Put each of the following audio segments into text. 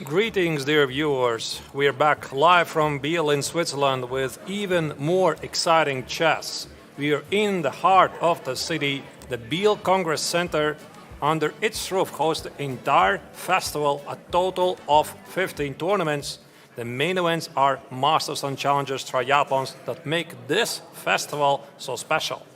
Greetings, dear viewers. We are back live from Biel in Switzerland with even more exciting chess. We are in the heart of the city. The Biel Congress Center, under its roof, hosts the entire festival, a total of 15 tournaments. The main events are Masters and Challengers triathlons that make this festival so special.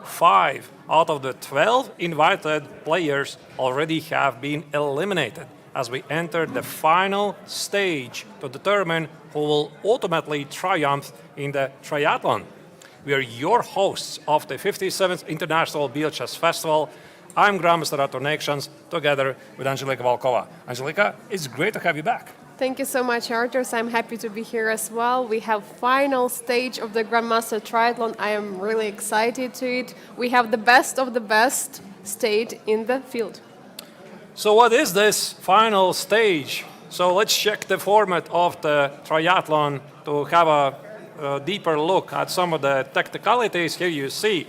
5 out of the 12 invited players already have been eliminated as we enter the final stage to determine who will ultimately triumph in the triathlon. We are your hosts of the 57th International Biel Chess Festival. I'm Grandmaster Artur Nations, together with Angelika Volkova. Angelika, it's great to have you back. Thank you so much, Artur. I'm happy to be here as well. We have final stage of the Grandmaster Triathlon. I am really excited to it. We have the best of the best state in the field. So what is this final stage? So let's check the format of the triathlon to have a deeper look at some of the technicalities. Here you see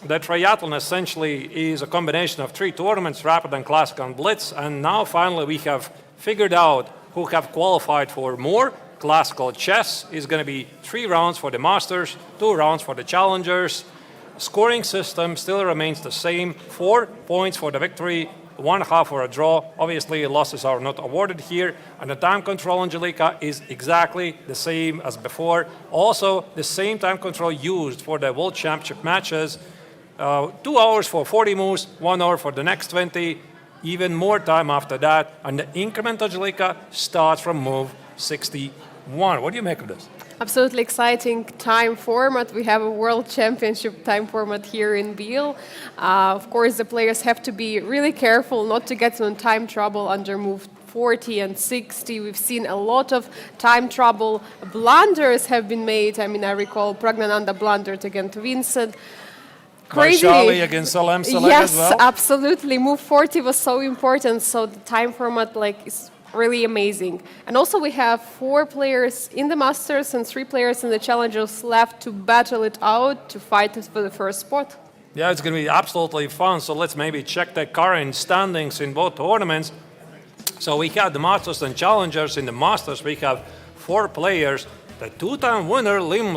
the triathlon essentially is a combination of 3 tournaments, Rapid and Classic and Blitz, and now finally we have figured out who have qualified for more. Classical chess is going to be 3 rounds for the Masters, 2 rounds for the Challengers. Scoring system still remains the same, 4 points for the victory, 1.5 for a draw. Obviously, losses are not awarded here. And the time control, Angelika, is exactly the same as before. Also, the same time control used for the World Championship matches. 2 hours for 40 moves, 1 hour for the next 20, even more time after that. And the increment, Angelika, starts from move 61. What do you make of this? Absolutely exciting time format. We have a World Championship time format here in Biel. Of course, the players have to be really careful not to get in time trouble under move 40 and 60. We've seen a lot of time trouble. Blunders have been made. I mean, I recall Praggnanandhaa blundered against Vincent. Crazy. Vaishali against Salem select yes, as well? Absolutely. Move 40 was so important. So the time format is really amazing. And also we have 4 players in the Masters and 3 players in the Challengers left to battle it out, to fight for the first spot. Yeah, it's going to be absolutely fun. So let's maybe check the current standings in both tournaments. So we have the Masters and Challengers. In the Masters, we have 4 players. The 2-time winner, Liem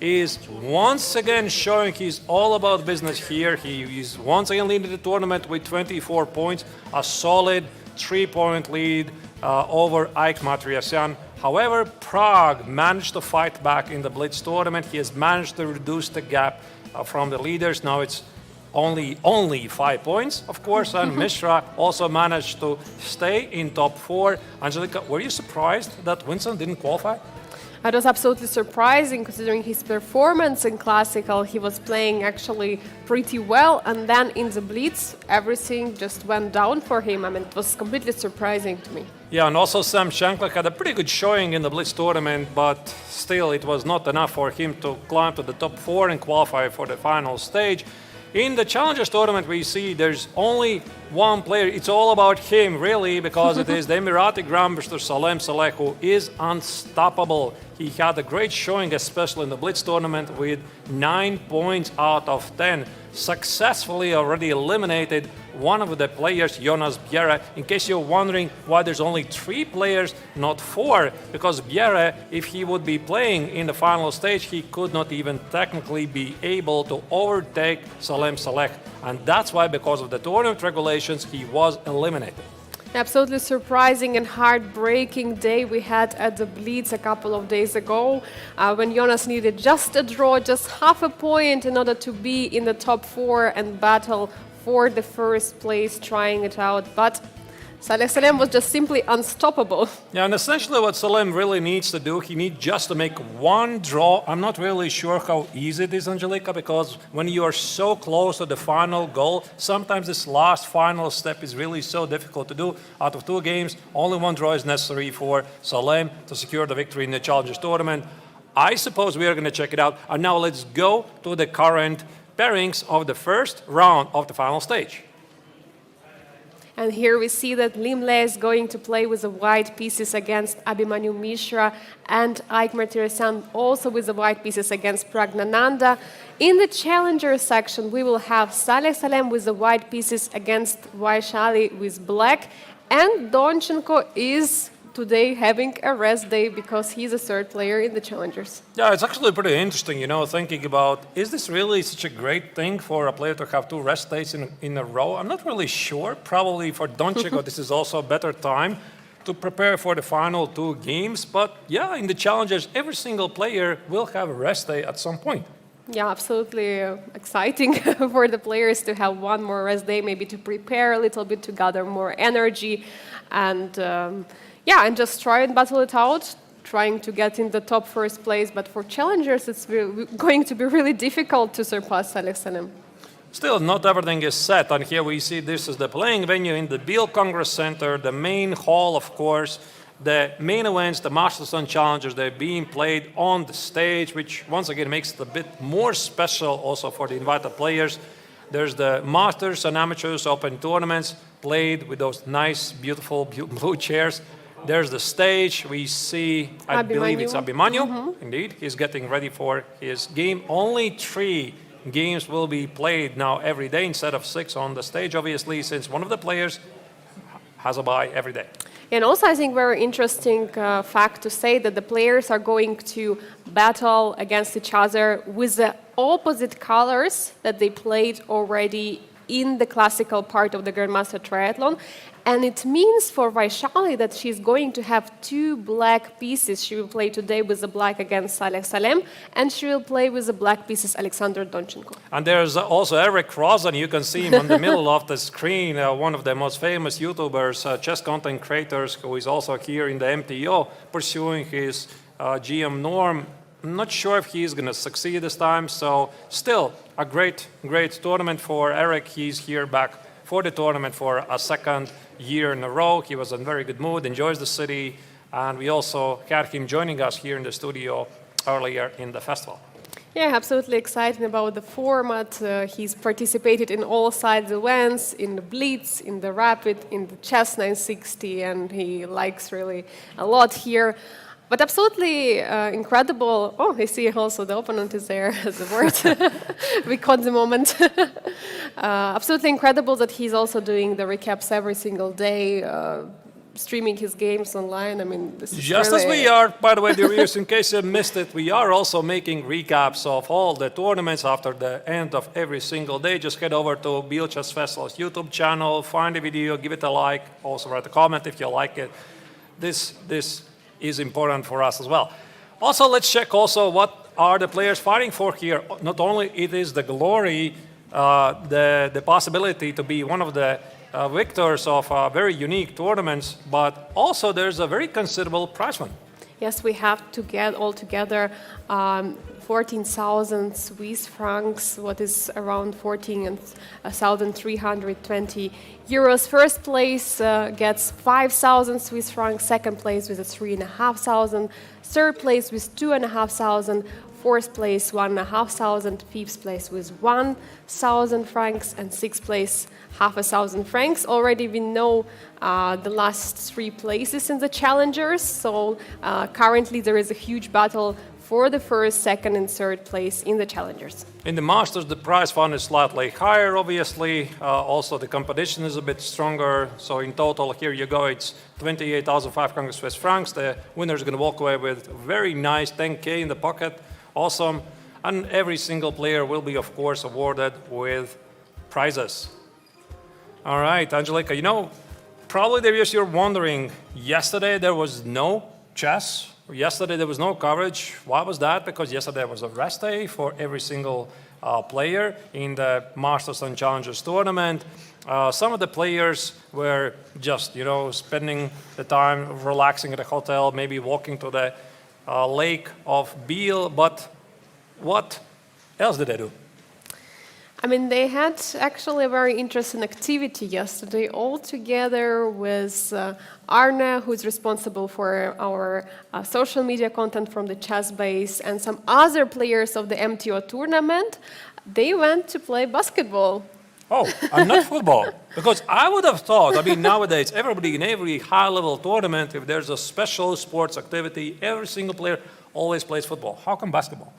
is once again showing he's all about business here. He is once again leading the tournament with 24 points, a solid 3-point lead over Ike Matriasyan. However, Pragg managed to fight back in the Blitz tournament. He has managed to reduce the gap from the leaders. Now it's only 5 points, of course, and Mishra also managed to stay in top 4. Angelika, were you surprised that Vincent didn't qualify? It was absolutely surprising considering his performance in Classical. He was playing actually pretty well, and then in the Blitz, everything just went down for him. I mean, it was completely surprising to me. Yeah, and also Sam Shankland had a pretty good showing in the Blitz tournament, but still it was not enough for him to climb to the top 4 and qualify for the final stage. In the Challengers tournament, we see there's only one player. It's all about him, really, because it is the Emirati Grandmaster Salem Saleh, who is unstoppable. He had a great showing, especially in the Blitz tournament, with 9 points out of 10. Successfully already eliminated one of the players, Bienne. In case you're wondering why there's only 3 players, not 4, because Bienne, if he would be playing in the final stage, he could not even technically be able to overtake Salem Saleh. And that's why, because of the tournament regulations, he was eliminated. Absolutely surprising and heartbreaking day we had at the Blitz a couple of days ago when Jonas needed just a draw, just half a point in order to be in the top 4 and battle for the first place, trying it out. But Salem was just simply unstoppable. Yeah, and essentially what Salem really needs to do, he needs just to make one draw. I'm not really sure how easy it is, Angelika, because when you are so close to the final goal, sometimes this last final step is really so difficult to do. Out of 2 games, only 1 draw is necessary for Salem to secure the victory in the Challengers tournament. I suppose we are going to check it out. And now let's go to the current pairings of the first round of the final stage. And here we see that Liem is going to play with the white pieces against Abhimanyu Mishra, and Ike Martirosyan also with the white pieces against Praggnanandhaa. In the challenger section, we will have Salem with the white pieces against Vaishali with black, and Donchenko is today having a rest day because he's a third player in the Challengers. Yeah, it's actually pretty interesting, thinking about, is this really such a great thing for a player to have 2 rest days in a row? I'm not really sure. Probably for Donchiko, this is also a better time to prepare for the final 2 games. But yeah, in the Challengers, every single player will have a rest day at some point. Yeah, absolutely exciting for the players to have one more rest day, maybe to prepare a little bit, to gather more energy, and and just try and battle it out, trying to get in the top first place. But for Challengers, it's going to be really difficult to surpass Salem. Still, not everything is set, and here we see this is the playing venue in the Biel Congress Center, the main hall, of course. The main events, the Masters and Challengers, they're being played on the stage, which once again makes it a bit more special also for the invited players. There's the Masters and Amateurs Open tournaments played with those nice, beautiful blue chairs. There's the stage. We see, I believe it's Abhimanyu. Indeed, he's getting ready for his game. Only 3 games will be played now every day instead of 6 on the stage, obviously, since one of the players has a bye every day. And also, I think very interesting fact to say that the players are going to battle against each other with the opposite colors that they played already in the classical part of the Grandmaster Triathlon. And it means for Vaishali that she's going to have 2 black pieces. She will play today with the black against Salem, and she will play with the black pieces Alexander Donchenko. And there's also Eric Rosen. You can see him in the middle of the screen, one of the most famous YouTubers, chess content creators, who is also here in the MTO pursuing his GM norm. I'm not sure if he's going to succeed this time, so still a great tournament for Eric. He's here back for the tournament for a second year in a row. He was in very good mood, enjoys the city, and we also had him joining us here in the studio earlier in the festival. Yeah, absolutely excited about the format. He's participated in all sides events, in the blitz, in the rapid, in the chess 960, and he likes really a lot here. But absolutely incredible. Oh, I see also the opponent is there as a word. We caught the moment. Absolutely incredible that he's also doing the recaps every single day, streaming his games online. I mean, this is just really... as we are, by the way, dear viewers, in case you missed it, we are also making recaps of all the tournaments after the end of every single day. Just head over to Biel Chess Festival's YouTube channel, find the video, give it a like, also write a comment if you like it. This is important for us as well. Also, let's check also what are the players fighting for here. Not only it is the glory, the possibility to be one of the victors of very unique tournaments, but also there's a very considerable prize fund. Yes, we have to get altogether 14,000 Swiss francs, what is around 14,320 euros. First place gets 5,000 Swiss francs, second place with 3,500, third place with 2,500, fourth place 1,500, fifth place with 1,000 francs, and sixth place 500 francs. Already we know the last 3 places in the Challengers, so currently there is a huge battle for the first, second, and third place in the Challengers. In the Masters, the prize fund is slightly higher, obviously. Also, the competition is a bit stronger. So in total, here you go, it's 28,500 Swiss francs. The winner is going to walk away with a very nice 10K in the pocket. Awesome. And every single player will be, of course, awarded with prizes. All right, Angelika, probably you're wondering, yesterday there was no chess. Yesterday there was no coverage. Why was that? Because yesterday was a rest day for every single player in the Masters and Challengers tournament. Some of the players were just, spending the time relaxing at a hotel, maybe walking to the lake of Biel. But what else did they do? I mean, they had actually a very interesting activity yesterday all together with Arne, who's responsible for our social media content from the chess base, and some other players of the MTO tournament. They went to play basketball. Oh, and not football. Because I would have thought, nowadays, everybody in every high-level tournament, if there's a special sports activity, every single player always plays football. How come basketball?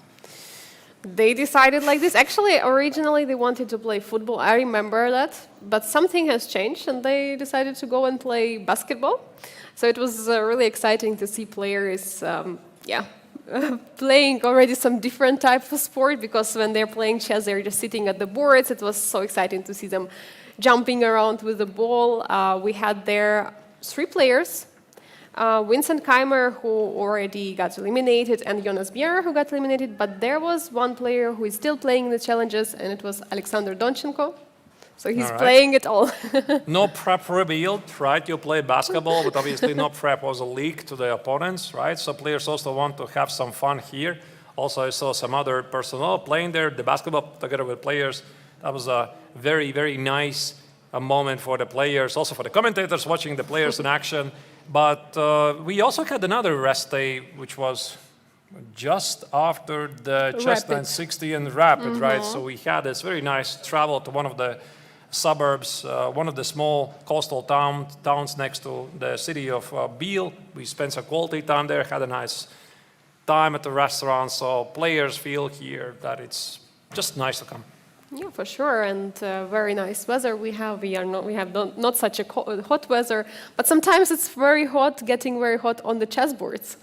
They decided like this. Actually, originally they wanted to play football. I remember that. But something has changed and they decided to go and play basketball. So it was really exciting to see players, playing already some different type of sport, because when they're playing chess, they're just sitting at the boards. It was so exciting to see them jumping around with the ball. We had there 3 players. Vincent Keymer, who already got eliminated, and Jonas Biel, who got eliminated. But there was one player who is still playing the challenges, and it was Alexander Donchenko. So he's playing it all. No prep revealed, right? You play basketball, but obviously no prep was a leak to the opponents, right? So players also want to have some fun here. Also, I saw some other personnel playing there, the basketball together with players. That was a very, very nice moment for the players, also for the commentators watching the players in action. But we also had another rest day, which was just after the chess 960 and Rapid, right? So we had this very nice travel to one of the suburbs, one of the small coastal towns next to the city of Biel. We spent some quality time there, had a nice time at the restaurant, so players feel here that it's just nice to come. Yeah, for sure, and very nice weather we have. We have not such a hot weather, but sometimes it's very hot, getting very hot on the chessboards.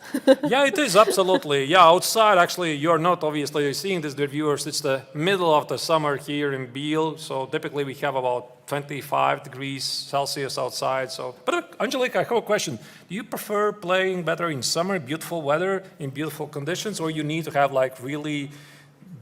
Yeah, it is, absolutely. Yeah, outside, actually, you're not obviously seeing this, dear viewers. It's the middle of the summer here in Biel, so typically we have about 25 degrees Celsius outside. So, but Angelica, I have a question. Do you prefer playing better in summer, beautiful weather, in beautiful conditions, or you need to have like really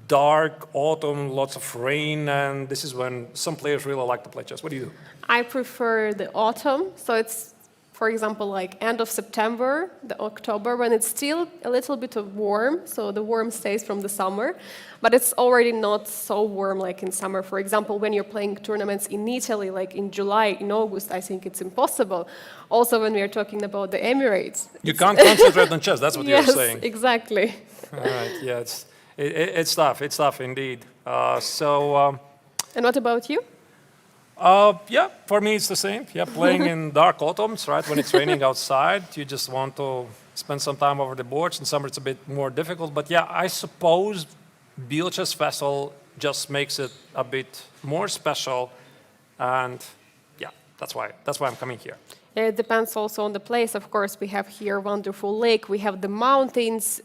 dark autumn, lots of rain, and this is when some players really like to play chess? What do you do? I prefer the autumn, so it's, for example, like end of September, the October, when it's still a little bit of warm, so the warm stays from the summer, but it's already not so warm like in summer. For example, when you're playing tournaments in Italy, like in July, in August, I think it's impossible. Also, when we are talking about the Emirates. You can't concentrate on chess, that's what you're saying. Yes, exactly. All right, yeah, it's tough indeed. And what about you? Yeah, for me it's the same. Yeah, playing in dark autumns, right? When it's raining outside, you just want to spend some time over the boards. In summer it's a bit more difficult, but yeah, I suppose Biel Chess Festival just makes it a bit more special, and yeah, that's why I'm coming here. It depends also on the place. Of course, we have here wonderful lake. We have the mountains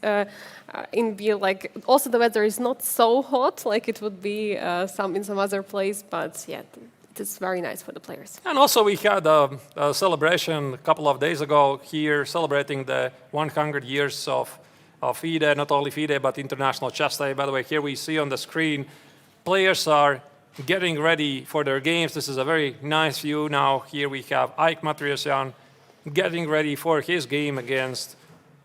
in Biel. Like, also the weather is not so hot like it would be in some other place. But yeah, it is very nice for the players. And also we had a celebration a couple of days ago here, celebrating the 100 years of FIDE, not only FIDE, but International Chess Day. By the way, here we see on the screen, players are getting ready for their games. This is a very nice view now. Here we have Ike Matrosyan getting ready for his game against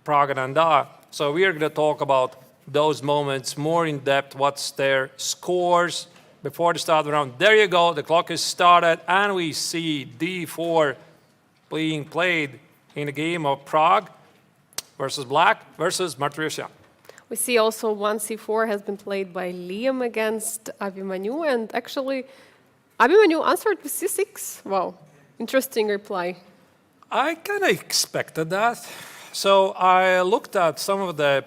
Praggnanandhaa. So we are going to talk about those moments more in depth, what's their scores before the start of the round. There you go, the clock is started, and we see D4 being played in the game of Pragg versus Black versus Matrosyan. We see also 1c4 has been played by Liem against Abhimanyu, and actually Abhimanyu answered with c6. Wow, interesting reply. I kind of expected that. So I looked at some of the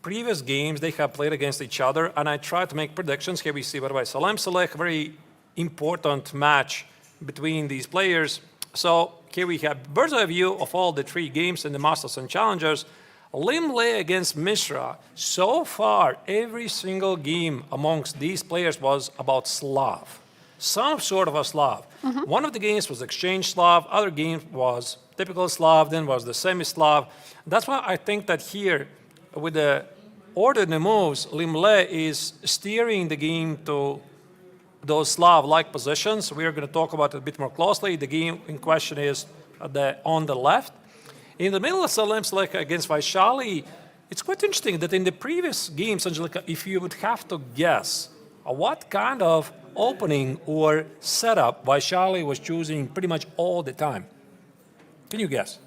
previous games they have played against each other, and I tried to make predictions. Here we see, by the way, Salem, a very important match between these players. So here we have bird's eye view of all the 3 games in the Masters and Challengers. Liem against Mishra. So far, every single game amongst these players was about Slav. Some sort of a Slav. One of the games was exchange Slav, other game was typical Slav, then was the semi-Slav. That's why I think that here, with the order in the moves, Liem is steering the game to those Slav-like positions. We are going to talk about it a bit more closely. The game in question is on the left. In the middle of Salem against Vaishali, it's quite interesting that in the previous games, Angelica, if you would have to guess what kind of opening or setup Vaishali was choosing pretty much all the time. Can you guess?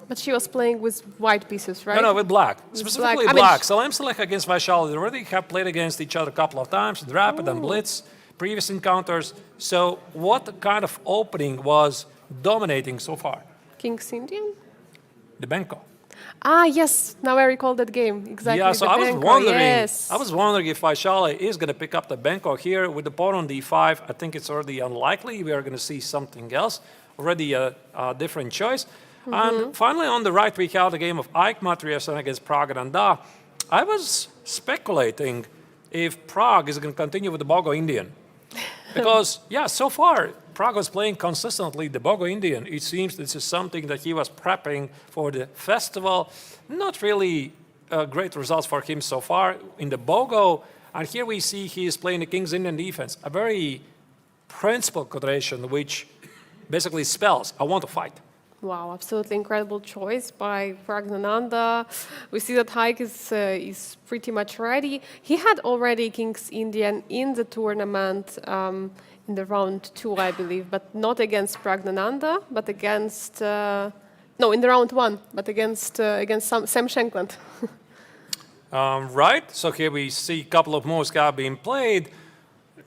But she was playing with white pieces, right? No, with black. Specifically black. Salem against Vaishali. They already have played against each other a couple of times, in Rapid and Blitz, previous encounters. So what kind of opening was dominating so far? King's Indian? The Benko. Ah, yes. Now I recall that game. Exactly. Yeah, so the I was Benko, wondering, yes. if Vaishali is going to pick up the Benko here with the pawn on d5. I think it's already unlikely. We are going to see something else, already a different choice. And finally, on the right, we have the game of Matlakov against Praggnanandhaa. I was speculating if Pragg is going to continue with the Bogo Indian. Because, yeah, so far, Pragg was playing consistently the Bogo Indian. It seems this is something that he was prepping for the festival. Not really great results for him so far in the Bogo. And here we see he is playing the King's Indian defense, a very principled continuation, which basically spells, I want to fight. Wow, absolutely incredible choice by Praggnanandhaa. We see that Haik is pretty much ready. He had already King's Indian in the tournament in the round 2, I believe, but not against Praggnanandhaa, but against no, in the round 1, but against Sam Shankland. Right. So here we see a couple of moves being played.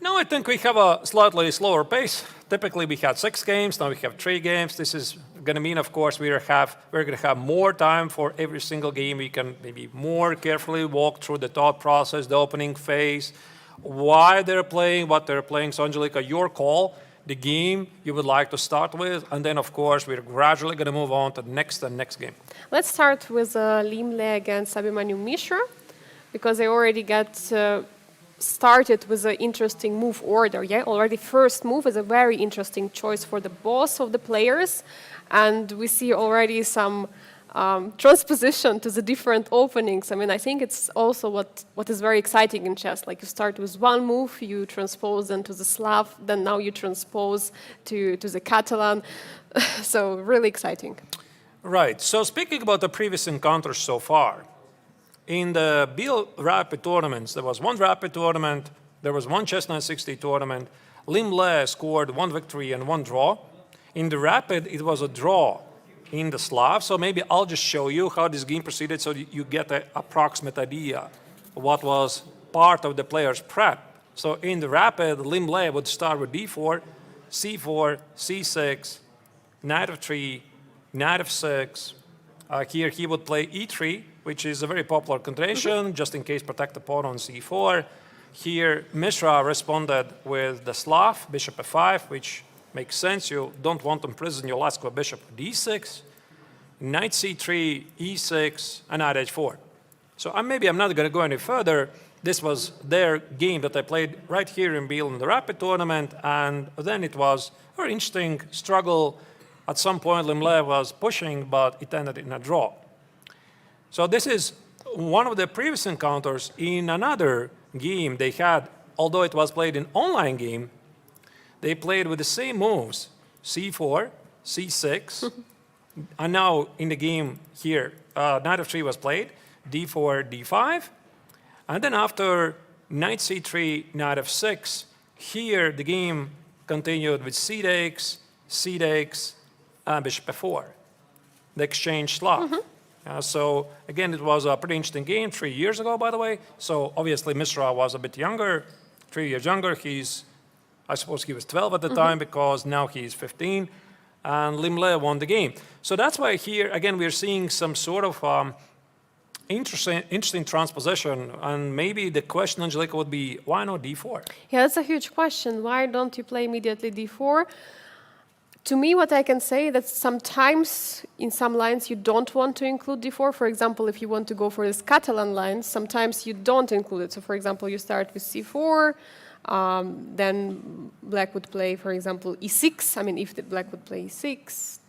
Now I think we have a slightly slower pace. Typically we had 6 games, now we have 3 games. This is going to mean, of course, we're going to have more time for every single game. We can maybe more carefully walk through the thought process, the opening phase, why they're playing, what they're playing. So Angelika, your call, the game you would like to start with, and then, of course, we're gradually going to move on to the next game. Let's start with Liem against Mishra, because they already got started with an interesting move order. Yeah, already first move is a very interesting choice for the boss of the players, and we see already some transposition to the different openings. I mean, I think it's also what is very exciting in chess. Like you start with one move, you transpose then to the Slav, then now you transpose to the Catalan. So really exciting. Right. So speaking about the previous encounters so far, in the Biel rapid tournaments, there was one rapid tournament, there was one chess 960 tournament. Liem scored 1 victory and 1 draw. In the rapid, it was a draw in the Slav. So maybe I'll just show you how this game proceeded so you get an approximate idea of what was part of the player's prep. So in the rapid, Liem would start with d4, c4, c6, knight of 3, knight of 6. Here he would play e3, which is a very popular continuation, just in case protect the pawn on c4. Here, Mishra responded with the Slav, bishop f5, which makes sense. You don't want to imprison your last bishop d6, knight c3, e6, and knight h4. So maybe I'm not going to go any further. This was their game that I played right here in Biel in the rapid tournament, and then it was a very interesting struggle. At some point, Liem was pushing, but it ended in a draw. So this is one of the previous encounters in another game they had, although it was played in online game, they played with the same moves, c4, c6, and now in the game here, knight of 3 was played, d4, d5, and then after knight c3, knight of 6, here the game continued with c takes, and bishop f4, the exchange Slav. So again, it was a pretty interesting game 3 years ago, by the way. So obviously Mishra was a bit younger, 3 years younger. I suppose he was 12 at the time because now he's 15. And Liem won the game. So that's why here, again, we're seeing some sort of interesting transposition. And maybe the question, Angelika, would be, why not d4? Yeah, that's a huge question. Why don't you play immediately d4? To me, what I can say is that sometimes in some lines you don't want to include d4. For example, if you want to go for this Catalan line, sometimes you don't include it. So for example, you start with c4, then black would play, for example, e6. I mean, if the black would play e6,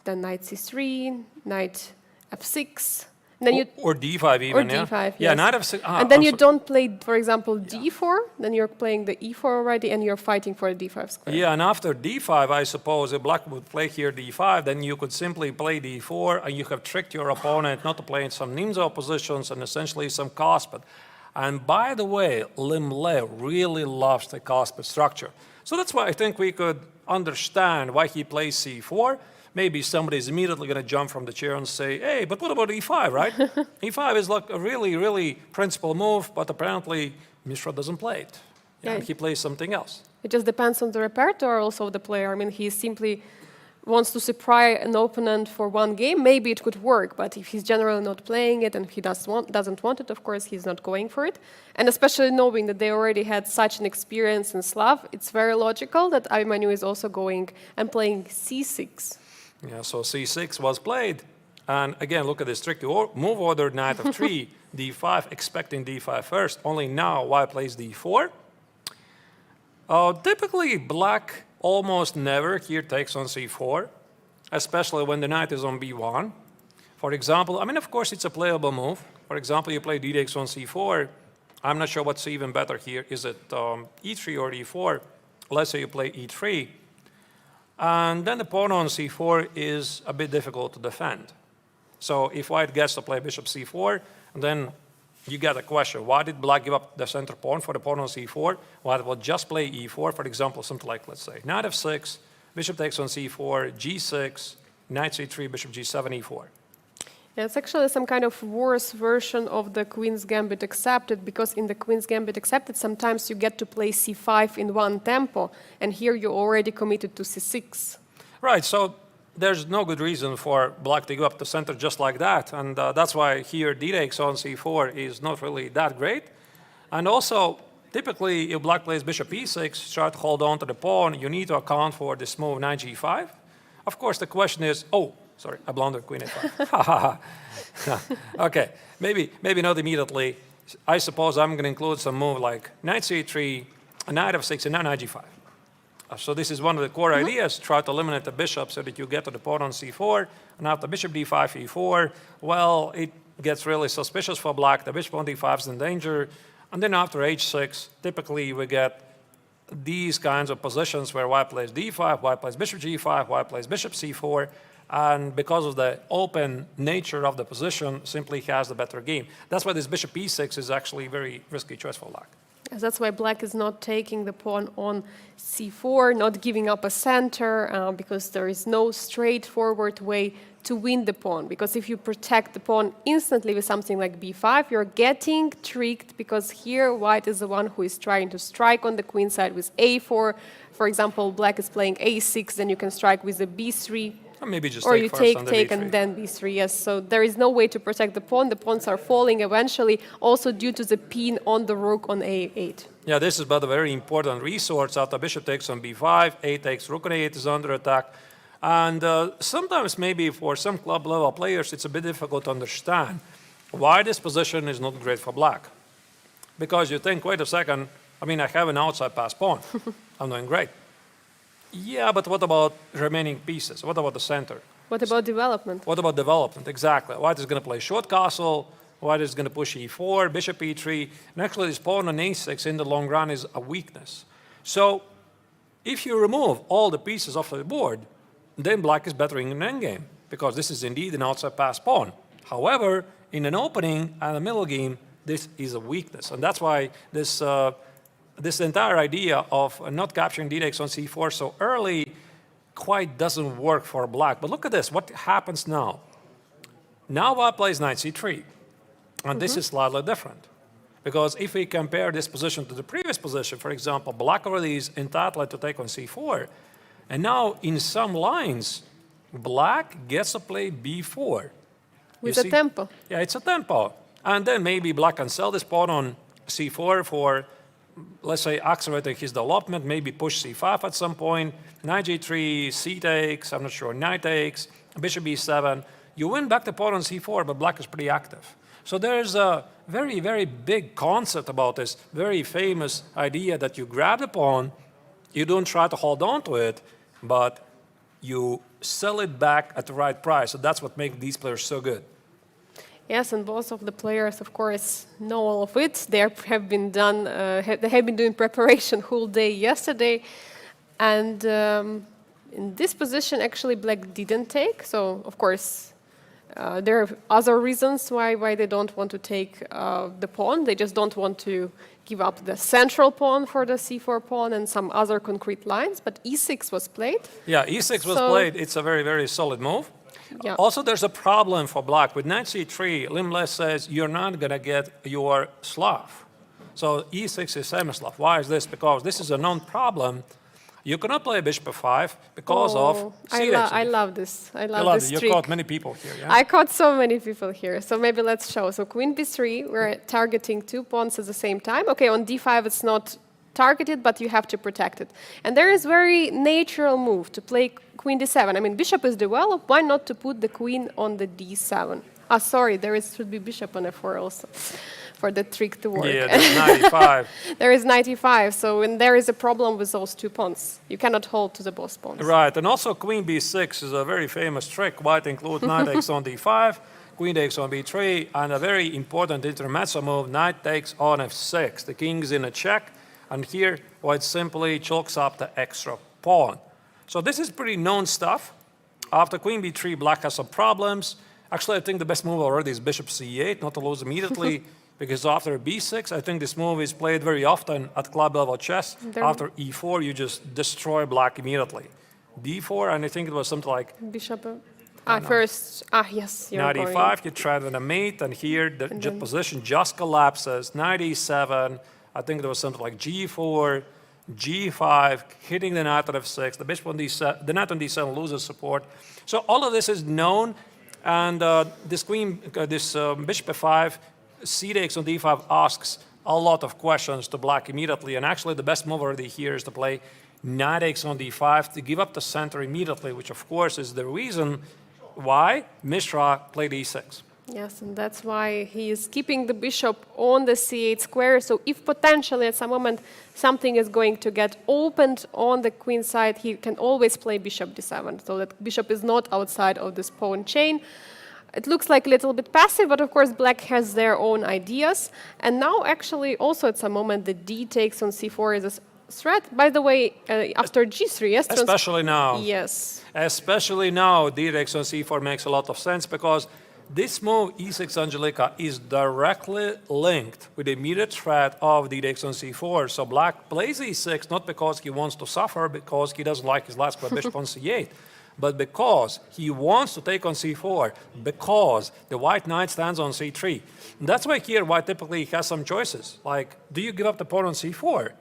then knight c3, knight f6. Then or d5 even, or d5, yeah? Yes. Yeah, knight f6. And then you don't play, for example, d4, then you're playing the e4 already, and you're fighting for a d5 square. Yeah, and after d5, I suppose, if black would play here d5, then you could simply play d4, and you have tricked your opponent not to play in some nimzo positions and essentially some Kaspet. And by the way, Liem really loves the Kaspet structure. So that's why I think we could understand why he plays c4. Maybe somebody's immediately going to jump from the chair and say, hey, but what about e5, right? e5 is like a really, really principal move, but apparently Mishra doesn't play it. Yeah, he plays something else. It just depends on the repertoire also of the player. I mean, he simply wants to surprise an opponent for one game, maybe it could work. But if he's generally not playing it and he doesn't want it, of course, he's not going for it. And especially knowing that they already had such an experience in Slav, it's very logical that Abhimanyu is also going and playing c6. Yeah, so c6 was played. And again, look at this tricky move order, knight of 3, d5, expecting d5 first. Only now white plays d4. Typically, black almost never here takes on c4, especially when the knight is on b1. For example, I mean, of course, it's a playable move. For example, you play d takes on c4. I'm not sure what's even better here. Is it e3 or e4? Let's say you play e3. And then the pawn on c4 is a bit difficult to defend. So if white gets to play bishop c4, then you get a question. Why did black give up the center pawn for the pawn on c4? White will just play e4, for example, something like, let's say, knight f6, bishop takes on c4, g6, knight c3, bishop g7, e4. Yeah, it's actually some kind of worse version of the Queen's Gambit accepted, because in the Queen's Gambit accepted, sometimes you get to play c5 in one tempo, and here you're already committed to c6. Right, so there's no good reason for black to go up the center just like that, and that's why here d takes on c4 is not really that great. And also, typically, if black plays bishop e6, try to hold on to the pawn, you need to account for this move knight g5. Of course, the question is, oh, sorry, I blundered queen a5. Okay, maybe not immediately. I suppose I'm going to include some move like knight c3, knight f6, and now knight g5. So this is one of the core ideas. Try to eliminate the bishop so that you get to the pawn on c4. And after bishop d5, e4, well, it gets really suspicious for black. The bishop on d5 is in danger. And then after h6, typically we get these kinds of positions where white plays d5, white plays bishop g5, white plays bishop c4. And because of the open nature of the position, simply has the better game. That's why this bishop e6 is actually a very risky choice for black. That's why black is not taking the pawn on c4, not giving up a center, because there is no straightforward way to win the pawn. Because if you protect the pawn instantly with something like b5, you're getting tricked, because here white is the one who is trying to strike on the queen side with a4. For example, black is playing a6, then you can strike with a b3. Or maybe just or take you first take and and then b3, yes. So there is no way to protect the pawn. The pawns are falling eventually, also due to the pin on the rook on a8. Yeah, this is but a very important resource. After bishop takes on b5, a takes, rook on a8 is under attack. And sometimes maybe for some club level players, it's a bit difficult to understand why this position is not great for black. Because you think, wait a second, I mean, I have an outside pass pawn. I'm doing great. Yeah, but what about remaining pieces? What about the center? What about development? What about development? Exactly. White is going to play short castle. White is going to push e4, bishop e3. And actually, this pawn on a6 in the long run is a weakness. So if you remove all the pieces off the board, then black is better in an endgame, because this is indeed an outside pass pawn. However, in an opening and a middle game, this is a weakness. And that's why this entire idea of not capturing d takes on c4 so early quite doesn't work for black. But look at this. What happens now? Now white plays knight c3. And this is slightly different. Because if we compare this position to the previous position, for example, black already is entitled to take on c4. And now in some lines, black gets to play b4. With a tempo. Yeah, it's a tempo. And then maybe black can sell this pawn on c4 for, let's say, accelerating his development, maybe push c5 at some point, knight g3, c takes, I'm not sure, knight takes, bishop b7. You win back the pawn on c4, but black is pretty active. So there's a very, very big concept about this very famous idea that you grab the pawn, you don't try to hold on to it, but you sell it back at the right price. So that's what makes these players so good. Yes, and both of the players, of course, know all of it. They have been doing preparation whole day yesterday, and in this position, actually, black didn't take. So, of course, there are other reasons why they don't want to take the pawn. They just don't want to give up the central pawn for the c4 pawn and some other concrete lines. But e6 was played. Yeah, e6 was played. It's a very, very solid move. Yeah. Also, there's a problem for black. With knight c3, Liem says you're not going to get your Slav. So e6 is semi-Slav. Why is this? Because this is a known problem You cannot play bishop f5 because of c takes. I love this. I love this trick. You caught many people here, yeah? I caught so many people here. So maybe let's show. So queen b3, we're targeting 2 pawns at the same time. Okay, on d5 it's not targeted, but you have to protect it. And there is very natural move to play queen d7. I mean, bishop is developed. Why not to put the queen on the d7? Ah, sorry, should be bishop on f4 also for the trick to work. Yeah, there's 95. There is 95, so when there is a problem with those 2 pawns, you cannot hold to the both pawns. Right, and also queen b6 is a very famous trick. White include knight takes on d5, queen takes on b3, and a very important intermezzo move, knight takes on f6. The king is in a check, and here white simply chalks up the extra pawn. So this is pretty known stuff. After queen b3, black has some problems. Actually, I think the best move already is bishop c8, not to lose immediately. Because after b6, I think this move is played very often at club level chess. After e4, you just destroy black immediately. d4, and I think it was something like... Bishop... yes. Knight e5, you try with a mate, and here the position just collapses. Knight e7, I think there was something like g4, g5, hitting the knight at f6, the bishop on d7, the knight on d7 loses support. So all of this is known, and this bishop f5, c takes on d5 asks a lot of questions to black immediately, and actually the best move already here is to play knight takes on d5 to give up the center immediately, which of course is the reason why Mishra played e6. Yes, and that's why he is keeping the bishop on the c8 square, so if potentially at some moment something is going to get opened on the queen side, he can always play bishop d7, so that bishop is not outside of this pawn chain. It looks like a little bit passive, but of course black has their own ideas. And now actually also at some moment the d takes on c4 is a threat. By the way, after g3, yes? Especially now. Yes. Especially now, d takes on c4 makes a lot of sense because this move, e6 Angelika, is directly linked with the immediate threat of d takes on c4. So black plays e6 not because he wants to suffer, because he doesn't like his last square bishop on c8. But because he wants to take on c4, because the white knight stands on c3. And that's why here white typically has some choices, like do you give up the pawn on c4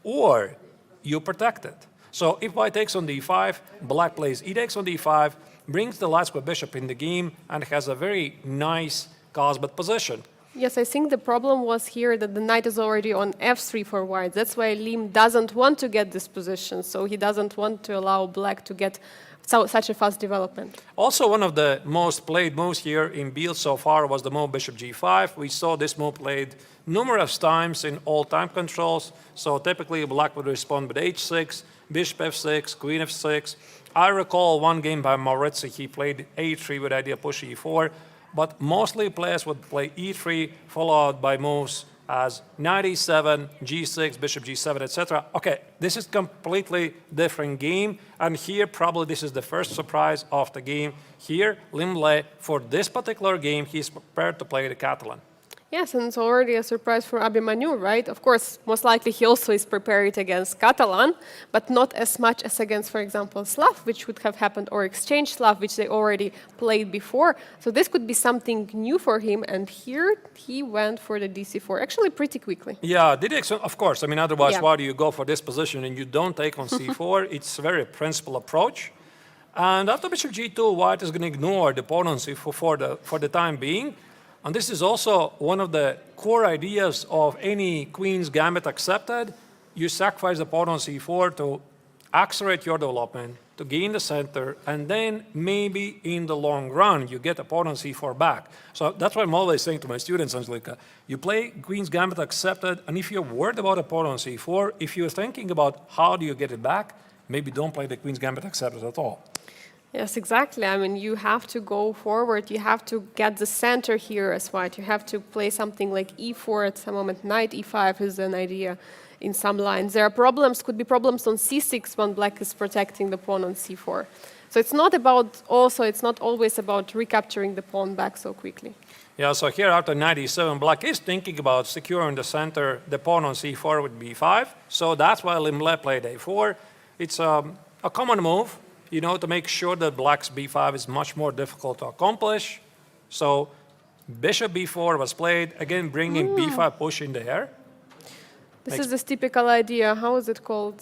or you protect it? So if white takes on d5, black plays e takes on d5, brings the last square bishop in the game and has a very nice cosbet position. Yes, I think the problem was here that the knight is already on f3 for white. That's why Liem doesn't want to get this position, so he doesn't want to allow black to get such a fast development. Also, one of the most played moves here in Biel so far was the move bishop g5. We saw this move played numerous times in all time controls. So typically black would respond with h6, bishop f6, queen f6. I recall one game by Maurizi, he played a3 with idea push e4, but mostly players would play e3 followed by moves as knight e7, g6, bishop g7, etc. Okay, this is completely different game, and here probably this is the first surprise of the game. Here, Liem, for this particular game, he's prepared to play the Catalan. Yes, and it's already a surprise for Abhimanyu, right? Of course, most likely he also is prepared against Catalan, but not as much as against, for example, Slav, which would have happened, or Exchange Slav, which they already played before. So this could be something new for him, and here he went for the dc4, actually pretty quickly. Yeah, of course. I mean, otherwise, why do you go for this position and you don't take on c4? It's a very principled approach. And after bishop g2, white is going to ignore the pawn on c4 for the time being. And this is also one of the core ideas of any queen's gambit accepted. You sacrifice the pawn on c4 to accelerate your development, to gain the center, and then maybe in the long run, you get a pawn on c4 back. So that's why I'm always saying to my students, Angelika, you play queen's gambit accepted, and if you're worried about a pawn on c4, if you're thinking about how do you get it back, maybe don't play the queen's gambit accepted at all. Yes, exactly. I mean, you have to go forward. You have to get the center here as white. You have to play something like e4 at some moment. Knight e5 is an idea in some lines. There are problems, could be problems on c6 when black is protecting the pawn on c4. So it's not always about recapturing the pawn back so quickly. Yeah, so here after knight e7, black is thinking about securing the center, the pawn on c4 with b5. So that's why Liem played a4. It's a common move, you know, to make sure that black's b5 is much more difficult to accomplish. So bishop b4 was played, again bringing b5 push in the air. This is this typical idea. How is it called?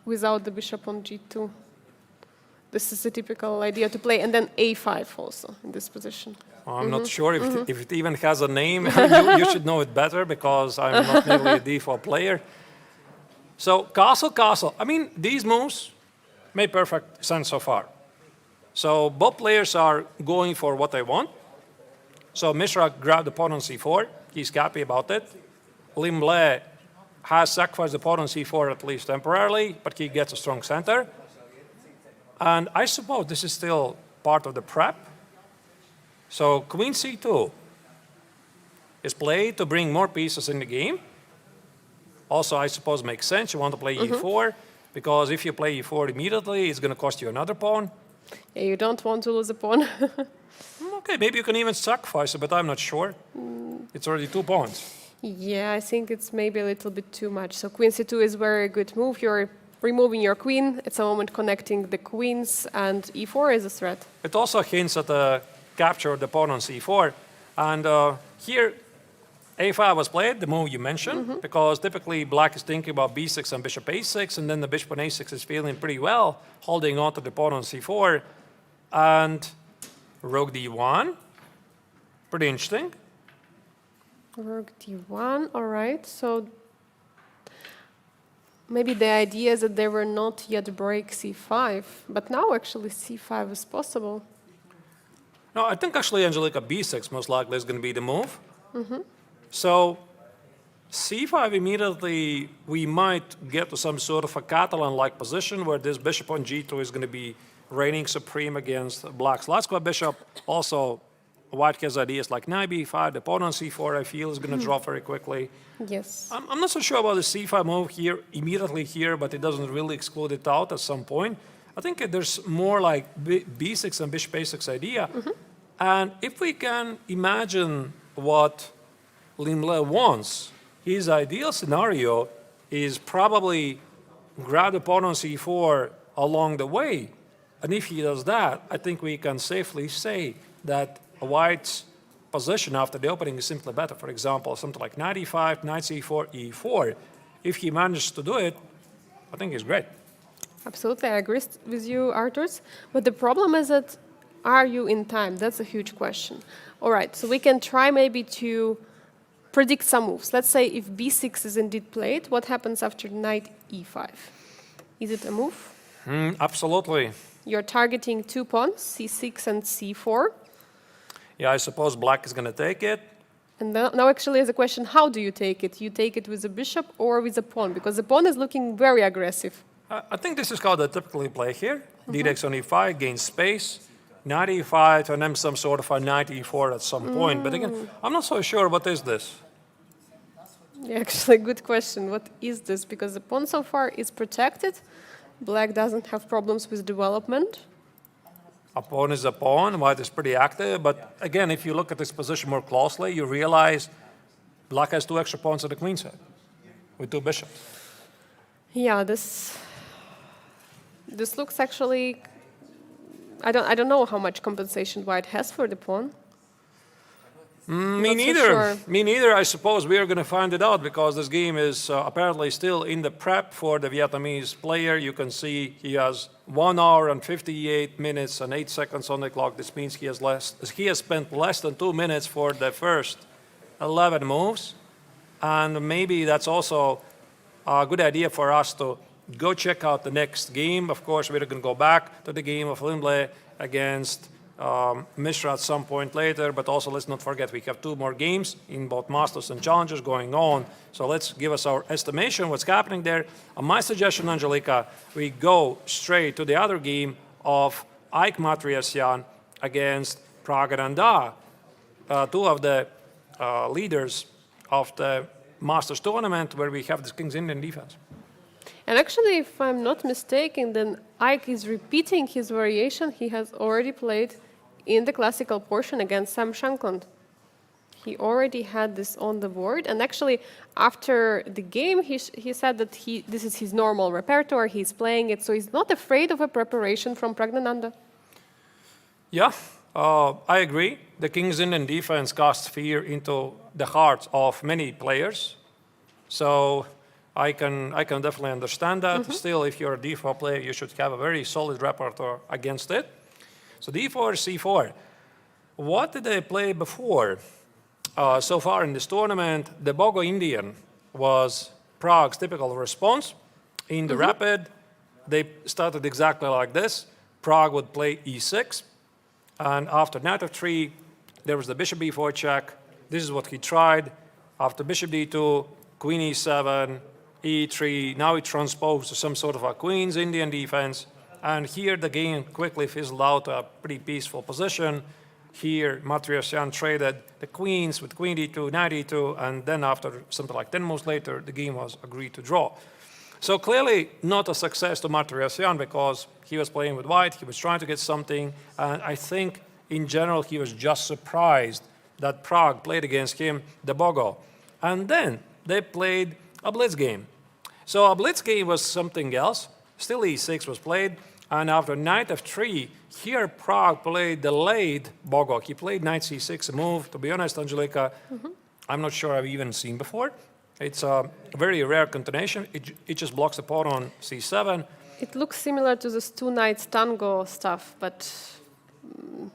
without the bishop on g2. This is a typical idea to play, and then a5 also in this position. I'm not sure if it even has a name. You should know it better because I'm not nearly a d4 player. So castle, castle. I mean, these moves make perfect sense so far. So both players are going for what they want. So Mishra grabbed the pawn on c4. He's happy about it. Liem has sacrificed the pawn on c4 at least temporarily, but he gets a strong center. And I suppose this is still part of the prep. So queen c2 is played to bring more pieces in the game. Also, I suppose makes sense. You want to play e4, because if you play e4 immediately, it's going to cost you another pawn. Yeah, you don't want to lose a pawn. Okay, maybe you can even sacrifice it, but I'm not sure. It's already 2 pawns. Yeah, I think it's maybe a little bit too much. So queen c2 is a very good move. You're removing your queen. It's a moment connecting the queens, and e4 is a threat. It also hints at the capture of the pawn on c4. And here, a5 was played, the move you mentioned, because typically black is thinking about b6 and bishop a6, and then the bishop on a6 is feeling pretty well, holding on to the pawn on c4. And rook d1, pretty interesting. Rook d1, all right. So maybe the idea is that they were not yet break c5, but now actually c5 is possible. No, I think actually Angelika b6 most likely is going to be the move. So c5 immediately, we might get to some sort of a Catalan-like position where this bishop on g2 is going to be reigning supreme against black's Matlakov bishop. Also, white has ideas like knight b5, the pawn on c4 I feel is going to drop very quickly. Yes. I'm not so sure about the c5 move here, immediately here, but it doesn't really exclude it out at some point. I think there's more like b6 and bishop a6 idea. And if we can imagine what Liem wants, his ideal scenario is probably grab the pawn on c4 along the way. And if he does that, I think we can safely say that white's position after the opening is simply better. For example, something like knight e5, knight c4, e4. If he manages to do it, I think he's great. Absolutely, I agree with you, Arturs. But the problem is that, are you in time? That's a huge question. All right, so we can try maybe to predict some moves. Let's say if b6 is indeed played, what happens after knight e5? Is it a move? Absolutely. You're targeting 2 pawns, c6 and c4. Yeah, I suppose black is going to take it. And now actually is a question, how do you take it? You take it with a bishop or with a pawn? Because the pawn is looking very aggressive. I think this is how they typically play here. d-dex on e5, gains space. Knight e5, and then some sort of a knight e4 at some point. But again, I'm not so sure what is this. Yeah, actually, good question. What is this? Because the pawn so far is protected. Black doesn't have problems with development. A pawn is a pawn. White is pretty active. But again, if you look at this position more closely, you realize black has 2 extra pawns at the queen side with 2 bishops. Yeah, this looks actually... I don't know how much compensation white has for the pawn. Me neither. Sure. Me neither. I suppose we are going to find it out because this game is apparently still in the prep for the Vietnamese player. You can see he has 1 hour and 58 minutes and 8 seconds on the clock. This means he has spent less than 2 minutes for the first 11 moves. And maybe that's also a good idea for us to go check out the next game. Of course, we're going to go back to the game of Liem against Mishra at some point later, but also let's not forget we have 2 more games in both Masters and Challengers going on. So let's give us our estimation, what's happening there. My suggestion, Angelika, we go straight to the other game of Ike Matriasyan against Praggnanandhaa, 2 of the leaders of the Masters tournament where we have the King's Indian defense. And actually, if I'm not mistaken, then Ike is repeating his variation he has already played in the classical portion against Sam Shankland. He already had this on the board. And actually, after the game, he said that this is his normal repertoire, he's playing it, so he's not afraid of a preparation from Praggnanandhaa. Yeah, I agree. The King's Indian defense casts fear into the hearts of many players. So I can definitely understand that. Still, if you're a d4 player, you should have a very solid repertoire against it. So d4, c4. What did they play before? So far in this tournament, the Bogo Indian was Prague's typical response. In the rapid, they started exactly like this. Pragg would play e6, and after knight f3, there was the bishop b4 check. This is what he tried. After bishop d2, queen e7, e3, now it transposed to some sort of a queen's Indian defense. And here the game quickly fizzled out to a pretty peaceful position. Here, Matryoshyan traded the queens with queen d2, knight e2, and then after something like 10 moves later, the game was agreed to draw. So clearly not a success to Matryoshyan because he was playing with white, he was trying to get something, and I think in general he was just surprised that Pragg played against him, the Bogo. And then they played a blitz game. So a blitz game was something else. Still e6 was played, and after knight f3, here Pragg played the late Bogo. He played knight c6, a move, to be honest, Angelika, I'm not sure I've even seen before. It's a very rare continuation. It just blocks the pawn on c7. It looks similar to this two knights tango stuff, but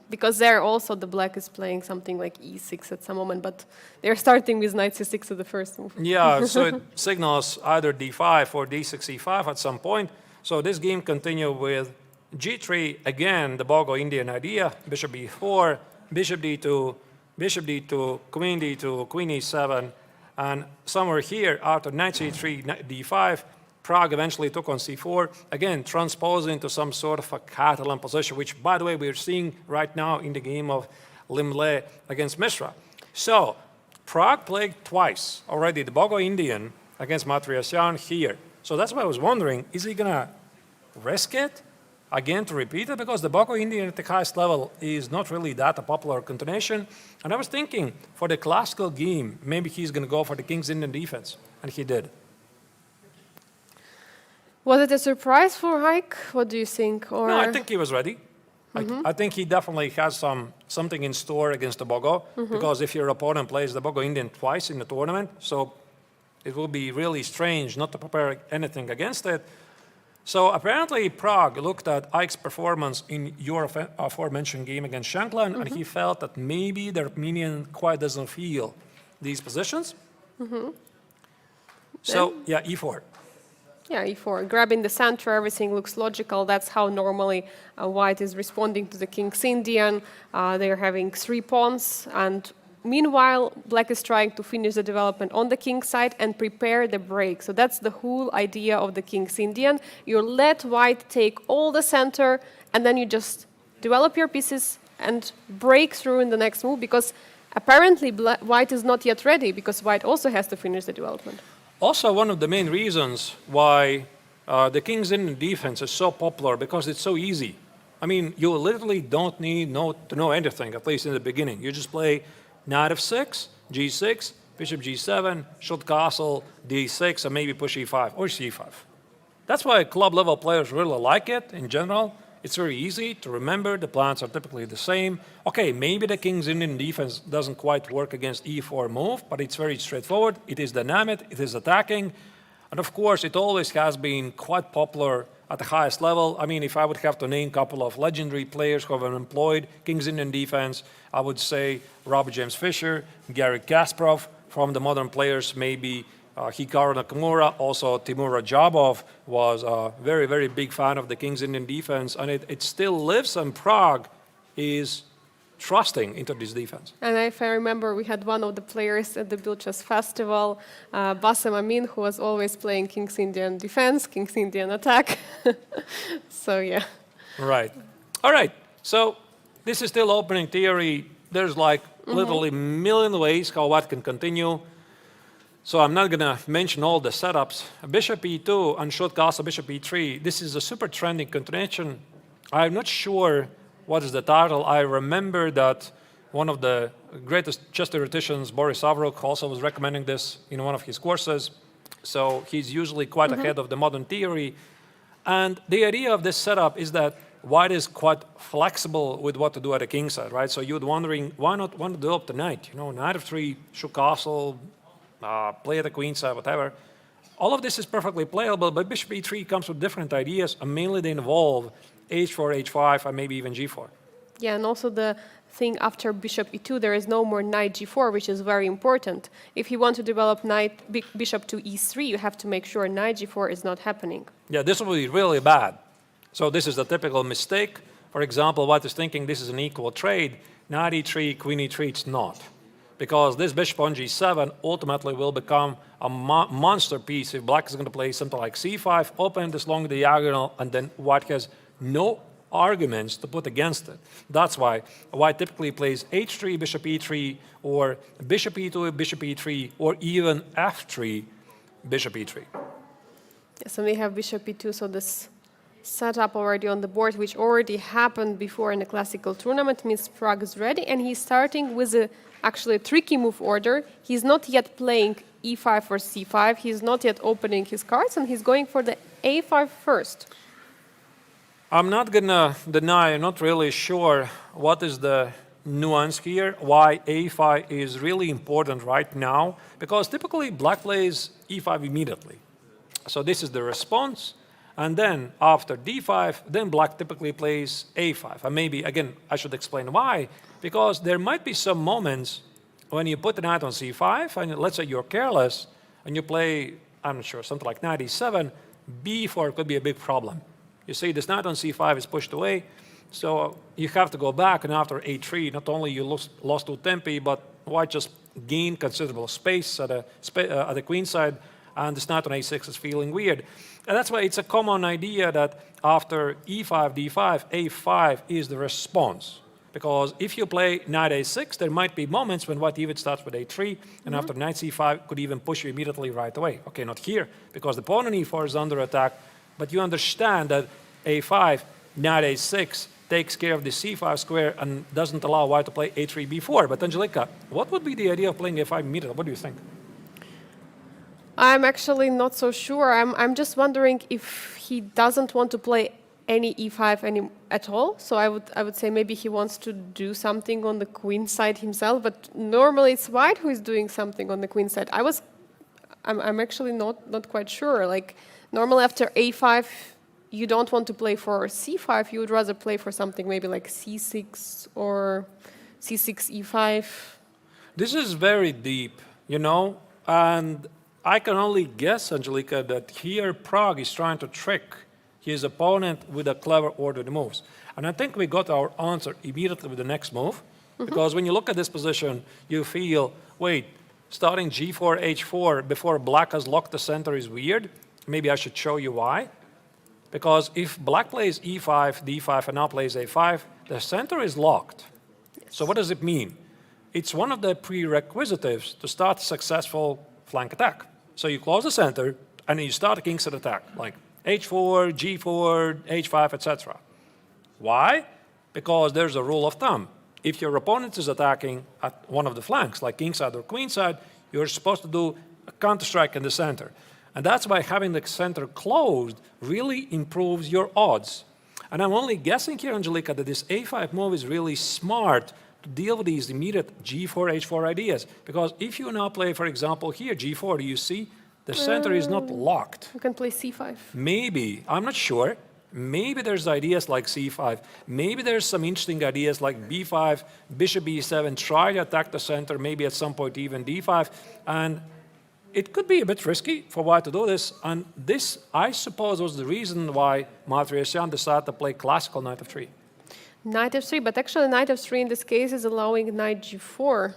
because there also the black is playing something like e6 at some moment, but they're starting with knight c6 at the first move. Yeah, so it signals either d5 or d6, e5 at some point. So this game continued with g3, again, the Bogo Indian idea, bishop b4, bishop d2, queen d2, queen e7, and somewhere here, after knight c3, knight d5, Pragg eventually took on c4, again, transposing to some sort of a Catalan position, which, by the way, we're seeing right now in the game of Liem against Mishra. So Pragg played twice already, the Bogo Indian against Matryoshyan here. So that's why I was wondering, is he going to risk it again to repeat it? Because the Bogo Indian at the highest level is not really that a popular continuation. And I was thinking, for the classical game, maybe he's going to go for the King's Indian defense. And he did. Was it a surprise for Haik? What do you think? Or No, I think he was ready. I think he definitely has something in store against the Bogo. Because if your opponent plays the Bogo Indian twice in the tournament, so it will be really strange not to prepare anything against it. So apparently Pragg looked at Ike's performance in your aforementioned game against Shankland, and he felt that maybe the Armenian quite doesn't feel these positions. So yeah, e4. yeah, e4, grabbing the center, everything looks logical. That's how normally white is responding to the King's Indian. They're having 3 pawns, and meanwhile, black is trying to finish the development on the king's side and prepare the break. So that's the whole idea of the King's Indian. You let white take all the center, and then you just develop your pieces and break through in the next move, because apparently white is not yet ready, because white also has to finish the development. Also, one of the main reasons why the King's Indian defense is so popular, because it's so easy. I mean, you literally don't need to know anything, at least in the beginning. You just play knight f6, g6, bishop g7, shoot castle, d6, and maybe push e5 or c5. That's why club-level players really like it in general. It's very easy to remember. The plans are typically the same. Okay, maybe the King's Indian defense doesn't quite work against e4 move, but it's very straightforward. It is dynamic, it is attacking. And of course, it always has been quite popular at the highest level. I mean, if I would have to name a couple of legendary players who have employed King's Indian defense, I would say Robert James Fisher, Garry Kasparov. From the modern players, maybe Hikaru Nakamura. Also, Timur Rajabov was a very, very big fan of the King's Indian defense, and it still lives, and Pragg is trusting into this defense. And if I remember, we had one of the players at the Biel Chess Festival, Bassem Amin, who was always playing King's Indian defense, King's Indian attack. So, yeah. Right. All right. So this is still opening theory. There's like literally a million ways how what can continue. So I'm not going to mention all the setups. Bishop e2 and shoot castle bishop e3. This is a super trending continuation. I'm not sure what is the title. I remember that one of the greatest chess theoreticians, Boris Avrukh, also was recommending this in one of his courses. So he's usually quite ahead of the modern theory. And the idea of this setup is that white is quite flexible with what to do at the king side, right? So you'd wondering, why not want to develop the knight? You know, knight f3, shoot castle, play at the queen side, whatever. all of this is perfectly playable, but bishop e3 comes with different ideas, and mainly they involve h4, h5, and maybe even g4. Yeah, and also the thing after bishop e2, there is no more knight g4, which is very important. If you want to develop bishop to e3, you have to make sure knight g4 is not happening. Yeah, this will be really bad. So this is a typical mistake. For example, White is thinking this is an equal trade. Knight e3, queen e3, it's not. Because this bishop on g7 ultimately will become a monster piece if Black is going to play something like c5, open this long diagonal, and then White has no arguments to put against it. That's why White typically plays h3, bishop e3, or bishop e2, bishop e3, or even f3, bishop e3. Yes, and we have bishop e2, so this setup already on the board, which already happened before in the classical tournament, means Pragg is ready, and he's starting with actually a tricky move order. He's not yet playing e5 or c5, he's not yet opening his cards, and he's going for the a5 first. I'm not going to deny, I'm not really sure what is the nuance here, why a5 is really important right now, because typically Black plays e5 immediately. So this is the response, and then after d5, then Black typically plays a5. And maybe, again, I should explain why, because there might be some moments when you put the knight on c5, and let's say you're careless, and you play, I'm not sure, something like knight e7, b4 could be a big problem. You see, this knight on c5 is pushed away, so you have to go back, and after a3, not only you lost 2 tempi, but White just gained considerable space at the queen side, and this knight on a6 is feeling weird. And that's why it's a common idea that after e5, d5, a5 is the response. Because if you play knight a6, there might be moments when White even starts with a3, and after knight c5 could even push you immediately right away. Okay, not here, because the pawn on e4 is under attack, but you understand that a5, knight a6 takes care of the c5 square and doesn't allow White to play a3, b4. But Angelika, what would be the idea of playing a5 immediately? What do you think? I'm actually not so sure. I'm just wondering if he doesn't want to play any e5 at all. So I would say maybe he wants to do something on the queen side himself. But normally it's White who is doing something on the queen side. I'm actually not quite sure. Like normally after a5, you don't want to play for c5. You would rather play for something maybe like c6 or c6 e5. This is very deep, you know, and I can only guess, Angelika, that here Pragg is trying to trick his opponent with a clever ordered moves. And I think we got our answer immediately with the next move, because when you look at this position, you feel, wait, starting g4, h4 before Black has locked the center is weird. Maybe I should show you why. Because if Black plays e5, d5, and now plays a5, the center is locked. So what does it mean? It's one of the prerequisites to start successful flank attack. So you close the center, and then you start a kingside attack, like h4, g4, h5, etc. Why? Because there's a rule of thumb. If your opponent is attacking at one of the flanks, like kingside or queenside, you're supposed to do a counter-strike in the center. And that's why having the center closed really improves your odds. And I'm only guessing here, Angelika, that this a5 move is really smart to deal with these immediate g4, h4 ideas. Because if you now play, for example, here, g4, do you see? The center is not locked. You can play c5. Maybe, I'm not sure. Maybe there's ideas like c5. Maybe there's some interesting ideas like b5, bishop b7, try to attack the center, maybe at some point even d5. And it could be a bit risky for White to do this. And this, I suppose, was the reason why Matlakov decided to play classical knight f3. Knight f3, but actually knight f3 in this case is allowing knight g4.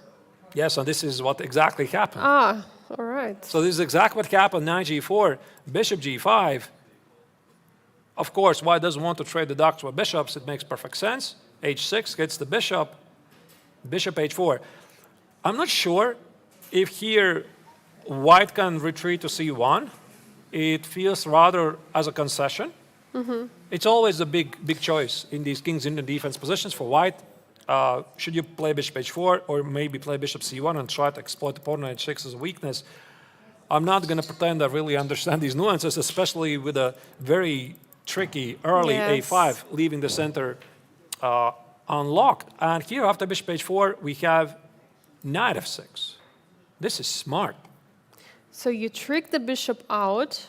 Yes, and this is what exactly happened. Ah, all right. So this is exactly what happened, knight g4, bishop g5. Of course, White doesn't want to trade the docks with bishops. It makes perfect sense. h6 gets the bishop, bishop h4. I'm not sure if here White can retreat to c1. It feels rather as a concession. It's always a big choice in these kings in the defense positions for White. Should you play bishop h4 or maybe play bishop c1 and try to exploit the pawn on h6 as a weakness? I'm not going to pretend I really understand these nuances, especially with a very tricky early a5, leaving the center unlocked. And here after bishop h4, we have knight f6. This is smart. So you trick the bishop out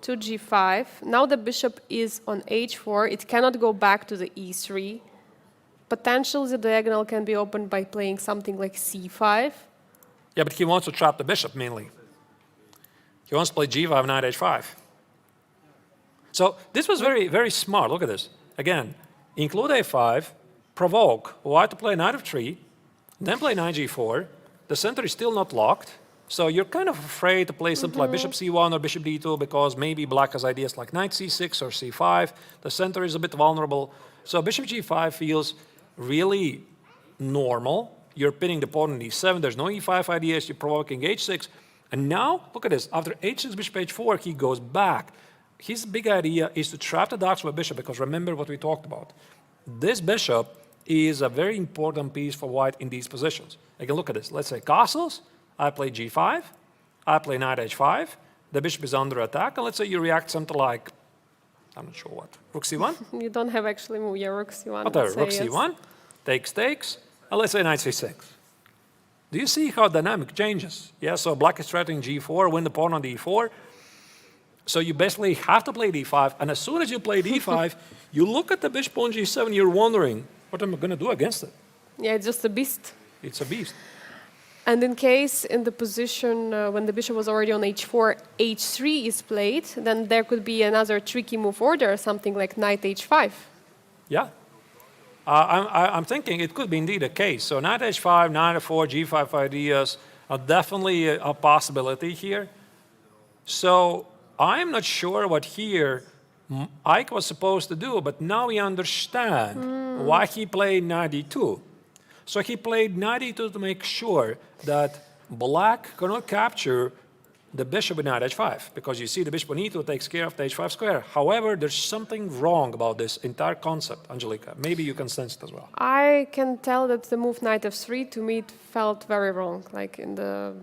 to g5. Now the bishop is on h4. It cannot go back to the e3. Potentially the diagonal can be opened by playing something like c5. Yeah, but he wants to trap the bishop mainly. He wants to play g5, knight h5. So this was very, very smart. Look at this. Again, include a5, provoke white to play knight f3, then play knight g4. The center is still not locked. So you're kind of afraid to play something like bishop c1 or bishop d2 because maybe black has ideas like knight c6 or c5. The center is a bit vulnerable. So bishop g5 feels really normal. You're pinning the pawn on e7. There's no e5 ideas. You're provoking h6. And now, look at this. After h6, bishop h4, he goes back. His big idea is to trap the darks with bishop because remember what we talked about. This bishop is a very important piece for white in these positions. Again, look at this. Let's say castles. I play g5. I play knight h5. The bishop is under attack. And let's say you react something like, I'm not sure what, rook c1? You don't have actually move, yeah, rook c1. Whatever, rook c1, takes, and let's say knight c6. Do you see how dynamic changes? Yeah, so black is threatening g4, win the pawn on d4. So you basically have to play d5, and as soon as you play d5, you look at the bishop on g7, you're wondering, what am I going to do against it? Yeah, it's just a beast. It's a beast. And in case in the position when the bishop was already on h4, h3 is played, then there could be another tricky move order, something like knight h5. Yeah. I'm thinking it could be indeed a case. So knight h5, knight f4, g5 ideas are definitely a possibility here. So I'm not sure what here Ike was supposed to do, but now we understand why he played knight d2. So he played knight d2 to make sure that black cannot capture the bishop with knight h5, because you see the bishop on e2 takes care of the h5 square. However, there's something wrong about this entire concept, Angelika. Maybe you can sense it as well. I can tell that the move knight f3, to me, it felt very wrong, like in the...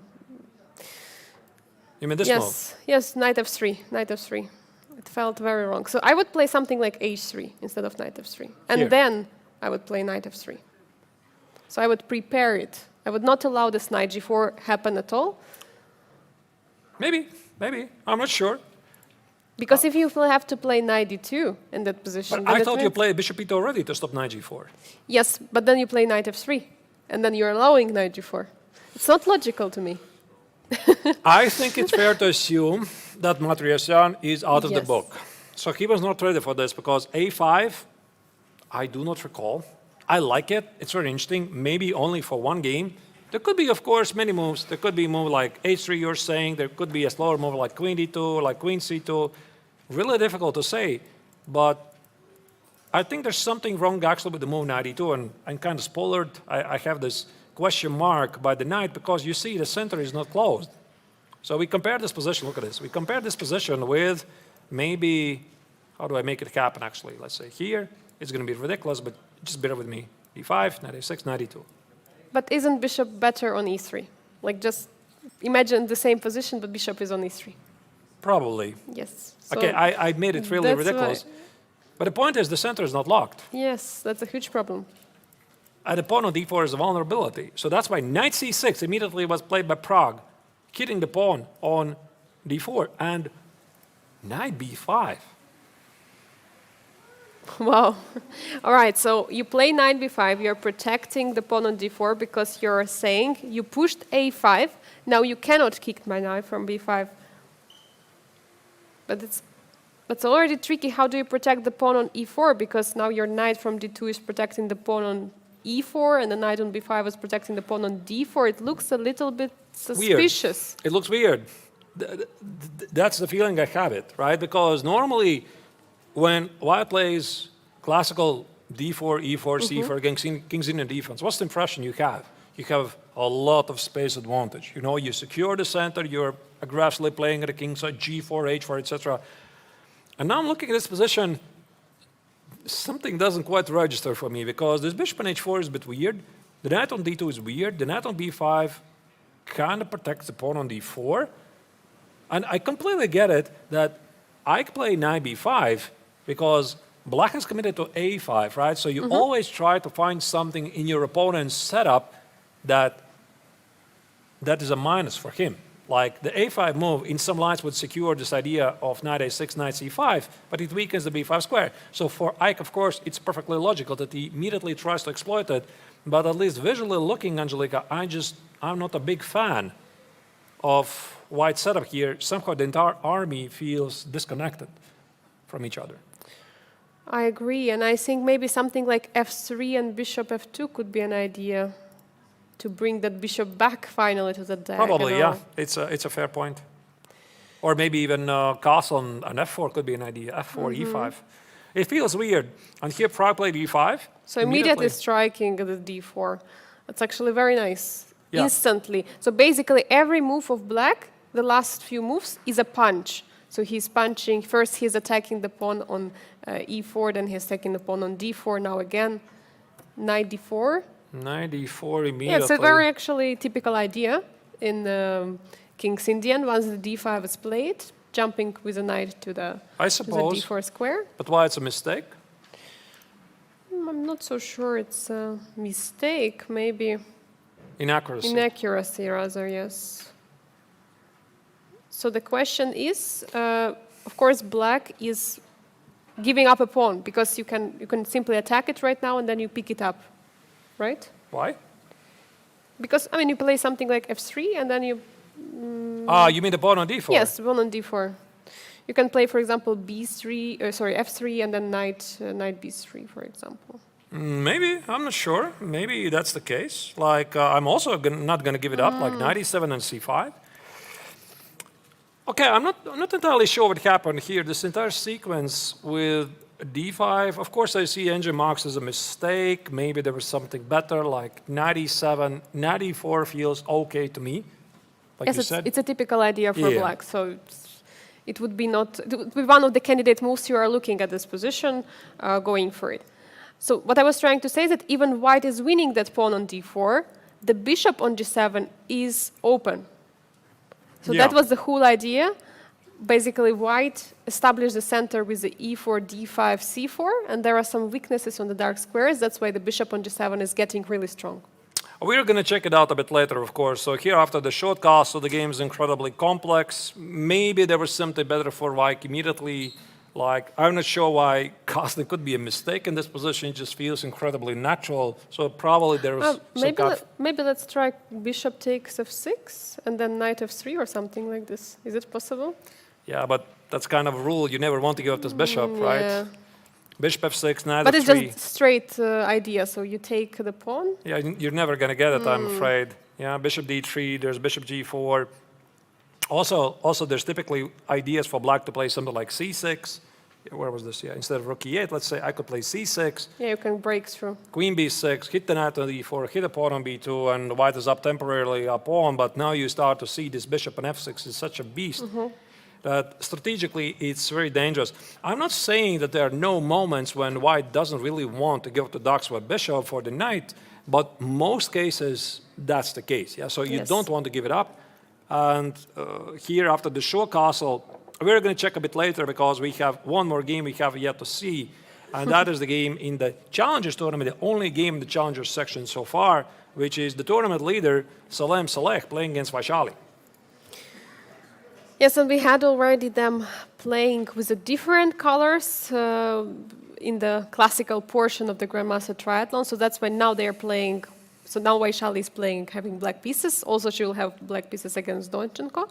You mean this move? Yes, knight f3, knight f3. It felt very wrong. So I would play something like h3 instead of knight f3. And Here. then I would play knight f3. So I would prepare it. I would not allow this knight g4 happen at all. Maybe. I'm not sure. Because if you will have to play knight d2 in that position... But I thought you played bishop e2 already to stop knight g4. Yes, but then you play knight f3. And then you're allowing knight g4. It's not logical to me. I think it's fair to assume that Matryoshyan is out of the Yes. book. So he was not ready for this because a5, I do not recall. I like it. It's very interesting. Maybe only for one game. There could be, of course, many moves. There could be a move like h3 you're saying. There could be a slower move like queen d2, like queen c2. Really difficult to say. But I think there's something wrong actually with the move knight d2. And I'm kind of spoiled. I have this question mark by the knight because you see the center is not closed. So we compare this position. Look at this. We compare this position with maybe, how do I make it happen actually? Let's say here. It's going to be ridiculous, but just bear with me. d5, knight a6, knight d2. But isn't bishop better on e3? Like just imagine the same position, but bishop is on e3. Probably. Yes. Okay, I made it really that's ridiculous. why- But the point is the center is not locked. Yes, that's a huge problem. And the pawn on d4 is a vulnerability. So that's why knight c6 immediately was played by Pragg, hitting the pawn on d4. And knight b5. Wow. All right, so you play knight b5, you're protecting the pawn on d4 because you're saying you pushed a5, now you cannot kick my knight from b5. But it's already tricky. How do you protect the pawn on e4? Because now your knight from d2 is protecting the pawn on e4, and the knight on b5 is protecting the pawn on d4. It looks a little bit suspicious. Weird. It looks weird. That's the feeling I have it, right? Because normally when white plays classical d4, e4, c4 against king's Indian defense, what's the impression you have? You have a lot of space advantage. You know, you secure the center, you're aggressively playing at the king side, g4, h4, etc. And now I'm looking at this position, something doesn't quite register for me because this bishop on h4 is a bit weird. The knight on d2 is weird. The knight on b5 kind of protects the pawn on d4. And I completely get it that I could play knight b5 because black is committed to a5, right? So you always try to find something in your opponent's setup that is a minus for him. Like the a5 move in some lines would secure this idea of knight a6, knight c5, but it weakens the b5 square. So for Ike, of course, it's perfectly logical that he immediately tries to exploit it. But at least visually looking, Angelika, I'm not a big fan of white setup here. Somehow the entire army feels disconnected from each other. I agree, and I think maybe something like f3 and bishop f2 could be an idea to bring that bishop back finally to the diagonal. Probably, yeah. It's a fair point. Or maybe even castle on f4 could be an idea. f4, e5. It feels weird. And here Pragg played e5. So immediately striking the d4. That's actually very nice. Yeah. Instantly. So basically every move of black, the last few moves, is a punch. So he's punching. First he's attacking the pawn on e4, then he's attacking the pawn on d4. Now again, knight d4. Knight d4 immediately. Yeah, it's a very actually typical idea in King's Indian. Once the d5 is played, jumping with a knight to the d4 square. But why it's a mistake? I'm not so sure it's a mistake. Maybe inaccuracy. Inaccuracy, rather, yes. So the question is, of course, black is giving up a pawn because you can simply attack it right now and then you pick it up. Right? Why? Because, I mean, you play something like f3 and then you... you mean the pawn on d4? Yes, the pawn on d4. You can play, for example, f3 and then knight b3, for example. Maybe. I'm not sure. Maybe that's the case. Like, I'm also not going to give it up, like knight e7 and c5. Okay, I'm not entirely sure what happened here. This entire sequence with d5, of course I see engine marks as a mistake. Maybe there was something better, like knight e7, knight e4 feels okay to me. Like yes, you said. It's a typical idea for black. So it would be one of the candidate moves you are looking at this position, going for it. So what I was trying to say is that even white is winning that pawn on d4, the bishop on g7 is open. So that was the whole idea. Basically, white established the center with the e4, d5, c4, and there are some weaknesses on the dark squares. That's why the bishop on g7 is getting really strong. We're going to check it out a bit later, of course. So here, after the short castle, the game is incredibly complex. Maybe there was something better for white immediately. Like, I'm not sure why castling could be a mistake in this position. It just feels incredibly natural. So probably there was maybe let's try bishop takes f6 and then knight f3 or something like this. Is it possible? Yeah, but that's kind of a rule. You never want to give up this bishop, right? Yeah. Bishop f6, knight f3. But it's just straight idea, so you take the pawn. Yeah, you're never going to get it, I'm afraid. Yeah, bishop d3, there's bishop g4. Also, there's typically ideas for black to play something like c6. Where was this? Yeah, instead of rook e8, let's say I could play c6. Yeah, you can break through. Queen b6, hit the knight on d4, hit a pawn on b2, and white is up temporarily a pawn, but now you start to see this bishop on f6 is such a beast. That strategically it's very dangerous. I'm not saying that there are no moments when white doesn't really want to give the dark square bishop for the knight, but most cases that's the case. Yeah, so you don't want to give it up. And here after the short castle, we're going to check a bit later because we have one more game we have yet to see, and that is the game in the Challengers tournament, the only game in the Challengers section so far, which is the tournament leader Salem playing against Vaishali. Yes, and we had already them playing with the different colors in the classical portion of the Grandmaster Triathlon. So that's why now they're playing. So now Vaishali is playing, having black pieces. Also, she will have black pieces against Donchenko.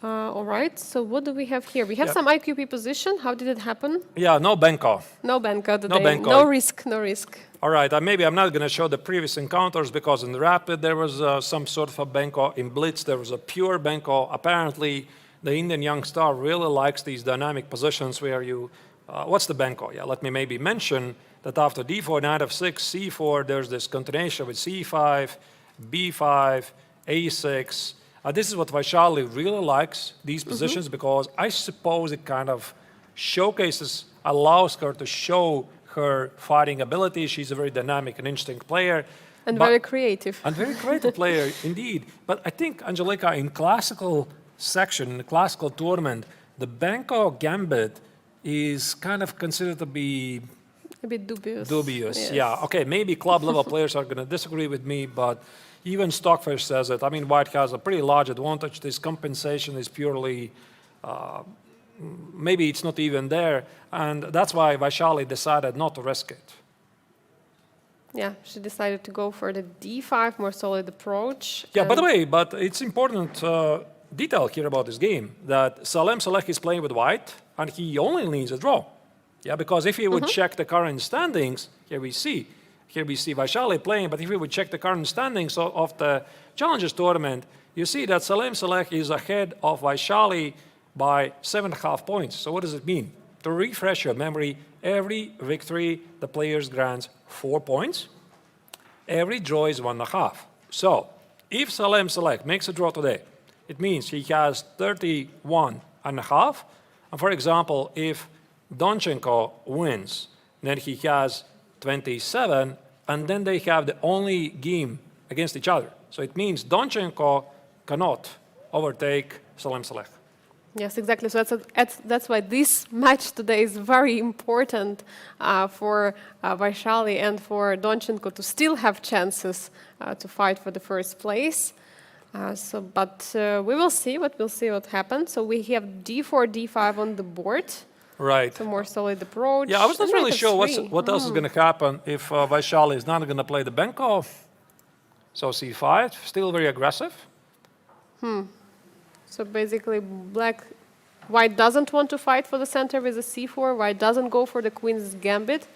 All right, so what do we have here? We have some IQP position. How did it happen? Yeah, no Benko. No Benko today. No Benko. No risk, no risk. All right, maybe I'm not going to show the previous encounters because in the Rapid there was some sort of a Benko. In Blitz there was a pure Benko. Apparently, the Indian young star really likes these dynamic positions where you... what's the Benko? Yeah, let me maybe mention that after d4, knight f6, c4, there's this continuation with c5, b5, a6. This is what Vaishali really likes, these positions, because I suppose it kind of showcases, allows her to show her fighting ability. She's a very dynamic and interesting player. And very creative. And very creative player, indeed. But I think, Angelika, in classical section, in the classical tournament, the Benko gambit is kind of considered to be A bit dubious. Dubious, Yes. yeah. Okay, maybe club level players are going to disagree with me, but even Stockfish says it. I mean, white has a pretty large advantage. This compensation is purely, maybe it's not even there, and that's why Vaishali decided not to risk it. Yeah, she decided to go for the d5, more solid approach. Yeah, by the way, but it's important detail here about this game that Salem Saleh is playing with white, and he only needs a draw. Yeah, because if he would check the current standings, here we see Vaishali playing, but if we would check the current standings of the Challengers tournament, you see that Salem Saleh is ahead of Vaishali by 7.5 points. So what does it mean? To refresh your memory, every victory the players grants 4 points. Every draw is 1.5. So if Salem Saleh makes a draw today, it means he has 31.5. And for example, if Donchenko wins, then he has 27, and then they have the only game against each other. So it means Donchenko cannot overtake Salem Saleh. Yes, exactly. So that's why this match today is very important for Vaishali and for Donchenko to still have chances to fight for the first place. But we will see what happens. So we have d4, d5 on the board. Right. So more solid approach. Yeah, I was not really Knight sure f3. what else is going to happen if Vaishali is not going to play the Benko. So c5, still very aggressive. So basically, white doesn't want to fight for the center with a c4. White doesn't go for the queen's gambit.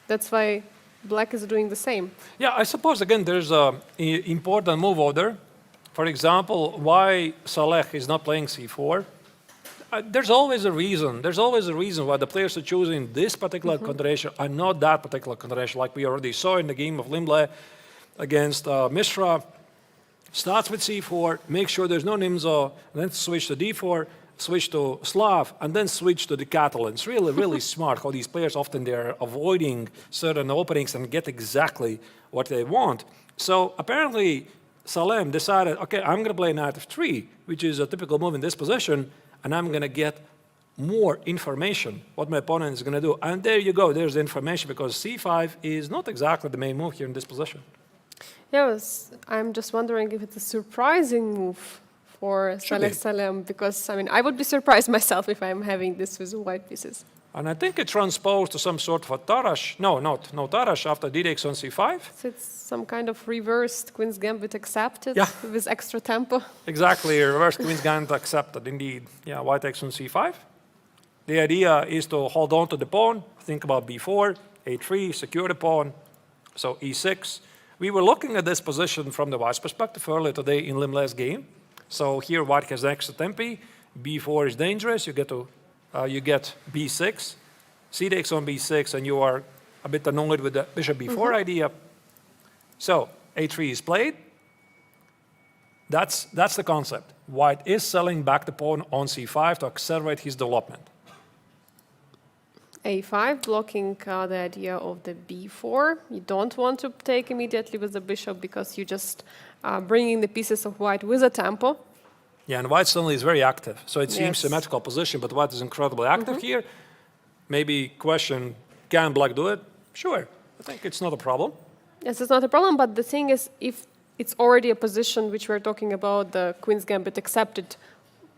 That's why black is doing the same. Yeah, I suppose, again, there's an important move order. For example, why Saleh is not playing c4. There's always a reason. There's always a reason why the players are choosing this particular continuation and not that particular continuation, like we already saw in the game of Limble against Mishra. Starts with c4, make sure there's no Nimzo, then switch to d4, switch to Slav, and then switch to the Catalan. It's really, really smart how these players often they're avoiding certain openings and get exactly what they want. So apparently Salem decided, okay, I'm going to play knight f3, which is a typical move in this position, and I'm going to get more information what my opponent is going to do. And there you go, there's the information, because c5 is not exactly the main move here in this position. Yes, I'm just wondering if it's a surprising move for Salem, because I mean, I would be surprised myself if I'm having this with white pieces. And I think it transposed to some sort of a Tarash. No Tarash after d takes on c5. So it's some kind of reversed Queen's Gambit accepted with extra tempo. Exactly, reverse Queen's Gambit accepted, indeed. Yeah, white takes on c5. The idea is to hold on to the pawn, think about b4, a3, secure the pawn, so e6. We were looking at this position from the white's perspective earlier today in Limle's game. So here white has extra tempi, b4 is dangerous, you get b6, c takes on b6, and you are a bit annoyed with the bishop b4 idea. So a3 is played. That's the concept. White is selling back the pawn on c5 to accelerate his development. a5, blocking the idea of the b4. You don't want to take immediately with the bishop because you just bringing the pieces of white with a tempo. Yeah, and white suddenly is very active. So it seems Yes. symmetrical position, but white is incredibly active here. Maybe question, can black do it? Sure, I think it's not a problem. Yes, it's not a problem, but the thing is, if it's already a position which we're talking about, the Queen's Gambit accepted,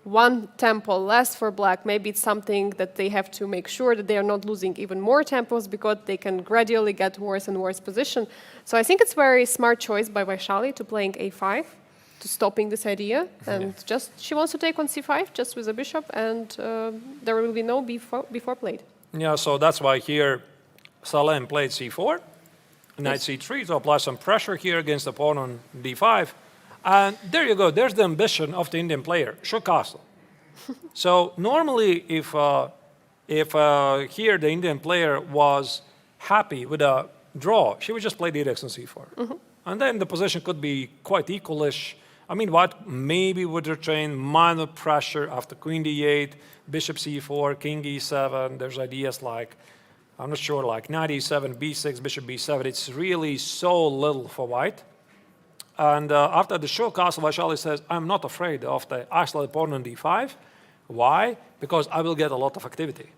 one tempo less for black, maybe it's something that they have to make sure that they are not losing even more tempos because they can gradually get worse and worse position. So I think it's very smart choice by Vaishali to playing a5, to stopping this idea, and just she wants to take on c5 just with a bishop, and there will be no b4 played. Yeah, so that's why here Salem played c4, knight c3 to apply some pressure here against the pawn on d5. And there you go, there's the ambition of the Indian player, show castle. So normally if here the Indian player was happy with a draw, she would just play d takes on c4. And then the position could be quite equalish. I mean, white maybe would retain minor pressure after queen d8, bishop c4, king e7. There's ideas like, I'm not sure, like knight e7, b6, bishop b7. It's really so little for white. And after the show castle, Vaishali says, I'm not afraid of the isolated pawn on d5. Why? Because I will get a lot of activity.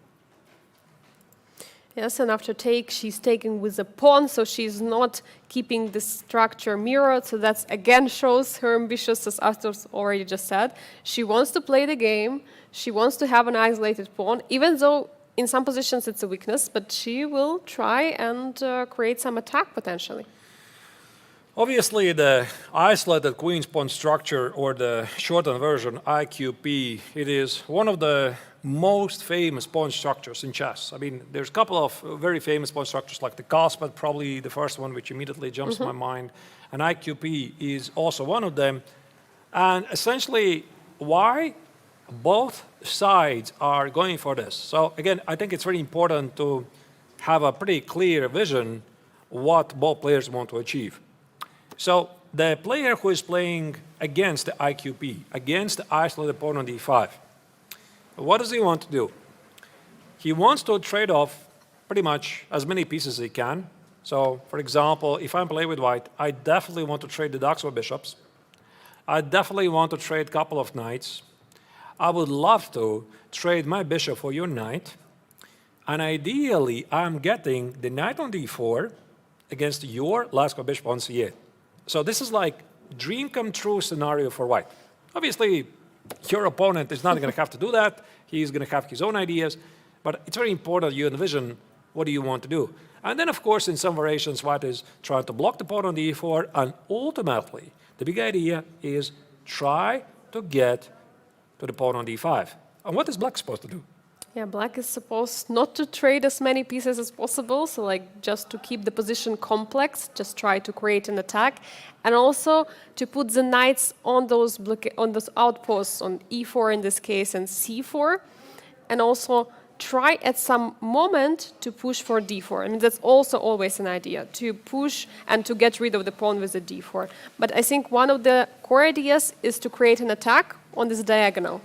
Yes, and after take, she's taking with a pawn, so she's not keeping the structure mirrored. So that again shows her ambitious, as Arthur already just said. She wants to play the game. She wants to have an isolated pawn, even though in some positions it's a weakness, but she will try and create some attack potentially. Obviously, the isolated queen's pawn structure, or the shortened version, IQP, it is one of the most famous pawn structures in chess. I mean, there's a couple of very famous pawn structures like the Cospat, probably the first one which immediately jumps to my mind, and IQP is also one of them. And essentially, why both sides are going for this? So again, I think it's very important to have a pretty clear vision what both players want to achieve. So the player who is playing against the IQP, against the isolated pawn on d5, what does he want to do? He wants to trade off pretty much as many pieces as he can. So, for example, if I'm playing with white, I definitely want to trade the Daxwa bishops. I definitely want to trade a couple of knights. I would love to trade my bishop for your knight. And ideally, I'm getting the knight on d4 against your Laskva bishop on c8. So this is like dream come true scenario for white. Obviously, your opponent is not going to have to do that. He's going to have his own ideas. But it's very important you envision what do you want to do. And then, of course, in some variations, white is trying to block the pawn on d4. And ultimately, the big idea is try to get to the pawn on d5. And what is black supposed to do? Yeah, black is supposed not to trade as many pieces as possible, so like just to keep the position complex, just try to create an attack, and also to put the knights on those outposts, on e4 in this case and c4, and also try at some moment to push for d4. I mean, that's also always an idea, to push and to get rid of the pawn with the d4. But I think one of the core ideas is to create an attack on this diagonal.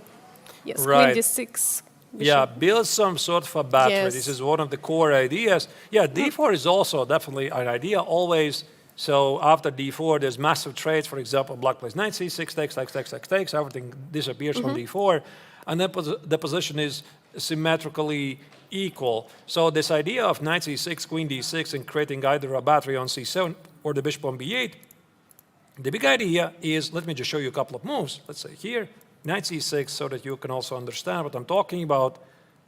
Yes, right. Queen d6. Yeah, build some sort of a battery. Yes. This is one of the core ideas. Yeah, d4 is also definitely an idea always. So after d4, there's massive trades. For example, black plays knight c6, takes, everything disappears from d4. And then the position is symmetrically equal. So this idea of knight c6, queen d6, and creating either a battery on c7 or the bishop on b8, the big idea is, let me just show you a couple of moves. Let's say here, knight c6, so that you can also understand what I'm talking about.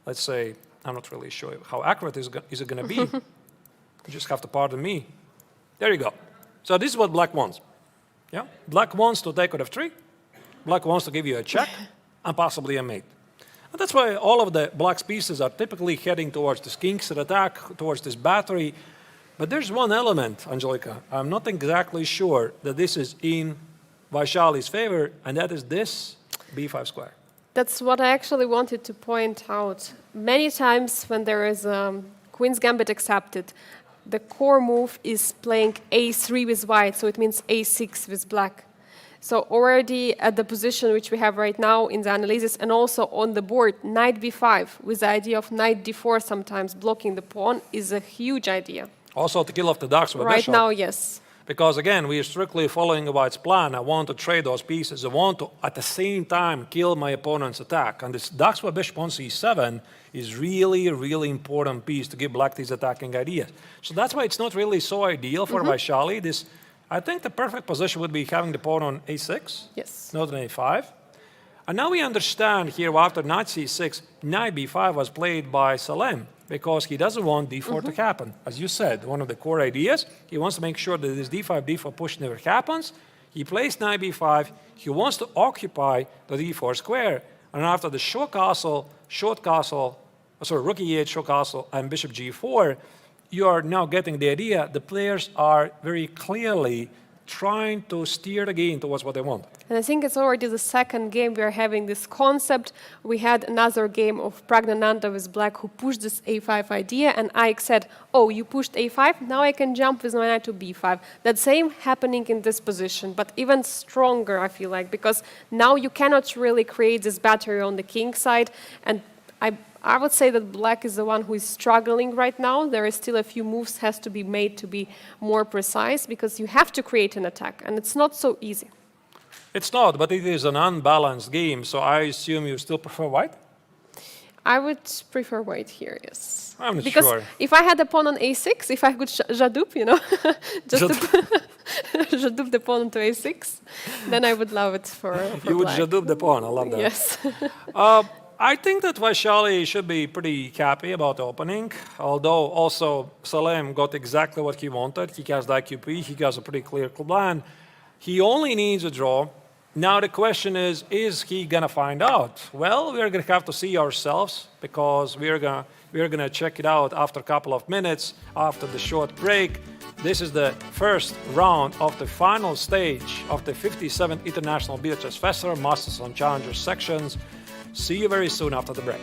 Let's say, I'm not really sure how accurate is it going to be. You just have to pardon me. There you go. So this is what black wants. Yeah, black wants to take out f3. Black wants to give you a check and possibly a mate. And that's why all of the black's pieces are typically heading towards this kingston attack, towards this battery. But there's one element, Angelika. I'm not exactly sure that this is in Vaishali's favor, and that is this b5 square. That's what I actually wanted to point out. Many times when there is a Queen's Gambit accepted, the core move is playing a3 with white, so it means a6 with black. So already at the position which we have right now in the analysis, and also on the board, knight b5, with the idea of knight d4 sometimes blocking the pawn, is a huge idea. Also to kill off the Daxwa Right bishop. now, yes. Because again, we are strictly following white's plan. I want to trade those pieces. I want to, at the same time, kill my opponent's attack. And this Daxwa bishop on c7 is really a really important piece to give black these attacking ideas. So that's why it's not really so ideal for Vaishali. This, I think the perfect position would be having the pawn on a6, Yes. not on a5. And now we understand here, after knight c6, knight b5 was played by Salem, because he doesn't want d4 to happen. As you said, one of the core ideas, he wants to make sure that this d5 push never happens. He plays knight b5. He wants to occupy the d4 square. And after the short castle, rook e8, short castle, and bishop g4, you are now getting the idea. The players are very clearly trying to steer the game towards what they want. And I think it's already the second game we are having this concept. We had another game of Praggnanandhaa with black who pushed this a5 idea, and I said, oh, you pushed a5, now I can jump with my knight to b5. That same happening in this position, but even stronger, I feel like, because now you cannot really create this battery on the king side, and I would say that black is the one who is struggling right now. There is still a few moves has to be made to be more precise, because you have to create an attack, and it's not so easy. It's not, but it is an unbalanced game, so I assume you still prefer white? I would prefer white here, yes. I'm not because sure. if I had a pawn on a6, if I could jadup, just jadup the pawn to a6, then I would love it for You would black. jadup the pawn. I love that. Yes. I think that Vaishali should be pretty happy about the opening, although also Salem got exactly what he wanted. He has the IQP, he has a pretty clear plan. He only needs a draw. Now the question is he gonna find out? Well, we're gonna have to see ourselves because we're gonna check it out after a couple of minutes after the short break. This is the first round of the final stage of the 57th International Biel Chess Festival Masters and Challengers sections. See you very soon after the break.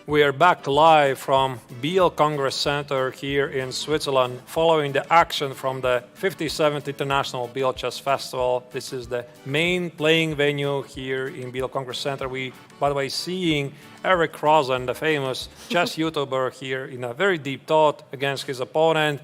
We are back live from Biel Congress Center here in Switzerland, following the action from the 57th International Biel Chess Festival. This is the main playing venue here in Biel Congress Center. We, by the way, seeing Eric Rosen, the famous chess YouTuber, here in a very deep thought against his opponent.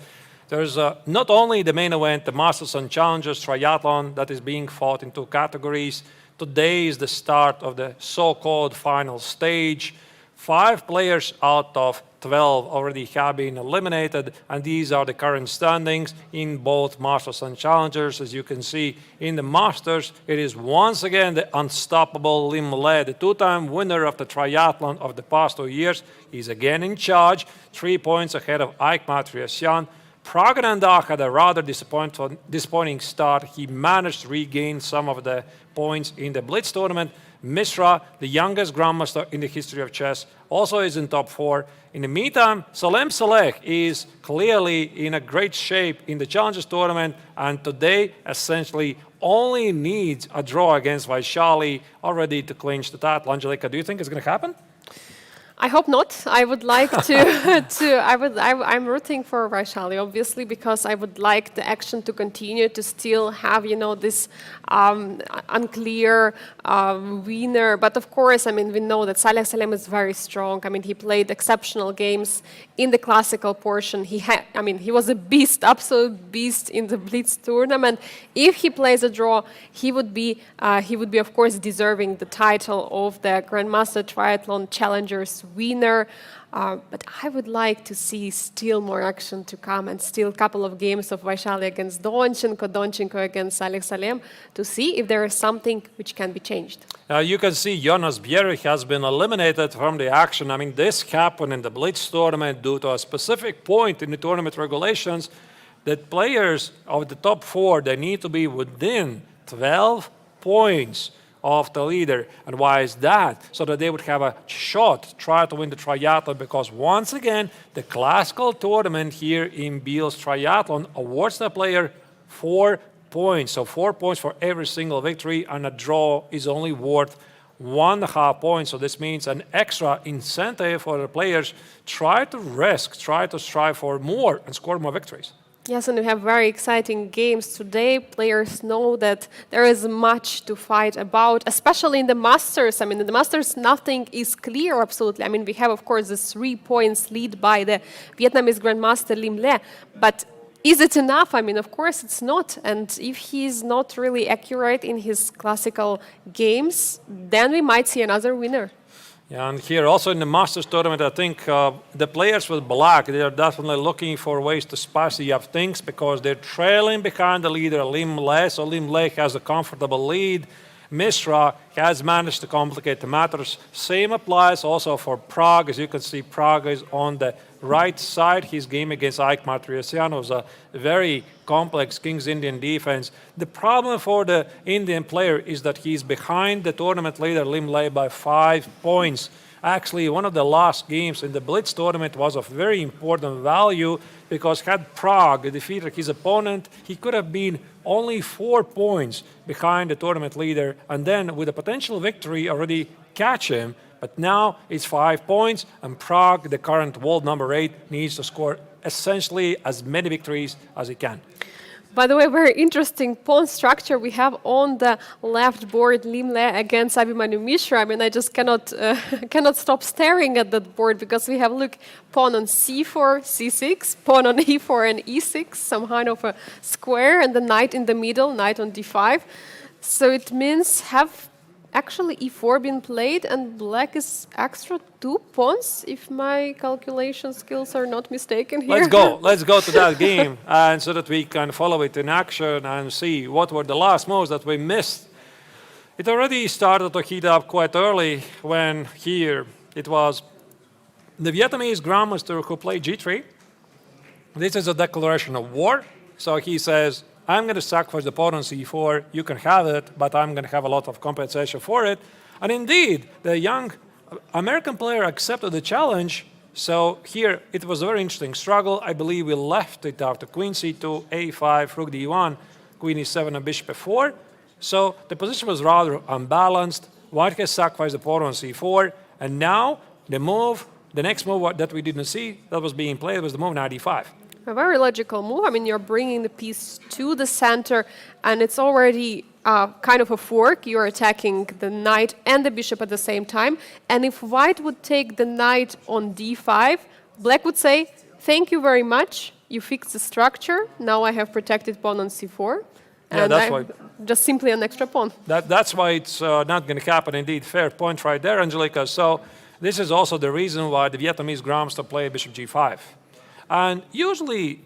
There's not only the main event, the Masters and Challengers triathlon that is being fought in two categories. Today is the start of the so-called final stage. 5 players out of 12 already have been eliminated, and these are the current standings in both Masters and Challengers. As you can see, in the Masters, it is once again the unstoppable Liem, the two-time winner of the triathlon of the past 2 years. He's again in charge, 3 points ahead of Matlakov. Praggnanandhaa had a rather disappointing start. He managed to regain some of the points in the blitz tournament. Mishra, the youngest grandmaster in the history of chess, also is in top 4. In the meantime, Salem is clearly in a great shape in the Challengers tournament, and today essentially only needs a draw against Vaishali already to clinch the title. Angelika, do you think it's going to happen? I hope not. I would like to. I'm rooting for Vaishali, obviously, because I would like the action to continue to still have, this unclear winner. But of course, we know that Salem is very strong. He played exceptional games in the classical portion. He was a beast, absolute beast in the blitz tournament. If he plays a draw, he would be, of course, deserving the title of the Grandmaster Triathlon Challengers winner. But I would like to see still more action to come, and still a couple of games of Vaishali against Donchenko against Salem, to see if there is something which can be changed. You can see Jonas Bjerre has been eliminated from the action. This happened in the blitz tournament due to a specific point in the tournament regulations that players of the top 4, they need to be within 12 points of the leader. And why is that? So that they would have a shot, try to win the triathlon, because once again, the classical tournament here in Biel's triathlon awards the player 4 points. So 4 points for every single victory, and a draw is only worth 1.5 points. So this means an extra incentive for the players. Try to strive for more and score more victories. Yes, and we have very exciting games today. Players know that there is much to fight about, especially in the Masters. In the Masters, nothing is clear, absolutely. We have, of course, the 3 points lead by the Vietnamese Grandmaster Liem, but is it enough? Of course it's not. And if he's not really accurate in his classical games, then we might see another winner. Yeah, and here also in the Masters tournament, I think the players with black, they are definitely looking for ways to spice up things, because they're trailing behind the leader, Liem. So Liem has a comfortable lead. Mishra has managed to complicate the matters. Same applies also for Pragg. As you can see, Pragg is on the right side. His game against Matlakov was a very complex King's Indian defense. The problem for the Indian player is that he's behind the tournament leader, Liem by 5 points. Actually, one of the last games in the blitz tournament was of very important value, because had Pragg defeated his opponent, he could have been only 4 points behind the tournament leader, and then with a potential victory already catch him. But now it's 5 points, and Pragg, the current world number 8, needs to score essentially as many victories as he can. By the way, very interesting pawn structure we have on the left board, Liem against Abhimanyu Mishra. I mean, I just cannot cannot stop staring at that board because we have, look, pawn on c4, c6, pawn on e4 and e6, some kind of a square, and the knight in the middle, knight on d5. So it means have actually e4 been played, and black is extra 2 pawns, if my calculation skills are not mistaken here. Let's go to that game, and so that we can follow it in action and see what were the last moves that we missed. It already started to heat up quite early when here it was the Vietnamese grandmaster who played g3. This is a declaration of war, so he says, I'm going to sacrifice the pawn on c4, you can have it, but I'm going to have a lot of compensation for it. And indeed, the young American player accepted the challenge, so here it was a very interesting struggle. I believe we left it after queen c2, a5, rook d1, queen e7, and bishop f4. So the position was rather unbalanced. White has sacrificed the pawn on c4, and now the next move that we didn't see that was being played was the move knight e5. A very logical move. I mean, you're bringing the piece to the center, and it's already kind of a fork. You're attacking the knight and the bishop at the same time. And if white would take the knight on d5, black would say, thank you very much. You fixed the structure. Now I have protected pawn on c4. Yeah, and that's why. Just simply an extra pawn. That's why it's not going to happen. Indeed, fair point right there, Angelika. So this is also the reason why the Vietnamese grandmaster play bishop g5. And usually,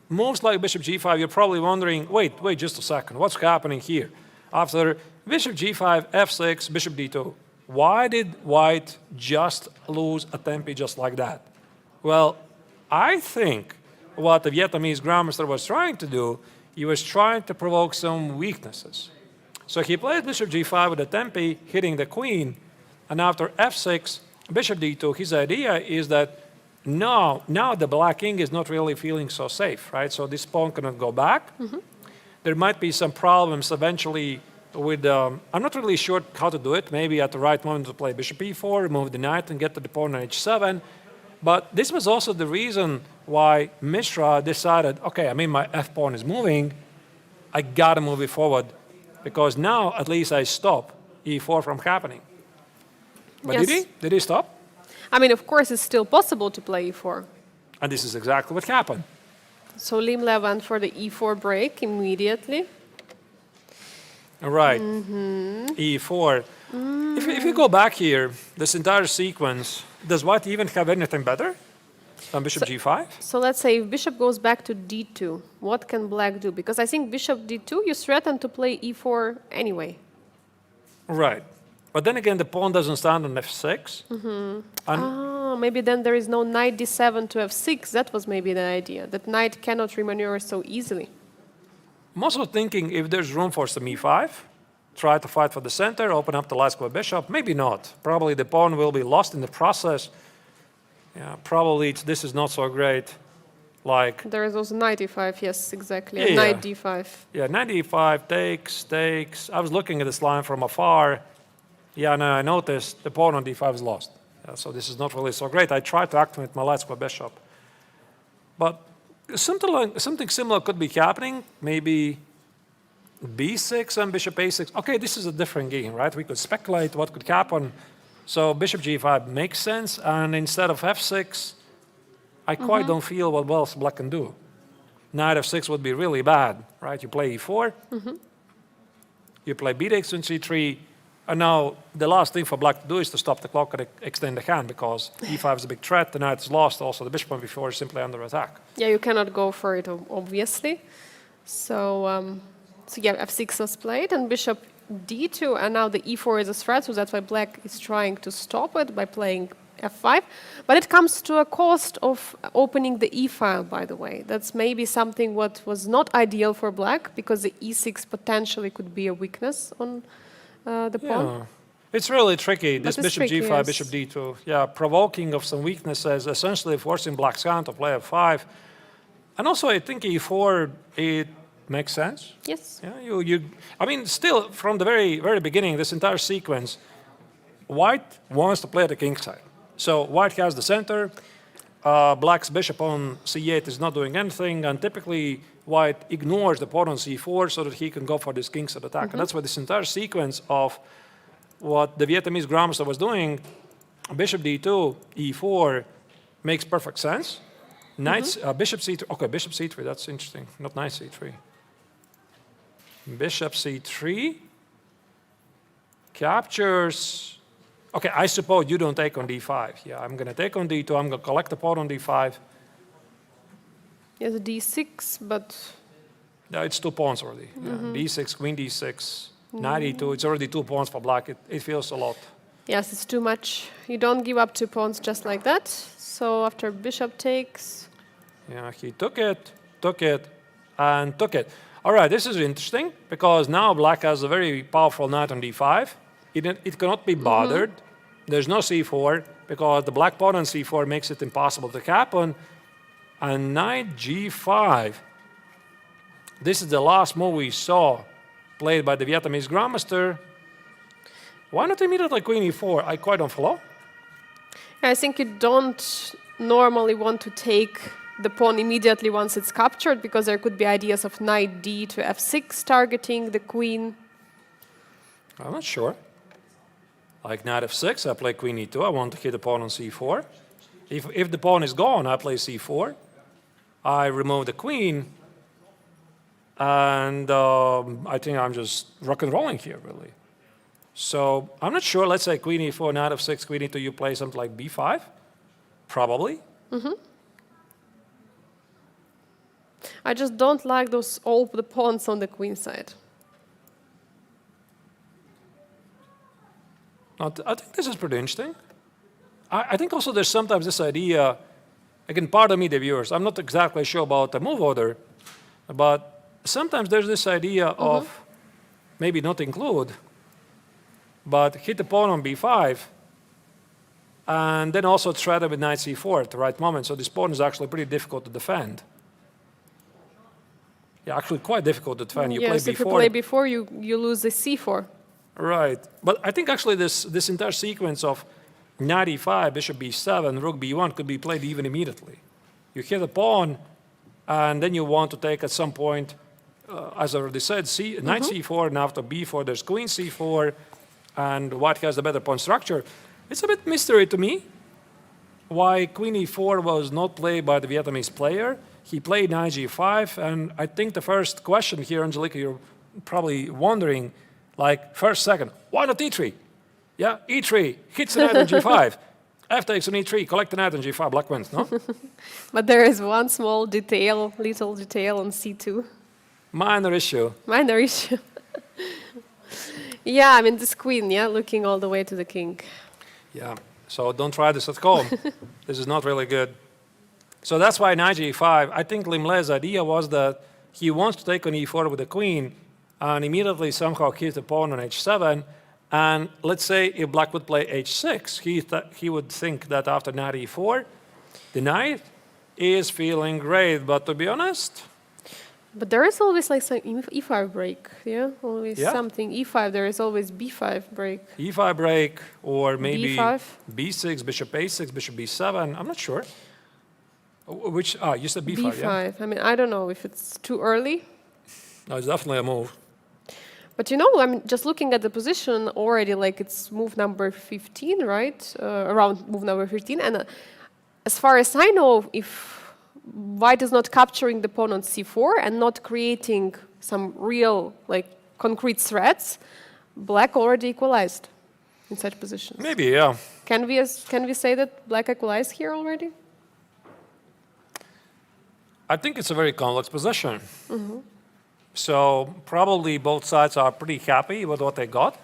moves like bishop g5, you're probably wondering, wait just a second, what's happening here? After bishop g5, f6, bishop d2, why did white just lose a tempi just like that? Well, I think what the Vietnamese grandmaster was trying to do, he was trying to provoke some weaknesses. So he played bishop g5 with a tempi, hitting the queen, and after f6, bishop d2, his idea is that now the black king is not really feeling so safe, right? So this pawn cannot go back. Mm-hmm. There might be some problems eventually with, I'm not really sure how to do it. Maybe at the right moment to play bishop e4, remove the knight and get to the pawn on h7. But this was also the reason why Mishra decided, okay, I mean, my f-pawn is moving. I got to move it forward because now at least I stop e4 from happening. But yes. Did he? Did he stop? I mean, of course, it's still possible to play e4. And this is exactly what happened. So Liem went for the e4 break immediately. Right. Mm-hmm. e4. If you go back here, this entire sequence, does white even have anything better than bishop g5? So let's say if bishop goes back to d2, what can black do? Because I think bishop d2, you threaten to play e4 anyway. Right. But then again, the pawn doesn't stand on f6. Mm-hmm. Maybe then there is no knight d7 to f6. That was maybe the idea, that knight cannot remaneuver so easily. I'm also thinking if there's room for some e5, try to fight for the center, open up the Lascaux bishop. Maybe not. Probably the pawn will be lost in the process. Yeah, probably this is not so great. Like there is also knight e5, yes, exactly. Yeah, knight d5. Yeah, knight e5 takes. I was looking at this line from afar. Yeah, and I noticed the pawn on d5 is lost. So this is not really so great. I tried to activate my Lascaux bishop. But something similar could be happening. Maybe b6 and bishop a6. Okay, this is a different game, right? We could speculate what could happen. So bishop g5 makes sense. And instead of f6, I quite don't feel what else black can do. Knight f6 would be really bad, right? You play e4. Mm-hmm. You play b takes on c3. And now the last thing for black to do is to stop the clock and extend the hand because e5 is a big threat, the knight is lost, also the bishop on b4 is simply under attack. Yeah, you cannot go for it, obviously. So yeah, f6 was played and bishop d2, and now the e4 is a threat, so that's why black is trying to stop it by playing f5. But it comes to a cost of opening the e file, by the way. That's maybe something what was not ideal for black because the e6 potentially could be a weakness on the pawn. Yeah. It's really tricky, this bishop tricky, g5, yes. bishop d2. Yeah, provoking of some weaknesses, essentially forcing black's hand to play f5. And also I think e4, it makes sense. Yes. Yeah, I mean, still, from the very, very beginning, this entire sequence, white wants to play the king side. So white has the center. Black's bishop on c8 is not doing anything, and typically white ignores the pawn on c4 so that he can go for this king side attack. And that's why this entire sequence of what the Vietnamese grandmaster was doing, bishop d2, e4, makes perfect sense. Knights, bishop c3. Okay, bishop c3. That's interesting. Not knight c3. Bishop c3 captures. Okay, I suppose you don't take on d5. Yeah, I'm going to take on d2. I'm going to collect the pawn on d5. Yes, d6, but Yeah, it's 2 pawns already. Yeah, d6, queen d6, knight e2. It's already 2 pawns for black. It feels a lot. yes, it's too much. You don't give up 2 pawns just like that. So after bishop takes, Yeah, he took it, and took it. All right, this is interesting because now black has a very powerful knight on d5. It cannot be bothered. There's no c4 because the black pawn on c4 makes it impossible to cap on. And knight g5. This is the last move we saw played by the Vietnamese grandmaster. Why not immediately queen e4? I quite don't follow. I think you don't normally want to take the pawn immediately once it's captured because there could be ideas of knight d to f6 targeting the queen. I'm not sure. Like knight f6, I play queen e2. I want to hit the pawn on c4. If the pawn is gone, I play c4. I remove the queen. And I think I'm just rock and rolling here, really. So I'm not sure. Let's say queen e4, knight f6, queen e2, you play something like b5? Probably. I just don't like all the pawns on the queen side. I think this is pretty interesting. I think also there's sometimes this idea, again, pardon me, the viewers, I'm not exactly sure about the move order, but sometimes there's this idea of maybe not include, but hit the pawn on b5, and then also threat it with knight c4 at the right moment. So this pawn is actually pretty difficult to defend. Yeah, actually quite difficult to defend. You Yes, play b4. if you play b4, you lose the c4. Right. But I think actually this entire sequence of knight e5, bishop b7, rook b1 could be played even immediately. You hit a pawn, and then you want to take at some point, as I already said, knight c4, and after b4 there's queen c4, and white has the better pawn structure. It's a bit mystery to me why queen e4 was not played by the Vietnamese player. He played knight g5, and I think the first question here, Angelica, you're probably wondering, like, first, second, why not e3? Yeah, e3, hits the knight on g5. F takes on e3, collect the knight on g5, black wins, no? But there is one small detail, little detail on c2. Minor issue. Minor issue. Yeah, I mean, this queen, yeah, looking all the way to the king. Yeah, so don't try this at home. This is not really good. So that's why knight g5, I think Limle's idea was that he wants to take on e4 with the queen, and immediately somehow hit the pawn on h7. And let's say if black would play h6, he would think that after knight e4, the knight is feeling great. But to be honest... But there is always like some e5 break, yeah? Always something. e5, there is always b5 break. e5 break, or maybe b5. b6, bishop a6, bishop b7. I'm not sure. Which, you said b5, b5. yeah? I mean, I don't know if it's too early. No, it's definitely a move. But you know, I'm just looking at the position already, like it's move number 15, right? Around move number 15. And as far as I know, if white is not capturing the pawn on c4 and not creating some real, like, concrete threats, black already equalized in such positions. Maybe, yeah. Can we say that black equalized here already? I think it's a very complex position. So probably both sides are pretty happy with what they got.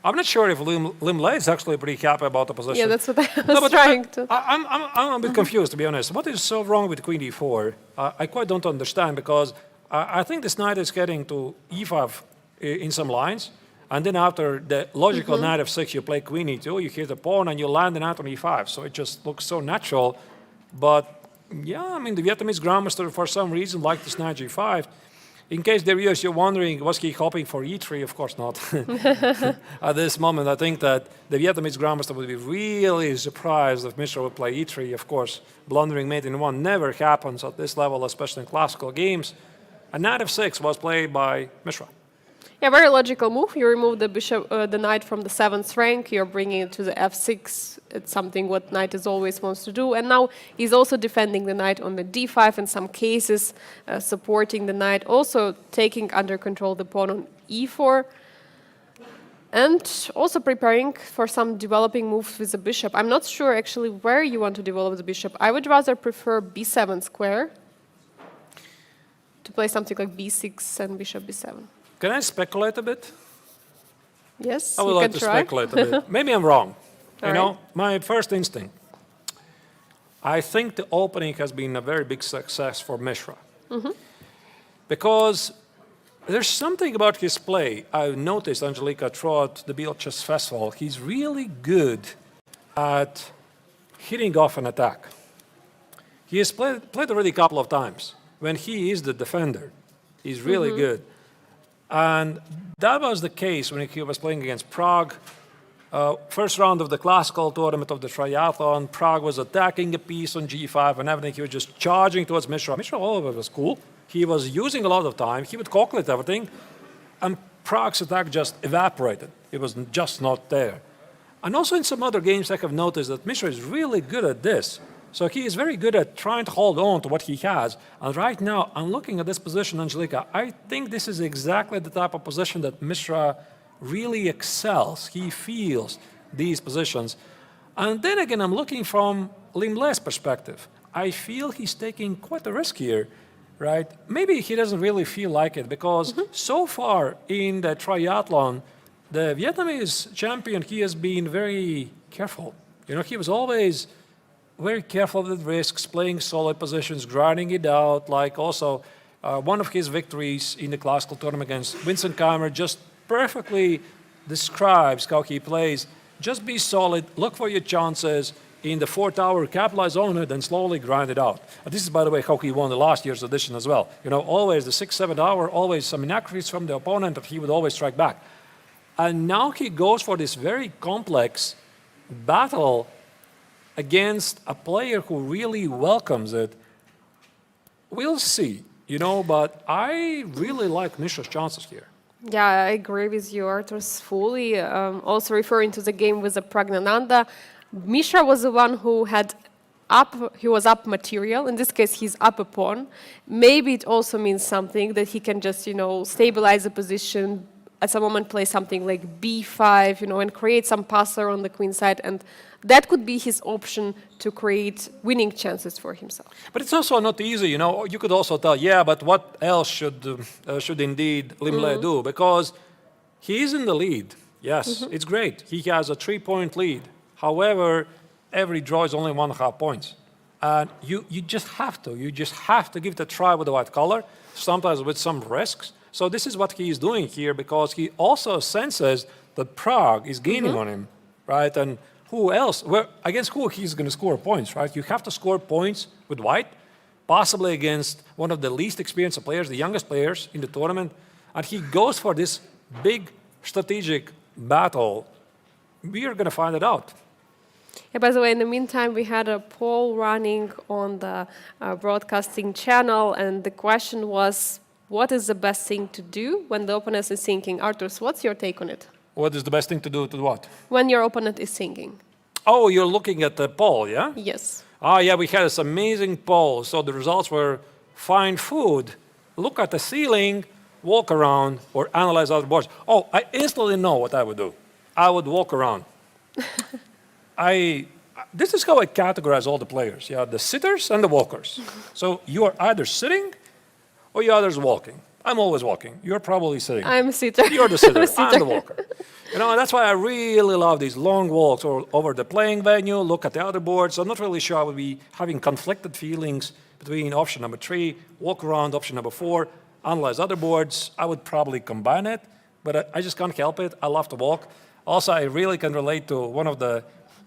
I'm not sure if Limle is actually pretty happy about the position. Yeah, that's what I was trying to. I'm a bit confused, to be honest. What is so wrong with queen e4? I quite don't understand, because I think this knight is getting to e5 in some lines, and then after the logical knight f6, you play queen e2, you hit the pawn, and you land the knight on e5. So it just looks so natural. But yeah, I mean, the Vietnamese grandmaster, for some reason, liked this knight g5. In case the viewers you're wondering, was he hoping for e3? Of course not. At this moment, I think that the Vietnamese Grandmaster would be really surprised if Mishra would play e3. Of course, blundering mate in one never happens at this level, especially in classical games. And knight f6 was played by Mishra. Yeah, very logical move. You remove the bishop, the knight from the 7th rank. You're bringing it to the f6. It's something what knight is always wants to do. And now he's also defending the knight on the d5 in some cases, supporting the knight, also taking under control the pawn on e4, and also preparing for some developing moves with the bishop. I'm not sure actually where you want to develop the bishop. I would rather prefer b7 square to play something like b6 and bishop b7. Can I speculate a bit? Yes, I would like to speculate a bit. Maybe I'm wrong. You know, my first instinct. I think the opening has been a very big success for Mishra. Because there's something about his play. I've noticed, Angelika, throughout the Biel Chess Festival, he's really good at hitting off an attack. He has played already a couple of times. When he is the defender, he's really good. And that was the case when he was playing against Pragg. First round of the classical tournament of the triathlon, Pragg was attacking a piece on g5 and everything. He was just charging towards Mishra. Mishra, all of it was cool. He was using a lot of time. He would calculate everything. And Pragg's attack just evaporated. It was just not there. And also in some other games, I have noticed that Mishra is really good at this. So he is very good at trying to hold on to what he has. And right now, I'm looking at this position, Angelika. I think this is exactly the type of position that Mishra really excels. He feels these positions. And then again, I'm looking from Liem's perspective. I feel he's taking quite a risk here, right? Maybe he doesn't really feel like it because so far in the triathlon, the Vietnamese champion, he has been very careful. You know, he was always very careful with risks, playing solid positions, grinding it out. Like also one of his victories in the classical tournament against Vincent Keymer just perfectly describes how he plays. Just be solid, look for your chances in the 4th hour, capitalize on it, and slowly grind it out. And this is, by the way, how he won the last year's edition as well. You know, always the 6th, 7th hour, always some inaccuracies from the opponent that he would always strike back. And now he goes for this very complex battle against a player who really welcomes it. We'll see, you know, but I really like Mishra's chances here. Yeah, I agree with you, Artur, fully. Also referring to the game with the Praggnanandhaa, Mishra was the one who had he was up material. In this case, he's up a pawn. Maybe it also means something that he can just, you know, stabilize the position, at some moment play something like b5, you know, and create some passer on the queen side, and that could be his option to create winning chances for himself. But it's also not easy, you know. You could also tell, yeah, but what else should indeed Liem do? Because he is in the lead. Yes, it's great. He has a 3-point lead. However, every draw is only 1.5 points. And you just have to give it a try with the white color, sometimes with some risks. So this is what he is doing here, because he also senses that Pragg is gaining on him, right? And who else? Against who he's going to score points, right? You have to score points with white, possibly against one of the least experienced players, the youngest players in the tournament. And he goes for this big strategic battle. We are going to find it out. Yeah, by the way, in the meantime, we had a poll running on the broadcasting channel, and the question was, what is the best thing to do when the opponent is thinking? Artur, what's your take on it? What is the best thing to do to what? When your opponent is singing. Oh, you're looking at the poll, yeah? Yes. Ah, yeah, we had this amazing poll. So the results were find food, look at the ceiling, walk around, or analyze other boards. Oh, I instantly know what I would do. I would walk around. This is how I categorize all the players. Yeah, the sitters and the walkers. So you are either sitting or you're others walking. I'm always walking. You're probably sitting. I'm a sitter. You're the sitter. I'm the walker. You know, and that's why I really love these long walks over the playing venue, look at the other boards. I'm not really sure I would be having conflicted feelings between option number 3, walk around, option number 4, analyze other boards. I would probably combine it, but I just can't help it. I love to walk. Also, I really can relate to one of the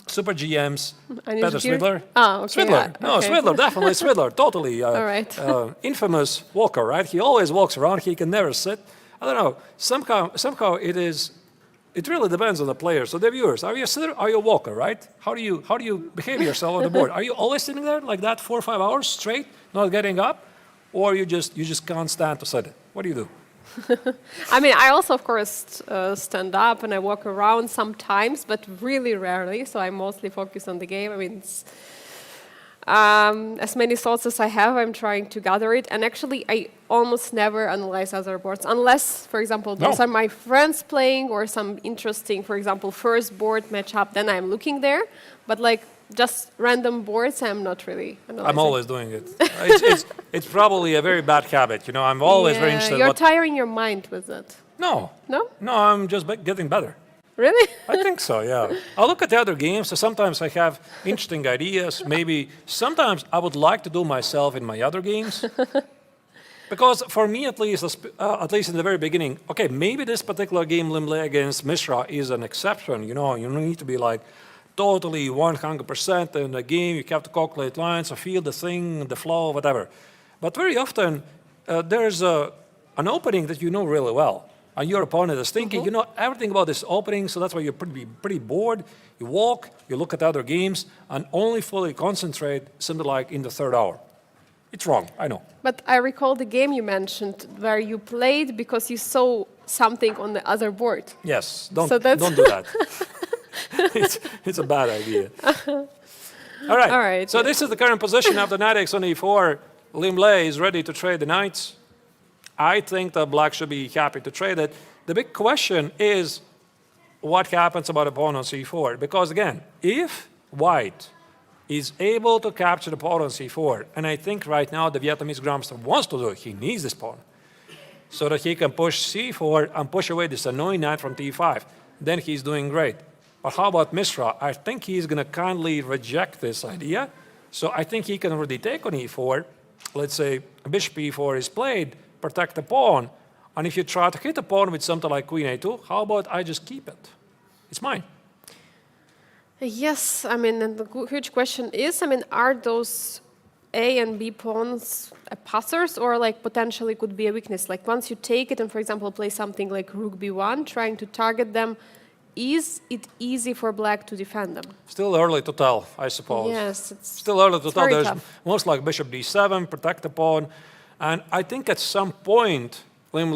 Super GMs, Anish Peter Gir? Swidler. Ah, okay. Swidler. No, okay. Swidler, definitely Swidler, totally. All right. Infamous walker, right? He always walks around, he can never sit. I don't know, somehow it really depends on the player. So the viewers, are you a sitter, are you a walker, right? How do you behave yourself on the board? Are you always sitting there like that 4 or 5 hours straight, not getting up? Or you just can't stand to sit? What do you do? I mean, I also, of course, stand up and I walk around sometimes, but really rarely. So I mostly focus on the game. I mean, it's, as many thoughts as I have, I'm trying to gather it. And actually, I almost never analyze other boards, unless, for example, those are my friends playing or some interesting, for example, first board matchup. Then I'm looking there. But like just random boards, I'm not really analyzing. I'm always doing it. It's probably a very bad habit. You know, I'm always very interested. You're tiring your mind with that. No. No? No, I'm just getting better. Really? I think so, yeah. I look at the other games, so sometimes I have interesting ideas. Maybe sometimes I would like to do myself in my other games. Because for me, at least in the very beginning, okay, maybe this particular game, Liem against Mishra, is an exception. You know, you don't need to be like totally 100% in the game. You have to calculate lines, or feel the thing, the flow, whatever. But very often, there's an opening that you know really well. And your opponent is thinking, you know everything about this opening, so that's why you're pretty bored. You walk, you look at other games, and only fully concentrate something like in the third hour. It's wrong, I know. But I recall the game you mentioned where you played because you saw something on the other board. Yes, don't do that. it's a bad idea. All right. So this is the current position after knight x on e4. Liem is ready to trade the knights. I think that black should be happy to trade it. The big question is what happens about pawn on c4. Because again, if white is able to capture the pawn on c4, and I think right now the Vietnamese grandmaster wants to do it, he needs this pawn, so that he can push c4 and push away this annoying knight from t5, then he's doing great. But how about Mishra? I think he's going to kindly reject this idea. So I think he can already take on e4. Let's say bishop e4 is played, protect the pawn. And if you try to hit the pawn with something like queen a2, how about I just keep it? It's mine. Yes, I mean, and the huge question is, I mean, are those A and B pawns passers or like potentially could be a weakness? Like once you take it and, for example, play something like rook b1, trying to target them, is it easy for black to defend them? Still early to tell, I suppose. Yes, it's still early to tell. There's tough. Most like bishop d7, protect the pawn. And I think at some point, Liem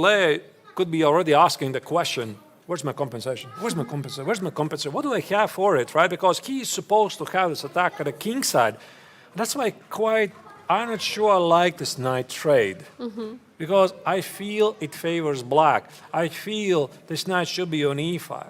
could be already asking the question, where's my compensation? Where's my compensation? Where's my compensation? What do I have for it, right? Because he's supposed to have this attack at the king side. That's why I'm not sure I like this knight trade. Because I feel it favors black. I feel this knight should be on e5.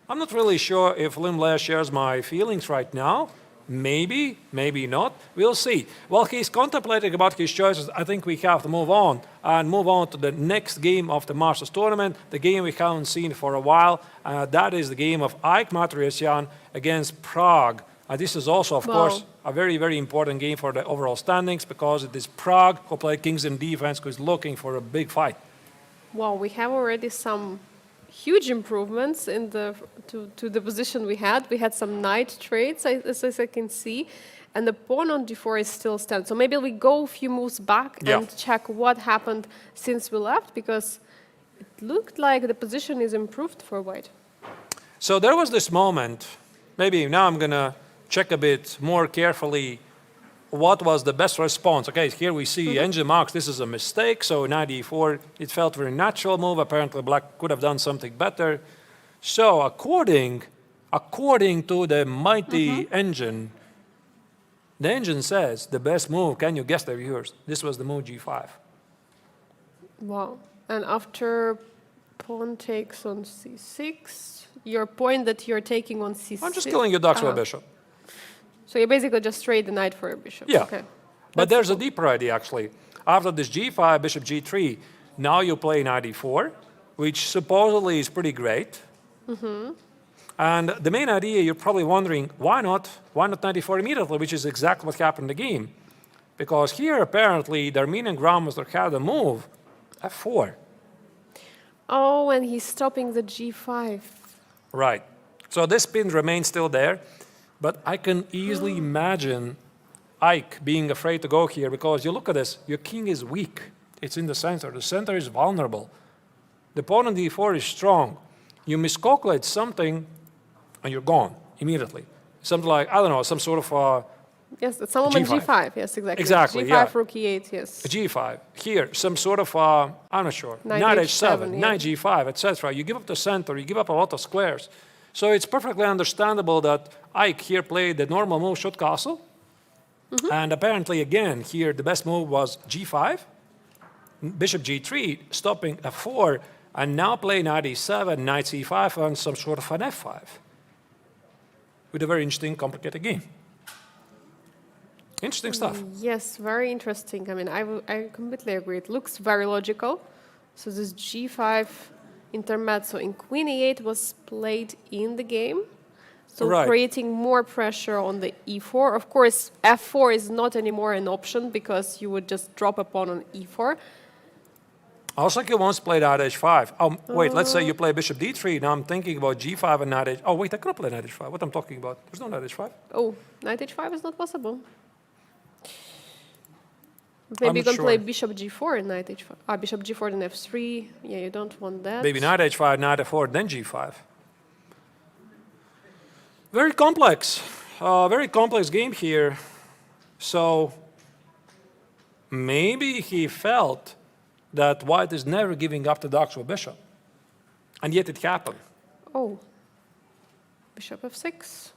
I'm not really sure if Liem shares my feelings right now. Maybe, maybe not. We'll see. While he's contemplating about his choices, I think we have to move on to the next game of the Masters tournament, the game we haven't seen for a while. That is the game of Ike Matrosyan against Pragg. This is also, of course, a very, very important game for the overall standings because it is Pragg who played kings in defense, who is looking for a big fight. Wow, we have already some huge improvements in to the position we had. We had some knight trades, as I can see, and the pawn on d4 is still standing. So maybe we go a few moves back and check what happened since we left, because it looked like the position is improved for white. So there was this moment, maybe now I'm going to check a bit more carefully what was the best response. Okay, here we see engine marks, this is a mistake, so knight e4, it felt very natural move. Apparently black could have done something better. So according to the mighty engine, the engine says the best move, can you guess the viewers? This was the move g5. Wow, and after pawn takes on c6, your point that you're taking on c6. I'm just killing your ducks with a bishop. So you basically just trade the knight for a bishop. Yeah, okay. But there's a deeper idea actually. After this g5, bishop g3, now you play knight e4, which supposedly is pretty great. And the main idea, you're probably wondering, why not knight e4 immediately, which is exactly what happened in the game. Because here apparently the Armenian grandmaster had a move, f4. Oh, and he's stopping the g5. Right. So this pin remains still there. But I can easily imagine Ike being afraid to go here because you look at this, your king is weak. It's in the center. The center is vulnerable. The pawn on d4 is strong. You miscalculate something and you're gone immediately. Something like, I don't know, some sort of Yes, at some moment G5. G5, yes, exactly. Exactly, G5, yeah. rook E8, yes. G5. Here, some sort of, I'm not sure, Knight H7, H7, Knight G5, etc. You give up the center, you give up a lot of squares. So it's perfectly understandable that Ike here played the normal move, shot castle. And apparently, again, here the best move was G5, bishop G3, stopping F4, and now play Knight E7, Knight C5, and some sort of an F5. With a very interesting, complicated game. Interesting stuff. Yes, very interesting. I mean, I completely agree. It looks very logical. So this G5 intermezzo in Queen E8 was played in the game. So Right. creating more pressure on the E4. Of course, F4 is not anymore an option because you would just drop a pawn on E4. Also, like you once played Knight H5. Wait, let's say you play Bishop D3. Now I'm thinking about G5 and Knight H. Oh, wait, I cannot play Knight H5. What I'm talking about? There's no Knight H5. Oh, Knight H5 is not possible. Maybe you not can play sure. Bishop G4 and Knight H5. Ah, Bishop G4 and F3. Yeah, you don't want that. Maybe Knight H5, Knight F4, then G5. Very complex. Very complex game here. So maybe he felt that White is never giving up the actual bishop. And yet it happened. Oh, Bishop F6.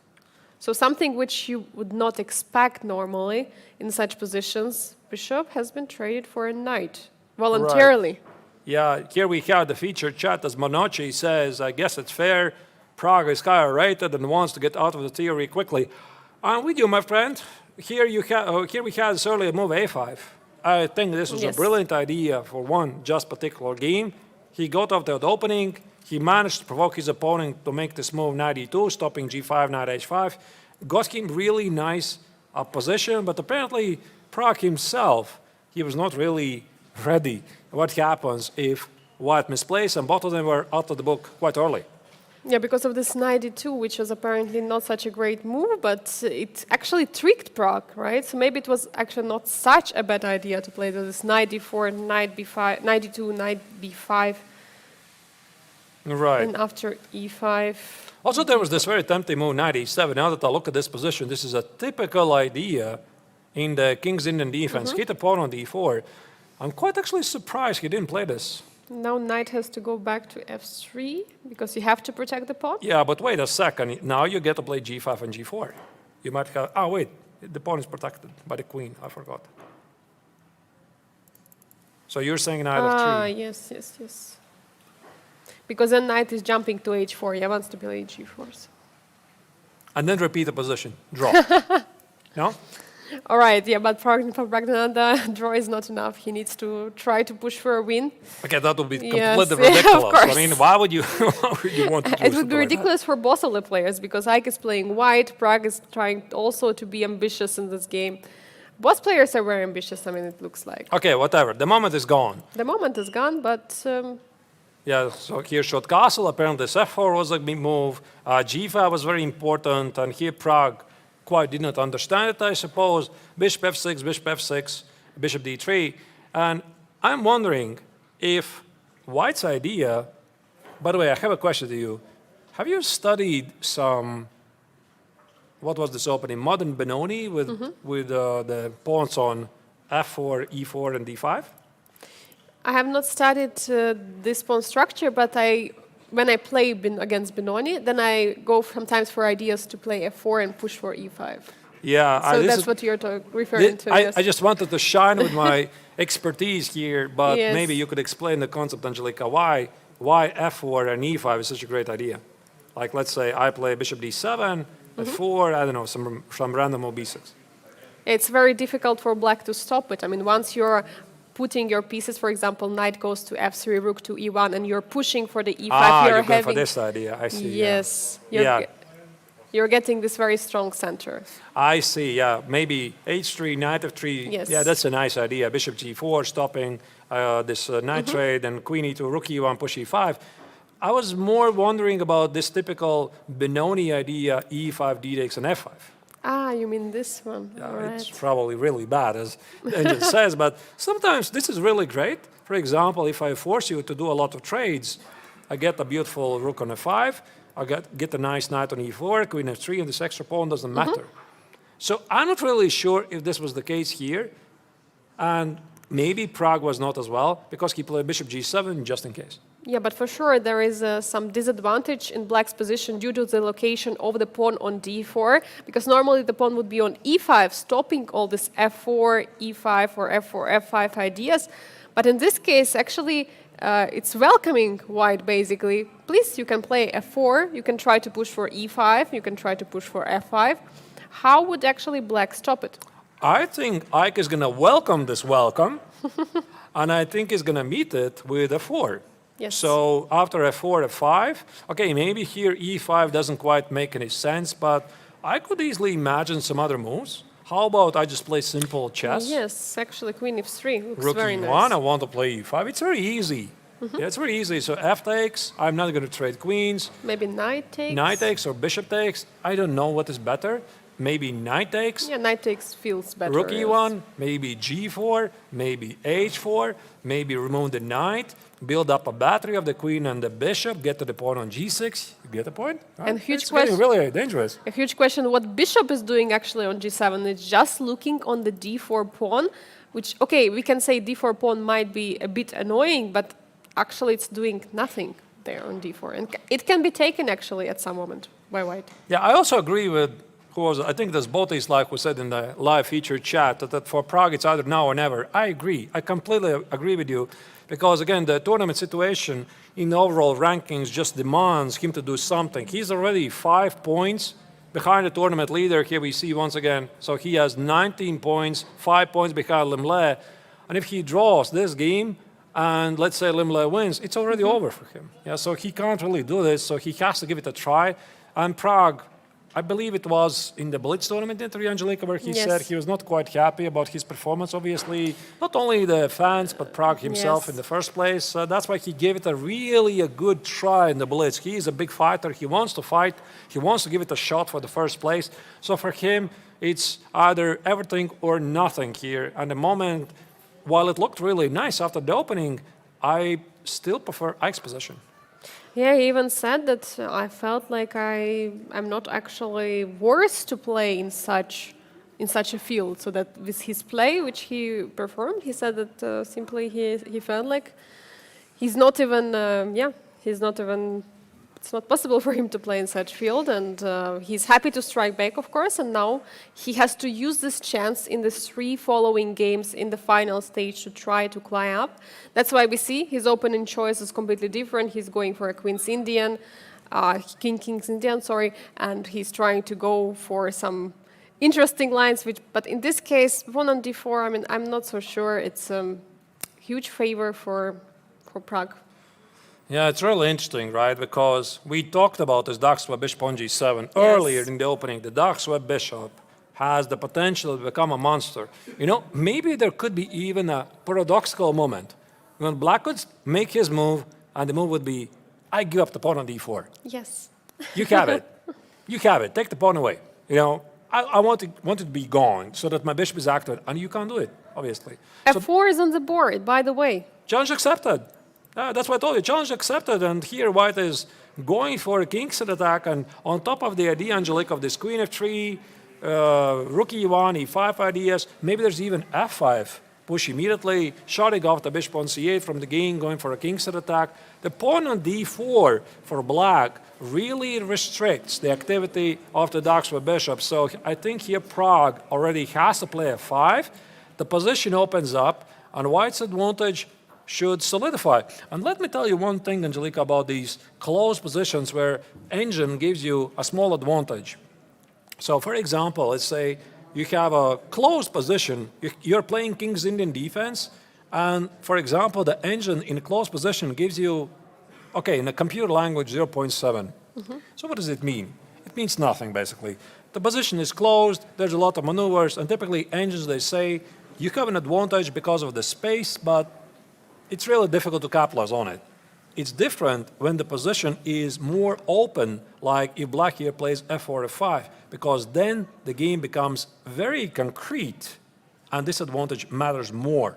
So something which you would not expect normally in such positions, Bishop has been traded for a knight voluntarily. Yeah, here we have the featured chat as Monochi says, I guess it's fair. Pragg is higher rated and wants to get out of the theory quickly. I'm with you, my friend. Here we had this earlier move A5. I think this was a Yes. brilliant idea for one just particular game. He got off that opening. He managed to provoke his opponent to make this move Knight E2, stopping G5, Knight H5. Got him really nice position, but apparently Pragg himself, he was not really ready. What happens if White misplays, and both of them were out of the book quite early. Yeah, because of this Knight D2, which was apparently not such a great move, but it actually tricked Pragg, right? So maybe it was actually not such a bad idea to play this Knight D4, Knight B5, Knight D2, Knight B5, Right. and after E5. Also, there was this very tempting move, Knight E7. Now that I look at this position, this is a typical idea in the King's Indian defense. Hit a pawn on D4. I'm quite actually surprised he didn't play this. Now Knight has to go back to F3 because you have to protect the pawn. Yeah, but wait a second. Now you get to play G5 and G4. You might have, oh wait, the pawn is protected by the queen, I forgot. So you're saying Knight Ah, F3. yes. Because then Knight is jumping to H4. He wants to play G4s. And then repeat the position, draw. No? All right, yeah, but for Praggnanandhaa, draw is not enough. He needs to try to push for a win. Okay, that would be Yes, completely yeah, of ridiculous. I course. mean, why would you want to do It would something be like that? ridiculous for both of the players because Ike is playing white, Pragg is trying also to be ambitious in this game. Both players are very ambitious, I mean, it looks like. Okay, whatever. The moment is gone. The moment is gone, but Yeah, so here shot castle. Apparently, this F4 was a big move. G5 was very important, and here Pragg quite did not understand it, I suppose. Bishop F6, Bishop F6, Bishop D3. And I'm wondering if White's idea, by the way, I have a question to you. Have you studied some, what was this opening, modern Benoni with the pawns on F4, E4, and D5? I have not studied this pawn structure, but when I play against Benoni, then I go sometimes for ideas to play F4 and push for E5. Yeah, So this that's is- what you're referring to. I, Yes. I just wanted to shine with my expertise here, but Yes. maybe you could explain the concept, Angelica. Why F4 and E5 is such a great idea? Like, let's say I play Bishop D7, F4, I don't know, some random B6. It's very difficult for black to stop it. I mean, once you're putting your pieces, for example, knight goes to F3, rook to E1, and you're pushing for the E5, You're going for this idea. I see. Yes. Yeah. You're getting this very strong center. I see. Yeah, maybe H3, Knight F3. Yes. Yeah, that's a nice idea. Bishop G4 stopping this knight trade, and Queen E2, Rook E1, push E5. I was more wondering about this typical Benoni idea, E5, D takes, and F5. Ah, you mean this one. Yeah, All right. it's probably really bad, as the engine says, but sometimes this is really great. For example, if I force you to do a lot of trades, I get a beautiful rook on F5, I get a nice knight on E4, queen F3, and this extra pawn doesn't matter. So I'm not really sure if this was the case here, and maybe Pragg was not as well, because he played bishop G7 just in case. Yeah, but for sure there is some disadvantage in black's position due to the location of the pawn on d4, because normally the pawn would be on e5, stopping all this f4, e5, or f4, f5 ideas. But in this case, actually, it's welcoming white, basically. Please, you can play f4, you can try to push for e5, you can try to push for f5. How would actually black stop it? I think Ike is going to welcome this welcome, and I think he's going to meet it with f4. Yes. So after f4, f5, okay, maybe here e5 doesn't quite make any sense, but I could easily imagine some other moves. How about I just play simple chess? Yes, actually, queen f3 looks Rook very e1, nice. I want to play e5. It's very easy. Yeah, it's very easy. So f takes, I'm not going to trade queens. Maybe knight takes. Knight takes or bishop takes, I don't know what is better. Maybe knight takes. Yeah, knight takes feels better. Rook yes. e1, maybe g4, maybe h4, maybe remove the knight, build up a battery of the queen and the bishop, get to the pawn on g6. You get the point? Right? And huge it's getting question- really dangerous. A huge question, what bishop is doing actually on g7? It's just looking on the d4 pawn, which, okay, we can say d4 pawn might be a bit annoying, but actually it's doing nothing there on d4. And it can be taken actually at some moment by white. Yeah, I also agree with who was, I think that's Botis, like we said in the live feature chat, that for Pragg it's either now or never. I agree. I completely agree with you. Because again, the tournament situation in the overall rankings just demands him to do something. He's already 5 points behind the tournament leader. Here we see once again. So he has 19 points, 5 points behind Limle. And if he draws this game, and let's say Limle wins, it's already over for him. Yeah, so he can't really do this. So he has to give it a try. And Pragg, I believe it was in the Blitz tournament interview, Angelica, where he Yes. said he was not quite happy about his performance, obviously. Not only the fans, but Pragg himself Yes. in the first place. That's why he gave it a good try in the Blitz. He is a big fighter. He wants to fight. He wants to give it a shot for the first place. So for him, it's either everything or nothing here. And the moment, while it looked really nice after the opening, I still prefer Ike's position. Yeah, he even said that I felt like I'm not actually worse to play in such a field. So that with his play, which he performed, he said that simply he felt like he's not even it's not possible for him to play in such field, and he's happy to strike back, of course, and now he has to use this chance in the 3 following games in the final stage to try to climb up. That's why we see his opening choice is completely different. He's going for a Queen's Indian, King's Indian, sorry, and he's trying to go for some interesting lines, but in this case, pawn on d4, I mean, I'm not so sure. It's a huge favor for Pragg. Yeah, it's really interesting, right? Because we talked about this dark swept bishop on g7 earlier in the opening. The dark swept bishop has the potential to become a monster. You know, maybe there could be even a paradoxical moment when black could make his move, and the move would be, I give up the pawn on d4. Yes. You have it. You have it. Take the pawn away. You know, I want it to be gone so that my bishop is active, and you can't do it, obviously. So F4 is on the board, by the way. challenge accepted. That's what I told you. Challenge accepted, and here white is going for a king's attack, and on top of the idea, Angelique, of this queen f3, rook e1, e5 ideas, maybe there's even f5. Push immediately, shutting off the bishop on c8 from the game, going for a king's attack. The pawn on d4 for black really restricts the activity of the dark swept bishop. So I think here Pragg already has to play f5. The position opens up, and white's advantage should solidify. And let me tell you one thing, Angelica, about these close positions where engine gives you a small advantage. So for example, let's say you have a closed position, you're playing King's Indian defense, and for example, the engine in a closed position gives you, okay, in a computer language, 0.7. So what does it mean? It means nothing, basically. The position is closed, there's a lot of maneuvers, and typically engines, they say, you have an advantage because of the space, but it's really difficult to capitalize on it. it's different when the position is more open, like if black here plays f4, f5, because then the game becomes very concrete and disadvantage matters more.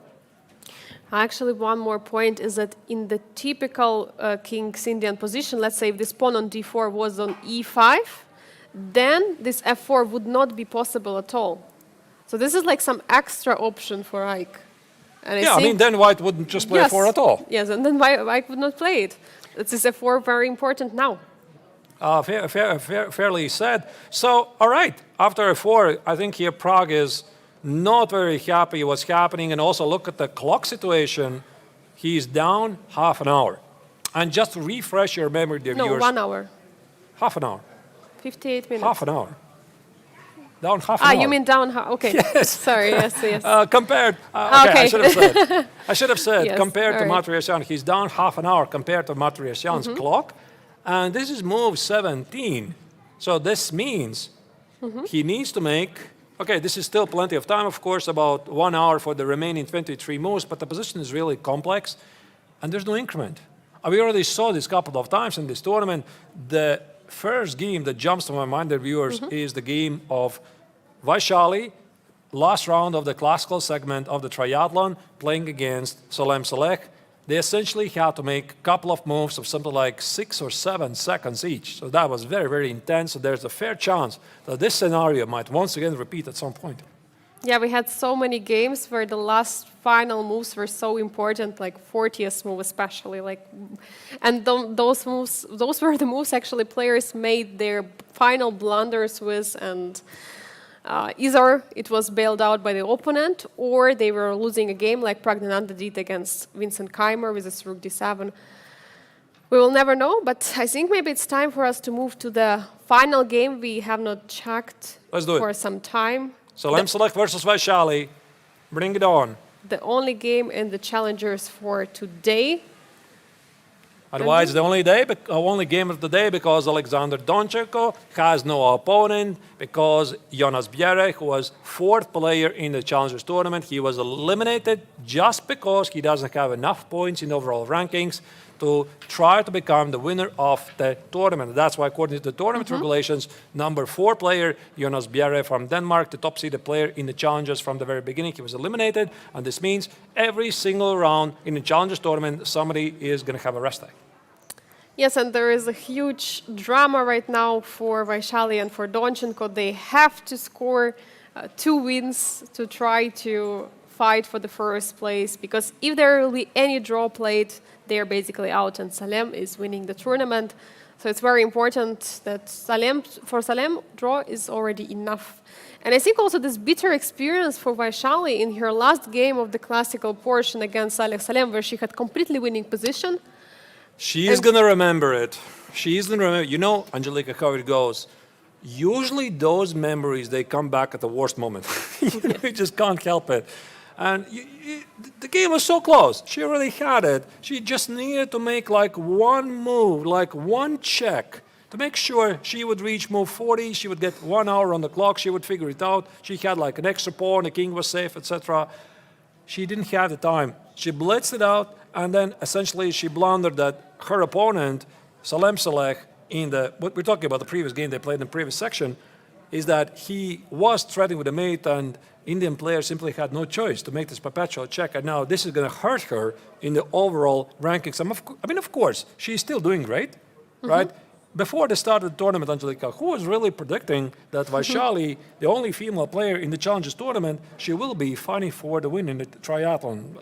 Actually, one more point is that in the typical King's Indian position, let's say if this pawn on d4 was on e5, then this f4 would not be possible at all. So this is like some extra option for Ike. And I mean, then white wouldn't just play f4 at all. Yes, and then White would not play it. This is f4 very important now. Fairly said. So, all right, after f4, I think here Pragg is not very happy what's happening, and also look at the clock situation. He's down half an hour. And just to refresh your memory, dear viewers. No, 1 hour. Half an hour. 58 minutes. Half an hour. Down half an hour. You mean down half? Okay. Yes. Sorry, yes. Compared, Okay. I should have said, Yes, compared to all right. Matryassyan, he's down half an hour compared to Matryassyan's clock. And this is move 17. So this means he needs to make, okay, this is still plenty of time, of course, about 1 hour for the remaining 23 moves, but the position is really complex, and there's no increment. We already saw this a couple of times in this tournament. The first game that jumps to my mind, the viewers, is the game of Vaishali, last round of the classical segment of the triathlon, playing against Salem. They essentially had to make a couple of moves of something like 6 or 7 seconds each. So that was very, very intense. So there's a fair chance that this scenario might once again repeat at some point. Yeah, we had so many games where the last final moves were so important, like 40th move especially. And those moves, those were the moves actually players made their final blunders with, and either it was bailed out by the opponent or they were losing a game like Praggnanandhaa did against Vincent Keymer with his rook d7. We will never know, but I think maybe it's time for us to move to the final game we have not checked for some time. Salem versus Vaishali. Bring it on. The only game in the challengers for today. Otherwise, the only game of the day, because Alexander Donchenko has no opponent, because Jonas Bjerre, who was 4th player in the Challengers tournament, he was eliminated just because he doesn't have enough points in overall rankings to try to become the winner of the tournament. That's why, according to the tournament regulations, number 4 player, Jonas Bjerre from Denmark, the top-seeded player in the Challengers from the very beginning, he was eliminated, and this means every single round in the Challengers tournament, somebody is going to have a rest day. Yes, and there is a huge drama right now for Vaishali and for Donchenko. They have to score 2 wins to try to fight for the first place, because if there will be any draw played, they are basically out, and Salem is winning the tournament. So it's very important that for Salem, draw is already enough. And I think also this bitter experience for Vaishali in her last game of the classical portion against Salem, where she had completely winning position. She is going to remember it. She is going to remember. You know, Angelika, how it goes. Usually those memories, they come back at the worst moment. You just can't help it. And the game was so close. She already had it. She just needed to make like one move, like one check, to make sure she would reach move 40. She would get 1 hour on the clock. She would figure it out. She had like an extra pawn. The king was safe, etc. She didn't have the time. She blitzed it out, and then essentially she blundered that her opponent, Salem, what we're talking about the previous game they played in the previous section, is that he was threatening with a mate, and Indian players simply had no choice to make this perpetual check, and now this is going to hurt her in the overall rankings. I mean, of course, she's still doing great, right? Before the start of the tournament, Angelika, who was really predicting that Vaishali, the only female player in the Challengers tournament, she will be fighting for the win in the triathlon?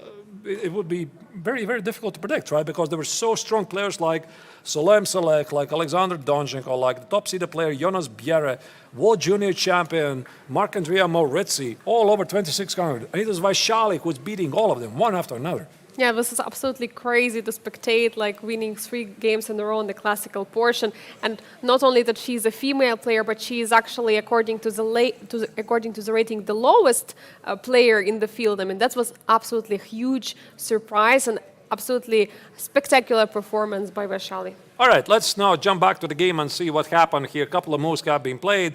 It would be very, very difficult to predict, right? Because there were so strong players like Salem, like Alexander Donchenko, like the top-seeded player Jonas Bjerre, World Junior Champion Marc-Andrea Maurizzi, all over 2600. And it was Vaishali who was beating all of them, one after another. Yeah, this is absolutely crazy to spectate, like winning 3 games in a row in the classical portion. And not only that she's a female player, but she is actually, according to the rating, the lowest player in the field. I mean, that was absolutely a huge surprise and absolutely spectacular performance by Vaishali. All right, let's now jump back to the game and see what happened here. A couple of moves have been played.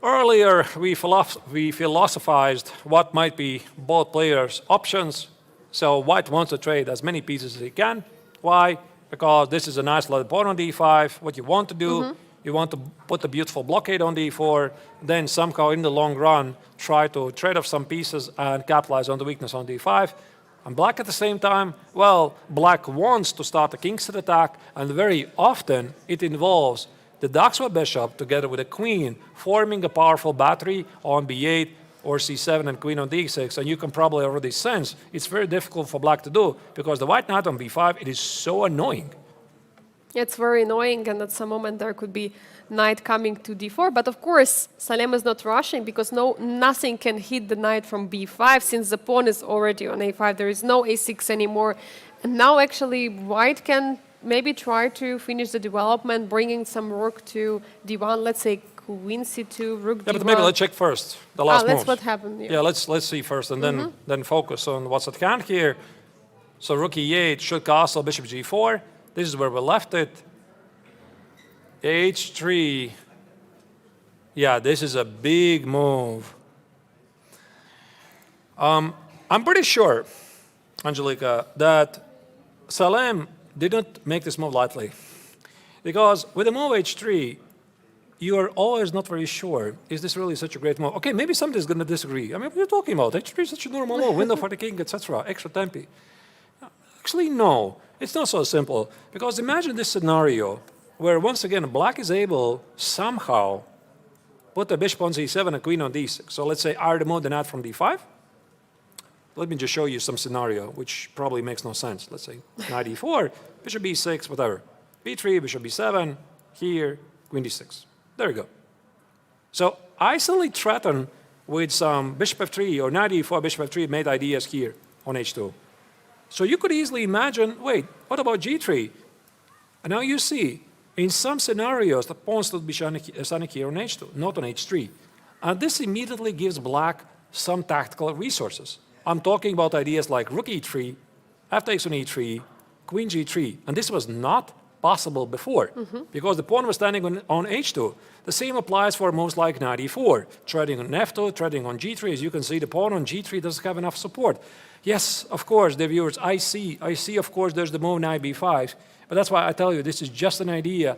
Earlier, we philosophized what might be both players' options. So White wants to trade as many pieces as he can. Why? because this is a nice little pawn on d5. What you want to do, you want to put a beautiful blockade on d4, then somehow in the long run try to trade off some pieces and capitalize on the weakness on d5. And black at the same time, well, black wants to start a kingside attack, and very often it involves the Daxwa bishop together with a queen forming a powerful battery on b8 or c7 and queen on d6, and you can probably already sense it's very difficult for black to do because the white knight on b5, it is so annoying. It's very annoying, and at some moment there could be knight coming to d4. But of course, Salem is not rushing because nothing can hit the knight from b5 since the pawn is already on a5. There is no a6 anymore. And now actually white can maybe try to finish the development, bringing some rook to d1. Let's say queen c2, rook d1. Yeah, but maybe let's check first the last that's moves. what happened. Yeah, let's see first and then focus on what's at hand here. So rook e8 should castle bishop g4. This is where we left it. h3. Yeah, this is a big move. I'm pretty sure, Angelika, that Salem didn't make this move lightly. Because with the move h3, you are always not very sure, is this really such a great move? Okay, maybe somebody's going to disagree. I mean, what are you talking about? h3 is such a normal move, window for the king, etc., extra tempi. Actually, no. It's not so simple, because imagine this scenario where, once again, black is able somehow put a bishop on c7 and queen on d6. So let's say I remove the knight from d5. Let me just show you some scenario, which probably makes no sense. Let's say knight e4, bishop b6, whatever. b3, bishop b7, here, queen d6. There we go. So I suddenly threaten with some bishop f3 or knight e4, bishop f3 made ideas here on h2. So you could easily imagine, wait, what about g3? And now you see, in some scenarios, the pawn should be standing here on h2, not on h3. And this immediately gives black some tactical resources. I'm talking about ideas like rook e3, f takes on e3, queen g3. And this was not possible before, because the pawn was standing on h2. The same applies for moves like knight e4, trading on f2, trading on g3. As you can see, the pawn on g3 doesn't have enough support. Yes, of course, the viewers, I see, of course, there's the move knight b5, but that's why I tell you, this is just an idea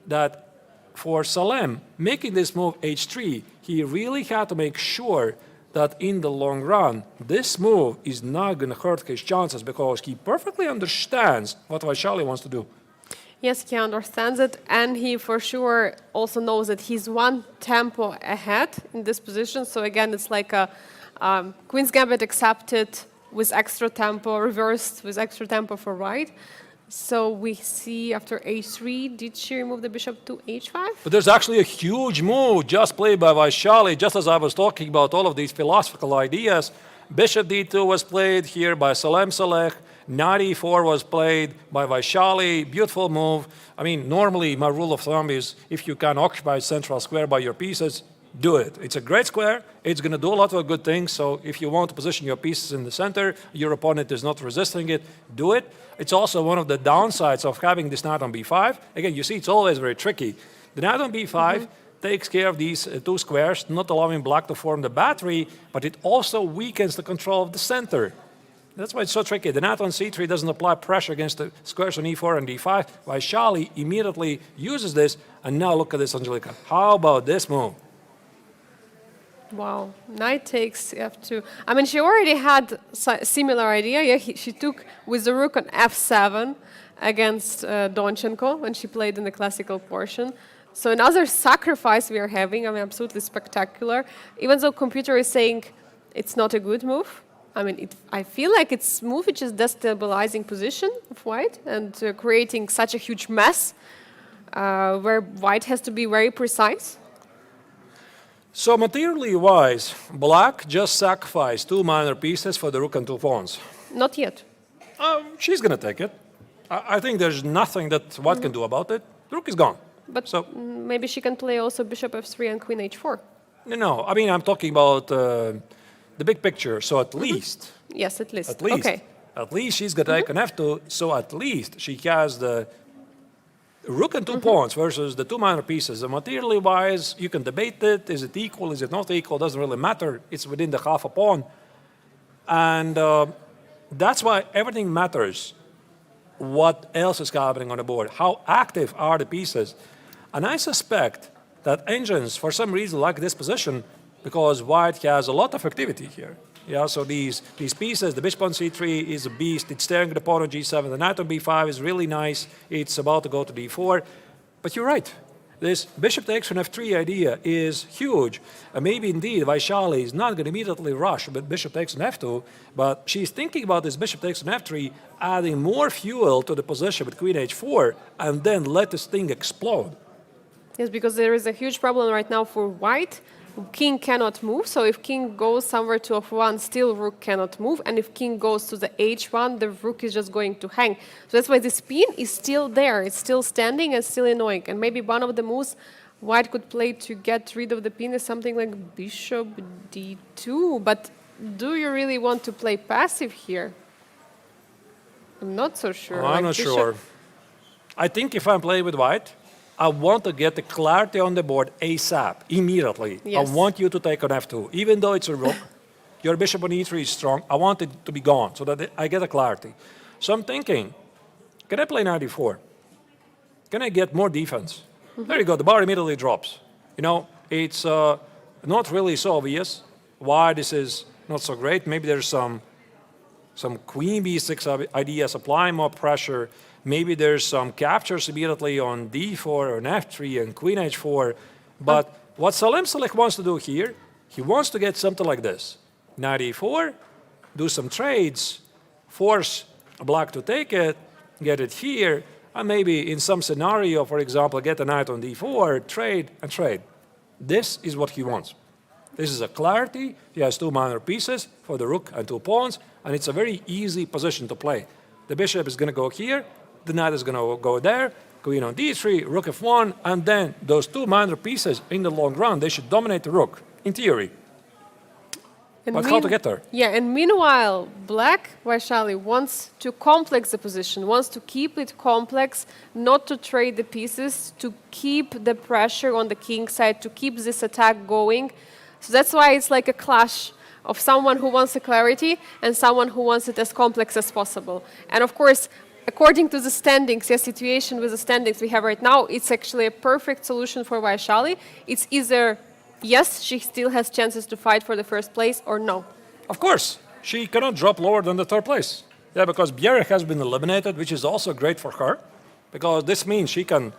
that for Salem, making this move h3, he really had to make sure that in the long run, this move is not going to hurt his chances, because he perfectly understands what Vaishali wants to do. Yes, he understands it, and he for sure also knows that he's one tempo ahead in this position. So again, it's like a Queen's Gambit accepted with extra tempo, reversed with extra tempo for white. So we see after h3, did she remove the bishop to h5? But there's actually a huge move just played by Vaishali, just as I was talking about all of these philosophical ideas. Bishop d2 was played here by Salem Saleh. Knight e4 was played by Vaishali. Beautiful move. I mean, normally my rule of thumb is if you can occupy central square by your pieces, do it. It's a great square. It's going to do a lot of good things. So if you want to position your pieces in the center, your opponent is not resisting it, do it. It's also one of the downsides of having this knight on b5. Again, you see, it's always very tricky. The knight on b5 takes care of these two squares, not allowing black to form the battery, but it also weakens the control of the center. That's why it's so tricky. The knight on c3 doesn't apply pressure against the squares on e4 and d5. Vaishali immediately uses this, and now look at this, Angelika. How about this move? Wow, knight takes f2. I mean, she already had a similar idea. Yeah, she took with the rook on f7 against Donchenko when she played in the classical portion. So another sacrifice we are having, I mean, absolutely spectacular. Even though computer is saying it's not a good move, I mean, I feel like it's a move which is destabilizing position of white and creating such a huge mess where white has to be very precise. So materially wise, black just sacrificed two minor pieces for the rook and two pawns. Not yet. She's going to take it. I think there's nothing that white can do about it. The rook is gone. But so, maybe she can play also bishop f3 and queen h4. No, I mean, I'm talking about the big picture. So at least. Yes, at least. At least. Okay. At least she's going to take an f2. So at least she has the rook and two pawns versus the two minor pieces. And materially wise, you can debate it. Is it equal? Is it not equal? Doesn't really matter. It's within the half a pawn. And that's why everything matters what else is happening on the board, how active are the pieces. And I suspect that engines, for some reason, like this position because white has a lot of activity here. Yeah, so these pieces, the bishop on c3 is a beast. It's staring at the pawn on g7. The knight on b5 is really nice. It's about to go to d4. But you're right. This bishop takes on f3 idea is huge. And maybe indeed Vaishali is not going to immediately rush with bishop takes on f2, but she's thinking about this bishop takes on f3, adding more fuel to the position with queen h4, and then let this thing explode. Yes, because there is a huge problem right now for white. King cannot move, so if king goes somewhere to f1, still rook cannot move, and if king goes to the h1, the rook is just going to hang. So that's why this pin is still there, it's still standing and still annoying. And maybe one of the moves white could play to get rid of the pin is something like bishop d2, but do you really want to play passive here? I'm not so sure. I'm not sure. I think if I'm playing with white, I want to get the clarity on the board ASAP, immediately. Yes. I want you to take on f2. Even though it's a rook, your bishop on e3 is strong. I want it to be gone so that I get a clarity. So I'm thinking, can I play knight e4? Can I get more defense? There you go, the bar immediately drops. You know, it's not really so obvious why this is not so great. Maybe there's some queen b6 ideas, applying more pressure. Maybe there's some captures immediately on d4 or on f3 and queen h4. But what Salem wants to do here, he wants to get something like this. Knight e4, do some trades, force black to take it, get it here, and maybe in some scenario, for example, get a knight on d4, trade, and trade. This is what he wants. This is a clarity. He has two minor pieces for the rook and two pawns, and it's a very easy position to play. The bishop is going to go here, the knight is going to go there, queen on d3, rook f1, and then those two minor pieces in the long run, they should dominate the rook, in theory. But how to get there? Yeah, and meanwhile, black, Vaishali, wants to complex the position, wants to keep it complex, not to trade the pieces, to keep the pressure on the king side, to keep this attack going. So that's why it's like a clash of someone who wants the clarity and someone who wants it as complex as possible. And of course, according to the standings, the situation with the standings we have right now, it's actually a perfect solution for Vaishali. It's either yes, she still has chances to fight for the first place, or no. Of course, she cannot drop lower than the third place. Yeah, because Bienne has been eliminated, which is also great for her, because this means she can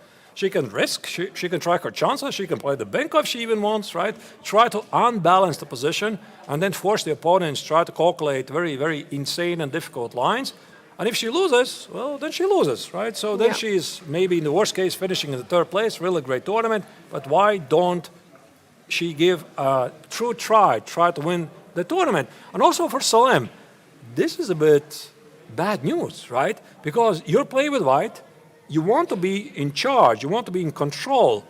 risk, she can try her chances, she can play the Benko if she even wants, right? Try to unbalance the position and then force the opponents, try to calculate very, very insane and difficult lines. And if she loses, well, then she loses, right? So then she's maybe in the worst case finishing in the third place, really great tournament, but why don't she give a true try to win the tournament? And also for Salem, this is a bit bad news, right? Because you're playing with white, you want to be in charge, you want to be in control,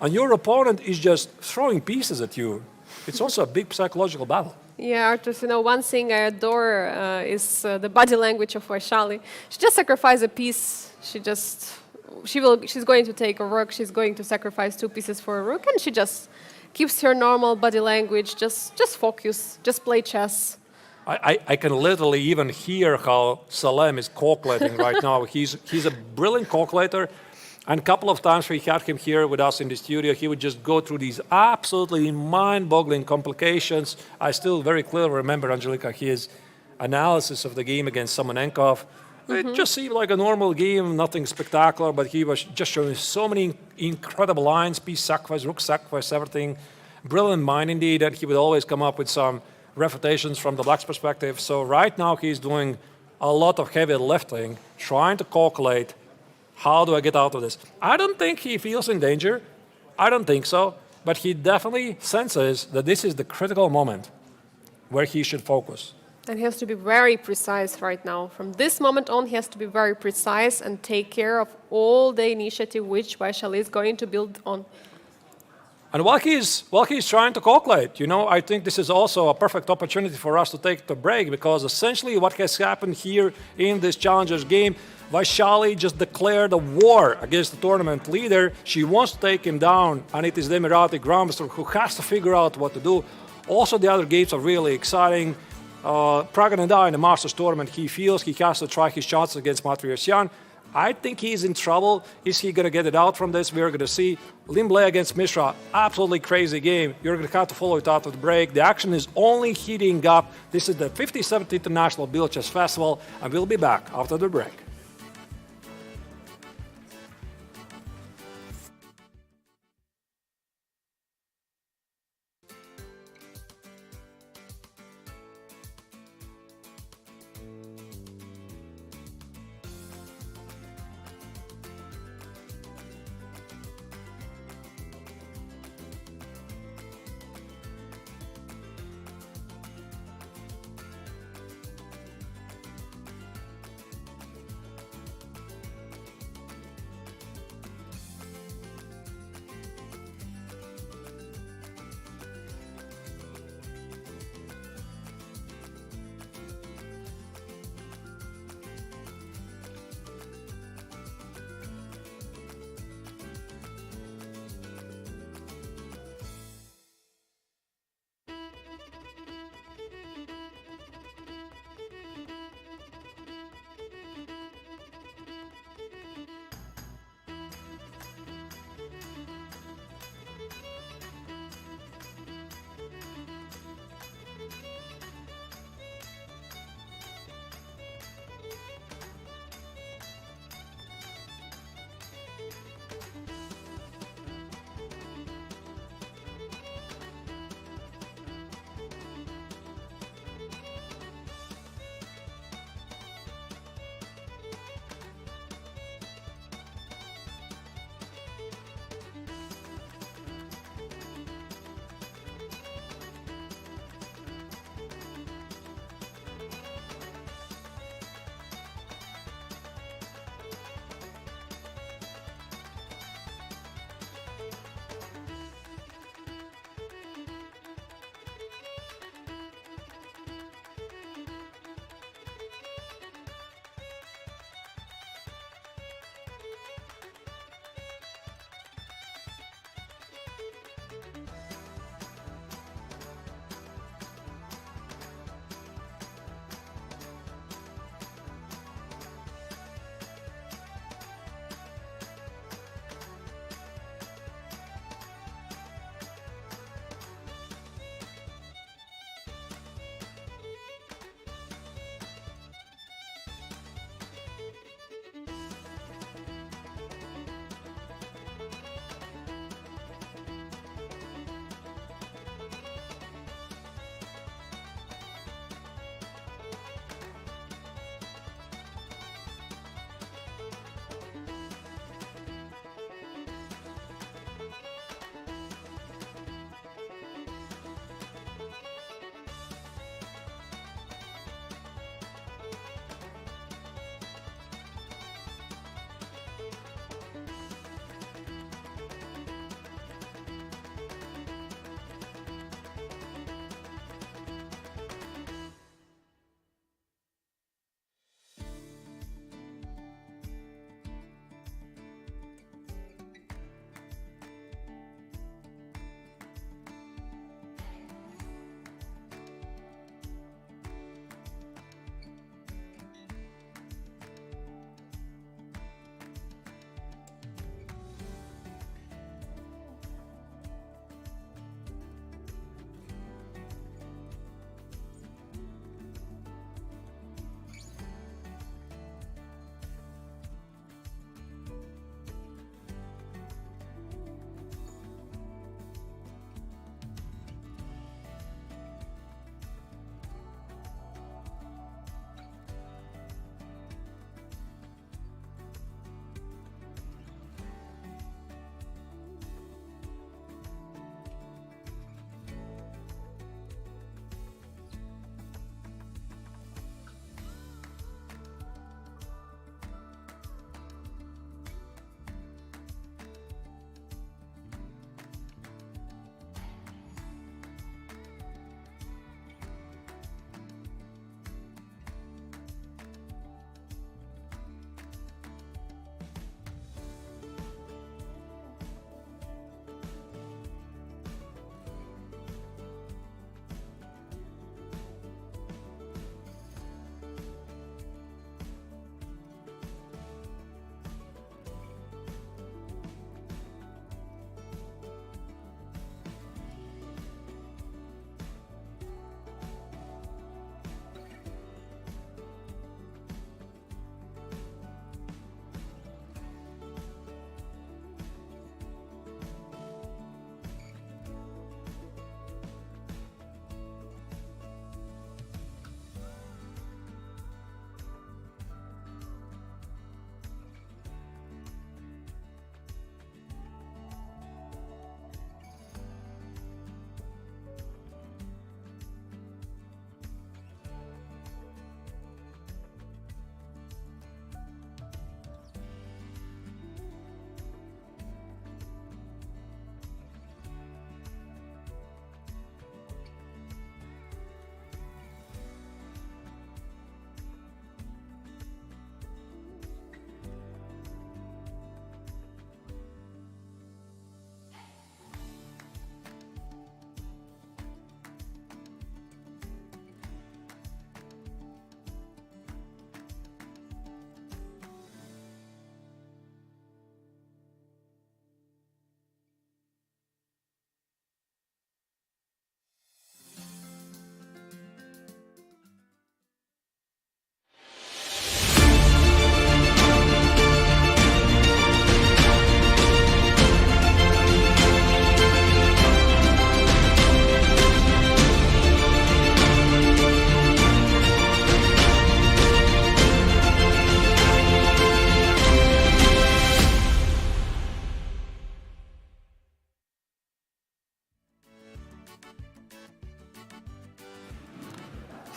and your opponent is just throwing pieces at you. It's also a big psychological battle. Yeah, Artur, you know, one thing I adore is the body language of Vaishali. She just sacrificed a piece. She's going to take a rook, she's going to sacrifice two pieces for a rook, and she just keeps her normal body language, just focus, just play chess. I can literally even hear how Salem is calculating right now. He's a brilliant calculator. And a couple of times we had him here with us in the studio, he would just go through these absolutely mind-boggling complications. I still very clearly remember, Angelika, his analysis of the game against Matlakov. It just seemed like a normal game, nothing spectacular, but he was just showing so many incredible lines, piece sacrifice, rook sacrifice, everything. Brilliant mind indeed, and he would always come up with some refutations from the black's perspective. So right now he's doing a lot of heavy lifting, trying to calculate, how do I get out of this? I don't think he feels in danger. I don't think so. But he definitely senses that this is the critical moment where he should focus. And he has to be very precise right now. From this moment on, he has to be very precise and take care of all the initiative which Vaishali is going to build on. And while he's trying to calculate, you know, I think this is also a perfect opportunity for us to take the break, because essentially what has happened here in this Challengers game, Vaishali just declared a war against the tournament leader. She wants to take him down, and it is the Emirati Grandmaster who has to figure out what to do. Also, the other games are really exciting. Praggnanandhaa in the Masters tournament, he feels he has to try his chances against Matvei. I think he's in trouble. Is he going to get it out from this? We're going to see. Liem against Mishra, absolutely crazy game. You're going to have to follow it out with the break. The action is only heating up. This is the 57th International Biel Chess Festival, and we'll be back after the break.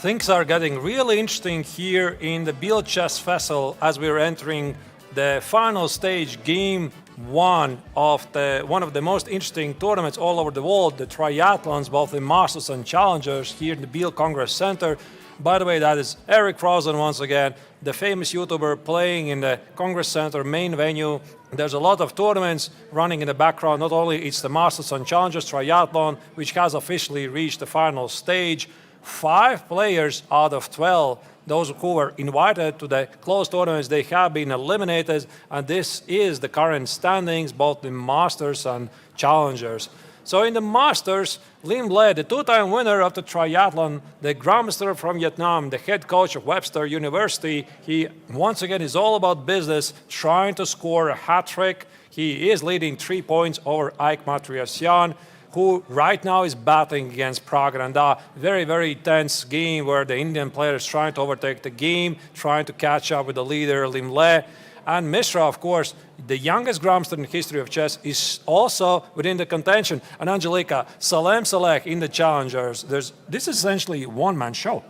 Things are getting really interesting here in the Biel Chess Festival as we're entering the final stage, game one of one of the most interesting tournaments all over the world, the triathlons, both the Masters and Challengers here in the Biel Congress Center. By the way, that is Eric Frozen once again, the famous YouTuber playing in the Congress Center main venue. There's a lot of tournaments running in the background. Not only it's the Masters and Challengers Triathlon, which has officially reached the final stage. 5 players out of 12, those who were invited to the closed tournaments, they have been eliminated, and this is the current standings, both the Masters and Challengers. So in the Masters, Liem, the two-time winner of the triathlon, the Grandmaster from Vietnam, the head coach of Webster University, he once again is all about business, trying to score a hat trick. He is leading 3 points over Ike Matriasyan, who right now is battling against Praggnanandhaa. Very, very tense game where the Indian player is trying to overtake the game, trying to catch up with the leader, Liem. And Mishra, of course, the youngest Grandmaster in the history of chess, is also within the contention. And Angelika, Salem in the Challengers. This is essentially a one-man show.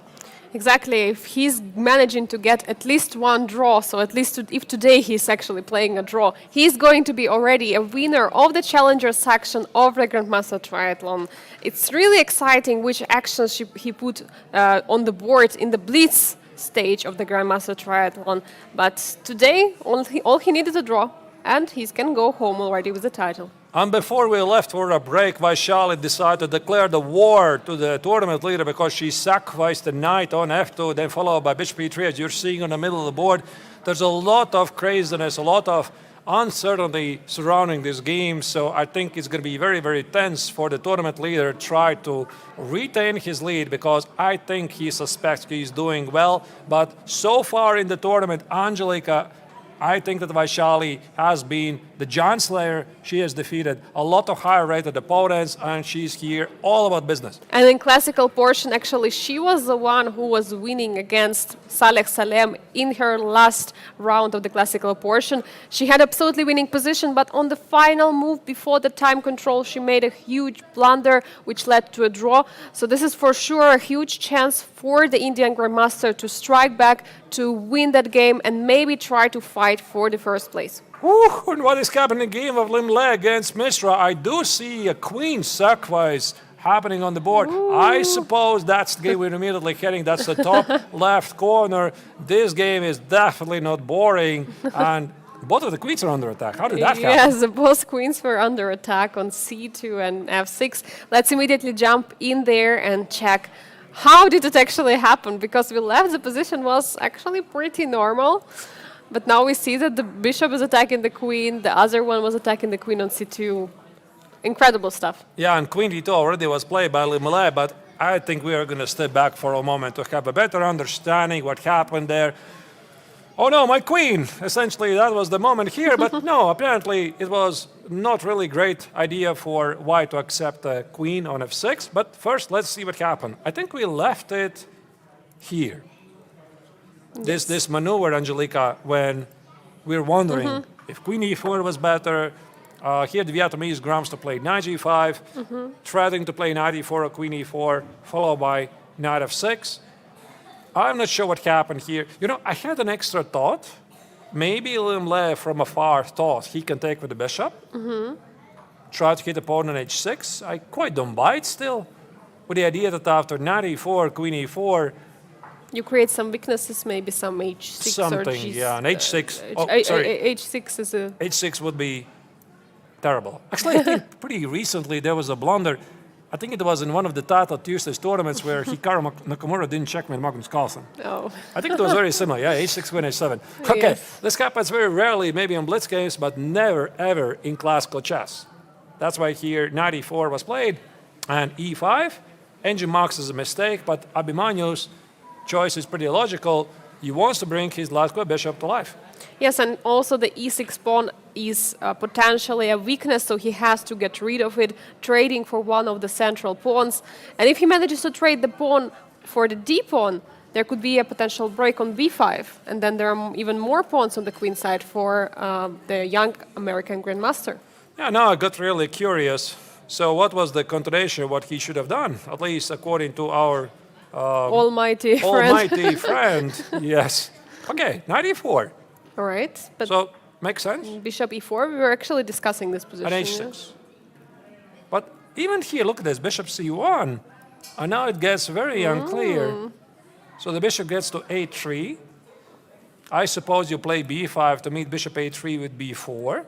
Exactly. If he's managing to get at least one draw, so at least if today he's actually playing a draw, he's going to be already a winner of the Challenger section of the Grandmaster Triathlon. It's really exciting which actions he put on the board in the blitz stage of the Grandmaster Triathlon. But today, all he needed to draw, and he can go home already with the title. And before we left for a break, Vaishali decided to declare the war to the tournament leader because she sacrificed the knight on f2, then followed by bishop e3, as you're seeing on the middle of the board. There's a lot of craziness, a lot of uncertainty surrounding this game, so I think it's going to be very, very tense for the tournament leader to try to retain his lead, because I think he suspects he's doing well. But so far in the tournament, Angelika, I think that Vaishali has been the giant slayer. She has defeated a lot of higher rated opponents, and she's here all about business. And in classical portion, actually, she was the one who was winning against Salem in her last round of the classical portion. She had absolutely winning position, but on the final move before the time control, she made a huge blunder, which led to a draw. So this is for sure a huge chance for the Indian Grandmaster to strike back, to win that game, and maybe try to fight for the first place. Ooh, and what is happening in the game of Liem against Mishra? I do see a queen sacrifice happening on the board. Ooh. I suppose that's the game we're immediately heading. That's the top left corner. This game is definitely not boring, and both of the queens are under attack. How did that happen? Yes, both queens were under attack on c2 and f6. Let's immediately jump in there and check how did it actually happen, because the position was actually pretty normal. But now we see that the bishop is attacking the queen, the other one was attacking the queen on c2. Incredible stuff. Yeah, and queen d2 already was played by Liem, but I think we are going to step back for a moment to have a better understanding what happened there. Oh no, my queen! Essentially, that was the moment here, but no, apparently it was not really great idea for white to accept the queen on f6, but first let's see what happened. I think we left it here. Yes. This maneuver, Angelika, when we're wondering if queen e4 was better. Here the Vietnamese Grandmaster played knight g5, threatening to play knight e4 or queen e4, followed by knight f6. I'm not sure what happened here. You know, I had an extra thought. Maybe Liem from afar thought he can take with the bishop. Try to hit opponent h6. I quite don't buy it still. With the idea that after knight e4, queen e4, you create some weaknesses, maybe some h6 something, or g6. Yeah, an h6. H6 is a... H6 would be terrible. Actually, I think pretty recently there was a blunder. I think it was in one of the Title Tuesdays tournaments where Hikaru Nakamura didn't checkmate Magnus Carlsen. Oh. I think it was very similar. Yeah, h6, queen h7. Okay, yes. This happens very rarely, maybe on blitz games, but never, ever in classical chess. That's why here knight e4 was played, and e5. Engine marks as a mistake, but Abhimanyu's choice is pretty logical. He wants to bring his Latko bishop to life. Yes, and also the e6 pawn is potentially a weakness, so he has to get rid of it, trading for one of the central pawns. And if he manages to trade the pawn for the d pawn, there could be a potential break on b5, and then there are even more pawns on the queen side for the young American Grandmaster. Yeah, now I got really curious. So what was the continuation of what he should have done, at least according to our almighty friend. almighty friend. Yes. Okay, knight e4. All right, but So, makes sense. bishop e4, we were actually discussing this position. And h6. But even here, look at this, bishop c1. And now it gets very unclear. So the bishop gets to a3. I suppose you play b5 to meet bishop a3 with b4.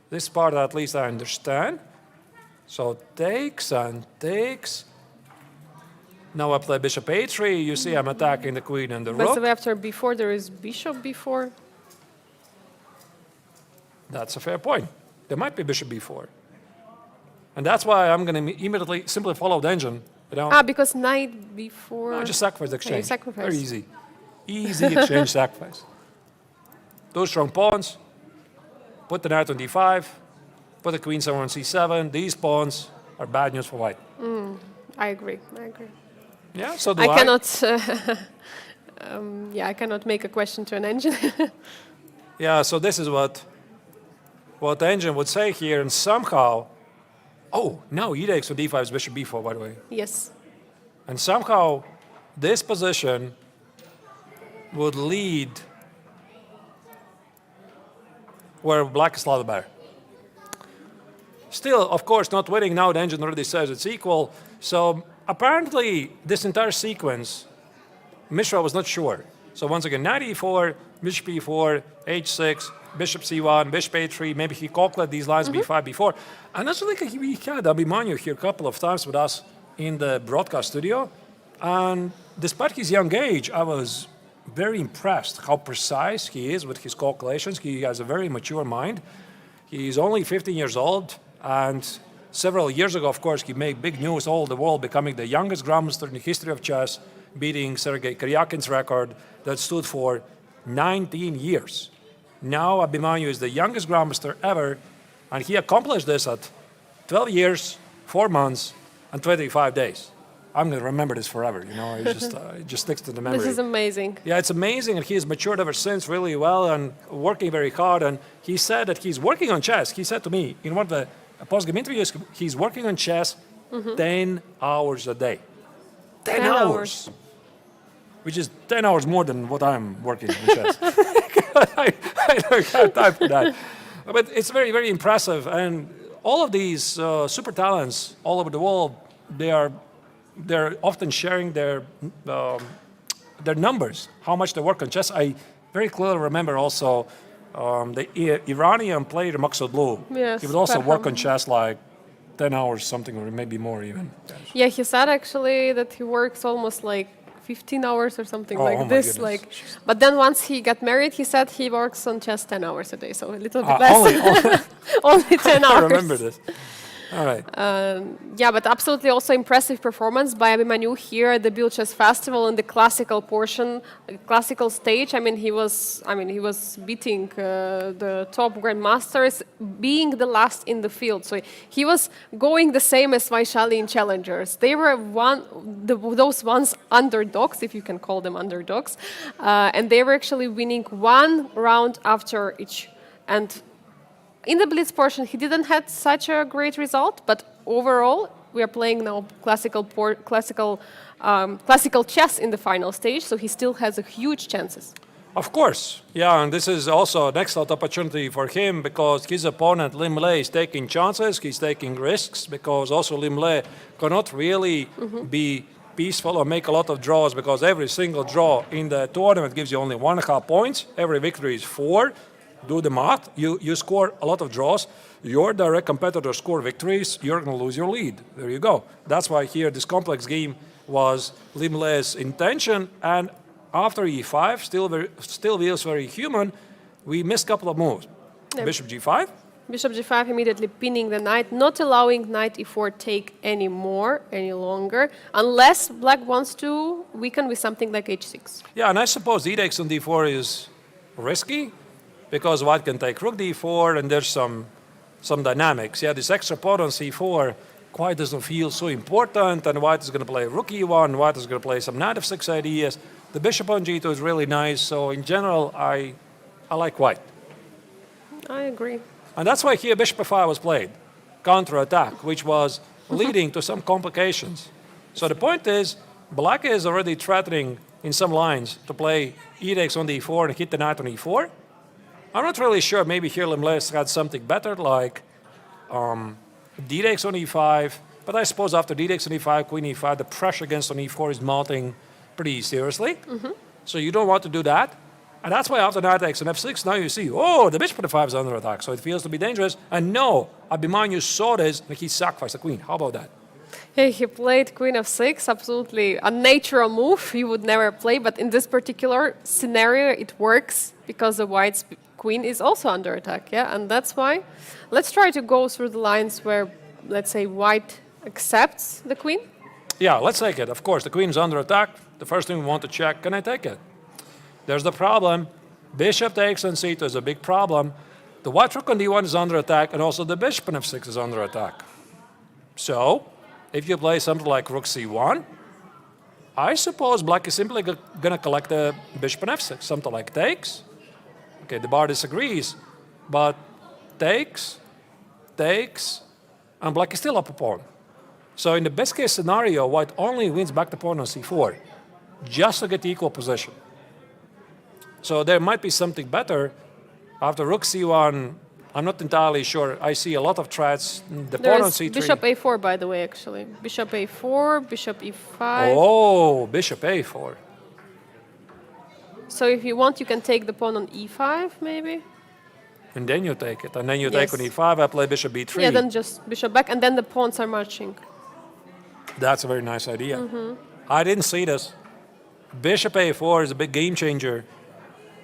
This part at least I understand. So takes and takes. Now I play bishop a3. You see I'm attacking the queen and the But rook. so after b4, there is bishop b4. That's a fair point. There might be bishop b4. And that's why I'm going to immediately simply follow the engine. You know? Because knight b4. No, just sacrifice the exchange. sacrifice. Very easy. Easy exchange sacrifice. Two strong pawns. Put the knight on d5. Put the queen somewhere on c7. These pawns are bad news for white. I agree. Yeah, so do I I. cannot. I cannot make a question to an engine. Yeah, so this is what the engine would say here, and somehow, now e takes on d5 is bishop b4, by the way. Yes. And somehow, this position would lead where black is slightly better. Still, of course, not winning. Now the engine already says it's equal. So apparently, this entire sequence, Mishra was not sure. So once again, knight e4, bishop e4, h6, bishop c1, bishop a3. Maybe he calculated these lines b5, b4. And that's like we had Abhimanyu here a couple of times with us in the broadcast studio. And despite his young age, I was very impressed how precise he is with his calculations. He has a very mature mind. He's only 15 years old. And several years ago, of course, he made big news all over the world, becoming the youngest grandmaster in the history of chess, beating Sergei Karyakin's record that stood for 19 years. Now Abhimanyu is the youngest grandmaster ever, and he accomplished this at 12 years, 4 months, and 25 days. I'm going to remember this forever, you know, it just sticks to the memory. This is amazing. Yeah, it's amazing, and he has matured ever since really well and working very hard. And he said that he's working on chess. He said to me in one of the post-game interviews, he's working on chess 10 hours a day. 10 hours! Which is 10 hours more than what I'm working on chess. I don't have time for that. But it's very, very impressive. And all of these super talents all over the world, they're often sharing their numbers, how much they work on chess. I very clearly remember also the Iranian player Maksudlu. Yes, he would also work Pragg. on chess like 10 hours something, or maybe more even. Yeah, he said actually that he works almost like 15 hours or something like my this. goodness. But then once he got married, he said he works on chess 10 hours a day, so a little bit less. Only 10 hours. I remember this. All right. Yeah, but absolutely also impressive performance by Abhimanyu here at the Biel Chess Festival in the classical portion, classical stage. I mean, he was beating the top grandmasters, being the last in the field. So he was going the same as Vaishali in challengers. They were those ones underdogs, if you can call them underdogs, and they were actually winning one round after each. And in the blitz portion, he didn't have such a great result, but overall, we are playing now classical chess in the final stage, so he still has a huge chances. Of course, yeah, and this is also an excellent opportunity for him because his opponent, Liem is taking chances, he's taking risks, because also Liem cannot really be peaceful or make a lot of draws, because every single draw in the tournament gives you only 1.5 points, every victory is 4. Do the math, you score a lot of draws, your direct competitors score victories, you're going to lose your lead. There you go. That's why here this complex game was Liem's intention, and after e5, still feels very human, we missed a couple of moves. Yep. Bishop g5. Bishop g5 immediately pinning the knight, not allowing knight e4 take any longer, unless black wants to weaken with something like h6. Yeah, and I suppose e takes on d4 is risky, because white can take rook d4, and there's some dynamics. Yeah, this extra pawn on c4 quite doesn't feel so important, and white is going to play rook e1, white is going to play some knight f6 ideas. The bishop on g2 is really nice, so in general, I like white. I agree. And that's why here bishop f5 was played, counter-attack, which was leading to some complications. So the point is, Black is already threatening in some lines to play e takes on d4 and hit the knight on e4. I'm not really sure. Maybe here Lemles had something better, like d takes on e5. But I suppose after d takes on e5, queen e5, the pressure against on e4 is mounting pretty seriously. So you don't want to do that. And that's why after knight takes on f6, now you see, oh, the bishop on f5 is under attack. So it feels to be dangerous. And no, Abhimanyu saw this and he sacrificed the queen. How about that? Yeah, he played queen f6, absolutely a natural move he would never play, but in this particular scenario it works because the white's queen is also under attack, yeah, and that's why. Let's try to go through the lines where, let's say, white accepts the queen. Yeah, let's take it. Of course, the queen is under attack. The first thing we want to check, can I take it? There's the problem. Bishop takes on c2 is a big problem. The white rook on d1 is under attack, and also the bishop on f6 is under attack. So, if you play something like rook c1, I suppose black is simply going to collect the bishop on f6. Something like takes. Okay, the bar disagrees, but takes, and black is still up a pawn. So in the best case scenario, white only wins back the pawn on c4, just to get the equal position. So there might be something better. After rook c1, I'm not entirely sure. I see a lot of threats. The pawn on c3. Bishop a4, by the way, actually. Bishop a4, bishop e5. Oh, bishop a4. So if you want, you can take the pawn on e5, maybe. And then you take it. And then you take on e5, I play bishop b3. Yeah, then just bishop back, and then the pawns are marching. That's a very nice idea. I didn't see this. Bishop a4 is a big game changer.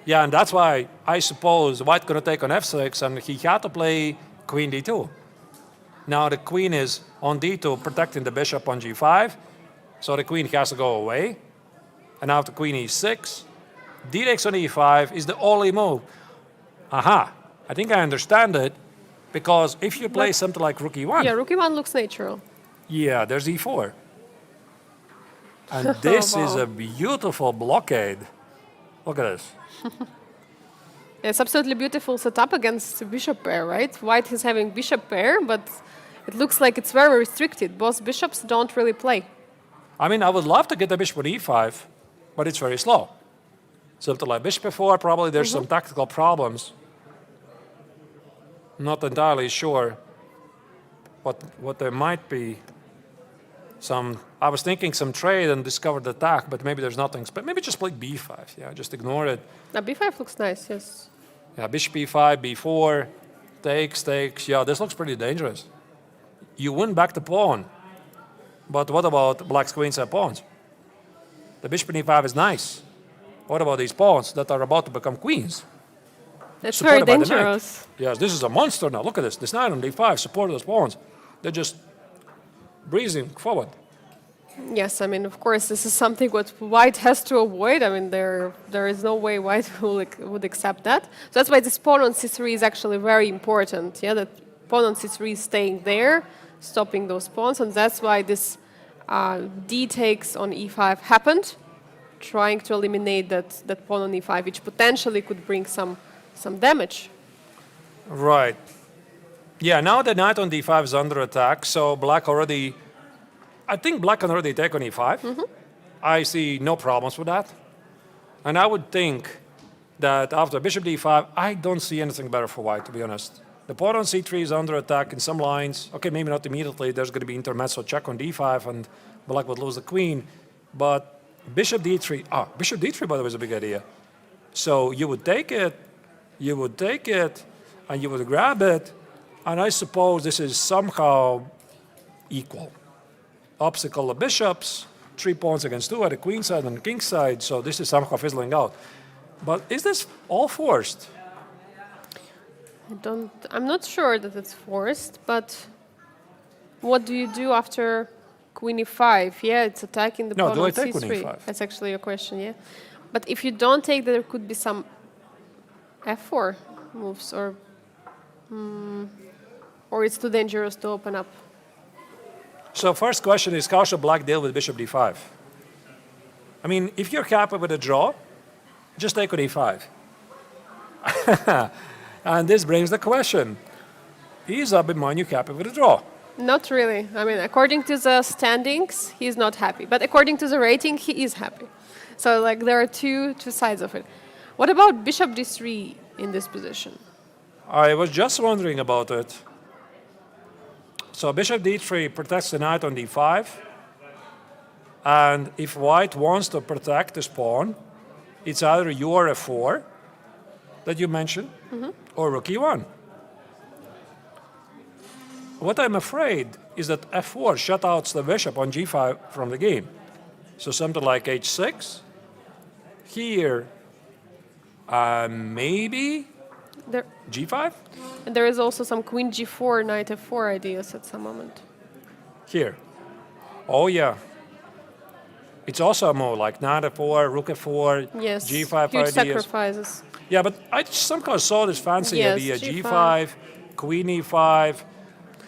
Yeah, and that's why I suppose white going to take on f6, and he had to play queen d2. Now the queen is on d2, protecting the bishop on g5, so the queen has to go away. And after queen e6, d takes on e5 is the only move. Aha, I think I understand it, because if you play something like rook e1... Yeah, rook e1 looks natural. Yeah, there's e4. And this is a beautiful blockade. Look at this. It's absolutely beautiful setup against the bishop pair, right? White is having bishop pair, but it looks like it's very restricted. Both bishops don't really play. I mean, I would love to get the bishop on e5, but it's very slow. Something like bishop f4, probably there's some tactical problems. Not entirely sure what there might be. I was thinking some trade and discovered attack, but maybe there's nothing. But maybe just play b5. Yeah, just ignore it. Now b5 looks nice, yes. Yeah, bishop e5, b4, takes. Yeah, this looks pretty dangerous. You win back the pawn. But what about black's queenside pawns? The bishop in e5 is nice. What about these pawns that are about to become queens? That's very dangerous. Yes, this is a monster now. Look at this. This knight on d5 supported those pawns. They're just breezing forward. Yes, I mean, of course, this is something what white has to avoid. I mean, there is no way white would accept that. So that's why this pawn on c3 is actually very important. Yeah, that pawn on c3 is staying there, stopping those pawns, and that's why this d takes on e5 happened, trying to eliminate that pawn on e5, which potentially could bring some damage. Right. Yeah, now the knight on d5 is under attack, so I think black can already take on e5. I see no problems with that. And I would think that after bishop d5, I don't see anything better for white, to be honest. The pawn on c3 is under attack in some lines. Okay, maybe not immediately. There's going to be intermezzo check on d5, and black would lose the queen. But bishop d3, bishop d3, by the way, is a big idea. So you would take it, and you would grab it, and I suppose this is somehow equal. Obstacle the bishops, 3 pawns against 2 at the queen side and the king side, so this is somehow fizzling out. But is this all forced? I'm not sure that it's forced, but what do you do after queen e5? Yeah, it's attacking the pawn on do I take c3. queen e5? That's actually a question, yeah. But if you don't take, there could be some f4 moves, or it's too dangerous to open up. So first question is, how should black deal with bishop d5? I mean, if you're happy with a draw, just take on e5. And this brings the question, is Abhimanyu happy with a draw? Not really. I mean, according to the standings, he's not happy. But according to the rating, he is happy. So, like, there are two sides of it. What about bishop d3 in this position? I was just wondering about it. So bishop d3 protects the knight on d5. And if white wants to protect this pawn, it's either your f4 that you mentioned, or rook e1. What I'm afraid is that f4 shutouts the bishop on g5 from the game. So something like h6. Here, maybe There, g5? and there is also some queen g4, knight f4 ideas at some moment. Here. Oh, yeah. It's also a move like knight f4, rook f4, Yes, g5 huge ideas. sacrifices. Yeah, but I somehow saw this fancy Yes, idea, g5. g5, queen e5,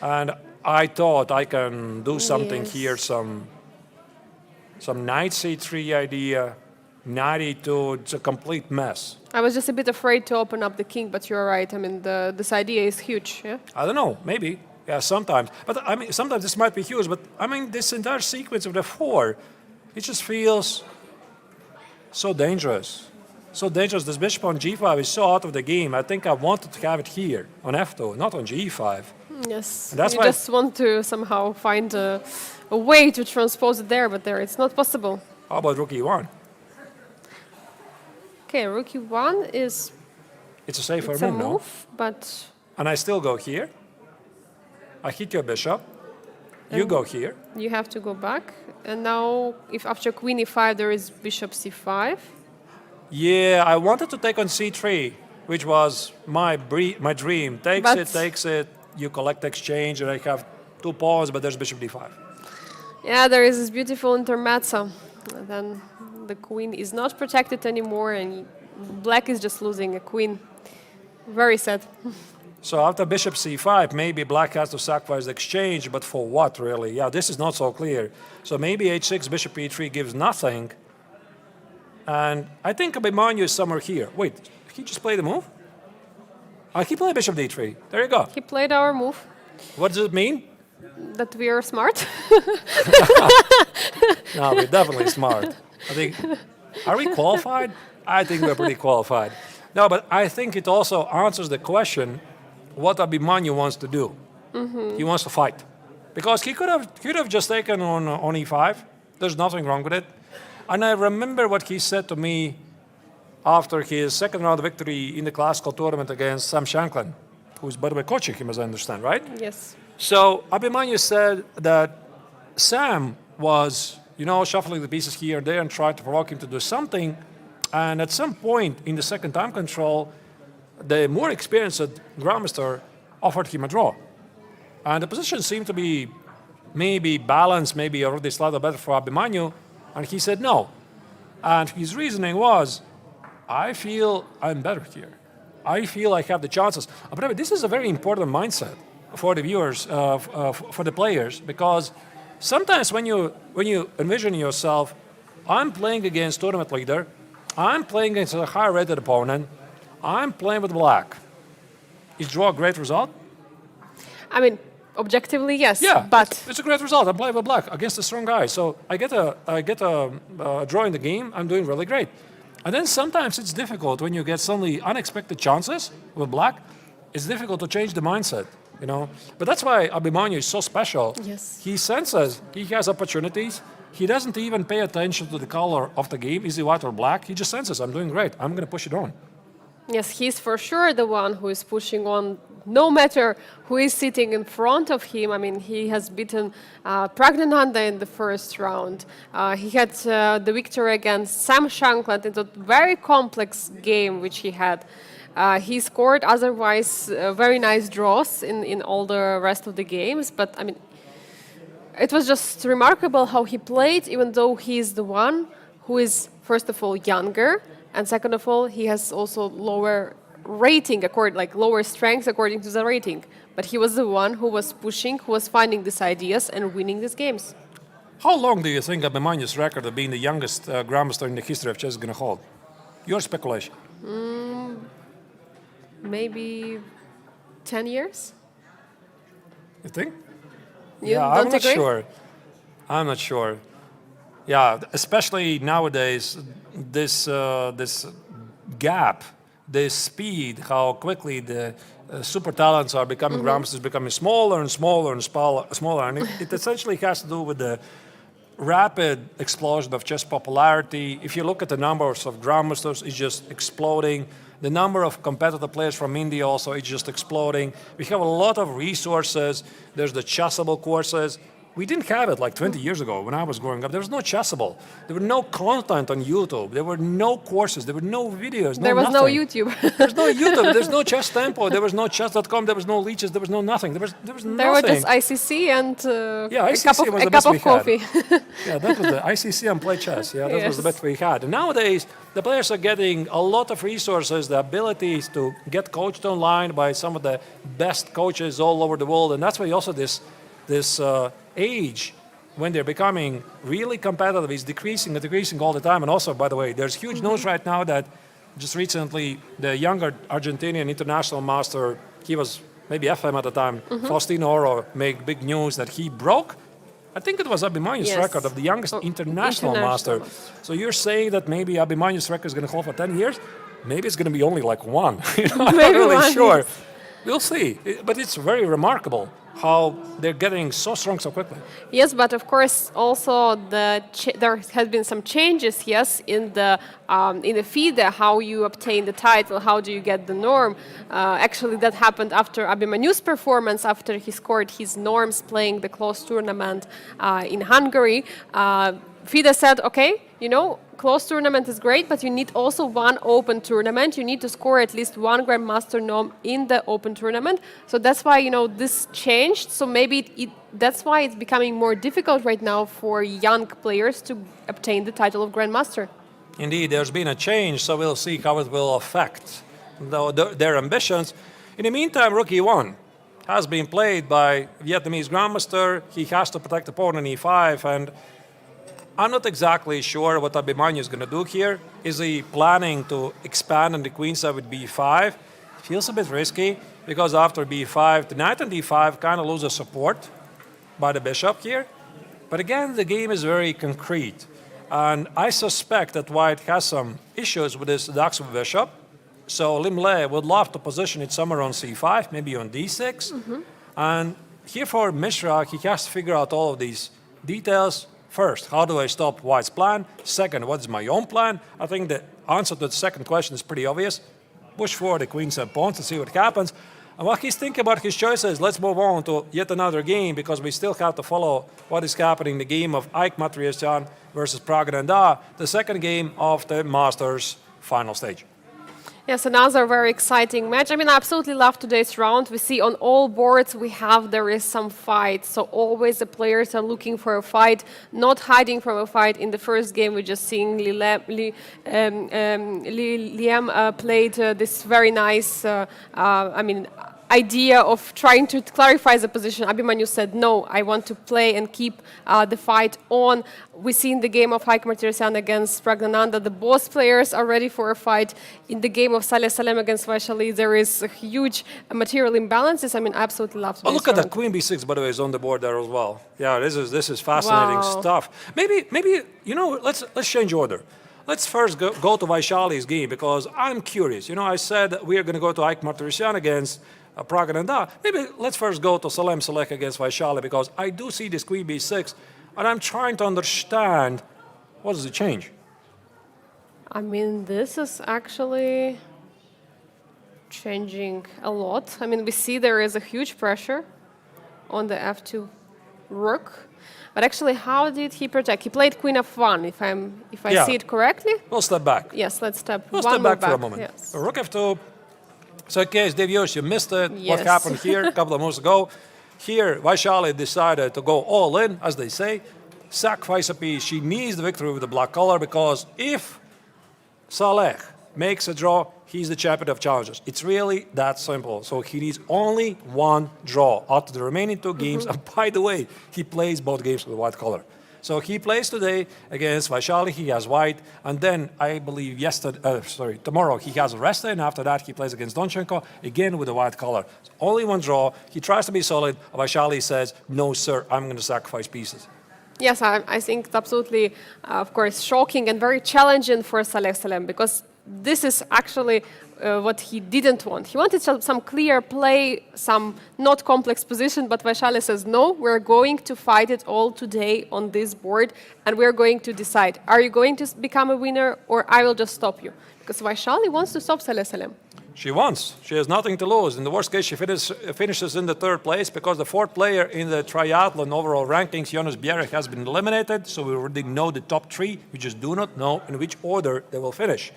and I thought I can do something Yes. here, some knight c3 idea, knight e2, it's a complete mess. I was just a bit afraid to open up the king, but you're right. I mean, this idea is huge, yeah? I don't know, maybe, yeah, sometimes. But I mean, sometimes this might be huge, but I mean, this entire sequence of the four, it just feels so dangerous. So dangerous. This bishop on g5 is so out of the game. I think I wanted to have it here on f2, not on g5. Yes. And that's you why just want to somehow find a way to transpose it there, but there it's not possible. How about rook e1? Okay, rook e1 is It's a safer it's a move, no? move, but And I still go here. I hit your bishop. You go here. you have to go back. And now, if after queen e5 there is bishop c5, Yeah, I wanted to take on c3, which was my dream. Takes it, you collect exchange, and I have two pawns, but there's bishop d5. yeah, there is this beautiful intermezzo. And then the queen is not protected anymore, and black is just losing a queen. Very sad. So after bishop c5, maybe black has to sacrifice the exchange, but for what, really? Yeah, this is not so clear. So maybe h6, bishop e3 gives nothing. And I think Abhimanyu is somewhere here. Wait, he just played a move? He played bishop d3. There you go. He played our move, What does it mean? that we are smart. No, we're definitely smart. I think, are we qualified? I think we're pretty qualified. No, but I think it also answers the question what Abhimanyu wants to do. He wants to fight. Because he could have just taken on e5. There's nothing wrong with it. And I remember what he said to me after his second round victory in the classical tournament against Sam Shanklin, who's, by the way, coaching him, as I understand, right? Yes. So Abhimanyu said that Sam was, shuffling the pieces here and there and trying to provoke him to do something. And at some point in the second time control, the more experienced grandmaster offered him a draw. And the position seemed to be maybe balanced, maybe already slightly better for Abhimanyu. And he said no. And his reasoning was, I feel I'm better here. I feel I have the chances. But this is a very important mindset for the viewers, for the players, because sometimes when you envision yourself, I'm playing against tournament leader, I'm playing against a higher rated opponent, I'm playing with black. Is draw a great result? I mean, objectively, yes. Yeah, But it's a great result. I'm playing with black against a strong guy. So I get a draw in the game. I'm doing really great. And then sometimes it's difficult when you get suddenly unexpected chances with black. It's difficult to change the mindset, But that's why Abhimanyu is so special. Yes. He senses he has opportunities. He doesn't even pay attention to the color of the game. Is it white or black? He just senses I'm doing great. I'm going to push it on. yes, he's for sure the one who is pushing on, no matter who is sitting in front of him. I mean, he has beaten Praggnanandhaa in the first round. He had the victory against Sam Shanklin in a very complex game which he had. He scored otherwise very nice draws in all the rest of the games, but I mean, it was just remarkable how he played, even though he is the one who is, first of all, younger, and second of all, he has also lower rating, lower strength according to the rating. But he was the one who was pushing, who was finding these ideas and winning these games. How long do you think Abhimanyu's record of being the youngest grandmaster in the history of chess is going to hold? Your speculation. Maybe 10 years? You think? You Yeah, don't I'm not agree? sure. I'm not sure. Yeah, especially nowadays, this gap, this speed, how quickly the super talents are becoming, grandmasters becoming smaller and smaller and smaller, and it essentially has to do with the rapid explosion of chess popularity. If you look at the numbers of grandmasters, it's just exploding. The number of competitive players from India also is just exploding. We have a lot of resources. There's the chessable courses. We didn't have it like 20 years ago when I was growing up. There was no chessable. There were no content on YouTube. There were no courses. There were no videos. There was no nothing. YouTube. There's no YouTube. There's no chess tempo. There was no chess.com. There was no leeches. There was no nothing. There was nothing. There were just ICC and ICC was a the cup best we of coffee. Yeah, that was the ICC and play chess. Yeah, that was the Yes. best we had. And nowadays, the players are getting a lot of resources, the abilities to get coached online by some of the best coaches all over the world. And that's why also this age, when they're becoming really competitive, is decreasing and decreasing all the time. And also, by the way, there's huge news right now that just recently the younger Argentinian international master, he was maybe FM at the time, Faustino Oro, made big news that he broke, I think it was Abimanyu's Yes. record of the youngest international master. So you're saying that maybe Abimanyu's record is going to hold for 10 years? Maybe it's going to be only like one. I'm not really one, sure. yes. We'll see. But it's very remarkable how they're getting so strong so quickly. Yes, but of course, also there has been some changes. Yes, in the FIDE, how you obtain the title, how do you get the norm? Actually, that happened after Abimanyu's performance, after he scored his norms playing the closed tournament in Hungary. FIDE said, okay, closed tournament is great, but you need also one open tournament. You need to score at least one Grandmaster norm in the open tournament. So that's why, this changed. So maybe that's why it's becoming more difficult right now for young players to obtain the title of Grandmaster. Indeed, there's been a change, so we'll see how it will affect their ambitions. In the meantime, Rookie 1 has been played by Vietnamese Grandmaster. He has to protect the pawn on e5, and I'm not exactly sure what Abimanyu is going to do here. Is he planning to expand on the queen side with b5? Feels a bit risky, because after b5, the knight on d5 kind of loses support by the bishop here. But again, the game is very concrete. And I suspect that White has some issues with his Daxu bishop. So Lim Le would love to position it somewhere on c5, maybe on d6. And here for Mishra, he has to figure out all of these details. First, how do I stop White's plan? Second, what is my own plan? I think the answer to the second question is pretty obvious. Push forward the queens and pawns to see what happens. And while he's thinking about his choices, let's move on to yet another game, because we still have to follow what is happening in the game of Ike Matriyasyan versus Praggnanandhaa, the second game of the Masters final stage. Yes, another very exciting match. I absolutely love today's round. We see on all boards there is some fight. So always the players are looking for a fight, not hiding from a fight. In the first game, we're just seeing Liem played this very nice, idea of trying to clarify the position. Abimanyu said, no, I want to play and keep the fight on. We see in the game of Ike Matriyasyan against Praggnanandhaa, the both players are ready for a fight. In the game of Salem against Vaishali, there is a huge material imbalances. I absolutely love this. Oh, look at that. Queen b6, by the way, is on the board there as well. Yeah, this is fascinating stuff. Maybe let's change order. Let's first go to Vaishali's game, because I'm curious. I said we are going to go to Ike Matriyasyan against Praggnanandhaa. Maybe let's first go to Salem Selek against Vaishali, because I do see this queen b6, and I'm trying to understand what does it change. This is actually changing a lot. We see there is a huge pressure on the f2 rook. But actually, how did he protect? He played queen f1, if I see it correctly. We'll step back. Yes, let's step We'll one step more back for a moment. Yes. Rook f2. So, in case, Dave Yosh, you missed it. Yes. What happened here a couple of months ago? Here, Vaishali decided to go all in, as they say, sacrifice a piece. She needs the victory with the black color, because if Saleh makes a draw, he's the champion of challengers. It's really that simple. So he needs only one draw out of the remaining two games. And by the way, he plays both games with the white color. So he plays today against Vaishali, he has white, and then I believe tomorrow he has a rest day, and after that he plays against Donchenko, again with a white color. So only one draw, he tries to be solid, Vaishali says, no sir, I'm going to sacrifice pieces. Yes, I think it's absolutely, of course, shocking and very challenging for Salem because this is actually what he didn't want. He wanted some clear play, some not complex position, but Vaishali says, no, we're going to fight it all today on this board, and we're going to decide, are you going to become a winner, or I will just stop you? Because Vaishali wants to stop Salem. She wants. She has nothing to lose. In the worst case, she finishes in the third place because the fourth player in the triathlon overall rankings, Biel, has been eliminated, so we already know the top three. We just do not know in which order they will finish.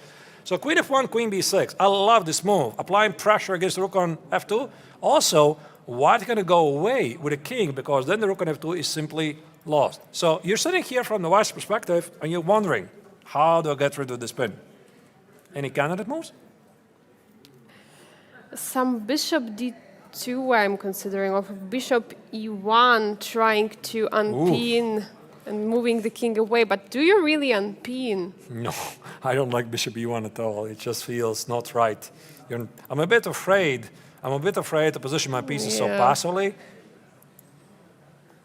So queen f1, queen b6. I love this move. Applying pressure against the rook on f2. Also, white's going to go away with a king because then the rook on f2 is simply lost. So you're sitting here from the white's perspective and you're wondering, how do I get rid of this pin? Any candidate moves? Some bishop d2 I'm considering, or bishop e1 trying to unpin and moving the king away. But do you really unpin? No, I don't like bishop e1 at all. It just feels not right. I'm a bit afraid. To position my pieces so passively.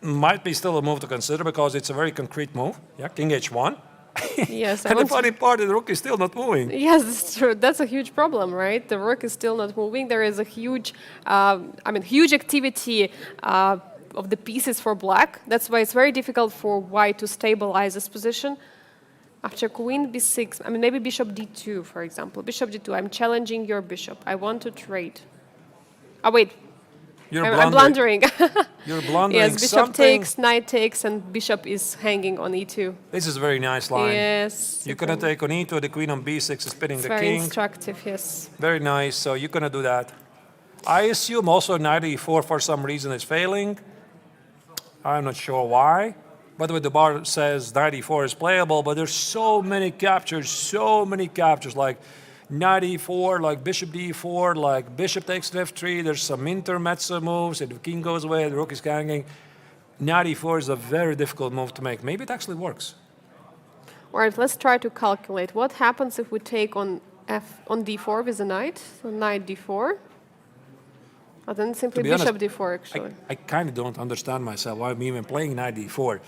Might be still a move to consider because it's a very concrete move. Yeah, king h1. Yes, and the funny part is the rook is still not moving. Yes, it's true. That's a huge problem, right? The rook is still not moving. There is a huge, huge activity of the pieces for black. That's why it's very difficult for white to stabilize this position. After queen b6, maybe bishop d2, for example. Bishop d2, I'm challenging your bishop. I want to trade. Oh, wait. I'm blundering. You're blundering. Yes, bishop takes, knight takes, and bishop is hanging on e2. This is a very nice line. Yes. You're going to take on e2, the queen on b6 is spinning the king. Very instructive, yes. Very nice, so you're going to do that. I assume also knight e4 for some reason is failing. I'm not sure why. By the way, the bar says knight e4 is playable, but there's so many captures, like knight e4, like bishop d4, like bishop takes f3. There's some intermezzo moves. If the king goes away, the rook is hanging. Knight e4 is a very difficult move to make. Maybe it actually works. All right, let's try to calculate. What happens if we take on d4 with the knight? So knight d4. But then simply bishop d4, actually. I kind of don't understand myself why I'm even playing knight d4.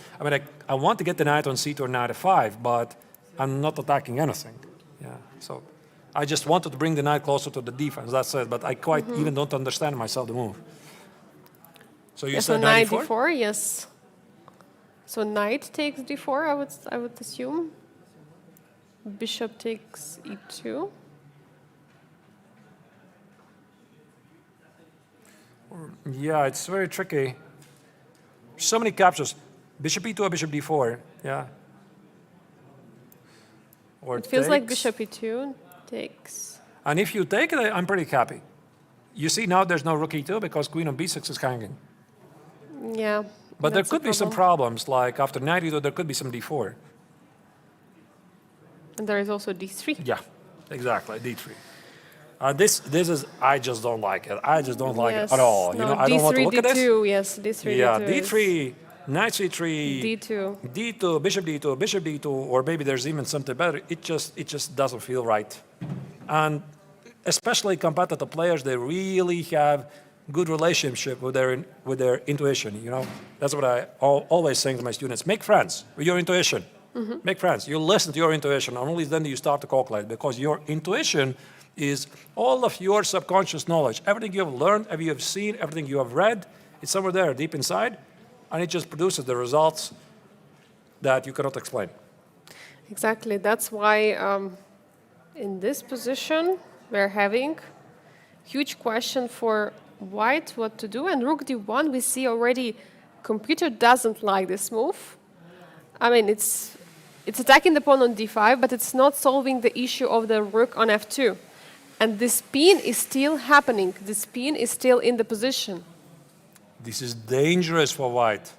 I want to get the knight on c2 or knight f5, but I'm not attacking anything. Yeah, so I just wanted to bring the knight closer to the defense, that's it. But I quite even don't understand myself the move. So you said knight d4, yes. So knight takes d4, I would assume. Bishop takes e2. Yeah, it's very tricky. So many captures. Bishop e2 or bishop d4, yeah. Or it feels like bishop e2 takes. And if you take it, I'm pretty happy. You see now there's no rook e2 because queen on b6 is hanging. Yeah. But there could be some problems, like after knight e2, there could be some d4. And there is also d3. Yeah, exactly, d3. This is, I just don't like it. I just don't like it at all. No, I don't want to look D3, at this. D2, yes, D3, yeah, D2. D3, knight c3, D2. D2, bishop d2, bishop d2, or maybe there's even something better. It just doesn't feel right. And especially competitive players, they really have good relationship with their intuition. That's what I always say to my students: make friends with your intuition. Make friends. You listen to your intuition, and only then do you start to calculate, because your intuition is all of your subconscious knowledge. Everything you have learned, everything you have seen, everything you have read, it's somewhere there, deep inside, and it just produces the results that you cannot explain. Exactly. That's why in this position, we're having huge question for white what to do. And rook d1, we see already computer doesn't like this move. It's attacking the pawn on d5, but it's not solving the issue of the rook on f2. And the spin is still happening. The spin is still in the position. This is dangerous for white.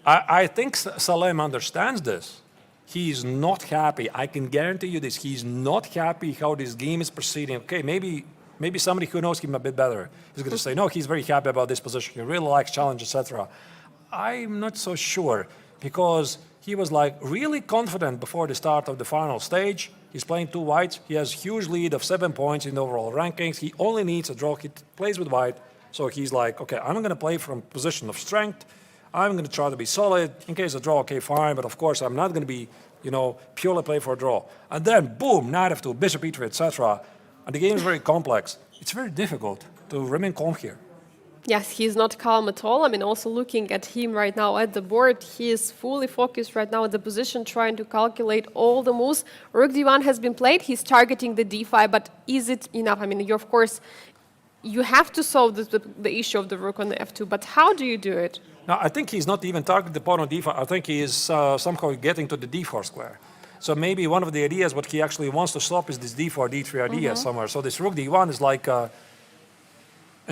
I think Salem understands this. He is not happy. I can guarantee you this. He's not happy how this game is proceeding. Okay, maybe somebody who knows him a bit better is going to say, no, he's very happy about this position. He really likes challenge, etc. I'm not so sure. because he was like really confident before the start of the final stage. He's playing two whites. He has a huge lead of 7 points in the overall rankings. He only needs a draw. He plays with white. So he's like, okay, I'm going to play from position of strength. I'm going to try to be solid. In case of draw, okay, fine. But of course, I'm not going to be, purely play for a draw. And then, boom, knight f2, bishop e3, etc. And the game is very complex. It's very difficult to remain calm here. Yes, he's not calm at all. I mean, also looking at him right now at the board, he is fully focused right now at the position, trying to calculate all the moves. Rook d1 has been played. He's targeting the d5, but is it enough? I mean, of course, you have to solve the issue of the rook on the f2, but how do you do it? Now, I think he's not even targeting the pawn on d5. I think he is somehow getting to the d4 square. So maybe one of the ideas what he actually wants to stop is this d4, d3 idea somewhere. So this rook d1 is like a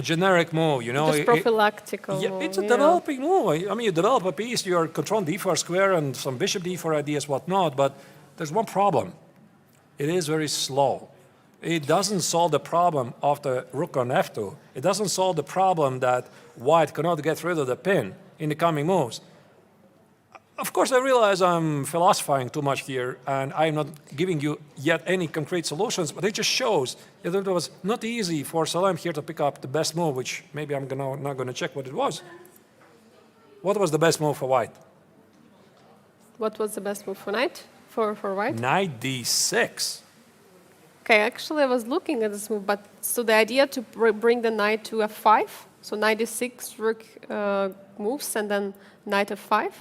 generic move, Just prophylactic move. Yeah, it's a developing move. I mean, you develop a piece, you're controlling d4 square and some bishop d4 ideas, whatnot, but there's one problem. It is very slow. It doesn't solve the problem of the rook on f2. It doesn't solve the problem that white cannot get rid of the pin in the coming moves. Of course, I realize I'm philosophizing too much here, and I'm not giving you yet any concrete solutions, but it just shows that it was not easy for Salem here to pick up the best move, which maybe I'm not going to check what it was. What was the best move for white? What was the best move for knight? For white? Knight d6. Okay, actually I was looking at this move, but so the idea to bring the knight to f5, so knight d6, rook moves, and then knight f5.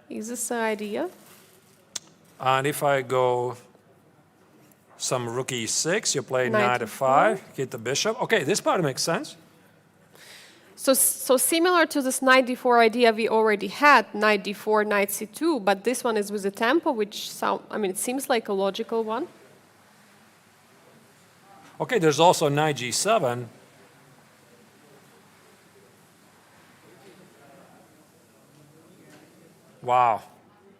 Is this an idea? And if I go some rook e6, you play knight Knight f5, hit the bishop. Okay, this part makes sense. So similar to this knight d4 idea we already had, knight d4, knight c2, but this one is with a tempo, which it seems like a logical one. Okay, there's also knight g7. Wow.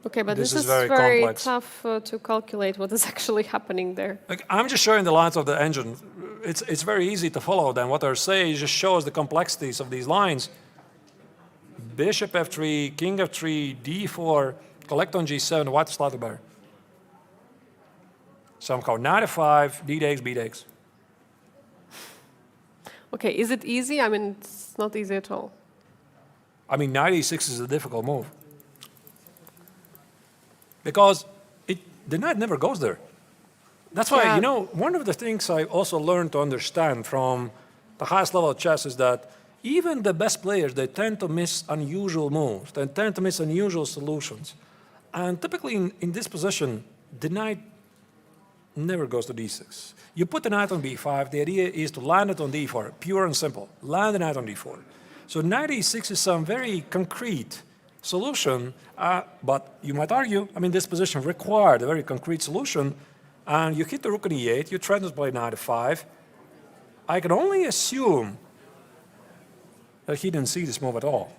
Okay, but this is very very complex. tough to calculate what is actually happening there. Like, I'm just showing the lines of the engine. It's very easy to follow them. What they're saying just shows the complexities of these lines. Bishop f3, king f3, d4, collect on g7, white slightly better. Somehow knight f5, d takes, b takes. Okay, is it easy? I mean, it's not easy at all. I mean, knight e6 is a difficult move. Because the knight never goes there. That's why, one of the things I also learned to understand from the highest level of chess is that even the best players, they tend to miss unusual moves. They tend to miss unusual solutions. And typically in this position, the knight never goes to d6. You put the knight on b5. The idea is to land it on d4, pure and simple. Land the knight on d4. So knight e6 is some very concrete solution, but you might argue, this position required a very concrete solution, and you hit the rook on e8, you try to play knight f5. I can only assume that he didn't see this move at all.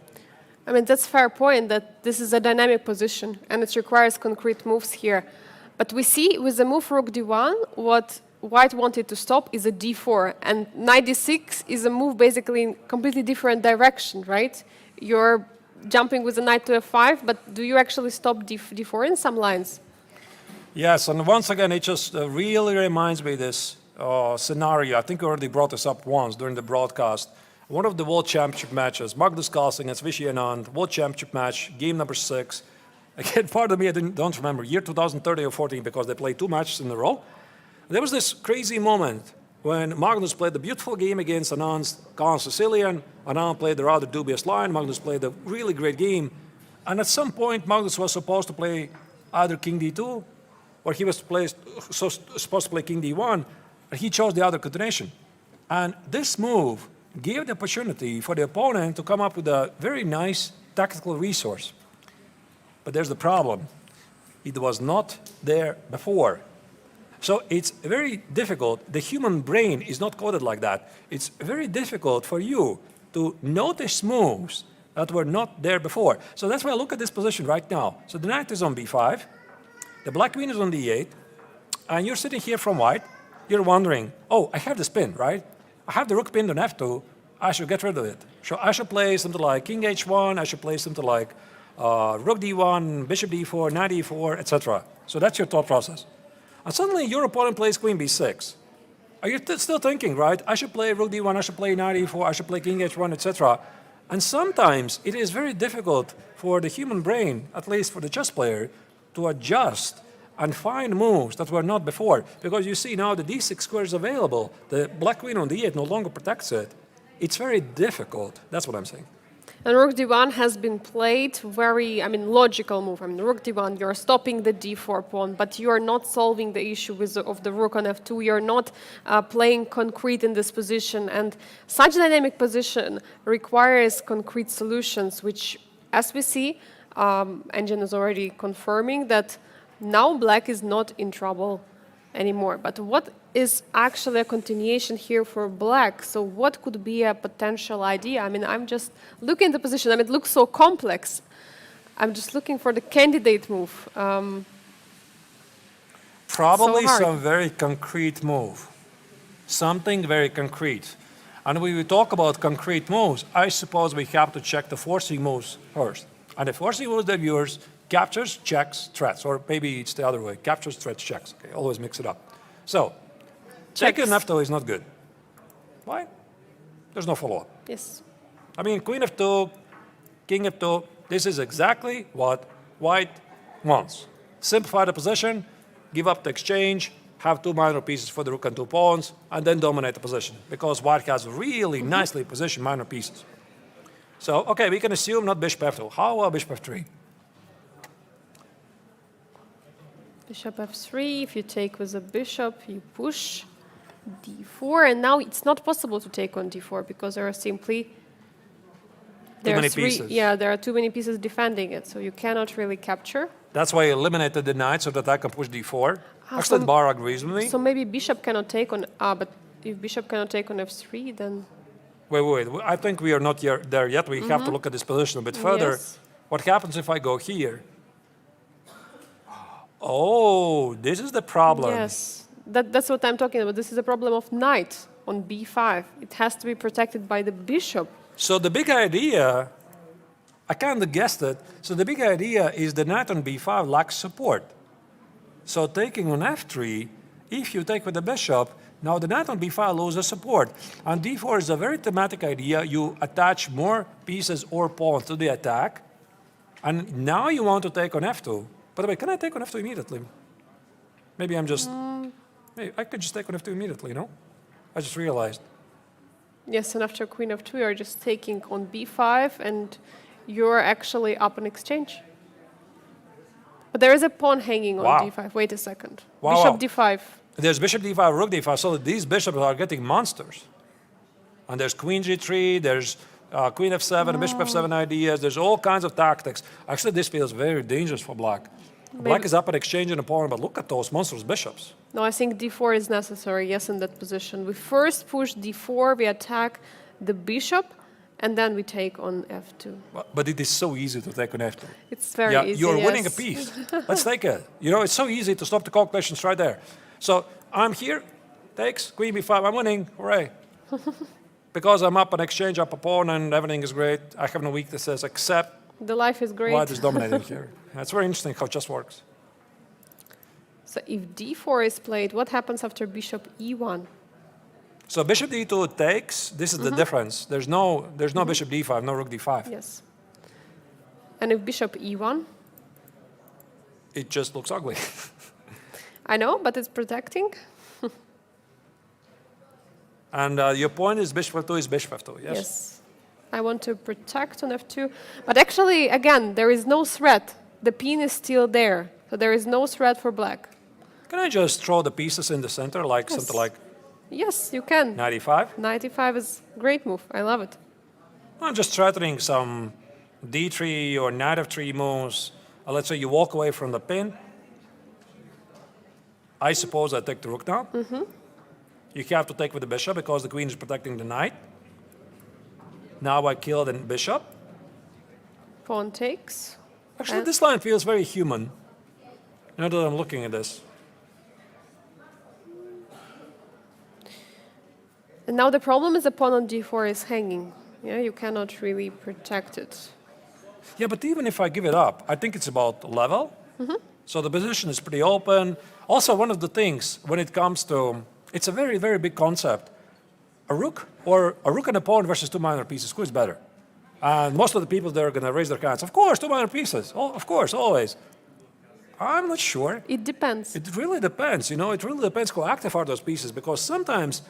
That's a fair point, that this is a dynamic position, and it requires concrete moves here. But we see with the move rook d1, what white wanted to stop is a d4, and knight d6 is a move basically in completely different direction, right? You're jumping with the knight to f5, but do you actually stop d4 in some lines? Yes, and once again, it just really reminds me this scenario. I think we already brought this up once during the broadcast. One of the World Championship matches, Magnus Carlsen against Vaishali, World Championship match, game number 6. Again, pardon me, I don't remember, year 2013 or 14, because they played 2 matches in a row. There was this crazy moment when Magnus played the beautiful game against Anand's Khan Sicilian. Anand played the rather dubious line. Magnus played a really great game. And at some point, Magnus was supposed to play either king d2, or he was supposed to play king d1, and he chose the other continuation. And this move gave the opportunity for the opponent to come up with a very nice tactical resource. But there's the problem. It was not there before. So it's very difficult. The human brain is not coded like that. It's very difficult for you to notice moves that were not there before. So that's why I look at this position right now. So the knight is on b5, the black queen is on d8, and you're sitting here from white. You're wondering, oh, I have this pin, right? I have the rook pinned on f2. I should get rid of it. So I should play something like king h1. I should play something like rook d1, bishop d4, knight e4, etc. So that's your thought process. And suddenly your opponent plays queen b6. Are you still thinking, right? I should play rook d1, I should play knight e4, I should play king h1, etc. And sometimes it is very difficult for the human brain, at least for the chess player, to adjust and find moves that were not before. Because you see now the d6 square is available. The black queen on d8 no longer protects it. It's very difficult. That's what I'm saying. And rook d1 has been played logical move. Rook d1, you're stopping the d4 pawn, but you're not solving the issue of the rook on f2. You're not playing concrete in this position. And such dynamic position requires concrete solutions, which, as we see, engine is already confirming that now black is not in trouble anymore. But what is actually a continuation here for black? So what could be a potential idea? I'm just looking at the position. It looks so complex. I'm just looking for the candidate move. Probably some very concrete move. Something very concrete. And when we talk about concrete moves, I suppose we have to check the forcing moves first. And the forcing moves that yours captures, checks, threats, or maybe it's the other way. Captures, threats, checks. Okay, always mix it up. So, taking an f2 is not good. Why? There's no follow-up. Yes. Queen f2, king f2, this is exactly what white wants. Simplify the position, give up the exchange, have two minor pieces for the rook and two pawns, and then dominate the position, because white has really nicely positioned minor pieces. So, okay, we can assume not bishop f2. How about bishop f3? Bishop f3, if you take with a bishop, you push d4, and now it's not possible to take on d4 because there are simply too many pieces. Yeah, there are too many pieces defending it, so you cannot really capture. That's why I eliminated the knight so that I can push d4. Actually, Bar agrees with me. So maybe bishop cannot take on, but if bishop cannot take on f3, then... Wait. I think we are not there yet. We have to look at this position a bit further. Yes. What happens if I go here? Oh, this is the problem. Yes, that's what I'm talking about. This is a problem of knight on b5. It has to be protected by the bishop. So the big idea, I kind of guessed it. So the big idea is the knight on b5 lacks support. So taking on f3, if you take with the bishop, now the knight on b5 loses support. And d4 is a very thematic idea. You attach more pieces or pawns to the attack. And now you want to take on f2. By the way, can I take on f2 immediately? Maybe I'm just... Maybe I could just take on f2 immediately, no? I just realized. Yes, and after queen f2, you're just taking on b5, and you're actually up in exchange. But there is a pawn hanging on d5. Wait a second. Bishop d5. There's bishop d5, rook d5, so these bishops are getting monsters. And there's queen g3, there's queen f7, bishop f7 ideas, there's all kinds of tactics. Actually, this feels very dangerous for black. Black is up at exchange in a pawn, but look at those monstrous bishops. No, I think d4 is necessary, yes, in that position. We first push d4, we attack the bishop, and then we take on f2. But it is so easy to take on f2. It's very easy, you're winning a piece. Let's take it. It's so easy to stop the calculations right there. So I'm here, takes, queen b5, I'm winning, hooray. Because I'm up an exchange, up a pawn, and everything is great. I have no weaknesses except the life is great. White is dominating here. It's very interesting how chess works. So if d4 is played, what happens after bishop e1? So bishop d2 takes. This is the difference. There's no bishop d5, no rook d5. Yes. And if bishop e1? It just looks ugly. I know, but it's protecting. And your point is bishop f2 is bishop f2, yes? Yes. I want to protect on f2. But actually, again, there is no threat. The pin is still there. So there is no threat for black. Can I just throw the pieces in the center, like something like... Yes, you can. Knight e5? Knight e5 is a great move. I love it. I'm just threatening some d3 or knight f3 moves. Let's say you walk away from the pin. I suppose I take the rook now. You have to take with the bishop because the queen is protecting the knight. Now I kill the bishop. Pawn takes. Actually, this line feels very human. Now that I'm looking at this. And now the problem is the pawn on d4 is hanging. Yeah, you cannot really protect it. Yeah, but even if I give it up, I think it's about level. So the position is pretty open. Also, one of the things when it comes to, it's a very, very big concept. A rook and a pawn versus two minor pieces, who is better? And most of the people there are going to raise their hands. Of course, two minor pieces. Oh, of course, always. I'm not sure. It depends. It really depends. It really depends how active are those pieces, because sometimes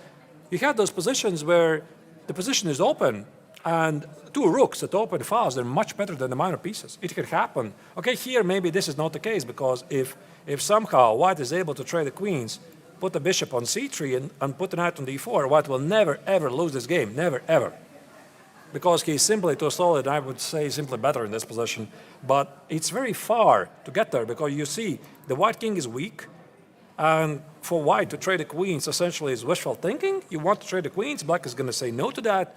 you have those positions where the position is open and two rooks that open fast, they're much better than the minor pieces. It can happen. Okay, here maybe this is not the case, because if somehow white is able to trade the queens, put the bishop on c3 and put the knight on d4, white will never ever lose this game, never ever. Because he's simply too solid, I would say simply better in this position. But it's very far to get there, because you see the white king is weak, and for white to trade the queens essentially is wishful thinking. You want to trade the queens, black is going to say no to that.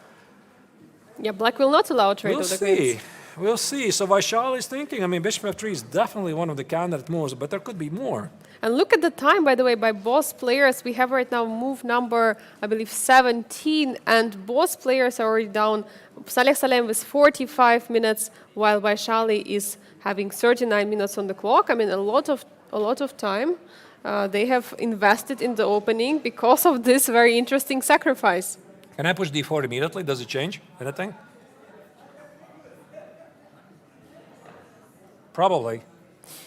Yeah, black will not allow trade of the queens. We'll see. So Vaishali is thinking, bishop f3 is definitely one of the candidate moves, but there could be more. And look at the time, by the way, by both players. We have right now move number, I believe, 17, and both players are already down. Salem with 45 minutes, while Vaishali is having 39 minutes on the clock. A lot of time they have invested in the opening because of this very interesting sacrifice. Can I push d4 immediately? Does it change anything? Probably,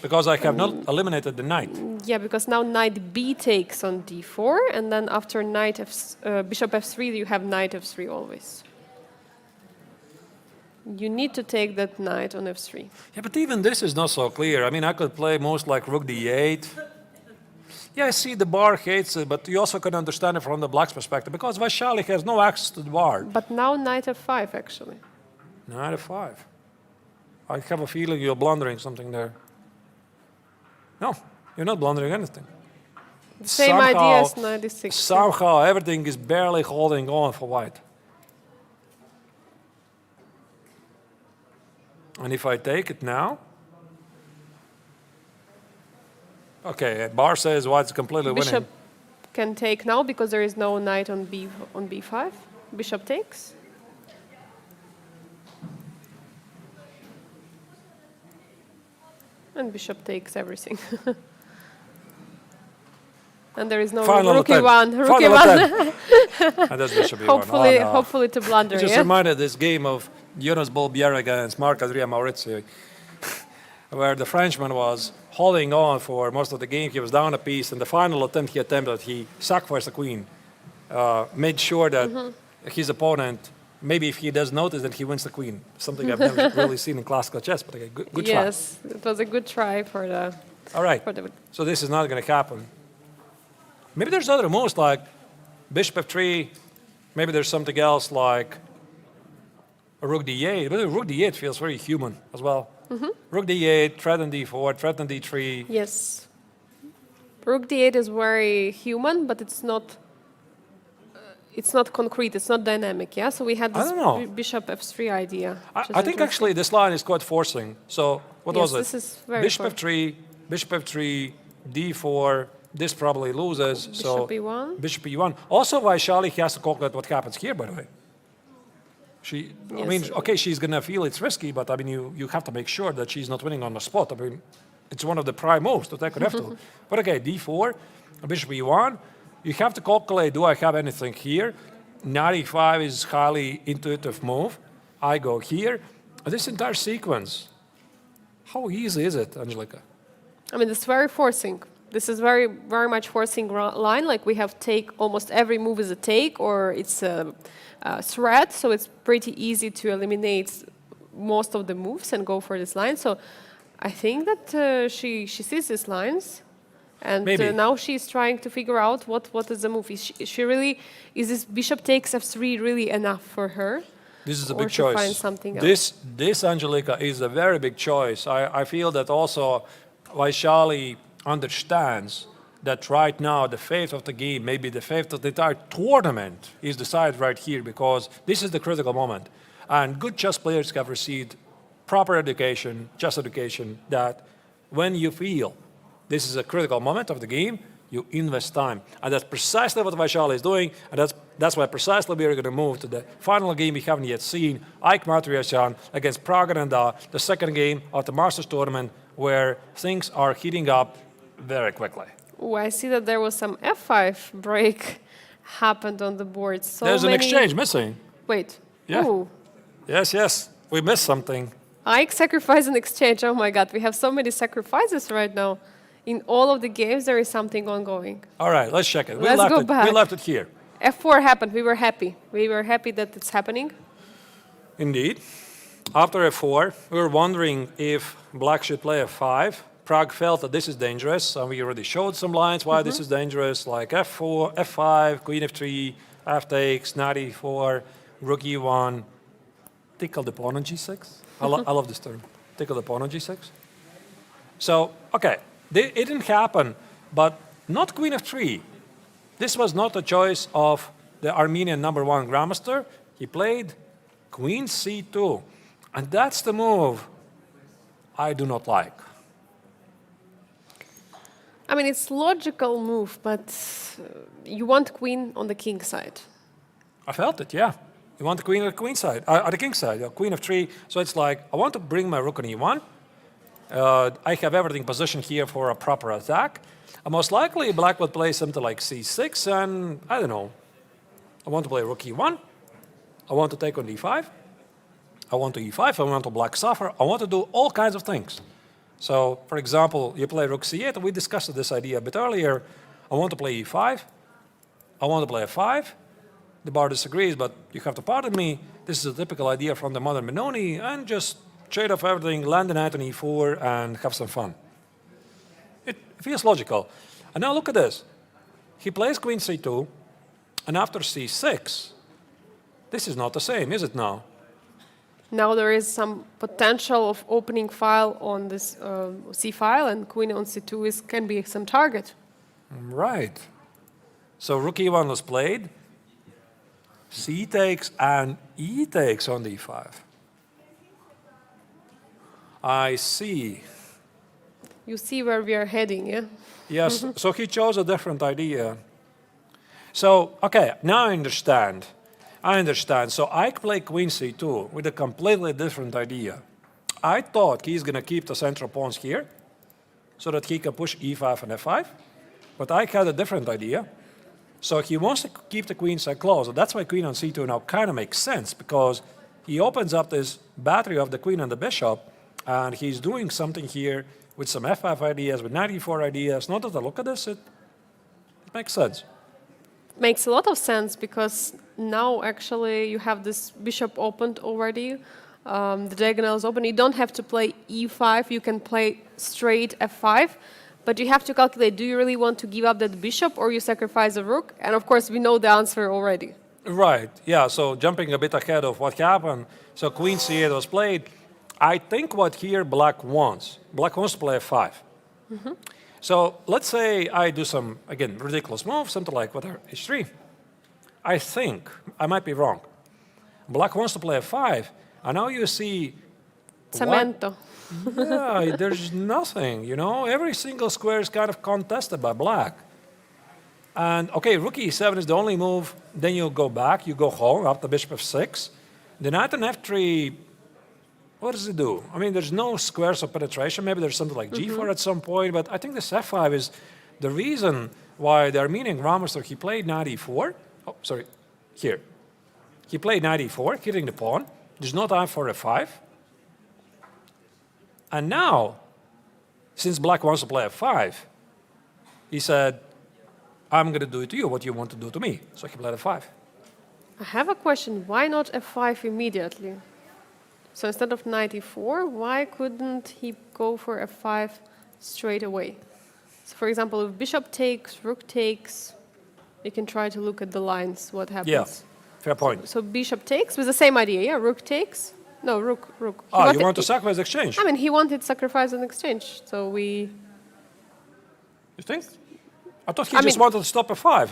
because I have not eliminated the knight. Yeah, because now knight b takes on d4, and then after bishop f3, you have knight f3 always. You need to take that knight on f3. Yeah, but even this is not so clear. I could play most like rook d8. Yeah, I see the bar hates it, but you also can understand it from the black's perspective, because Vaishali has no access to the bar. But now knight f5, actually. Knight f5. I have a feeling you're blundering something there. No, you're not blundering anything. Same idea as knight d6. Somehow everything is barely holding on for white. And if I take it now, okay, bar says white's completely Bishop winning. can take now because there is no knight on b5. Bishop takes. And bishop takes everything. And there is no rook e1. Rook e1. And that's bishop e1. Hopefully to blunder. It just reminded this game of Jonas Bolbier against Marc-André Maurizio, where the Frenchman was holding on for most of the game. He was down a piece. And the final attempt he attempted, he sacrificed the queen, made sure that his opponent, maybe if he does notice that he wins the queen, something I've never really seen in classical chess, but okay, good try. Yes, it was a good try for the... All right, so this is not going to happen. Maybe there's other moves like bishop f3, maybe there's something else like a rook d8, but rook d8 feels very human as well. Rook d8, threat on d4, threat on d3. Yes. Rook d8 is very human, but it's not concrete, it's not dynamic, yeah? So we had this bishop f3 idea. I think actually this line is quite forcing. So what was it? This is very bishop f3, d4, this probably loses. Bishop e1. Bishop e1. Also, Vaishali has to calculate what happens here, by the way. Okay, she's going to feel it's risky, but you have to make sure that she's not winning on the spot. It's one of the prime moves to take an f2. But okay, d4, bishop e1. You have to calculate, do I have anything here? Knight e5 is highly intuitive move. I go here. This entire sequence, how easy is it, Angelika? It's very forcing. This is very, very much forcing line. Like we have take, almost every move is a take or it's a threat. So it's pretty easy to eliminate most of the moves and go for this line. So I think that she sees these lines. And now she's trying to figure out what is the move. Is this bishop takes f3 really enough for her? This is a big choice. Find something else? This, Angelika, is a very big choice. I feel that also Vaishali understands that right now the fate of the game, maybe the fate of the entire tournament, is decided right here, because this is the critical moment. And good chess players have received proper education, chess education, that when you feel this is a critical moment of the game, you invest time. And that's precisely what Vaishali is doing, and that's That's why precisely we are going to move to the final game we haven't yet seen, Ike Matryasan against Praggnanandhaa, the second game of the Masters tournament, where things are heating up very quickly. Oh, I see that there was some f5 break happened on the board. So There's an many... exchange missing. Wait. Yeah. Ooh. Yes, we missed something. Ike sacrificed an exchange. Oh my God, we have so many sacrifices right now. In all of the games, there is something ongoing. All right, let's check it. Let's go back. We left it here. F4 happened. We were happy. We were happy that it's happening. Indeed. After F4, we were wondering if black should play F5. Pragg felt that this is dangerous, and we already showed some lines why this is dangerous, like F4, F5, Queen F3, F takes, Knight E4, Rook E1, tickle the pawn on G6. I love this term, tickle the pawn on G6. So, okay, it didn't happen, but not Queen F3. This was not a choice of the Armenian #1 grandmaster. He played Queen C2, and that's the move I do not like. I mean, it's logical move, but you want queen on the king side. I felt it, yeah. You want the queen on the queen side, on the king side, Queen F3. So it's like, I want to bring my rook on E1. I have everything positioned here for a proper attack. And most likely, black would play something like C6, and I don't know. I want to play rook E1. I want to take on D5. I want to E5. I want to block suffer. I want to do all kinds of things. So, for example, you play rook C8. We discussed this idea a bit earlier. I want to play E5. I want to play F5. The bar disagrees, but you have to pardon me. This is a typical idea from the modern Benoni, and just trade off everything, land the knight on E4, and have some fun. It feels logical. And now look at this. He plays Queen C2, and after C6, this is not the same, is it now? Now there is some potential of opening file on this C file, and queen on C2 can be some target. Right. So rook E1 was played, C takes, and E takes on D5. I see. You see where we are heading, yeah? Yes, so he chose a different idea. So, okay, now I understand. So Ike played Queen C2 with a completely different idea. I thought he's going to keep the central pawns here so that he can push E5 and F5. But Ike had a different idea. So he wants to keep the queen side closed. And that's why Queen on C2 now kind of makes sense, because he opens up this battery of the queen and the bishop, and he's doing something here with some F5 ideas, with Knight E4 ideas. Not that I look at this, it makes sense. Makes a lot of sense, because now actually you have this bishop opened already. The diagonal is open. You don't have to play E5. You can play straight F5. But you have to calculate, do you really want to give up that bishop, or you sacrifice a rook? And of course, we know the answer already. Right, yeah, so jumping a bit ahead of what happened. So Queen C8 was played. I think what here black wants to play F5. So let's say I do some, again, ridiculous move, something like whatever, H3. I think, I might be wrong. Black wants to play F5, and now you see... Cemento. Yeah, there's nothing, you know? Every single square is kind of contested by black. And, okay, rook E7 is the only move. Then you go back, you go home, after bishop F6. The knight on F3, what does it do? I mean, there's no squares of penetration. Maybe there's something like G4 at some point, but I think this F5 is the reason why the Armenian grandmaster, he played Knight E4. Oh, sorry, here. He played Knight E4, hitting the pawn. There's no time for F5. And now, since black wants to play F5, he said, I'm going to do it to you what you want to do to me. So he played F5. I have a question. Why not F5 immediately? So instead of Knight E4, why couldn't he go for F5 straight away? So for example, if bishop takes, rook takes, you can try to look at the lines, what happens. Yeah, fair point. So bishop takes with the same idea, yeah? Rook takes. No, rook. Oh, you want to sacrifice exchange? I mean, he wanted sacrifice and exchange, so we... You think? I thought he just wanted to stop F5.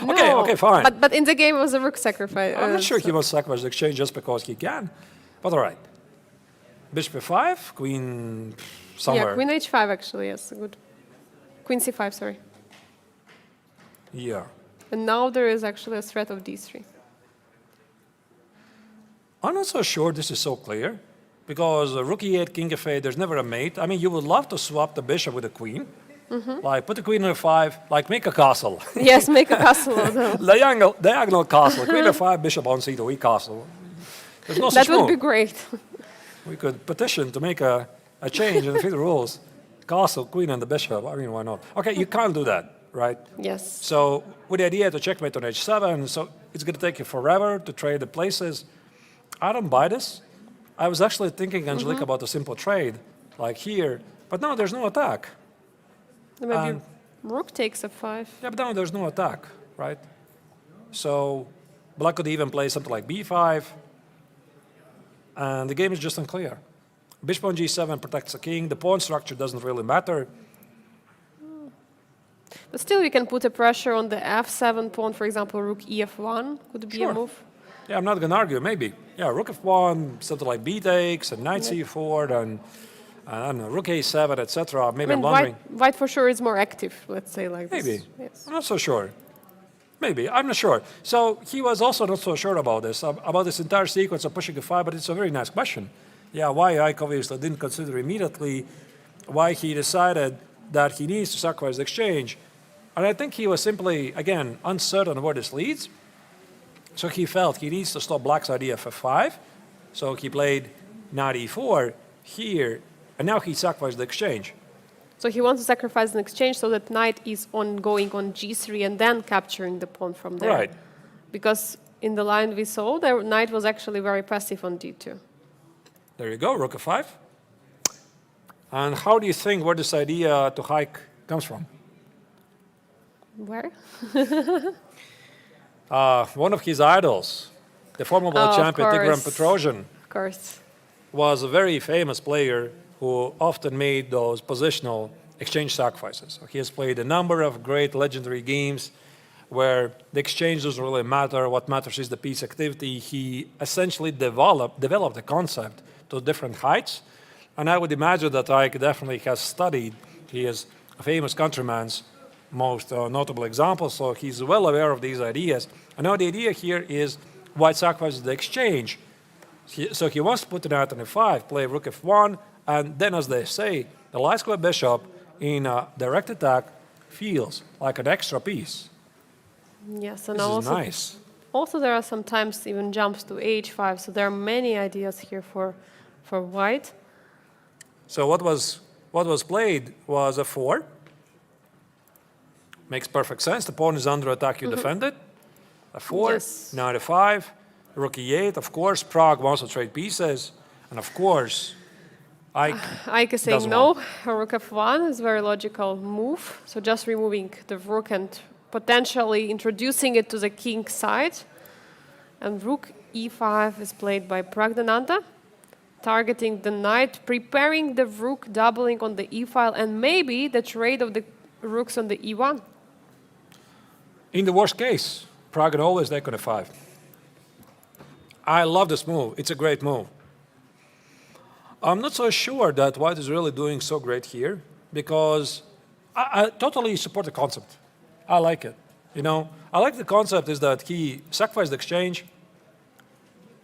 No, okay, fine. But in the game it was a rook sacrifice. I'm not sure he wants to sacrifice exchange just because he can. But all right. Bishop F5, queen somewhere. Yeah, queen H5 actually, yes, good. Queen C5, sorry. Yeah. And now there is actually a threat of d3. I'm not so sure this is so clear, because rook e8, king f8, there's never a mate. I mean, you would love to swap the bishop with the queen. Like put the queen on f5, like make a castle. Yes, make a castle of them. Diagonal castle, queen f5, bishop on c2, e castle. There's no such That would move. be great. We could petition to make a change in the FIDE rules. Castle, queen, and the bishop. I mean, why not? Okay, you can't do that, right? Yes. So with the idea to checkmate on h7, so it's going to take you forever to trade the places. I don't buy this. I was actually thinking, Angelique, about a simple trade, like here. But now there's no attack. Maybe rook takes f5. Yeah, but now there's no attack, right? So black could even play something like b5. And the game is just unclear. Bishop on g7 protects the king. The pawn structure doesn't really matter. But still, you can put a pressure on the f7 pawn, for example, rook ef1 could be Sure. a move. Yeah, I'm not going to argue, maybe. Yeah, rook f1, something like b takes, and knight c4, and I don't know, rook a7, etc. Maybe I I'm mean, wondering. white for sure is more active, let's say like Maybe. this. Yes. I'm not so sure. Maybe. I'm not sure. So he was also not so sure about this entire sequence of pushing f5, but it's a very nice question. Yeah, why Ike obviously didn't consider immediately why he decided that he needs to sacrifice the exchange. And I think he was simply, again, uncertain where this leads. So he felt he needs to stop black's idea of f5. So he played knight e4 here, and now he sacrificed the exchange. So he wants to sacrifice an exchange so that knight is going on g3 and then capturing the pawn from there. Right. Because in the line we saw, the knight was actually very passive on d2. There you go, rook f5. And how do you think where this idea to hike comes from? Where? One of his idols, the former world champion Tigran course. Petrosian, Of course. was a very famous player who often made those positional exchange sacrifices. So he has played a number of great legendary games where the exchange doesn't really matter. What matters is the piece activity. He essentially developed the concept to different heights. And I would imagine that Ike definitely has studied his famous countryman's most notable examples, so he's well aware of these ideas. And now the idea here is white sacrifices the exchange. So he wants to put the knight on f5, play rook f1, and then, as they say, the light square bishop in a direct attack feels like an extra piece. Yes, and This is also, nice. also there are sometimes even jumps to h5, so there are many ideas here for white. So what was played was f4. Makes perfect sense. The pawn is under attack, you defend it. f4, Yes. knight f5, rook e8. Of course, Pragg wants to trade pieces. And of course, Ike is saying doesn't no. Rook f1 is a very logical move. So just removing the rook and potentially introducing it to the king side. And rook e5 is played by Praggnanandhaa, targeting the knight, preparing the rook, doubling on the e file, and maybe the trade of the rooks on the e1. in the worst case, Pragg can always take on f5. I love this move. It's a great move. I'm not so sure that white is really doing so great here, because I totally support the concept. I like it. You know, I like the concept is that he sacrificed the exchange,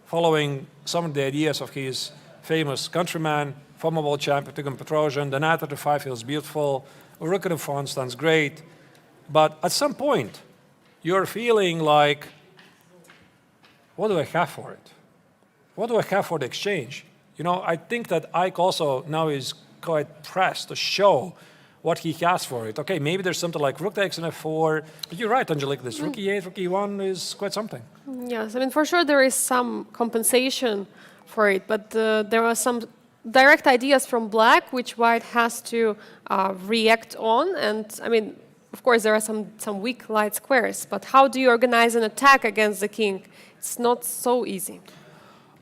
following some of the ideas of his famous countryman, former world champion Tigran Petrosian. The knight at f5 feels beautiful. Rook at f1 stands great. But at some point, you're feeling like, what do I have for it? What do I have for the exchange? You know, I think that Ike also now is quite pressed to show what he has for it. Okay, maybe there's something like rook takes on f4. But you're right, Angelique, this rook e8, rook e1 is quite something. Yes, I mean, for sure there is some compensation for it, but there are some direct ideas from black which white has to react on. And I mean, of course, there are some weak light squares, but how do you organize an attack against the king? It's not so easy.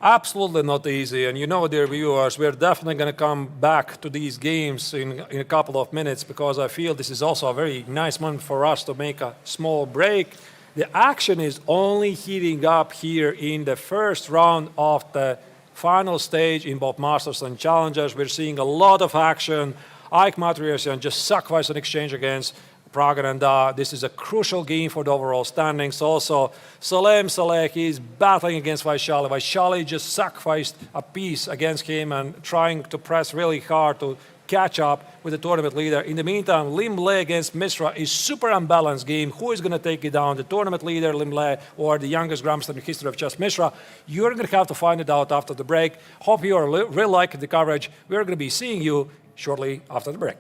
Absolutely not easy. And you know, dear viewers, we're definitely going to come back to these games in a couple of minutes, because I feel this is also a very nice moment for us to make a small break. The action is only heating up here in the first round of the final stage in both Masters and Challengers. We're seeing a lot of action. Ike Matrosian just sacrificed an exchange against Praggnanandhaa. This is a crucial game for the overall standings. Also, Salem is battling against Vaishali. Vaishali just sacrificed a piece against him and trying to press really hard to catch up with the tournament leader. In the meantime, Liem against Mishra is super unbalanced game. Who is going to take it down? The tournament leader, Liem, or the youngest grandmaster in the history of chess, Mishra? You're going to have to find it out after the break. Hope you are really liking the coverage. We're going to be seeing you shortly after the break.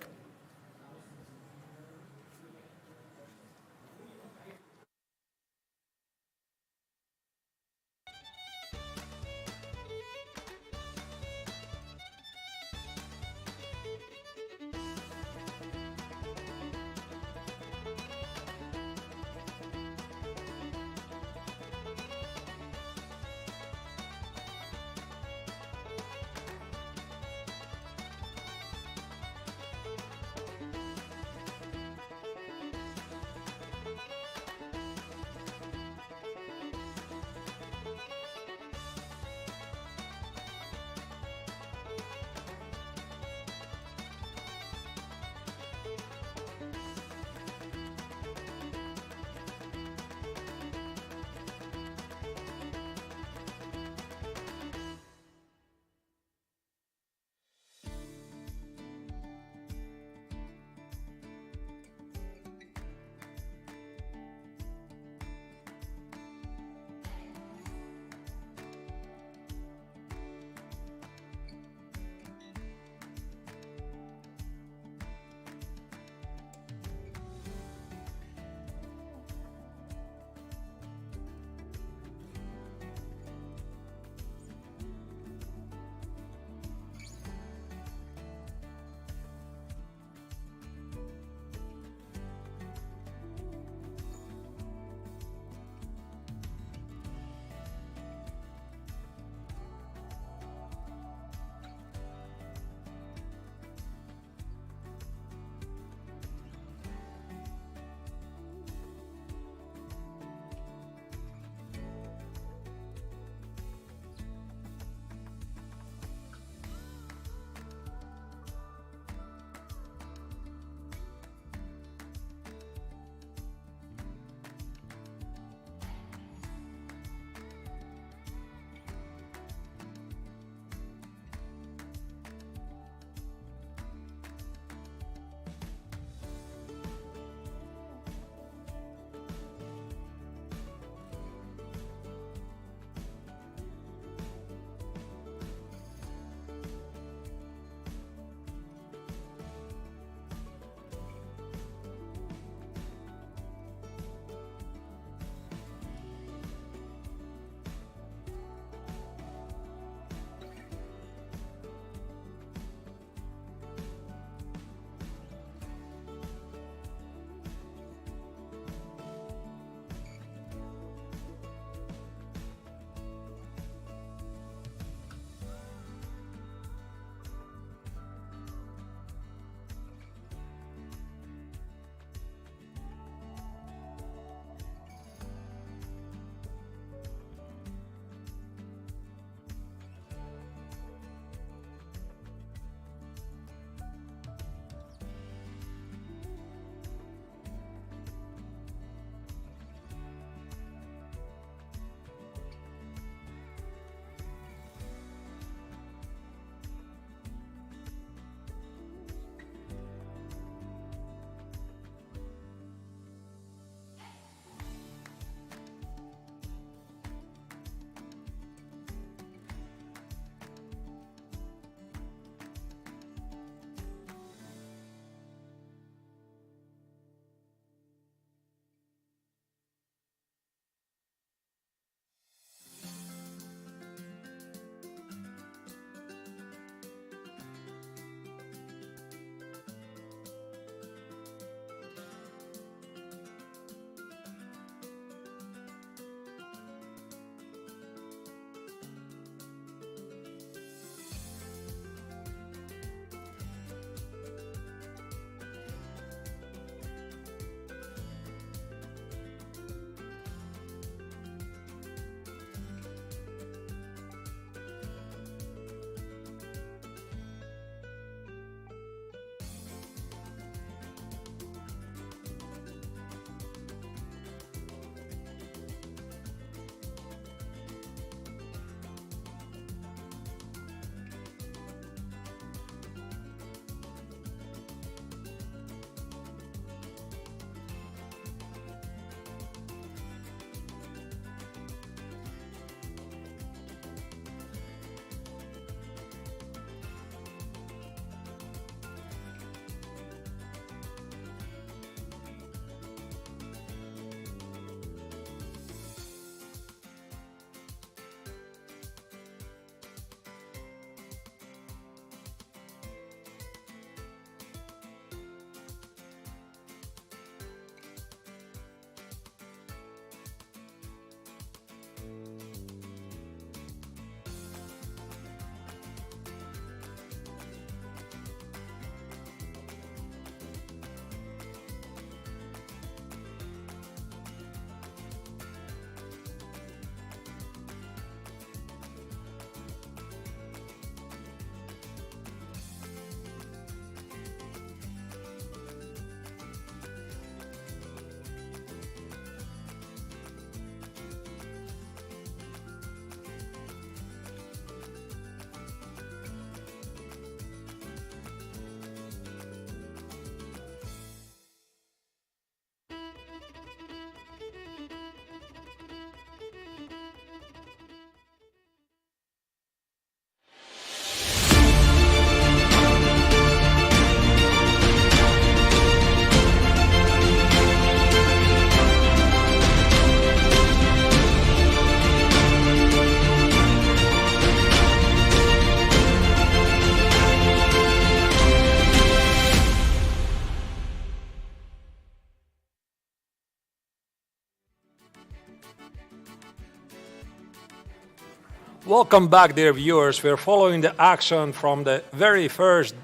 Welcome back, dear viewers. We're following the action from the very first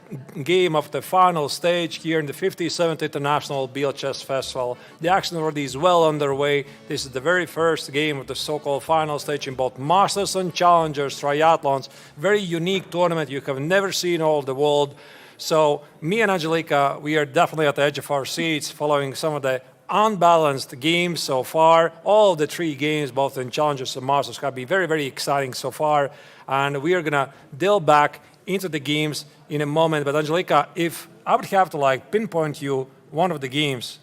game of the final stage here in the 57th International Biel Chess Festival. The action already is well underway. This is the very first game of the so-called final stage in both Masters and Challengers triathlons. Very unique tournament you have never seen all the world. So me and Angelika, we are definitely at the edge of our seats following some of the unbalanced games so far. All of the three games, both in Challengers and Masters, have been very, very exciting so far. And we are going to delve back into the games in a moment. But Angelika, if I would have to pinpoint you one of the games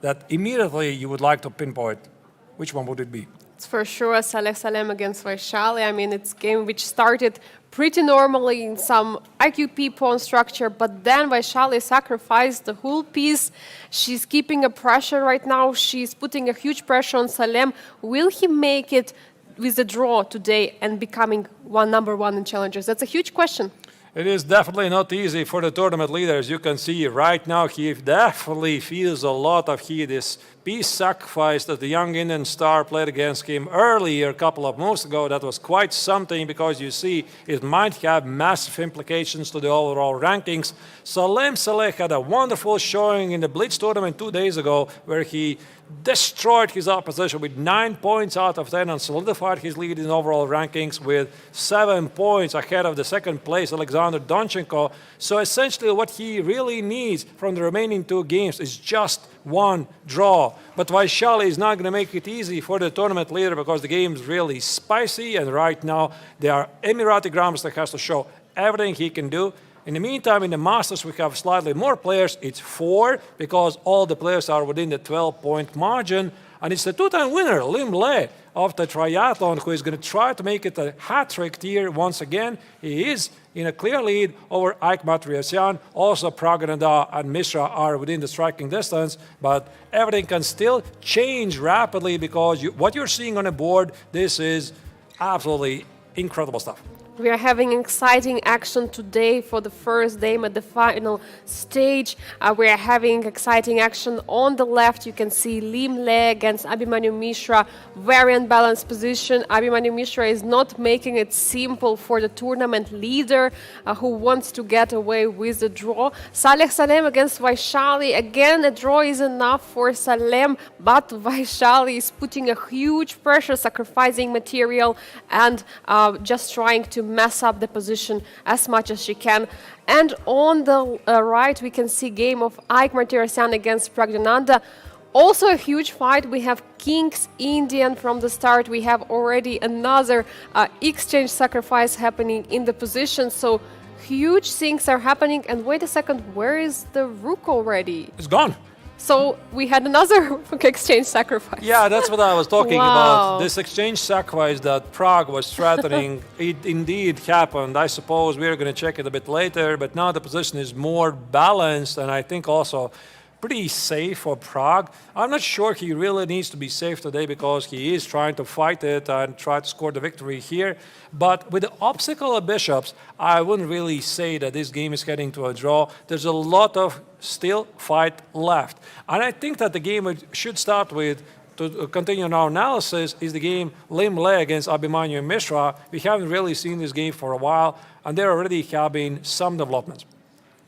that immediately you would like to pinpoint, which one would it be? It's for sure Salem against Vaishali. I mean, it's a game which started pretty normally in some IQP pawn structure, but then Vaishali sacrificed the whole piece. She's keeping a pressure right now. She's putting a huge pressure on Salem. Will he make it with the draw today and becoming number one in Challengers? That's a huge question. It is definitely not easy for the tournament leader. As you can see right now, he definitely feels a lot of heat. This piece sacrifice that the young Indian star played against him earlier, a couple of months ago, that was quite something, because you see it might have massive implications to the overall rankings. Salem Saleh had a wonderful showing in the Blitz tournament 2 days ago, where he destroyed his opposition with 9 points out of 10 and solidified his lead in overall rankings with 7 points ahead of the second place Alexander Donchenko. So essentially what he really needs from the remaining two games is just one draw. But Vaishali is not going to make it easy for the tournament leader, because the game is really spicy, and right now there are Emirati Grandmaster that has to show everything he can do. In the meantime, in the Masters, we have slightly more players. It's 4, because all the players are within the 12-point margin. And it's the two-time winner, Liem of the triathlon, who is going to try to make it a hat-trick here once again. He is in a clear lead over Matlakov. Also, Praggnanandhaa and Mishra are within the striking distance. But everything can still change rapidly, because what you're seeing on the board, this is absolutely incredible stuff. We are having exciting action today for the first game at the final stage. We are having exciting action on the left. You can see Liem against Abhimanyu Mishra. Very unbalanced position. Abhimanyu Mishra is not making it simple for the tournament leader who wants to get away with the draw. Salem against Vaishali. Again, a draw is enough for Salem, but Vaishali is putting a huge pressure, sacrificing material and just trying to mess up the position as much as she can. And on the right, we can see game of Keymer against Praggnanandhaa. Also a huge fight. We have King's Indian from the start. We have already another exchange sacrifice happening in the position. So huge things are happening. And wait a second, where is the rook already? It's gone. So we had another exchange sacrifice. Yeah, that's what I was talking Wow. about. This exchange sacrifice that Pragg was threatening, it indeed happened. I suppose we're going to check it a bit later, but now the position is more balanced, and I think also pretty safe for Pragg. I'm not sure he really needs to be safe today, because he is trying to fight it and try to score the victory here. But with the obstacle of bishops, I wouldn't really say that this game is heading to a draw. There's a lot of still fight left. And I think that the game we should start with, to continue our analysis, is the game Liem against Abhimanyu Mishra. We haven't really seen this game for a while, and there already have been some developments.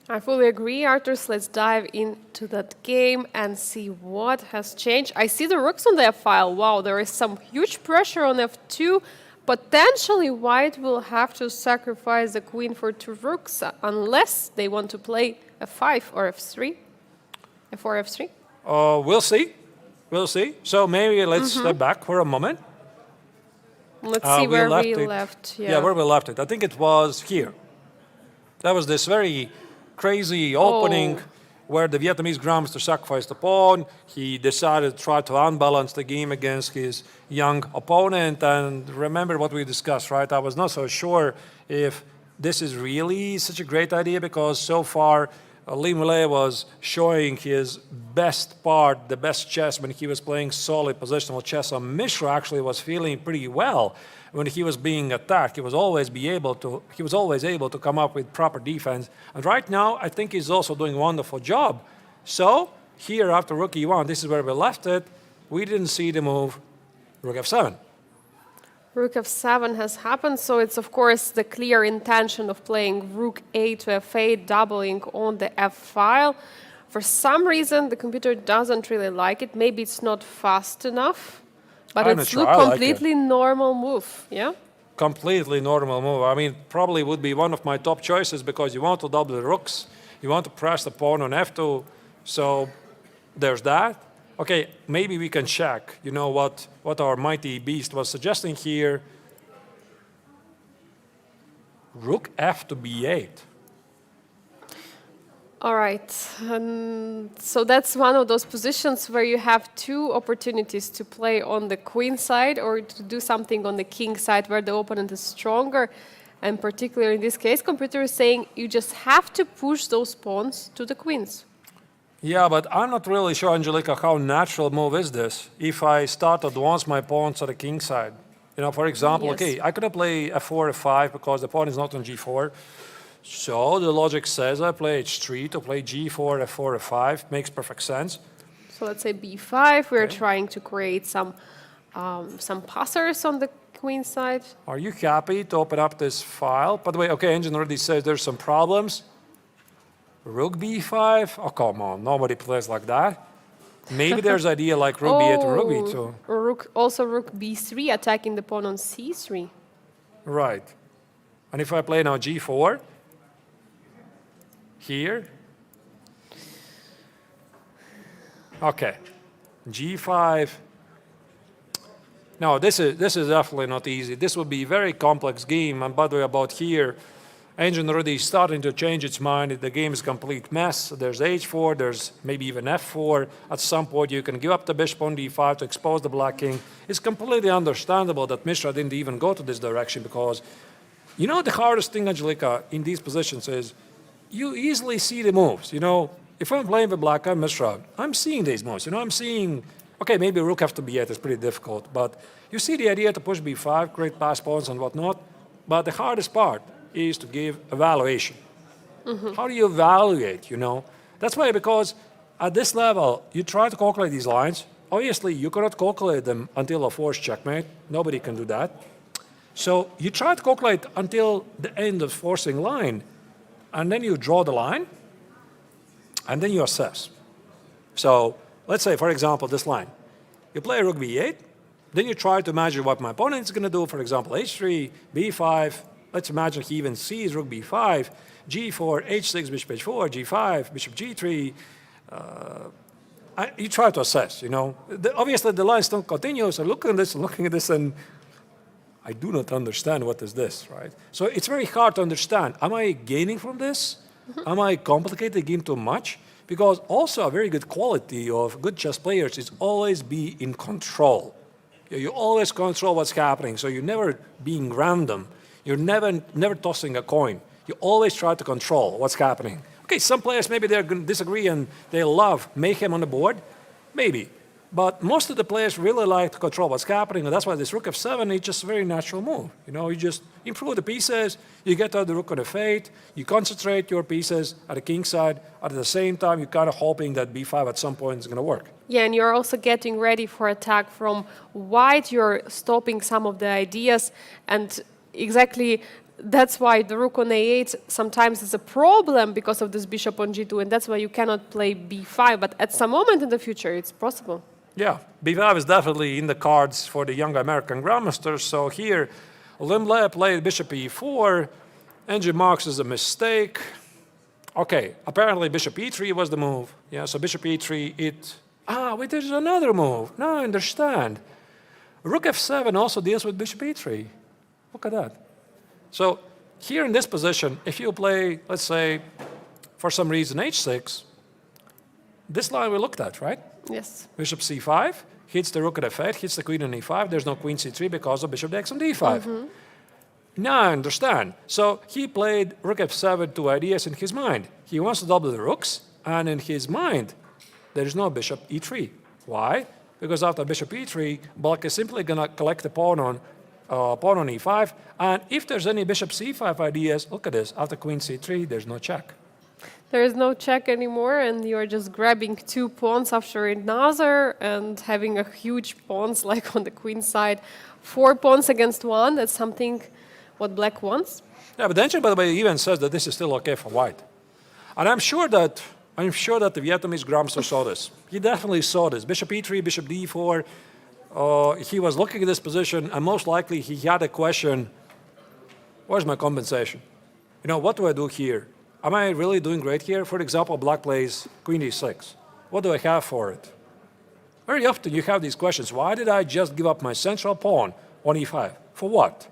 I fully agree, Artur. So let's dive into that game and see what has changed. I see the rooks on the F file. Wow, there is some huge pressure on F2. Potentially, White will have to sacrifice the queen for 2 rooks, unless they want to play F5 or F3. F4, F3. We'll see. We'll see. So maybe let's step back for a moment. Let's see where we left. Yeah, where we left it. I think it was here. That was this very crazy opening where the Vietnamese Grandmaster sacrificed a pawn. He decided to try to unbalance the game against his young opponent. And remember what we discussed, right? I was not so sure if this is really such a great idea, because so far Liem was showing his best part, the best chess, when he was playing solid positional chess. And Mishra actually was feeling pretty well when he was being attacked. He was always able to come up with proper defense. And right now, I think he's also doing a wonderful job. So here, after rook e1, this is where we left it. We didn't see the move rook f7. Rook f7 has happened, so it's of course the clear intention of playing rook a to f8, doubling on the f file. For some reason, the computer doesn't really like it. Maybe it's not fast enough, but I'm not it's sure. a I like it. completely normal move. Yeah. Completely normal move. I mean, probably would be one of my top choices because you want to double the rooks, you want to press the pawn on f2, so there's that. Okay, maybe we can check, you know, what our mighty beast was suggesting here. Rook f to b8. All right. So that's one of those positions where you have two opportunities to play on the queen side or to do something on the king side where the opponent is stronger. And particularly in this case, computer is saying you just have to push those pawns to the queens. Yeah, but I'm not really sure, Angelica, how natural move is this if I start to advance my pawns to the king side. You know, for example, Yes. okay, I could have played f4, f5 because the pawn is not on g4. So the logic says I play h3 to play g4, f4, f5. Makes perfect sense. So let's say b5. We're trying to create some passers on the queen side. Are you happy to open up this file? By the way, okay, engine already says there's some problems. Rook b5? Oh, come on, nobody plays like that. Maybe there's idea like rook b8 or rook b2. Also rook b3, attacking the pawn on c3. Right. And if I play now g4, here. Okay, g5. No, this is definitely not easy. This would be a very complex game. And by the way, about here, engine already starting to change its mind. The game is a complete mess. There's h4, there's maybe even f4. At some point, you can give up the bishop on d5 to expose the black king. It's completely understandable that Mishra didn't even go to this direction because, you know, the hardest thing, Angelica, in these positions is you easily see the moves. You know, if I'm playing with black, I'm Mishra, I'm seeing these moves. You know, I'm seeing, okay, maybe rook f to b8 is pretty difficult, but you see the idea to push b5, create pass pawns and whatnot. But the hardest part is to give evaluation. How do you evaluate, you know? That's why, because at this level, you try to calculate these lines. Obviously, you cannot calculate them until a forced checkmate. Nobody can do that. So you try to calculate until the end of forcing line, and then you draw the line, and then you assess. So let's say, for example, this line. You play rook b8, then you try to imagine what my opponent is going to do. For example, h3, b5. Let's imagine he even sees rook b5, g4, h6, bishop h4, g5, bishop g3. You try to assess, you know. Obviously, the line still continues. So looking at this, and I do not understand what is this, right? So it's very hard to understand. Am I gaining from this? Am I complicating the game too much? Because also a very good quality of good chess players is always be in control. You always control what's happening, so you're never being random. You're never tossing a coin. You always try to control what's happening. Okay, some players maybe they're going to disagree and they love mayhem on the board, maybe. But most of the players really like to control what's happening, and that's why this rook f7 is just a very natural move. You know, you just improve the pieces, you get out the rook on f8, you concentrate your pieces at the king side. At the same time, you're kind of hoping that b5 at some point is going to work. Yeah, and you're also getting ready for attack from white. You're stopping some of the ideas, and exactly that's why the rook on a8 sometimes is a problem because of this bishop on g2, and that's why you cannot play b5. But at some moment in the future, it's possible. Yeah, b5 is definitely in the cards for the young American grandmasters. So here, Liem played bishop e4. Engine marks as a mistake. Okay, apparently bishop e3 was the move. Yeah, so bishop e3, wait, there's another move. Now I understand. Rook f7 also deals with bishop e3. Look at that. So here in this position, if you play, let's say, for some reason h6, this line we looked at, right? Yes. Bishop c5 hits the rook at f8, hits the queen on e5. There's no queen c3 because of bishop takes on d5. Now I understand. So he played rook f7 two ideas in his mind. He wants to double the rooks, and in his mind, there is no bishop e3. Why? Because after bishop e3, black is simply going to collect the pawn on e5. And if there's any bishop c5 ideas, look at this. After queen c3, there's no check. There is no check anymore, and you're just grabbing 2 pawns after another and having a huge pawns like on the queen side. 4 pawns against 1, that's something what black wants. Yeah, but Danger, by the way, even says that this is still okay for white. And I'm sure that the Vietnamese Gramster saw this. He definitely saw this. Bishop e3, bishop d4. He was looking at this position, and most likely he had a question, where's my compensation? You know, what do I do here? Am I really doing great here? For example, black plays queen e6. What do I have for it? Very often you have these questions. Why did I just give up my central pawn on e5? For what?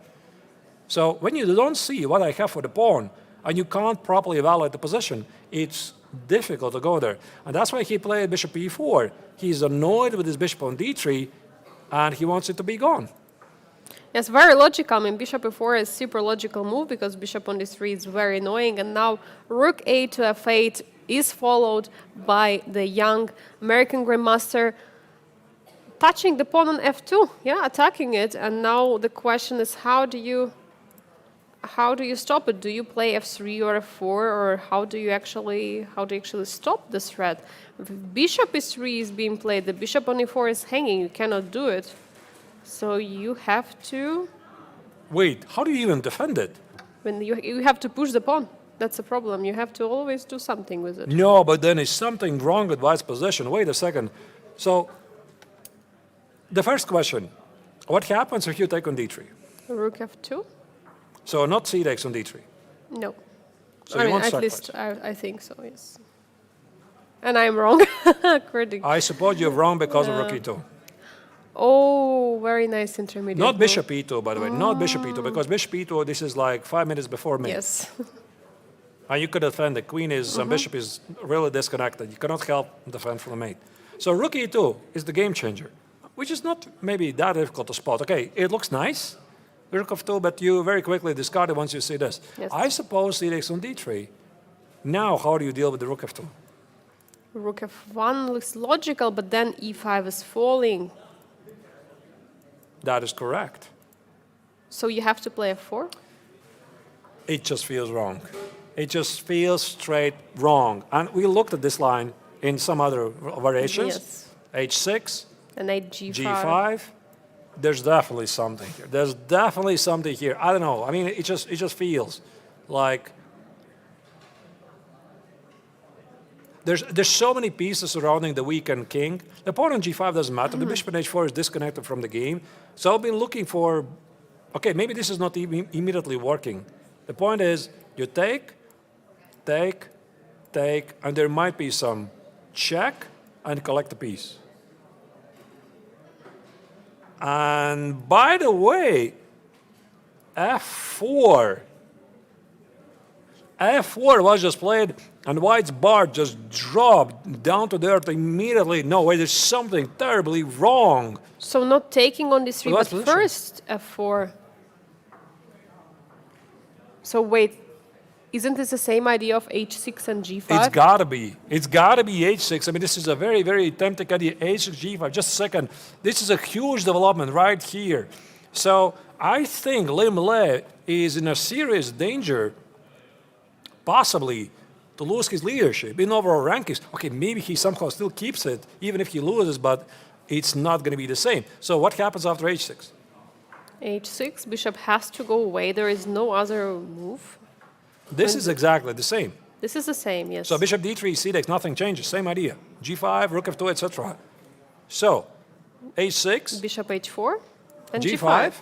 So when you don't see what I have for the pawn, and you can't properly evaluate the position, it's difficult to go there. And that's why he played bishop e4. He's annoyed with his bishop on d3, and he wants it to be gone. Yes, very logical. I mean, bishop e4 is super logical move because bishop on d3 is very annoying. And now rook a to f8 is followed by the young American grandmaster touching the pawn on f2, yeah, attacking it. And now the question is, how do you stop it? Do you play f3 or f4, or how do you actually stop this threat? If bishop e3 is being played, the bishop on e4 is hanging. You cannot do it. So you have to... Wait, how do you even defend it? When you have to push the pawn. That's the problem. You have to always do something with it. No, but then is something wrong with white's position. Wait a second. So, the first question, what happens if you take on d3? Rook f2? So not c takes on d3? No. So I you mean, want at sacrifice? least I think so, yes. And I'm wrong, according. I suppose you're wrong because of rook e2. Oh, very nice intermediate. Not move. bishop e2, by the way. Not bishop e2, because bishop e2, this is like 5 minutes before me. Yes. And you could defend the queen is, and bishop is really disconnected. You cannot help defend from the mate. So rook e2 is the game changer, which is not maybe that difficult to spot. Okay, it looks nice, rook f2, but you very quickly discard it once you see this. Yes. I suppose c takes on d3. Now, how do you deal with the rook f2? Rook f1 looks logical, but then e5 is falling. That is correct. So you have to play f4? It just feels wrong. It just feels straight wrong. And we looked at this line in some other variations. Yes. h6, And knight g5. g5. There's definitely something here. There's definitely something here. I don't know. I mean, it just feels like there's so many pieces surrounding the weakened king. The pawn on g5 doesn't matter. The bishop on h4 is disconnected from the game. So I've been looking for, okay, maybe this is not immediately working. The point is, you take, and there might be some check and collect the piece. And by the way, f4 was just played, and white's bar just dropped down to the earth immediately. No, wait, there's something terribly wrong. So not taking on this 3, Well, but that's position. first f4. So wait, isn't this the same idea of h6 and g5? It's gotta be. It's gotta be h6. I mean, this is a very, very tempting idea. h6, g5. Just a second. This is a huge development right here. So I think Liem is in a serious danger, possibly, to lose his leadership in overall rankings. Okay, maybe he somehow still keeps it, even if he loses, but it's not going to be the same. So what happens after h6? h6, bishop has to go away. There is no other move. This is exactly the same. This is the same, yes. So bishop d3, c takes, nothing changes, same idea. g5, rook f2, etc. So h6, Bishop h4 and g5.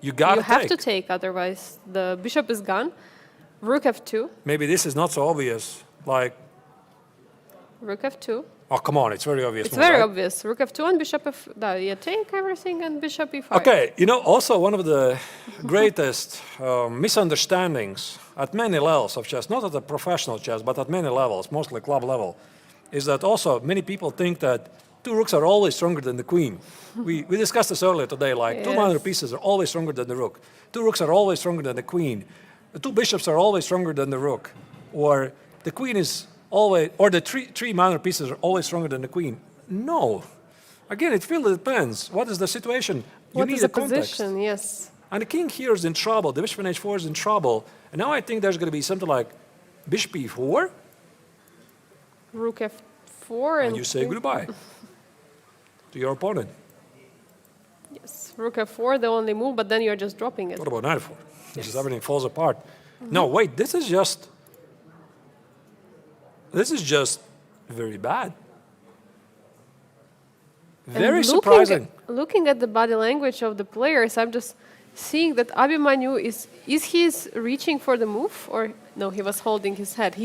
You gotta You have take. to take, otherwise the bishop is gone. Rook f2, Maybe this is not so obvious. Like, rook f2. oh, come on, it's very obvious. It's move, very right? obvious. Rook f2 and bishop f. No, you take everything and bishop e5. Okay, you know, also one of the greatest misunderstandings at many levels of chess, not at the professional chess, but at many levels, mostly club level, is that also many people think that two rooks are always stronger than the queen. We discussed this earlier today, like two minor pieces are always stronger than the rook. Two rooks are always stronger than the queen. The two bishops are always stronger than the rook. Or the queen is always, or the three minor pieces are always stronger than the queen. No. Again, it really depends. What is the situation? You What need is a the context. position? Yes. And the king here is in trouble. The bishop on h4 is in trouble. And now I think there's going to be something like bishop e4, Rook f4 and you say goodbye to your opponent. Yes, Rook f4, the only move, but then you're just dropping it. What about knight f4? Just everything falls apart. No, wait, this is just very bad. Very surprising. Looking at the body language of the players, I'm just seeing that Abhimanyu is he reaching for the move, or no, he was holding his head.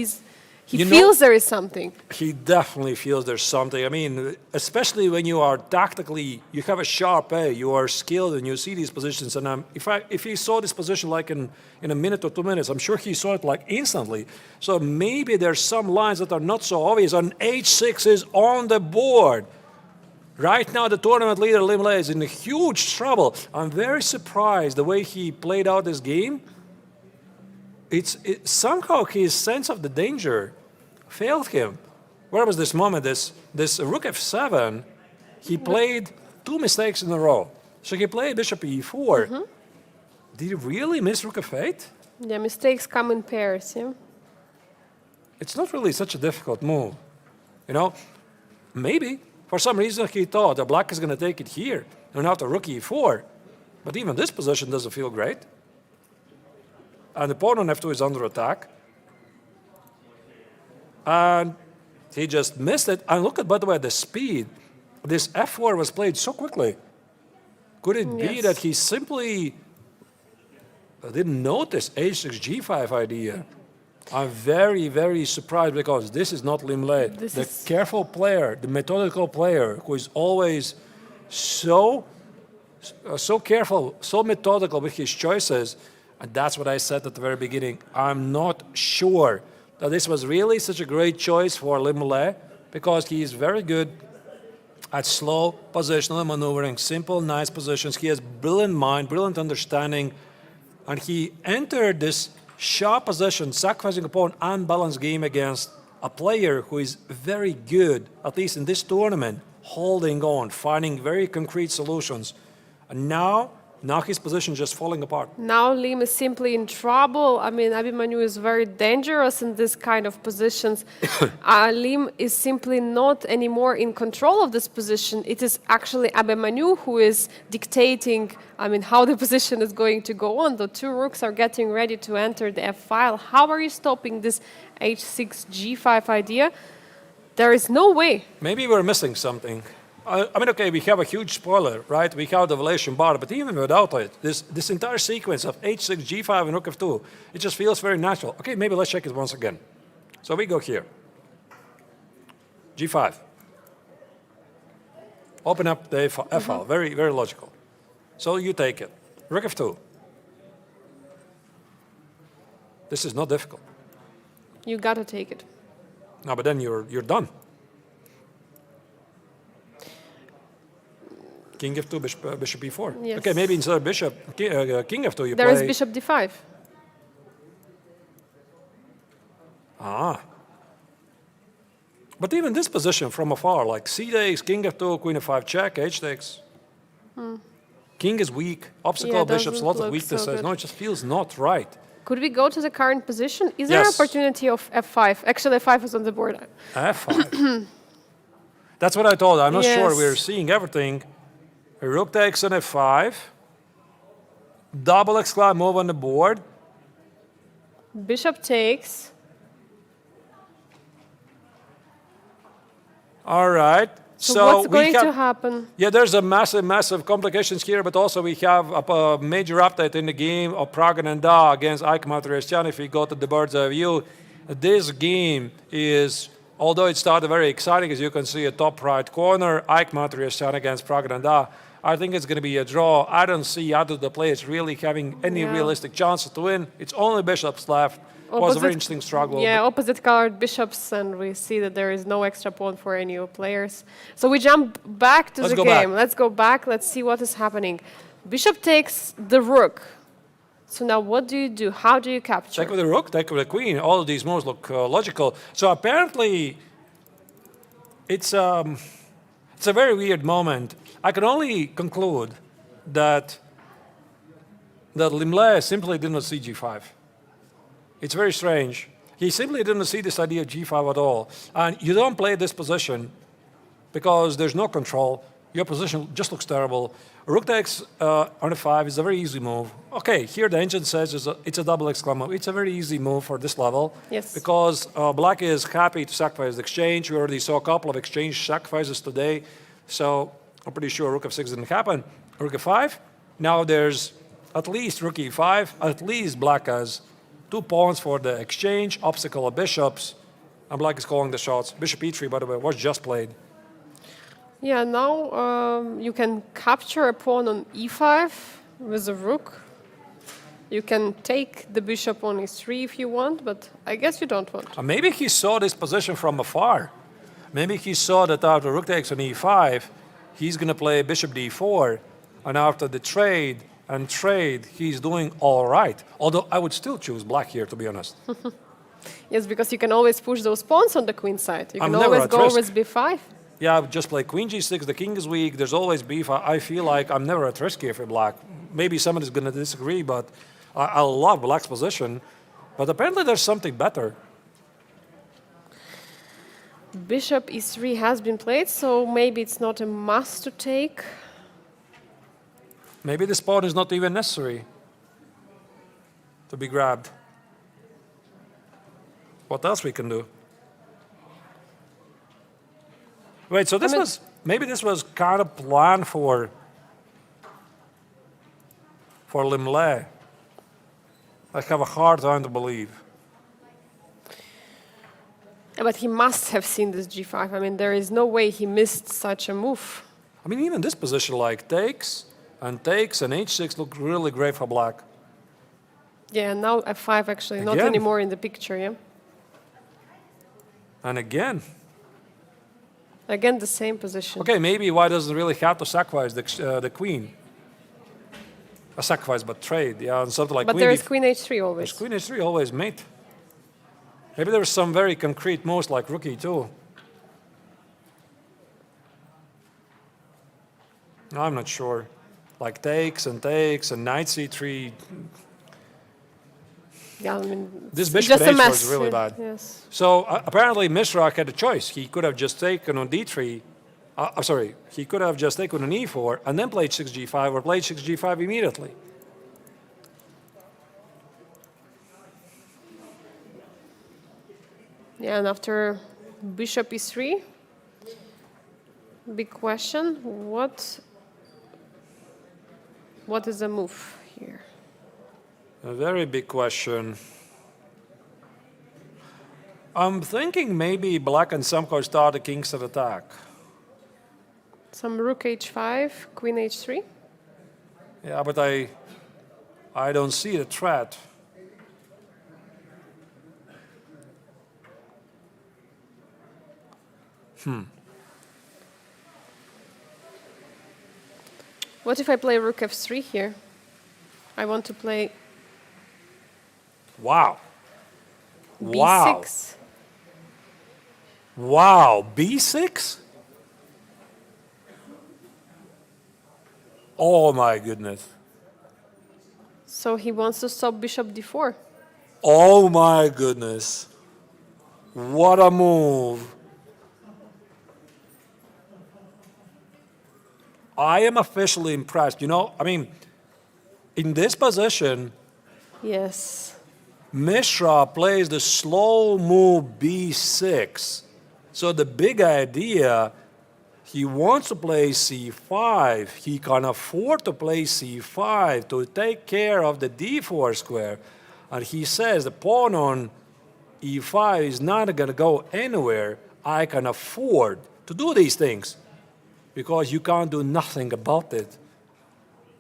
He feels there is something. He definitely feels there's something. I mean, especially when you are tactically, you have a sharp eye, you are skilled, and you see these positions. And if he saw this position like in a minute or 2 minutes, I'm sure he saw it like instantly. So maybe there's some lines that are not so obvious. And h6 is on the board. Right now, the tournament leader, Liem is in huge trouble. I'm very surprised the way he played out this game. Somehow his sense of the danger failed him. Where was this moment? This rook f7, he played 2 mistakes in a row. So he played bishop e4. Did he really miss rook f8? Yeah, mistakes come in pairs, yeah. It's not really such a difficult move. You know, maybe for some reason he thought that black is going to take it here and after rook e4. But even this position doesn't feel great. And the pawn on f2 is under attack. And he just missed it. And look at, by the way, the speed. This f4 was played so quickly. Could it be that he simply didn't notice h6 g5 idea? I'm very, very surprised because this is not Liem, the careful player, the methodical player who is always so careful, so methodical with his choices. And that's what I said at the very beginning. I'm not sure that this was really such a great choice for Liem because he is very good at slow positional maneuvering, simple, nice positions. He has brilliant mind, brilliant understanding, and he entered this sharp position, sacrificing upon unbalanced game against a player who is very good, at least in this tournament, holding on, finding very concrete solutions. And now his position is just falling apart. Now Liem is simply in trouble. I mean, Abhimanyu is very dangerous in this kind of positions. Liem is simply not anymore in control of this position. It is actually Abhimanyu who is dictating, I mean, how the position is going to go on. The two rooks are getting ready to enter the f file. How are you stopping this h6 g5 idea? There is no way. Maybe we're missing something. I mean, okay, we have a huge spoiler, right? We have the evaluation bar, but even without it, this entire sequence of h6, g5, and rook f2, it just feels very natural. Okay, maybe let's check it once again. So we go here. g5. Open up the f file, very, very logical. So you take it. Rook f2. This is not difficult. You got to take it. No, but then you're done. King f2, bishop e4. Yes. Okay, maybe instead of bishop, king f2, you there play... is bishop d5. Ah. But even this position from afar, like c takes, king f2, queen f5 check, h takes. King is weak, obstacle bishops, lots of weaknesses. No, it just feels not right. Could we go to the current position? Is there an opportunity of f5? Actually, f5 is on the board. f5. That's what I told. I'm not sure we're seeing everything. Rook takes on f5. Double exclamation move on the board. Bishop takes. All right. So what's going to happen? Yeah, there's a massive complications here, but also we have a major update in the game of Praggnanandhaa against Keymer. If we go to the bird's eye view, this game is, although it started very exciting, as you can see, a top right corner, Keymer against Praggnanandhaa. I think it's going to be a draw. I don't see either of the players really having any realistic chances to win. It's only bishops left. It was a very interesting struggle. Yeah, opposite colored bishops, and we see that there is no extra pawn for any players. So we jump back to the game. Let's go back. Let's see what is happening. Bishop takes the rook. So now what do you do? How do you capture? Take with the rook, take with the queen. All of these moves look logical. So apparently it's a very weird moment. I can only conclude that Liem simply did not see g5. It's very strange. He simply didn't see this idea of g5 at all. And you don't play this position because there's no control. Your position just looks terrible. Rook takes on f5 is a very easy move. Okay, here the engine says it's a double exclamation. It's a very easy move for this level. Yes. Because black is happy to sacrifice the exchange. We already saw a couple of exchange sacrifices today. So I'm pretty sure rook f6 didn't happen. Rook f5. Now there's at least rook e5. At least black has 2 pawns for the exchange, obstacle of bishops. And black is calling the shots. Bishop e3, by the way, was just played. Yeah, now you can capture a pawn on e5 with a rook. You can take the bishop on e3 if you want, but I guess you don't want. Maybe he saw this position from afar. Maybe he saw that after rook takes on e5, he's going to play bishop d4, and after the trade, he's doing all right. Although I would still choose black here, to be honest. Yes, because you can always push those pawns on the queen side. You can never always at go risk. with b5. Yeah, I would just play queen g6, the king is weak, there's always b5. I feel like I'm never at risk here for black. Maybe somebody's going to disagree, but I love black's position. But apparently there's something better. Bishop e3 has been played, so maybe it's not a must to take. Maybe this pawn is not even necessary to be grabbed. What else we can do? Wait, so maybe this was kind of planned for Liem. I have a hard time to believe. But he must have seen this g5. I mean, there is no way he missed such a move. I mean, even this position like takes and h6 look really great for black. Yeah, now f5 actually, not Again. anymore in the picture, yeah? And again. Again, the same position. Okay, maybe white doesn't really have to sacrifice the queen. A sacrifice, but trade, yeah, and something like But queen. there is queen h3 always. Queen h3 always mate. Maybe there's some very concrete moves like rook e2. I'm not sure. Like takes and knight c3. Yeah, I mean, This it's bishop just at a h4 mess. is really Yeah, bad. Yes. So apparently Mishra had a choice. He could have just taken on d3. He could have just taken on e4 and then played 6g5 or played 6g5 immediately. Yeah, and after bishop e3, big question, what is the move here? A very big question. I'm thinking maybe black and somehow start a Kingston attack. Some rook h5, queen h3? Yeah, but I don't see the threat. What if I play rook f3 here? I want to play Wow. b6. Wow, b6? Oh my goodness. So he wants to stop bishop d4. Oh my goodness. What a move. I am officially impressed. You know, I mean, in this position, Yes. Mishra plays the slow move b6. So the big idea, he wants to play c5. He can afford to play c5 to take care of the d4 square. And he says the pawn on e5 is not going to go anywhere. I can afford to do these things because you can't do nothing about it.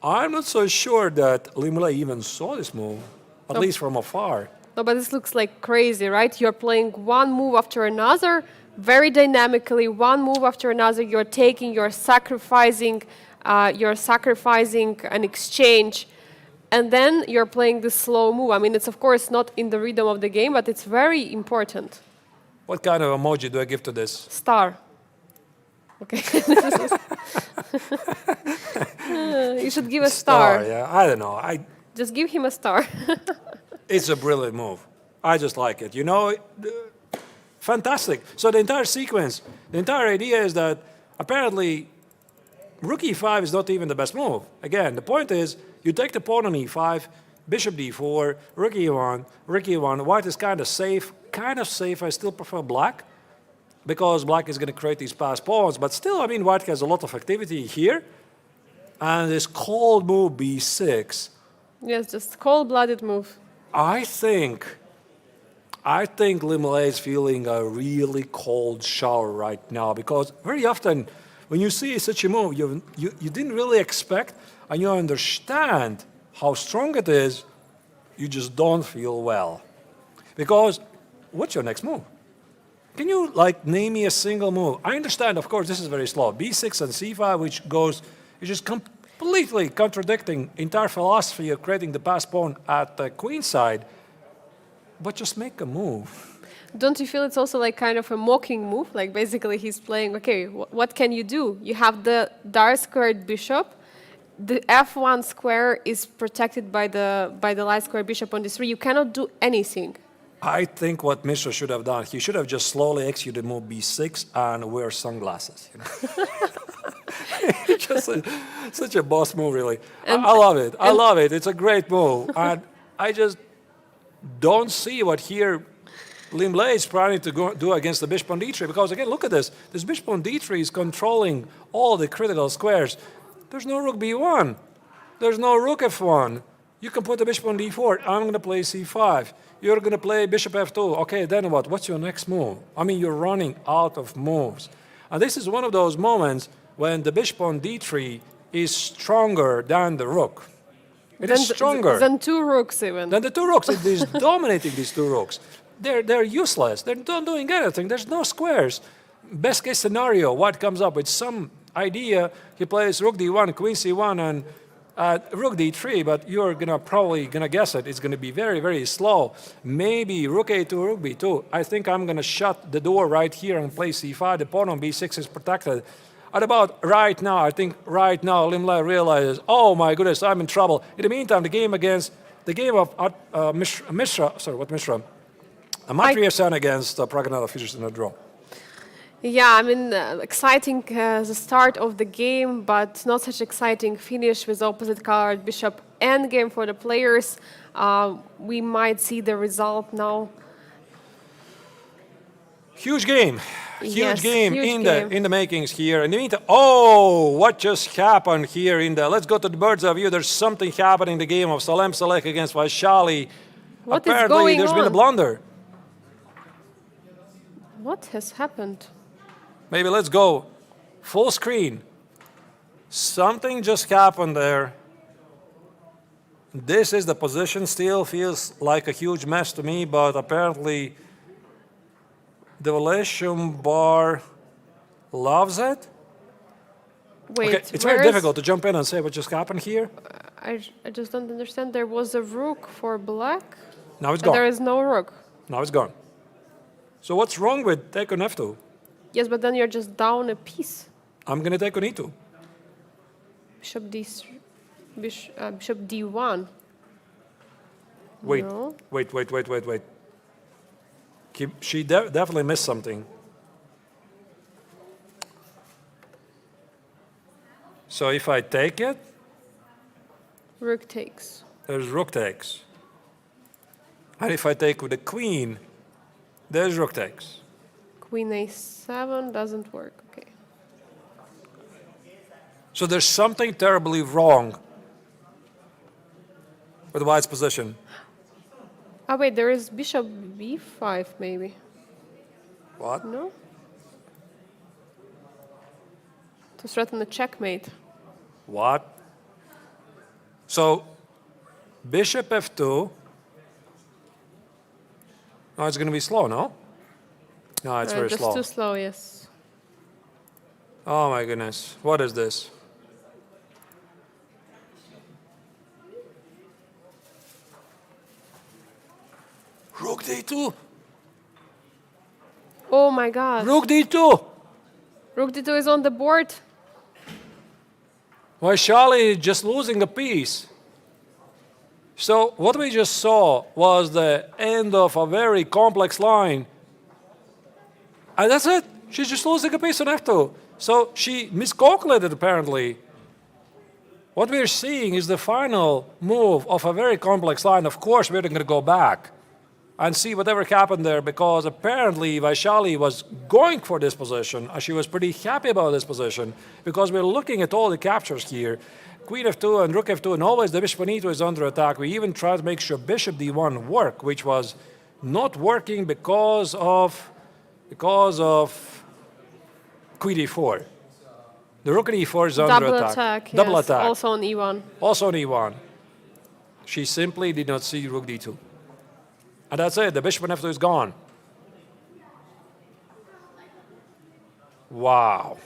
I'm not so sure that Liem even saw this move, at least from afar. No, but this looks like crazy, right? You're playing one move after another, very dynamically, one move after another. You're taking, you're sacrificing an exchange, and then you're playing the slow move. I mean, it's of course not in the rhythm of the game, but it's very important. What kind of emoji do I give to this? Star. Okay. You should give a star. Yeah, I don't know. Just give him a star. It's a brilliant move. I just like it. Fantastic. So the entire sequence, the entire idea is that apparently rook e5 is not even the best move. Again, the point is you take the pawn on e5, bishop d4, rook e1, white is kind of safe. I still prefer black because black is going to create these passed pawns. But still, I mean, white has a lot of activity here. And this cold move b6. Yes, just cold-blooded move. I think Liem is feeling a really cold shower right now because very often when you see such a move, you didn't really expect and you understand how strong it is, you just don't feel well. Because what's your next move? Can you name me a single move? I understand, of course, this is very slow. b6 and c5, which goes, it's just completely contradicting entire philosophy of creating the passed pawn at the queen side. But just make a move. Don't you feel it's also kind of a mocking move? Like basically he's playing, okay, what can you do? You have the dark squared bishop. The f1 square is protected by the light square bishop on d3. You cannot do anything. I think what Mishra should have done, he should have just slowly executed move b6 and wear sunglasses. Just such a boss move, really. I love it. I love it. It's a great move. And I just don't see what here Liem is planning to do against the bishop on d3. Because again, look at this. This bishop on d3 is controlling all the critical squares. There's no rook b1. There's no rook f1. You can put the bishop on d4. I'm going to play c5. You're going to play bishop f2. Okay, then what? What's your next move? I mean, you're running out of moves. And this is one of those moments when the bishop on d3 is stronger than the rook. It is stronger. Than two rooks even. Than the two rooks. It is dominating these two rooks. They're useless. They're not doing anything. There's no squares. Best case scenario, white comes up with some idea. He plays rook d1, queen c1, and rook d3, but you're probably gonna guess it. It's gonna be very, very slow. Maybe rook a2, rook b2. I think I'm gonna shut the door right here and play c5. The pawn on b6 is protected. At about right now, I think right now, Liem realizes, oh my goodness, I'm in trouble. In the meantime, the game of Mishra. Matlakov against Praggnanandhaa finishes in a draw. Yeah, I mean, exciting the start of the game, but not such exciting finish with opposite colored bishop endgame for the players. We might see the result now. Huge game. Yes, game huge in the makings here. In the meantime, oh, what just happened here let's go to the bird's eye view. There's something happening in the game of Salem against Vaishali. What Apparently, is going there's on? been a blunder. What has happened? Maybe let's go full screen. Something just happened there. This is the position. Still feels like a huge mess to me, but apparently the evaluation bar loves it. Wait, okay, it's very difficult to jump in and say what just happened here. I just don't understand. There was a rook for black. Now it's gone. There is no rook. Now it's gone. So what's wrong with take on f2? Yes, but then you're just down a piece. I'm going to take on e2. Bishop d1. Wait, No. wait. She definitely missed something. So if I take it, Rook takes. there's rook takes. And if I take with the queen, there's rook takes. Queen a7 doesn't work. Okay. So there's something terribly wrong with white's position. Ah, wait, there is bishop b5 maybe. What? No? To threaten a checkmate. What? So bishop f2. No, it's going to be slow, no? No, it's very just slow. too slow, yes. Oh my goodness. What is this? Rook d2. Oh my god. Rook d2. Rook d2 is on the board. Vaishali is just losing a piece. So what we just saw was the end of a very complex line. And that's it. She's just losing a piece on F2. So she miscalculated, apparently. What we're seeing is the final move of a very complex line. Of course, we're going to go back and see whatever happened there, because apparently Vaishali was going for this position, and she was pretty happy about this position, because we're looking at all the captures here. Queen F2 and Rook F2, and always the bishop on E2 is under attack. We even tried to make sure bishop D1 work, which was not working because of Queen E4. The Rook on E4 is under attack. Double Double yes. attack. Also on E1. Also on E1. She simply did not see Rook D2. And that's it. The bishop on F2 is gone. Wow.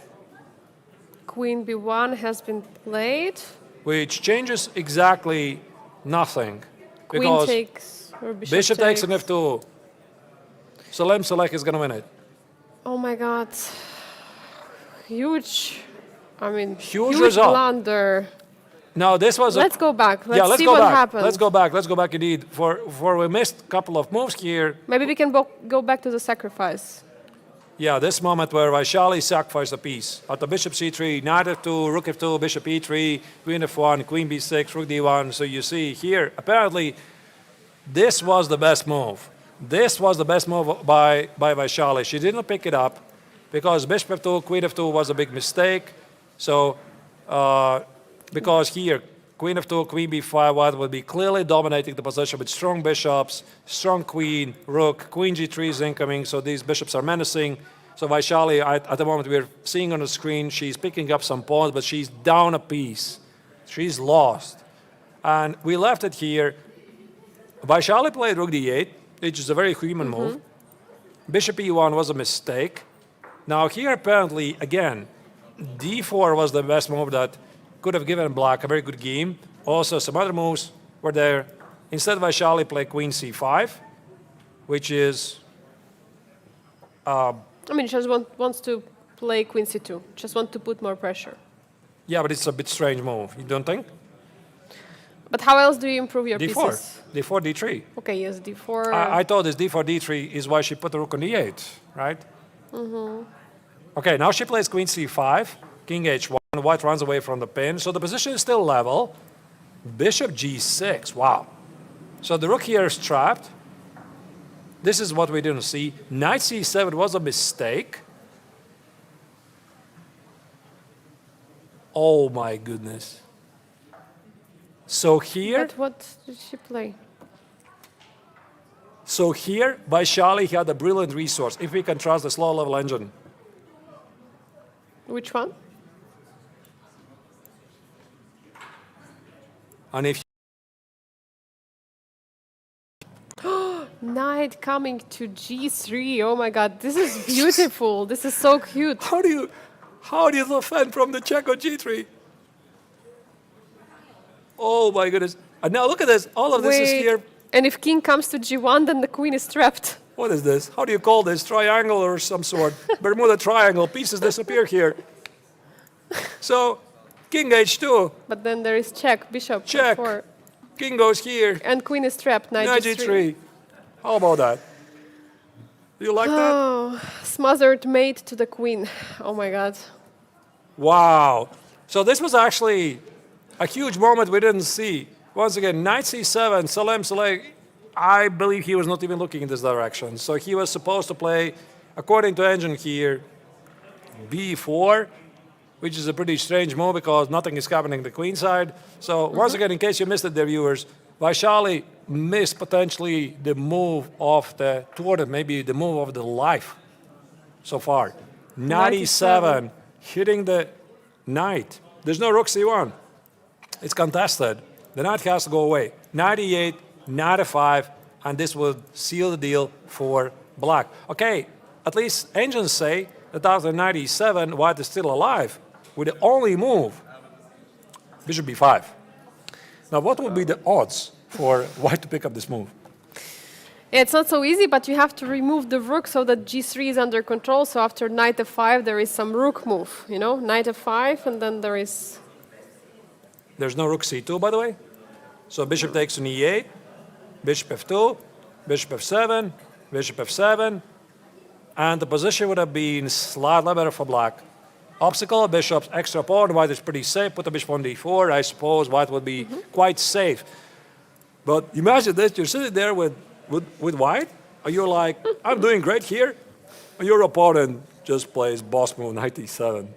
Queen B1 has been played. Which changes exactly nothing. Queen because takes, or bishop takes on F2. Salem Select is going to win it. Oh my God. Huge, Huge result. blunder. Now this was Let's go back. Let's see go what back. happened. Let's go back. Let's go back indeed. For we missed a couple of moves here. Maybe we can go back to the sacrifice. Yeah, this moment where Vaishali sacrificed a piece. At the bishop c3, knight f2, rook f2, bishop e3, queen f1, queen b6, rook d1. So you see here, apparently, this was the best move. This was the best move by Vaishali. She didn't pick it up because bishop f2, queen f2 was a big mistake. So, because here, queen f2, queen b5, white would be clearly dominating the position with strong bishops, strong queen, rook, queen g3 is incoming, so these bishops are menacing. So Vaishali, at the moment we're seeing on the screen, she's picking up some pawns, but she's down a piece. She's lost. And we left it here. Vaishali played rook d8, which is a very human move. Bishop e1 was a mistake. Now here apparently, again, d4 was the best move that could have given black a very good game. Also, some other moves were there. Instead, Vaishali played queen c5, which is... she just wants to play queen c2. Just want to put more pressure. Yeah, but it's a bit strange move, you don't think? But how else do you improve your d4. pieces? D4, d3. Okay, yes, d4. I thought this d4, d3 is why she put the rook on e8, right? Okay, now she plays queen c5, king h1. White runs away from the pin, so the position is still level. Bishop g6, wow. So the rook here is trapped. This is what we didn't see. Knight c7 was a mistake. Oh my goodness. So here... But what did she play? So here, Vaishali had a brilliant resource, if we can trust the slow level engine. Which one? And if Knight coming to g3. Oh my God, this is beautiful. This is so cute. how do you defend from the check on g3? Oh my goodness. And now look at this. All of this is here. And if king comes to g1, then the queen is trapped. What is this? How do you call this? Triangle or some sort? Bermuda triangle. Pieces disappear here. So, king h2. But then there is check, bishop Check. f4. King goes here. And queen is trapped, knight Knight g3. g3. How about that? Do you like that? Oh, smothered mate to the queen. Oh my God. Wow. So this was actually a huge moment we didn't see. Once again, knight c7, Salem Saleh, I believe he was not even looking in this direction. So he was supposed to play, according to engine here, b4, which is a pretty strange move because nothing is happening the queen side. So once again, in case you missed it, dear viewers, Vaishali missed potentially the move of the tournament, maybe the move of the life so far. Knight e7, hitting the knight. There's no rook c1. It's contested. The knight has to go away. Knight e8, knight f5, and this will seal the deal for black. Okay, at least engines say that after knight e7, white is still alive with the only move, bishop b5. Now, what would be the odds for white to pick up this move? Yeah, it's not so easy, but you have to remove the rook so that g3 is under control. So after knight f5, there is some rook move, you know, knight f5, and then there is... There's no rook c2, by the way? So bishop takes on e8, bishop f2, bishop f7, bishop f7, and the position would have been slightly better for black. Obstacle, bishops, extra pawn, white is pretty safe, put the bishop on d4, I suppose white would be quite safe. But imagine this, you're sitting there with white, and you're like, I'm doing great here, and your opponent just plays boss move knight e7.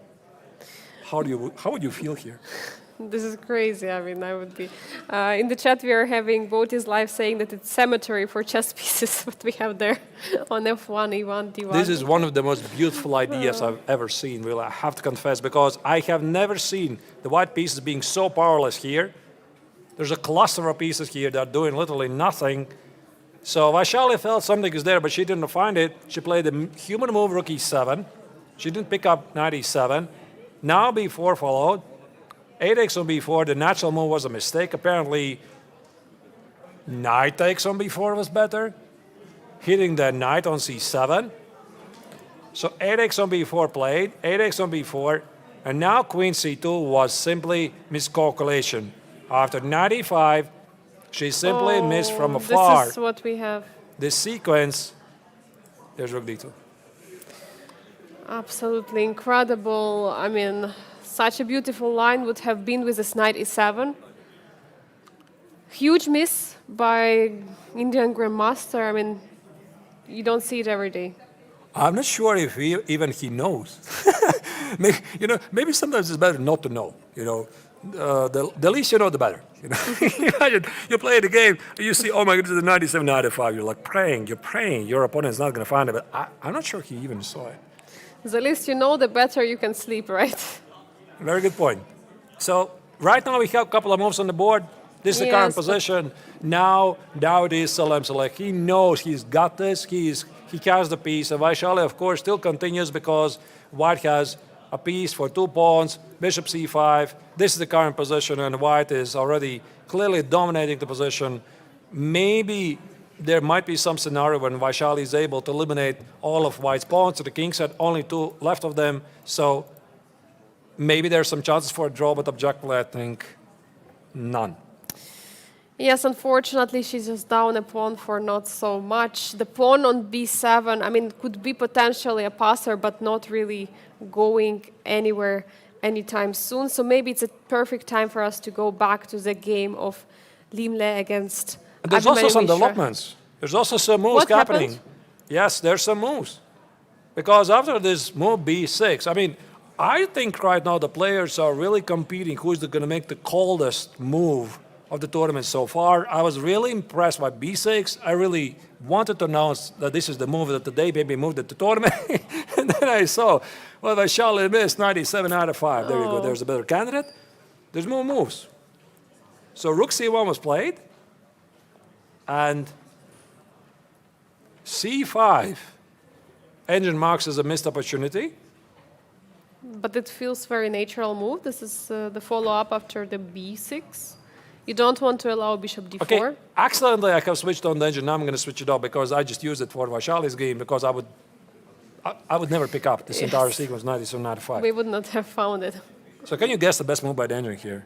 How would you feel here? This is crazy. I mean, I would be. In the chat, we are having Botis live saying that it's cemetery for chess pieces, what we have there on f1, e1, d1. This is one of the most beautiful ideas I've ever seen, really, I have to confess, because I have never seen the white pieces being so powerless here. There's a cluster of pieces here that are doing literally nothing. So Vaishali felt something is there, but she didn't find it. She played the human move rook e7. She didn't pick up knight e7. Now b4 followed. 8x on b4, the natural move was a mistake. Apparently, knight takes on b4 was better. Hitting the knight on c7. So 8x on b4 played, 8x on b4, and now queen c2 was simply miscalculation. After knight e5, she simply missed from afar. This is what we have. This sequence, there's rook d2. Absolutely incredible. I mean, such a beautiful line would have been with this knight e7. Huge miss by Indian Grandmaster. I mean, you don't see it every day. I'm not sure if even he knows. Maybe sometimes it's better not to know. The least you know, the better. Imagine you play the game, and you see, oh my goodness, the 97, 95. You're like you're praying. Your opponent's not going to find it. But I'm not sure he even saw it. The least you know, the better you can sleep, right? Very good point. So right now we have a couple of moves on the board. This is the current position. Now it is Salem select. He knows he's got this. He has the piece. And Vaishali, of course, still continues because white has a piece for 2 pawns, bishop c5. This is the current position, and white is already clearly dominating the position. Maybe there might be some scenario when Vaishali is able to eliminate all of white's pawns. So the kings had only 2 left of them. So maybe there's some chances for a draw, but objectively, I think none. Yes, unfortunately, she's just down a pawn for not so much. The pawn on b7, I mean, could be potentially a passer, but not really going anywhere anytime soon. So maybe it's a perfect time for us to go back to the game of Liem against And there's also some Mishra. developments. There's also some moves happening. Yes, there's some moves. Because after this move b6, I mean, I think right now the players are really competing who's going to make the coldest move of the tournament so far. I was really impressed by b6. I really wanted to announce that this is the move that the day baby moved at the tournament. And then I saw, well, Vaishali missed 97 out of 5. There you go. There's a better candidate. There's more moves. So rook c1 was played. And c5, engine marks as a missed opportunity. But it feels very natural move. This is the follow-up after the b6. You don't want to allow bishop d4. Okay, accidentally I have switched on the engine. Now I'm going to switch it off because I just used it for Vaishali's game because I would never pick up this entire sequence, 97, 95. We would not have found it. So can you guess the best move by the engine here?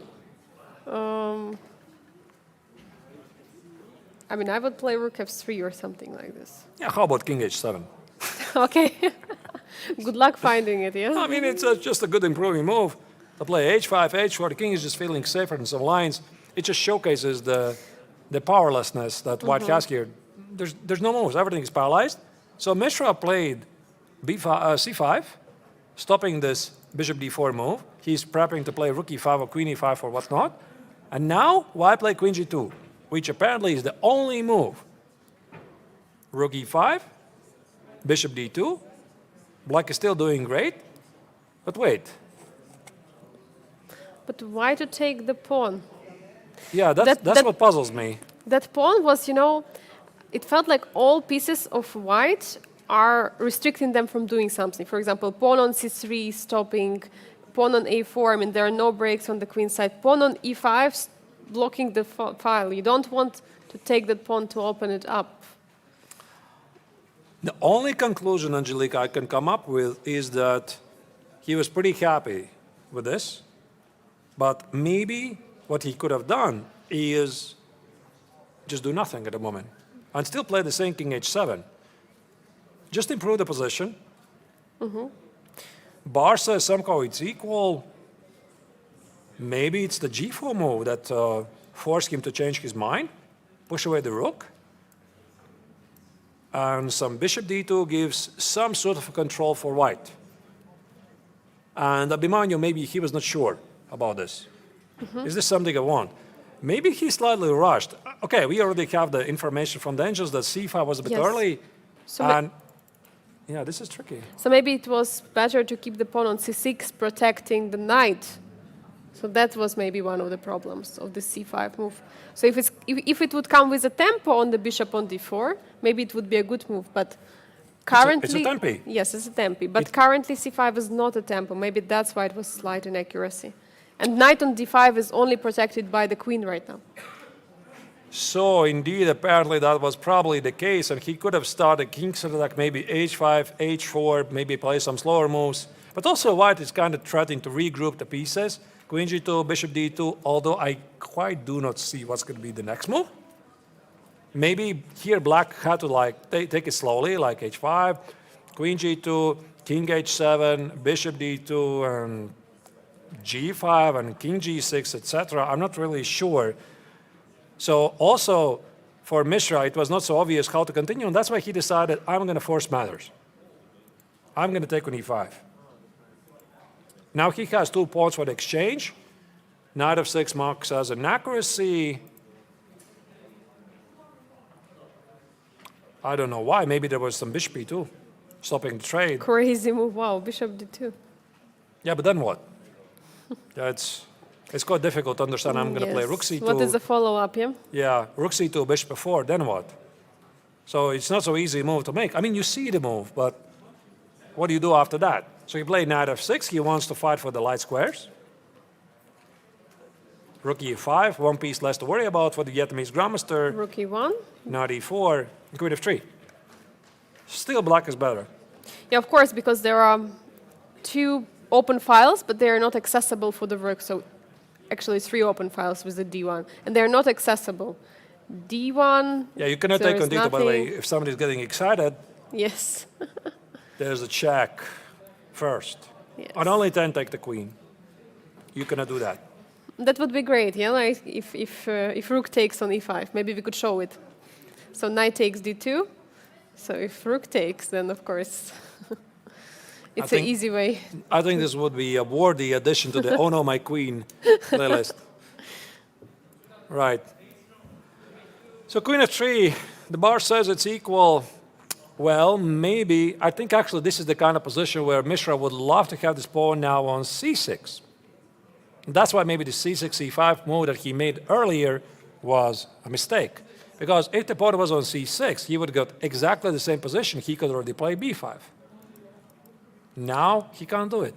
I mean, I would play rook f3 or something like this. Yeah, how about king h7? Okay. Good luck finding it, yeah? I mean, it's just a good improving move. To play h5, h4, the king is just feeling safer in some lines. It just showcases the powerlessness that white has here. There's no moves. Everything is paralyzed. So Mishra played c5, stopping this bishop d4 move. He's prepping to play rook e5 or queen e5 or whatnot. And now white play queen g2, which apparently is the only move. Rook e5, bishop d2. Black is still doing great. But wait. But why to take the pawn? Yeah, that's what puzzles me. That pawn was, it felt like all pieces of white are restricting them from doing something. For example, pawn on c3 stopping, pawn on a4, I mean, there are no breaks on the queen side. Pawn on e5 blocking the file. You don't want to take that pawn to open it up. The only conclusion, Angelica, I can come up with is that he was pretty happy with this, but maybe what he could have done is just do nothing at the moment and still play the same king h7. Just improve the position. Bar says somehow it's equal. Maybe it's the g4 move that forced him to change his mind, push away the rook. And some bishop d2 gives some sort of control for white. And Abhimanyu, maybe he was not sure about this. Is this something I want? Maybe he slightly rushed. Okay, we already have the information from the angels that c5 was a bit early. So and yeah, this is tricky. So maybe it was better to keep the pawn on c6, protecting the knight. So that was maybe one of the problems of the c5 move. So if it would come with a tempo on the bishop on d4, maybe it would be a good move. But currently, it's a tempi. Yes, it's a tempi. But currently c5 is not a tempo. Maybe that's why it was slight inaccuracy. And knight on d5 is only protected by the queen right now. So indeed, apparently that was probably the case, and he could have started king's attack, maybe h5, h4, maybe play some slower moves. But also white is kind of threatening to regroup the pieces. Queen g2, bishop d2, although I quite do not see what's going to be the next move. Maybe here black had to like take it slowly, like h5, queen g2, king h7, bishop d2, and g5, and king g6, etc. I'm not really sure. So also for Mishra, it was not so obvious how to continue, and that's why he decided, I'm going to force matters. I'm going to take on e5. Now he has 2 pawns for the exchange. Knight of 6 marks as an accuracy. I don't know why. Maybe there was some bishop e2, stopping the trade. Crazy move. Wow, bishop d2. Yeah, but then what? It's quite difficult to understand. I'm going to play rook c2. What is the follow-up, yeah? Yeah, rook c2, bishop f4, then what? So it's not so easy move to make. I mean, you see the move, but what do you do after that? So you play knight f6. He wants to fight for the light squares. Rook e5, 1 piece less to worry about for the Vietnamese grandmaster. Rook e1. Knight e4, queen f3. Still black is better. Yeah, of course, because there are 2 open files, but they are not accessible for the rook. So actually 3 open files with the d1, and they're not accessible. d1. Yeah, you cannot take on d2, by the way. If somebody's getting excited, yes. there's a check first. Yes. On only 10, take the queen. You cannot do that. That would be great, yeah. Like if rook takes on e5, maybe we could show it. So knight takes d2. So if rook takes, then of course it's an easy way. I think this would be a worthy addition to the "Oh no, my queen" playlist. Right. So queen f3. The bar says it's equal. Well, maybe. I think actually this is the kind of position where Mishra would love to have this pawn now on c6. That's why maybe the c6, c5 move that he made earlier was a mistake. Because if the pawn was on c6, he would have got exactly the same position. He could already play b5. Now he can't do it.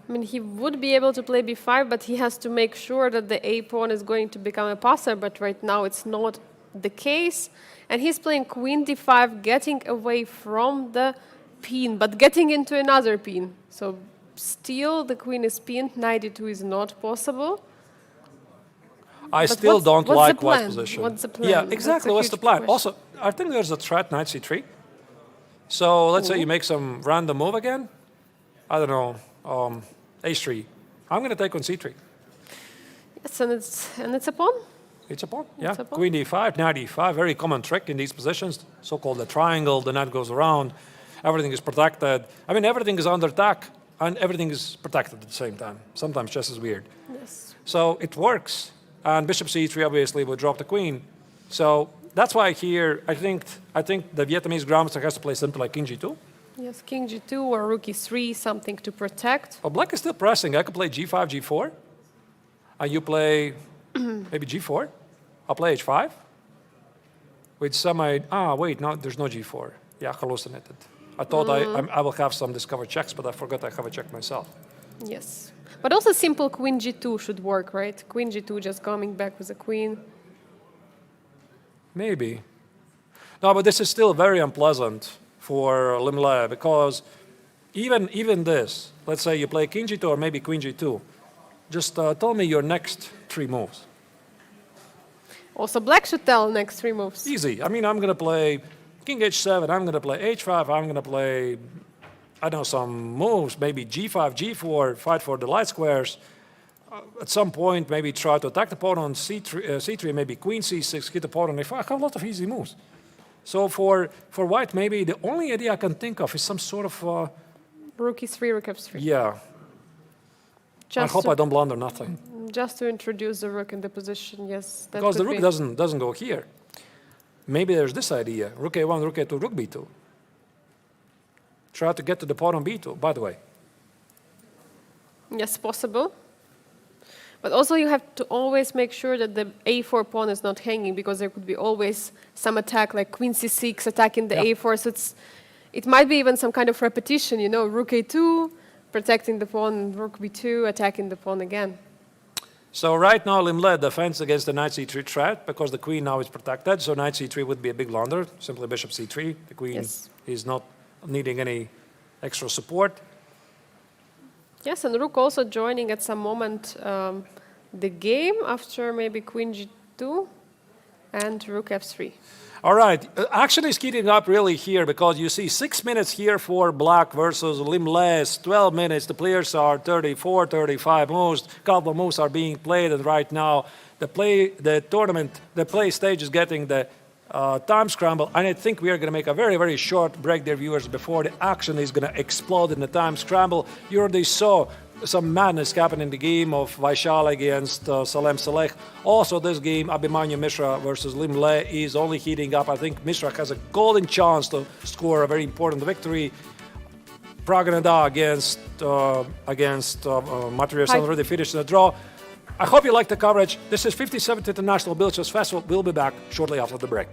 I mean, he would be able to play b5, but he has to make sure that the a pawn is going to become a passer, but right now it's not the case. And he's playing queen d5, getting away from the pin, but getting into another pin. So still the queen is pinned, knight d2 is not possible. I still don't like white's position. What's the plan? Yeah, exactly. What's the plan? Question. Also, I think there's a threat knight c3. So let's say you make some random move again. I don't know, h3. I'm going to take on c3. Yes, and it's a pawn. It's a pawn, yeah. Queen d5, knight e5, very common trick in these positions, so-called the triangle, the knight goes around, everything is protected. I mean, everything is under attack, and everything is protected at the same time. Sometimes chess is weird. Yes. So it works, and bishop c3 obviously will drop the queen. So that's why here, I think the Vietnamese grandmaster has to play something like king g2. Yes, king g2 or rook e3, something to protect. But black is still pressing. I could play g5, g4, and you play maybe g4. I'll play h5 with some wait, no, there's no g4. Yeah, hallucinated. I thought I will have some discovered checks, but I forgot I have a check myself. Yes. But also simple queen g2 should work, right? Queen g2 just coming back with a queen. Maybe. No, but this is still very unpleasant for Liem, because even this, let's say you play king g2 or maybe queen g2, just tell me your next 3 moves. Also, black should tell next 3 moves. Easy. I mean, I'm going to play king h7, I'm going to play h5, I'm going to play, I don't know, some moves, maybe g5, g4, fight for the light squares. At some point, maybe try to attack the pawn on c3, maybe queen c6, hit the pawn on a5. I have a lot of easy moves. So for white, maybe the only idea I can think of is some sort of... rook e3, rook f3. Yeah. I hope I don't blunder nothing. Just to introduce the rook in the position, yes. That Because the could rook be. doesn't go here. Maybe there's this idea. Rook a1, rook a2, rook b2. Try to get to the pawn on b2, by the way. Yes, possible. But also you have to always make sure that the a4 pawn is not hanging, because there could be always some attack, like queen c6 attacking the a4. So it might be even some kind of repetition, you know, rook a2, protecting the pawn, rook b2, attacking the pawn again. So right now, Liem led defense against the knight c3 threat, because the queen now is protected. So knight c3 would be a big blunder. Simply bishop c3. The queen is not needing any extra support. Yes, and rook also joining at some moment the game after maybe queen g2 and rook f3. All right, action is heating up really here, because you see 6 minutes here for black versus Liem less, 12 minutes. The players are 34, 35 moves. Couple of moves are being played, and right now the play stage is getting the time scramble, and I think we are going to make a very, very short break there, viewers, before the action is going to explode in the time scramble. You already saw some madness happen in the game of Vaishali against Salem. Also, this game, Abhimanyu Mishra versus Liem is only heating up. I think Mishra has a golden chance to score a very important victory. Praggnanandhaa against Matlakov already finished in the draw. I hope you liked the coverage. This is 57th International Blitz Festival. We'll be back shortly after the break.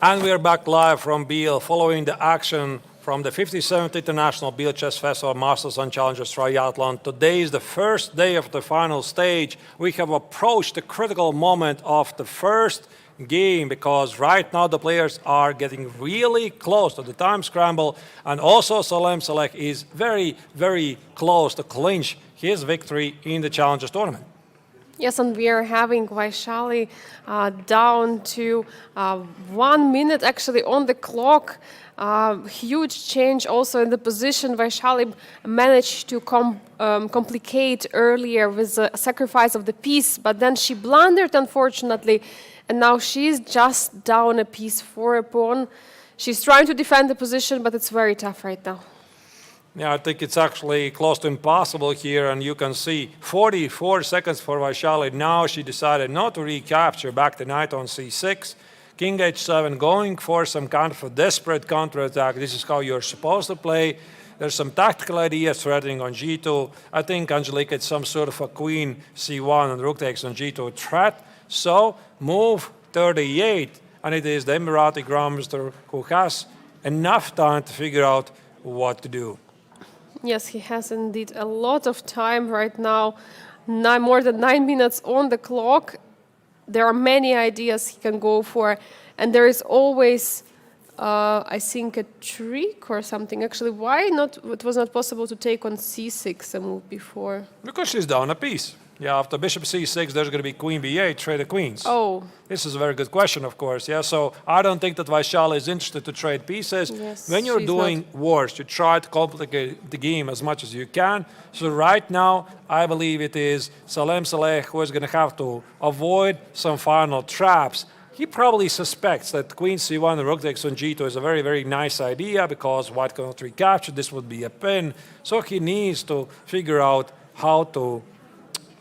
And we are back live from Biel following the action from the 57th International Biel Chess Festival Masters and Challengers Triathlon. Today is the first day of the final stage. We have approached the critical moment of the first game because right now the players are getting really close to the time scramble, and also Salem is very, very close to clinch his victory in the Challengers tournament. Yes, and we are having Vaishali down to 1 minute actually on the clock. Huge change also in the position. Vaishali managed to complicate earlier with the sacrifice of the piece, but then she blundered, unfortunately, and now she's just down a piece for a pawn. She's trying to defend the position, but it's very tough right now. Yeah, I think it's actually close to impossible here, and you can see 44 seconds for Vaishali. Now she decided not to recapture back the knight on c6. King h7, going for some kind of a desperate counterattack. This is how you're supposed to play. There's some tactical ideas threatening on g2. I think Angelika it's some sort of a queen c1 and rook takes on g2 threat. So move 38, and it is the Emirati Grandmaster who has enough time to figure out what to do. Yes, he has indeed a lot of time right now, more than 9 minutes on the clock. There are many ideas he can go for, and there is always, I think, a trick or something. Actually, why not? It was not possible to take on c6 a move before. Because she's down a piece. Yeah, after bishop c6, there's going to be queen b8, trade the queens. Oh. This is a very good question, of course. Yeah, so I don't think that Vaishali is interested to trade pieces. Yes, when you're doing wars, you try to complicate the game as much as you can. So right now, I believe it is Salem who is going to have to avoid some final traps. He probably suspects that queen c1 and rook takes on g2 is a very, very nice idea because white cannot recapture. This would be a pin. So he needs to figure out how to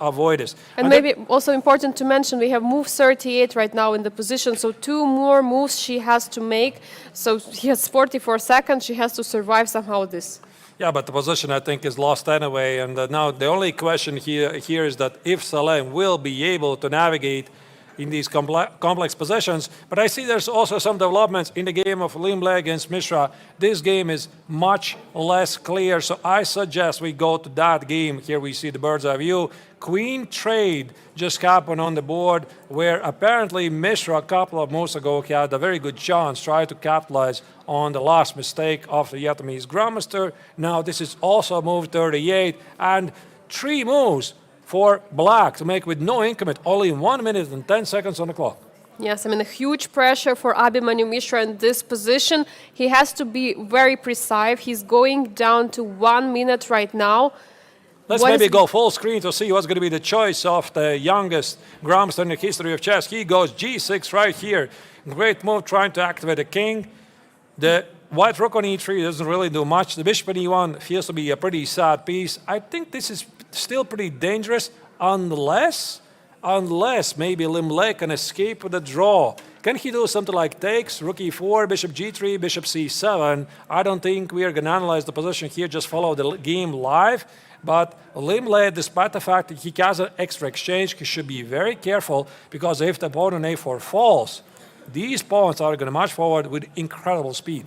avoid this. And maybe also important to mention, we have move 38 right now in the position, so 2 more moves she has to make. So he has 44 seconds, she has to survive somehow this. Yeah, but the position I think is lost anyway, and now the only question here is that if Salem will be able to navigate in these complex positions. But I see there's also some developments in the game of Liem against Mishra. This game is much less clear, so I suggest we go to that game. Here we see the bird's eye view. Queen trade just happened on the board, where apparently Mishra a couple of moves ago had a very good chance, tried to capitalize on the last mistake of the Vietnamese Grandmaster. Now this is also move 38, and 3 moves for black to make with no increment, only 1 minute and 10 seconds on the clock. Yes, I mean, a huge pressure for Abhimanyu Mishra in this position. He has to be very precise. He's going down to 1 minute right now. Let's maybe go full screen to see what's going to be the choice of the youngest Grandmaster in the history of chess. He goes g6 right here. Great move trying to activate the king. The white rook on e3 doesn't really do much. The bishop on e1 feels to be a pretty sad piece. I think this is still pretty dangerous unless maybe Liem can escape with a draw. Can he do something like takes, rook e4, bishop g3, bishop c7? I don't think we are going to analyze the position here, just follow the game live. But Liem, despite the fact that he has an extra exchange, he should be very careful, because if the pawn on a4 falls, these pawns are going to march forward with incredible speed.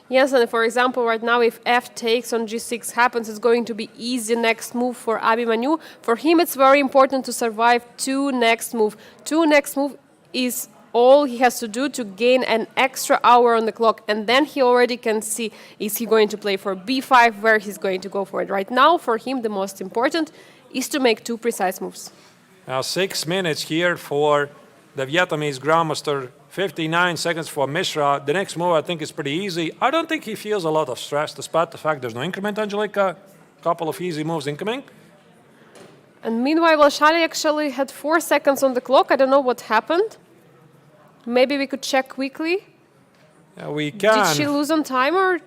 Yes, and for example, right now, if f takes on g6 happens, it's going to be easy next move for Abhimanyu. For him, it's very important to survive 2 next move. 2 next move is all he has to do to gain an extra hour on the clock, and then he already can see, is he going to play for b5, where he's going to go for it. Right now, for him, the most important is to make 2 precise moves. Now 6 minutes here for the Vietnamese Grandmaster, 59 seconds for Mishra. The next move I think is pretty easy. I don't think he feels a lot of stress, despite the fact there's no increment, Angelika. Couple of easy moves incoming. And meanwhile, Vaishali actually had 4 seconds on the clock. I don't know what happened. Maybe we could check quickly. Yeah, we can. Did she lose on time, or?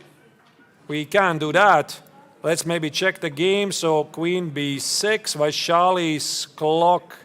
We can do that. Let's maybe check the game. So queen b6, Vaishali's clock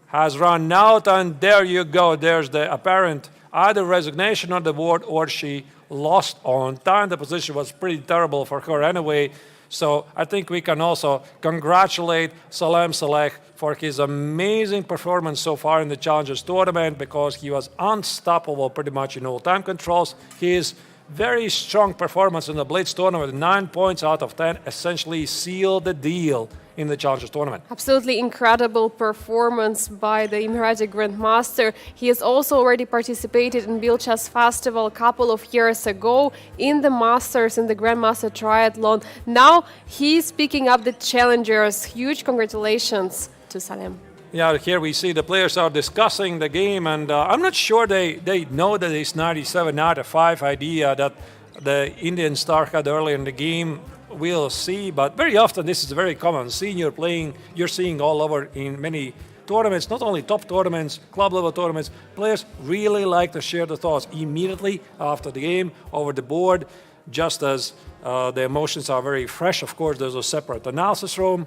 has run out, and there you go. There's the apparent either resignation on the board or she lost on time. The position was pretty terrible for her anyway. So I think we can also congratulate Salem Saleh for his amazing performance so far in the Challengers tournament, because he was unstoppable pretty much in all time controls. His very strong performance in the Blitz tournament, 9 points out of 10, essentially sealed the deal in the Challengers tournament. Absolutely incredible performance by the Emirati Grandmaster. He has also already participated in Biel Chess Festival a couple of years ago in the Masters, in the Grandmaster Triathlon. Now he's picking up the Challengers. Huge congratulations to Salem. Yeah, here we see the players are discussing the game, and I'm not sure they know that it's 97-95 idea that the Indian star had earlier in the game. We'll see, but very often this is very common. You're seeing all over in many tournaments, not only top tournaments, club level tournaments. Players really like to share the thoughts immediately after the game over the board, just as the emotions are very fresh. Of course, there's a separate analysis room.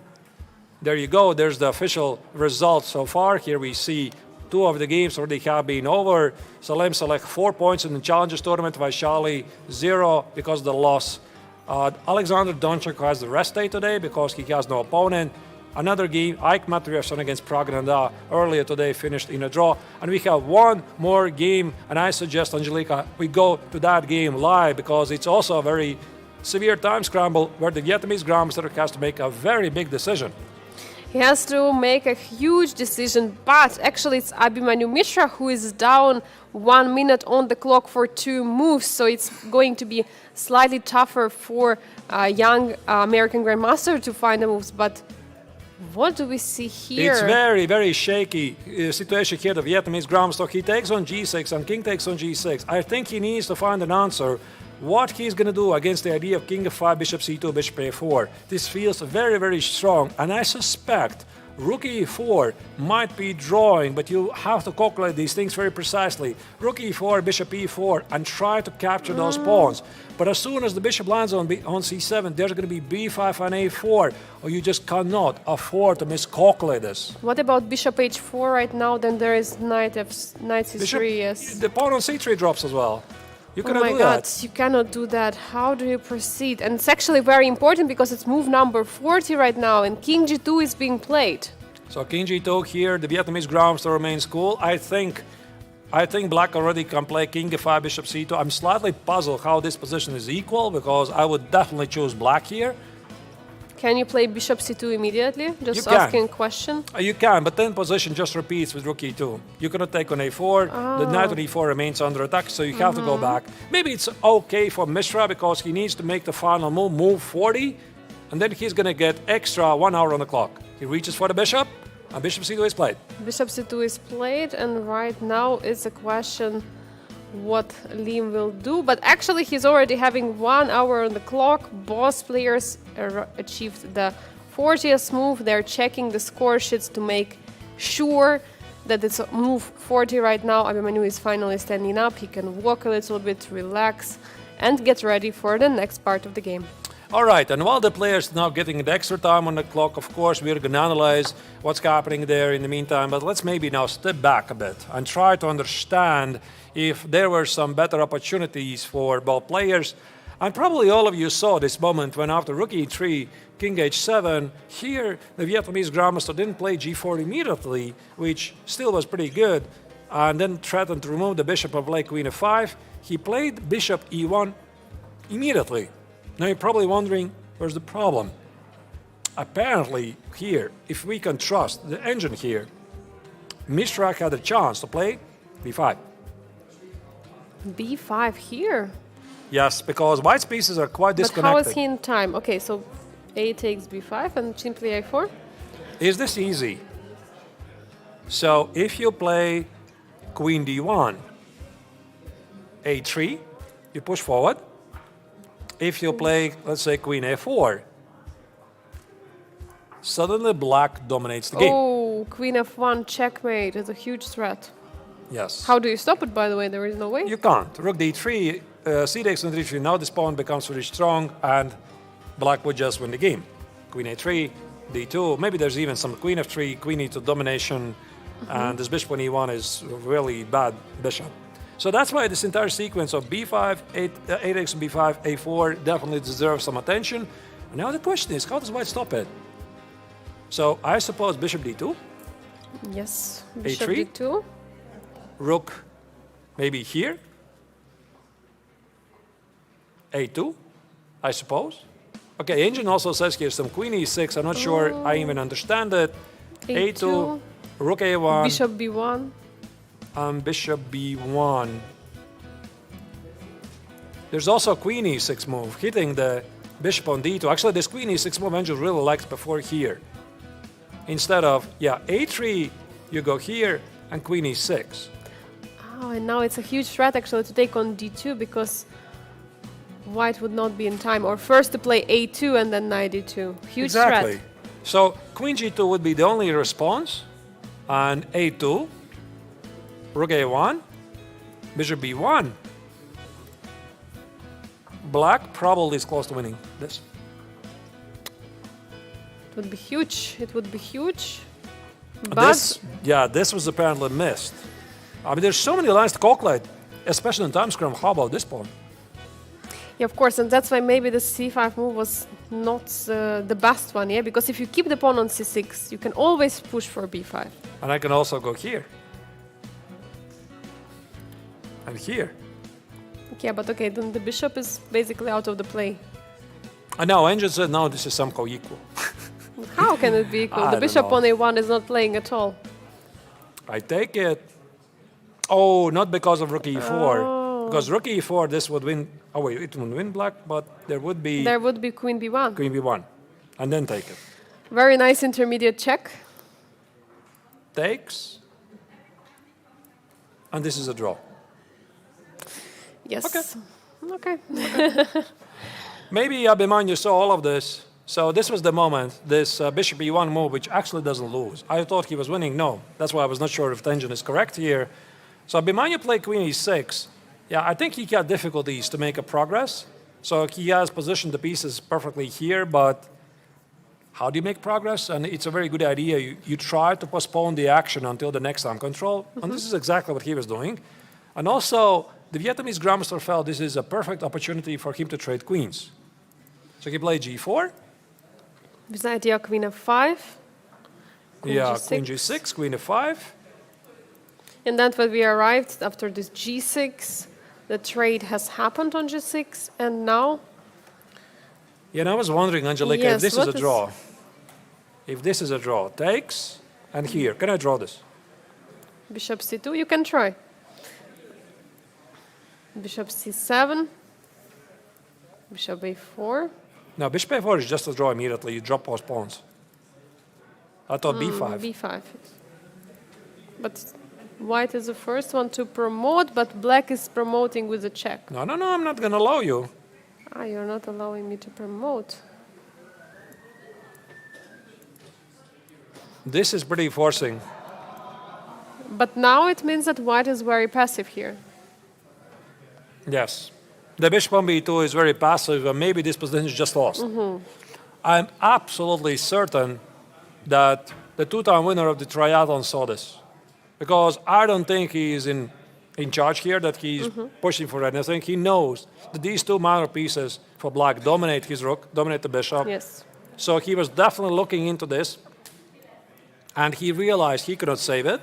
There you go, there's the official results so far. Here we see 2 of the games already have been over. Salem Saleh 4 points in the Challengers tournament, Vaishali 0 because of the loss. Alexander Donchak has the rest day today because he has no opponent. Another game, Ike Matryason against Praggnanandhaa earlier today finished in a draw. And we have one more game, and I suggest, Angelika, we go to that game live because it's also a very severe time scramble where the Vietnamese Grandmaster has to make a very big decision. He has to make a huge decision, but actually it's Abhimanyu Mishra who is down 1 minute on the clock for 2 moves, so it's going to be slightly tougher for a young American Grandmaster to find the moves. But what do we see here? It's very, very shaky situation here. The Vietnamese Grandmaster, he takes on g6 and king takes on g6. I think he needs to find an answer what he's going to do against the idea of king f5, bishop c2, bishop a4. This feels very, very strong, and I suspect rook e4 might be drawing, but you have to calculate these things very precisely. Rook e4, bishop e4, and try to capture those pawns. But as soon as the bishop lands on c7, there's going to be b5 and a4, or you just cannot afford to miscalculate this. What about bishop h4 right now? Then there is knight c3, Bishop, yes. the pawn on c3 drops as well. You Oh cannot my do God, that. you cannot do that. How do you proceed? And it's actually very important because it's move number 40 right now, and king g2 is being played. So king g2 here, the Vietnamese Grandmaster remains cool. I think black already can play king f5, bishop c2. I'm slightly puzzled how this position is equal because I would definitely choose black here. Can you play bishop c2 immediately? Just You can. asking a question. You can, but then position just repeats with rook e2. You cannot take on a4. The knight on e4 remains under attack, so you have to go back. Maybe it's okay for Mishra because he needs to make the final move 40, and then he's going to get extra 1 hour on the clock. He reaches for the bishop, and bishop c2 is played. Bishop c2 is played, and right now it's a question what Liem will do. But actually he's already having 1 hour on the clock. Both players achieved the 40th move. They're checking the score sheets to make sure that it's move 40 right now. Abhimanyu is finally standing up. He can walk a little bit, relax, and get ready for the next part of the game. All right, and while the players now getting the extra time on the clock, of course, we're going to analyze what's happening there in the meantime, but let's maybe now step back a bit and try to understand if there were some better opportunities for both players. And probably all of you saw this moment when after rook e3, king h7, here the Vietnamese Grandmaster didn't play g4 immediately, which still was pretty good, and then threatened to remove the bishop and play queen f5. He played bishop e1 immediately. Now you're probably wondering, where's the problem? Apparently here, if we can trust the engine here, Mishra had a chance to play b5. b5 here? Yes, because white's pieces are quite disconnected. But how is he in time? Okay, so a takes b5 and simply a4? Is this easy? So if you play queen d1, a3, you push forward. If you play, let's say, queen a4, suddenly black dominates the game. Oh, queen f1 checkmate is a huge threat. Yes. How do you stop it, by the way? There is no way. You can't. Rook d3, c takes on d3. Now this pawn becomes very strong, and black would just win the game. Queen a3, d2. Maybe there's even some queen f3, queen e2 domination, and this bishop on e1 is a really bad bishop. So that's why this entire sequence of b5, 8x, b5, a4 definitely deserves some attention. Now the question is, how does white stop it? So I suppose bishop d2, Yes. Bishop A3? d2. rook maybe here, a2, I suppose. Okay, engine also says here some queen e6. I'm not sure I even understand it. A2, rook a1, Bishop b1. bishop b1. There's also a queen e6 move, hitting the bishop on d2. Actually, this queen e6 move Angel really likes before here. Instead of, yeah, a3, you go here, and queen e6. Oh, and now it's a huge threat actually to take on d2 because white would not be in time. Or first to play a2 and then knight d2. Huge Exactly. threat. So queen g2 would be the only response, and a2, rook a1, bishop b1. Black probably is close to winning this. It would be huge. It would be huge. But This was apparently missed. I mean, there's so many lines to calculate, especially in time scrum. How about this pawn? yeah, of course, and that's why maybe the c5 move was not the best one, yeah? Because if you keep the pawn on c6, you can always push for b5. And I can also go here. And here. Yeah, but okay, then the bishop is basically out of the play. And now Angel said, no, this is somehow equal. How can it be equal? I The don't bishop know. on a1 is not playing at all. I take it. Oh, not because of rook e4. Because rook e4, this would win. Oh, wait, it wouldn't win black, but there would be There would be queen b1. queen b1. And then take it. Very nice intermediate check. Takes. And this is a draw. Yes. Okay. Maybe Abhimanyu saw all of this. So this was the moment, this bishop e1 move, which actually doesn't lose. I thought he was winning. No, that's why I was not sure if Tenjin is correct here. So Abhimanyu played queen e6. Yeah, I think he got difficulties to make a progress. So he has positioned the pieces perfectly here, but how do you make progress? And it's a very good idea. You try to postpone the action until the next time control. And this is exactly what he was doing. And also, the Vietnamese grandmaster felt this is a perfect opportunity for him to trade queens. So he played g4. With the idea queen f5. Queen Yeah, g6. queen g6, queen f5. And then when we arrived after this g6, the trade has happened on g6, and now Yeah, and I was wondering, Angelica, if Yes, this is what a is- draw. If this is a draw, takes, and here. Can I draw this? bishop c2, you can try. Bishop c7, bishop a4. Now, bishop a4 is just a draw immediately. You drop both pawns. I thought b5. b5. But white is the first one to promote, but black is promoting with a check. No, I'm not going to allow you. Ah, you're not allowing me to promote. This is pretty forcing. But now it means that white is very passive here. Yes. The bishop on b2 is very passive, and maybe this position is just lost. I'm absolutely certain that the two-time winner of the triathlon saw this. Because I don't think he's in charge here, that he's pushing for anything. He knows that these two minor pieces for black dominate his rook, dominate the bishop. Yes. So he was definitely looking into this, and he realized he could not save it.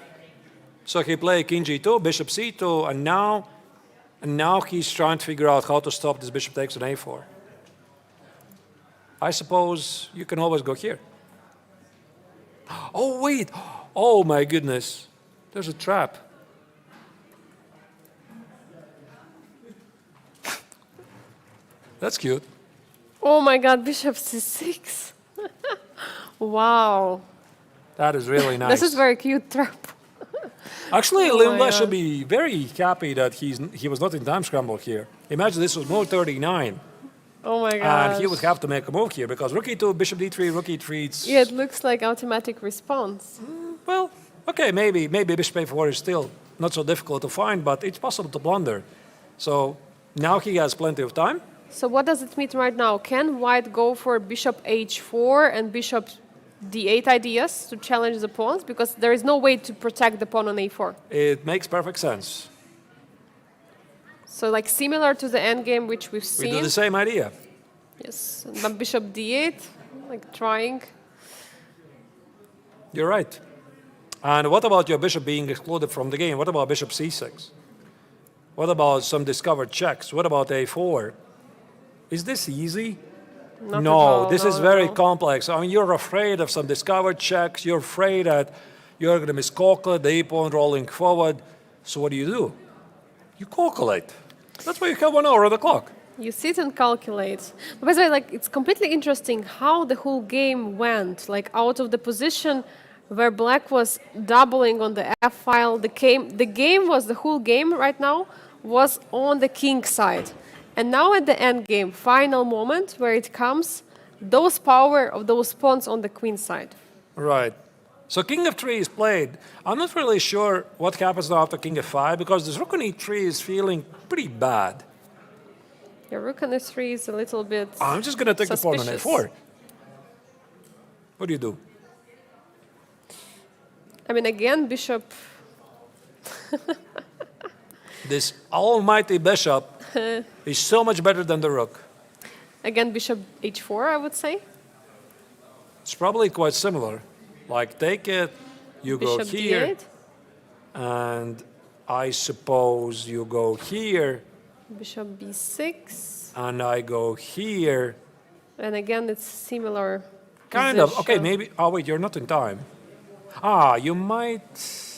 So he played king g2, bishop c2, and now he's trying to figure out how to stop this bishop takes on a4. I suppose you can always go here. Oh, wait. Oh, my goodness. There's a trap. That's cute. Oh my god, bishop c6. Wow. That is really nice. This is very cute trap. Actually, Oh my Liem God. should be very happy that he was not in time scramble here. Imagine this was move 39, Oh my god. and he would have to make a move here because rook e2, bishop d3, rook e3. It's, Yeah, it looks like automatic response. well, okay, maybe bishop a4 is still not so difficult to find, but it's possible to blunder. So now he has plenty of time. So what does it mean right now? Can white go for bishop h4 and bishop d8 ideas to challenge the pawns? Because there is no way to protect the pawn on a4. It makes perfect sense. So like similar to the endgame which we've We do seen. the same idea. Yes, and bishop d8, like trying. You're right. And what about your bishop being excluded from the game? What about bishop c6? What about some discovered checks? What about a4? Is this easy? Not at No, all, this is not at very all. complex. I mean, you're afraid of some discovered checks. You're afraid that you're going to miscalculate the a-pawn rolling forward. So what do? You calculate. That's why you have 1 hour on the clock. You sit and calculate. But by the way, like it's completely interesting how the whole game went. Like out of the position where black was doubling on the f file, the whole game right now was on the king side. And now at the end game, final moment where it comes, those power of those pawns on the queen side. Right. So king f3 is played. I'm not really sure what happens now after king f5 because this rook on e3 is feeling pretty bad. Your rook on e3 is a little bit I'm just going to take the pawn on suspicious. a4. What do? I mean, again, bishop. This almighty bishop is so much better than the rook. Again, bishop h4, I would say. It's probably quite similar. Like take it, you go Bishop here, d8. and I suppose you go here, Bishop b6. and I go here. And again, it's similar. Kind of. Okay, position. maybe. Oh, wait, you're not in time. You might.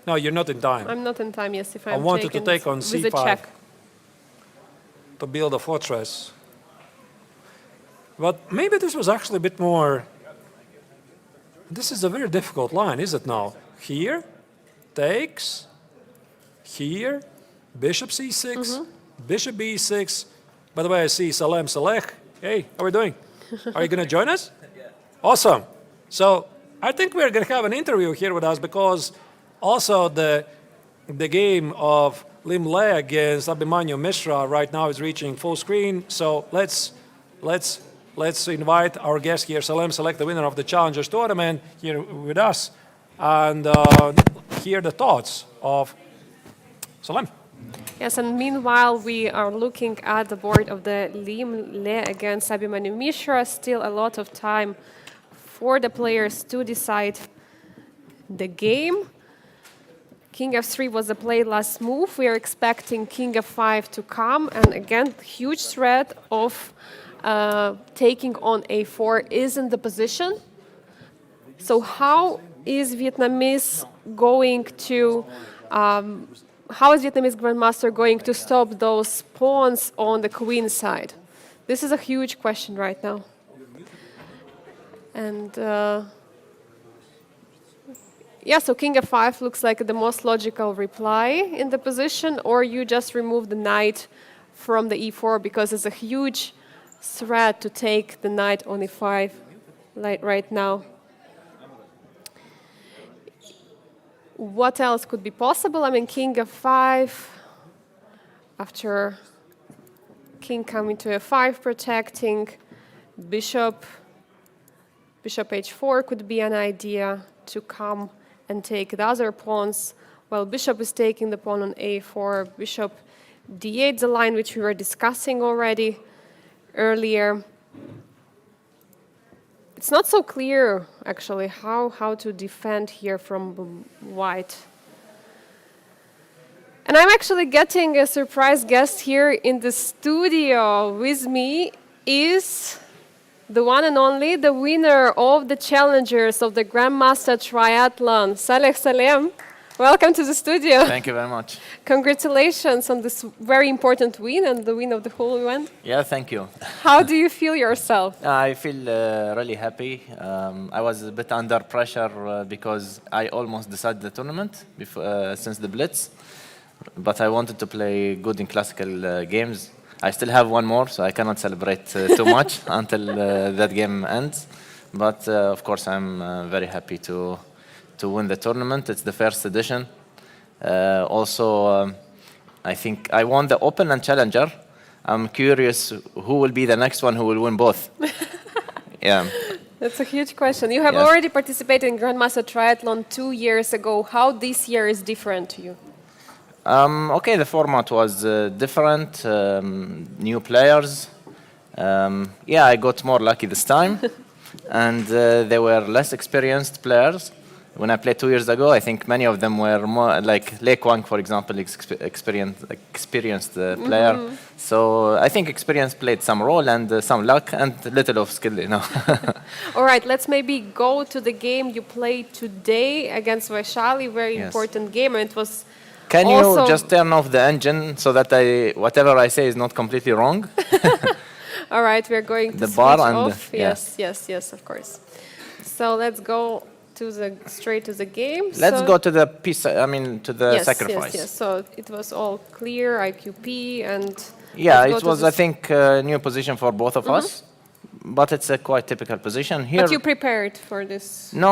No, you're not in time. I'm not in time, yes, if I I'm wanted to taken take on with a c5 check. to build a fortress. But maybe this was actually a bit more. This is a very difficult line, is it now? Here, takes, here, bishop c6, bishop b6. By the way, I see Salem Saleh. Hey, how are we doing? Are you going to join us? Awesome. So I think we're going to have an interview here with us because also the game of Liem against Abhimanyu Mishra right now is reaching full screen. So let's invite our guest here, Salem Saleh, the winner of the Challengers Tournament, here with us, and hear the thoughts of Salem. Yes, and meanwhile, we are looking at the board of the Liem against Abhimanyu Mishra. Still a lot of time for the players to decide the game. King f3 was the played last move. We are expecting king f5 to come, and again, huge threat of taking on a4 is in the position. So how is Vietnamese grandmaster going to stop those pawns on the queen side? This is a huge question right now. And yeah, so king f5 looks like the most logical reply in the position, or you just remove the knight from the e4 because it's a huge threat to take the knight on e5 right now. What else could be possible? I mean, king f5, after king coming to f5 protecting, bishop h4 could be an idea to come and take the other pawns, while bishop is taking the pawn on a4, bishop d8, the line which we were discussing already earlier. It's not so clear, actually, how to defend here from white. And I'm actually getting a surprise guest here in the studio. With me is the one and only, the winner of the Challengers of the Grandmaster Triathlon, Salem. Welcome to the studio. Thank you very much. Congratulations on this very important win and the win of the whole event. Yeah, thank you. How do you feel yourself? I feel really happy. I was a bit under pressure because I almost decided the tournament since the blitz, but I wanted to play good in classical games. I still have one more, so I cannot celebrate too much until that game ends. But of course, I'm very happy to win the tournament. It's the first edition. Also, I think I won the Open and Challenger. I'm curious who will be the next one who will win both. Yeah. That's a huge question. You have Yes. already participated in Grandmaster Triathlon 2 years ago. How this year is different to you? Okay, the format was different, new players, Yeah, I got more lucky this time, and they were less experienced players. When I played 2 years ago, I think many of them were more like Lei Kwang, for example, experienced player. So I think experience played some role and some luck and little of skill, you know. All right, let's maybe go to the game you played today against Vaishali. Very Yes. important game, and it was. Can you also just turn off the engine so that whatever I say is not completely wrong? All right, we're going to The bar switch and off. yeah. Yes, of course. So let's go straight to the game. Let's So- go to the piece. I mean, to the yes, sacrifice. Yes. So it was all clear, IQP, and Yeah, let's go it to was, the I think, a new position for both of us, but it's a quite typical position here. But you prepared for this. No,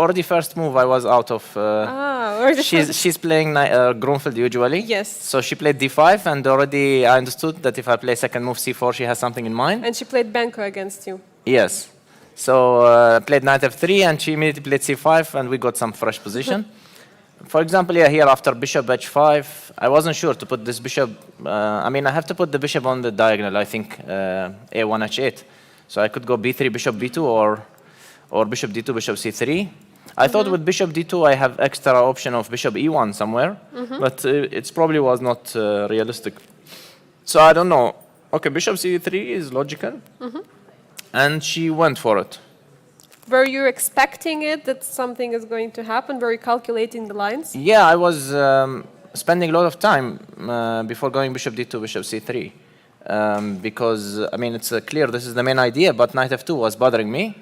already first move I was out of. Already She's playing Grunfeld usually. Yes. So she played d5, and already I understood that if I play second move c4, she has something in mind. And she played Benko against you. Yes. So played knight f3, and she immediately played c5, and we got some fresh position. For example, yeah, here after bishop h5, I wasn't sure to put this bishop. I mean, I have to put the bishop on the diagonal, I think, a1 h8. So I could go b3, bishop b2, or bishop d2, bishop c3. I thought with bishop d2 I have extra option of bishop e1 somewhere, but it probably was not realistic. So I don't know. Okay, bishop c3 is logical, and she went for it. Were you expecting it, that something is going to happen? Were you calculating the lines? Yeah, I was spending a lot of time before going bishop d2, bishop c3. Because, I mean, it's clear this is the main idea, but knight f2 was bothering me.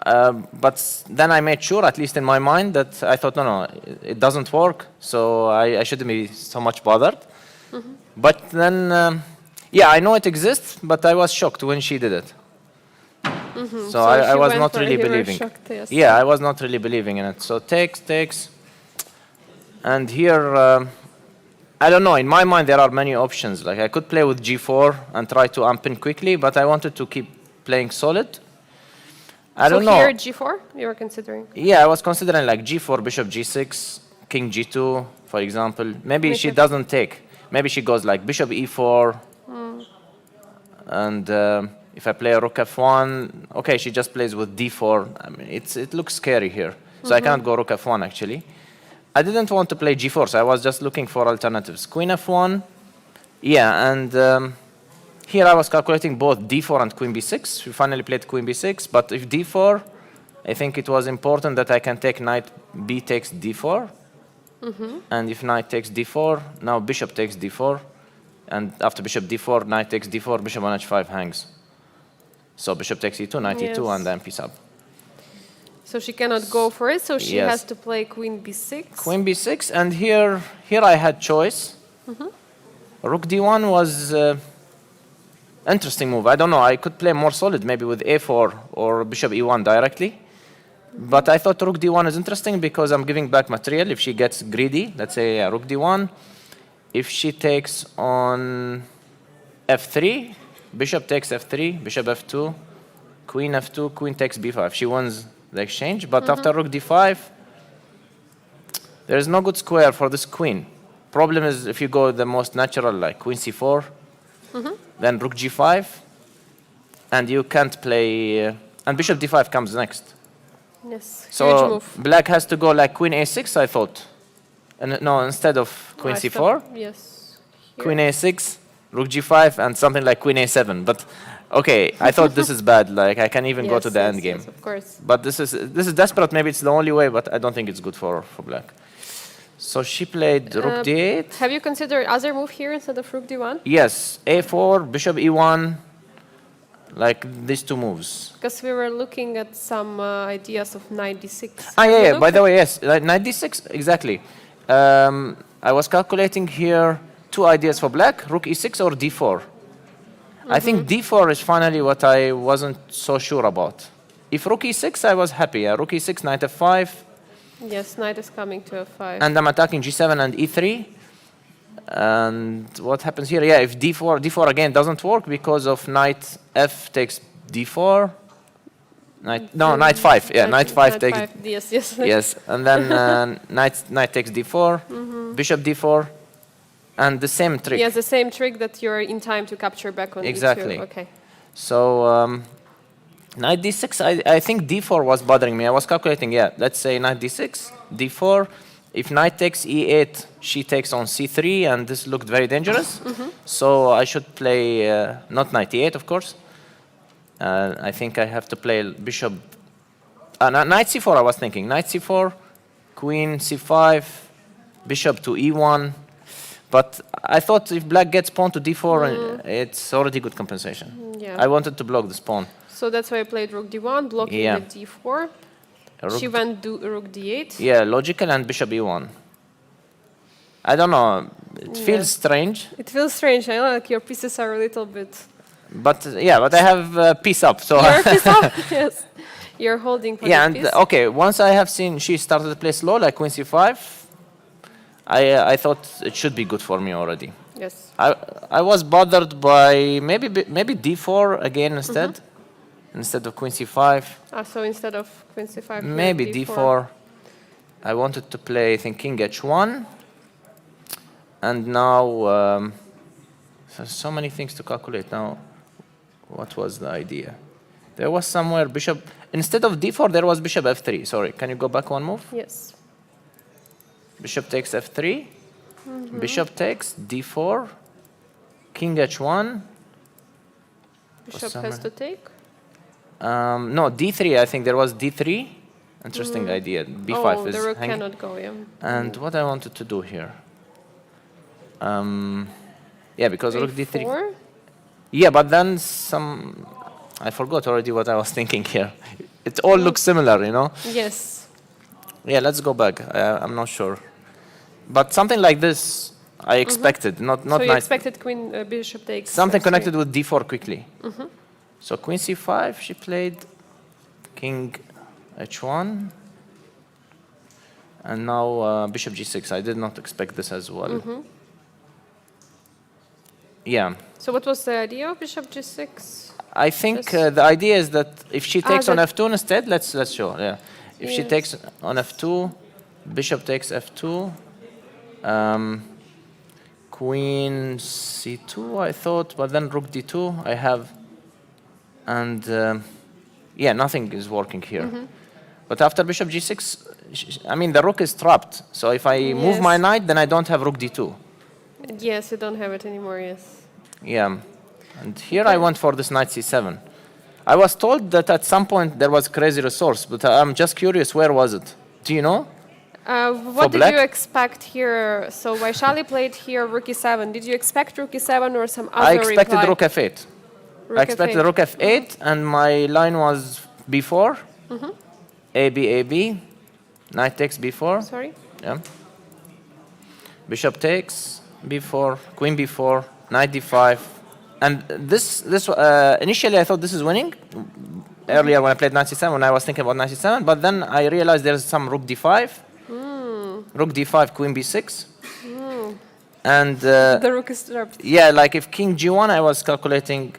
But then I made sure, at least in my mind, that I thought, no, it doesn't work, so I shouldn't be so much bothered. But then, yeah, I know it exists, but I was shocked when she did it. So I she was went not for it, really you were believing. shocked, yes. Yeah, I was not really believing in it. So takes. And here, I don't know, in my mind there are many options. Like I could play with g4 and try to unpin quickly, but I wanted to keep playing solid. I don't know. So here g4 you were considering? Yeah, I was considering like g4, bishop g6, king g2, for example. Maybe she doesn't take. Maybe she goes like bishop e4. And if I play rook f1, okay, she just plays with d4. I mean, it looks scary here. So I cannot go rook f1 actually. I didn't want to play g4, so I was just looking for alternatives. Queen f1, yeah, and here I was calculating both d4 and queen b6. We finally played queen b6, but if d4, I think it was important that I can take knight b takes d4. And if knight takes d4, now bishop takes d4. And after bishop d4, knight takes d4, bishop on h5 hangs. So bishop takes e2, knight e2, and then piece up. So she cannot go for it, so she Yes. has to play queen b6. Queen b6, and here I had choice. Rook d1 was interesting move. I don't know, I could play more solid, maybe with a4 or bishop e1 directly. But I thought rook d1 is interesting because I'm giving back material if she gets greedy. Let's say rook d1. If she takes on f3, bishop takes f3, bishop f2, queen takes b5. She wins the exchange, but after rook d5, there is no good square for this queen. Problem is if you go the most natural, like queen c4, then rook g5, and you can't play, and bishop d5 comes next. Yes, huge So move. black has to go like queen a6, I thought. And no, instead of queen I c4, thought- Yes. Here. queen a6, rook g5, and something like queen a7. But okay, I thought this is bad. Like I can even go to the end game. Yes, of course. But this is desperate. Maybe it's the only way, but I don't think it's good for black. So she played rook d8. Have you considered other move here instead of rook d1? Yes, a4, bishop e1, like these two moves. Because we were looking at some ideas of knight d6. Ah, Have you yeah. looked By the at- way, yes, like knight d6, exactly. I was calculating here two ideas for black: rook e6 or d4. I think d4 is finally what I wasn't so sure about. If rook e6, I was happy. Rook e6, knight f5, Yes, knight is coming to f5. and I'm attacking g7 and e3. And what happens here? Yeah, if d4 again doesn't work because of knight f takes d4. Knight 5. Yeah, knight 5 takes. Yes, yes. Yes, and then knight takes d4, bishop d4, and the same trick. Yes, the same trick that you're in time to capture back on Exactly. e2. Okay. So knight d6, I think d4 was bothering me. I was calculating, yeah, let's say knight d6, d4. If knight takes e8, she takes on c3, and this looked very dangerous. So I should play not knight e8, of course. I think I have to play bishop. Knight c4, I was thinking. Knight c4, queen c5, bishop to e1. But I thought if black gets pawn to d4, it's already good compensation. Yeah. I wanted to block this pawn. So that's why I played rook d1, blocking Yeah. the d4. She went rook d8. Yeah, logical, and bishop e1. I don't know. It feels strange. It feels strange. I know, like your pieces are a little bit. But yeah, but I have piece up, so. Your piece up? Yes. You're holding for Yeah, the and piece. okay. Once I have seen she started to play slow, like queen c5, I thought it should be good for me already. Yes. I was bothered by maybe d4 again instead of queen c5. So instead of queen c5, Maybe d4. I wanted to play, I think, king h1. And now, so many things to calculate now. What was the idea? There was somewhere bishop, instead of d4, there was bishop f3. Sorry, can you go back one move? Yes. Bishop takes f3. Bishop takes d4. King h1. Bishop has to take. No, d3, I think there was d3. Interesting idea. b5 is the rook hanging. cannot go, yeah. And what I wanted to do here. Yeah, because rook d3. A4? Yeah, but then some. I forgot already what I was thinking here. It all looks similar, you know? Yes. Yeah, let's go back. I'm not sure. But something like this, I expected. Not So you nice. expected queen bishop takes. Something f3. connected with d4 quickly. So queen c5, she played king h1. And now bishop g6. I did not expect this as well. Yeah. So what was the idea of bishop g6? I think Just- the idea is that if she takes on that- f2 instead, let's show. Yeah, if she Yes. takes on f2, bishop takes f2, queen c2, I thought, but then rook d2 I have, and yeah, nothing is working here. But after bishop g6, I mean the rook is trapped. So if I move my Yes. knight, then I don't have rook d2. Yes, you don't have it anymore, yes. Yeah, and here I went for this knight c7. I was told that at some point there was crazy resource, but I'm just curious, where was it? Do you know? What did black? you expect here? So Vaishali played here rook e7. Did you expect rook e7 or some other I expected reply? rook f8. Rook I expected f8. rook f8, and my line was b4, a b, knight takes b4, Sorry? yeah. Bishop takes b4, queen b4, knight d5, and this initially I thought this is winning. Earlier when I played knight c7, I was thinking about knight c7, but then I realized there's some rook d5, rook d5, queen b6, and The rook is trapped. yeah, like if king g1, I was calculating,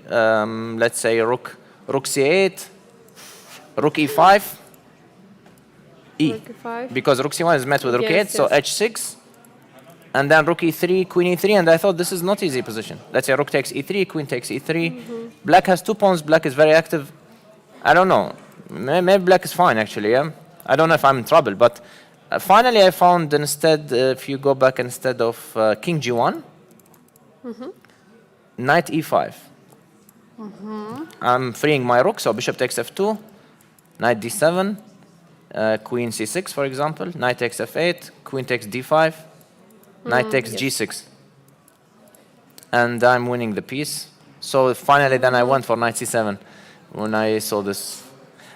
let's say rook c8, rook e5, e, Rook e5. because rook c1 is met with rook Yes, 8, so yes. h6, and then rook e3, queen e3, and I thought this is not easy position. Let's say rook takes e3, queen takes e3. Black has 2 pawns, black is very active. I don't know, maybe black is fine actually, yeah? I don't know if I'm in trouble, but finally I found instead, if you go back instead of king g1, knight e5. I'm freeing my rook, so bishop takes f2, knight d7, queen c6 for example, knight takes f8, queen takes d5, knight takes g6. And I'm winning the piece. So finally then I went for knight c7 when I saw this.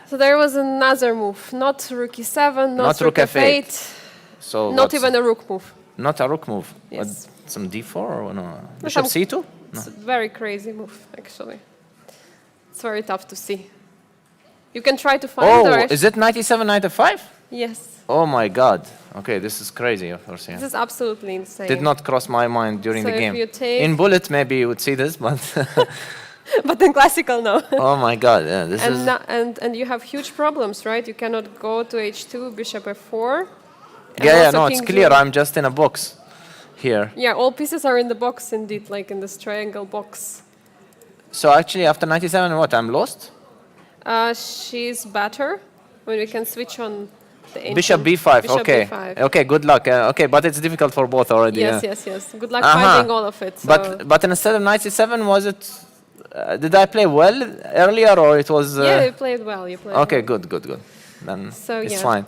So there was another move. Not rook e7, not Rook rook f8. f8. So Not what's- even a rook move. Not a rook move. Yes. But some d4 or no? Bishop some- c2? It's a very crazy move, actually. It's very tough to see. You can try to find Oh, the is it knight e7, knight f5? Yes. Oh my god. Okay, this is crazy, of course. Yeah. This is absolutely insane. Did not cross my mind during So the if game. you take- In bullet, maybe you would see this, but But in classical, no. oh my god, yeah, this is. And you have huge problems, right? You cannot go to h2, bishop f4. and Yeah, also no, it's king clear. g1. I'm just in a box here. Yeah, all pieces are in the box indeed, like in this triangle box. So actually, after 97, what? I'm lost. She's better. When we can switch on the engine. Bishop b5. Bishop Okay. b5. Okay. Good luck. Okay, but it's difficult for both already. Yes, yeah. yes. Good luck finding all of it. So. But instead of 97, was it? Did I play well earlier, or it was? Yeah, you played well. Okay, well. good. Then So, it's yeah. fine.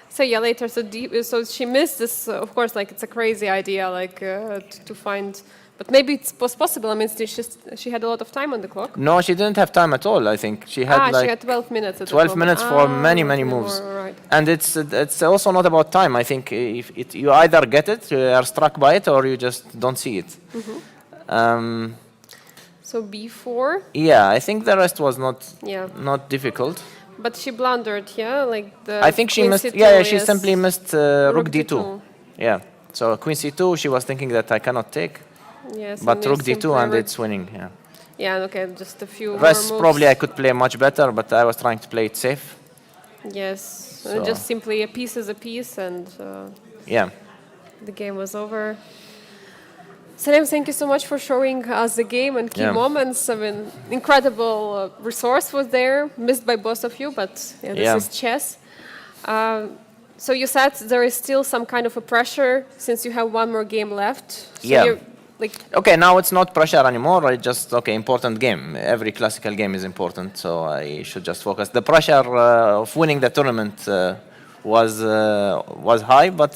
So yeah, later. So she missed this. Of course, like it's a crazy idea, like to find. But maybe it was possible. I mean, she had a lot of time on the clock. No, she didn't have time at all. I think she had she had 12 minutes. 12 minutes for many moves. Right. And it's also not about time. I think if you either get it, you are struck by it, or you just don't see it. So b4. Yeah, I think the rest was not difficult. But she blundered, yeah, like the. I think she queen missed. C2, Yeah, she yes. simply missed rook d2. d2. Yeah. So queen c2. She was thinking that I cannot take. Yes. But and rook you d2 simply and it's winning. Yeah. Yeah. Okay. Just a few. Rest more moves. probably I could play much better, but I was trying to play it safe. Yes. So. Just simply a piece is a piece, and Yeah. the game was over. Salem, thank you so much for showing us the game and key moments. I mean, incredible resource was there, missed by both of you, but this is chess. So you said there is still some kind of a pressure since you have one more game left. So you're, like, okay, now it's not pressure anymore. It's just important game. Every classical game is important, so I should just focus. The pressure of winning the tournament was high, but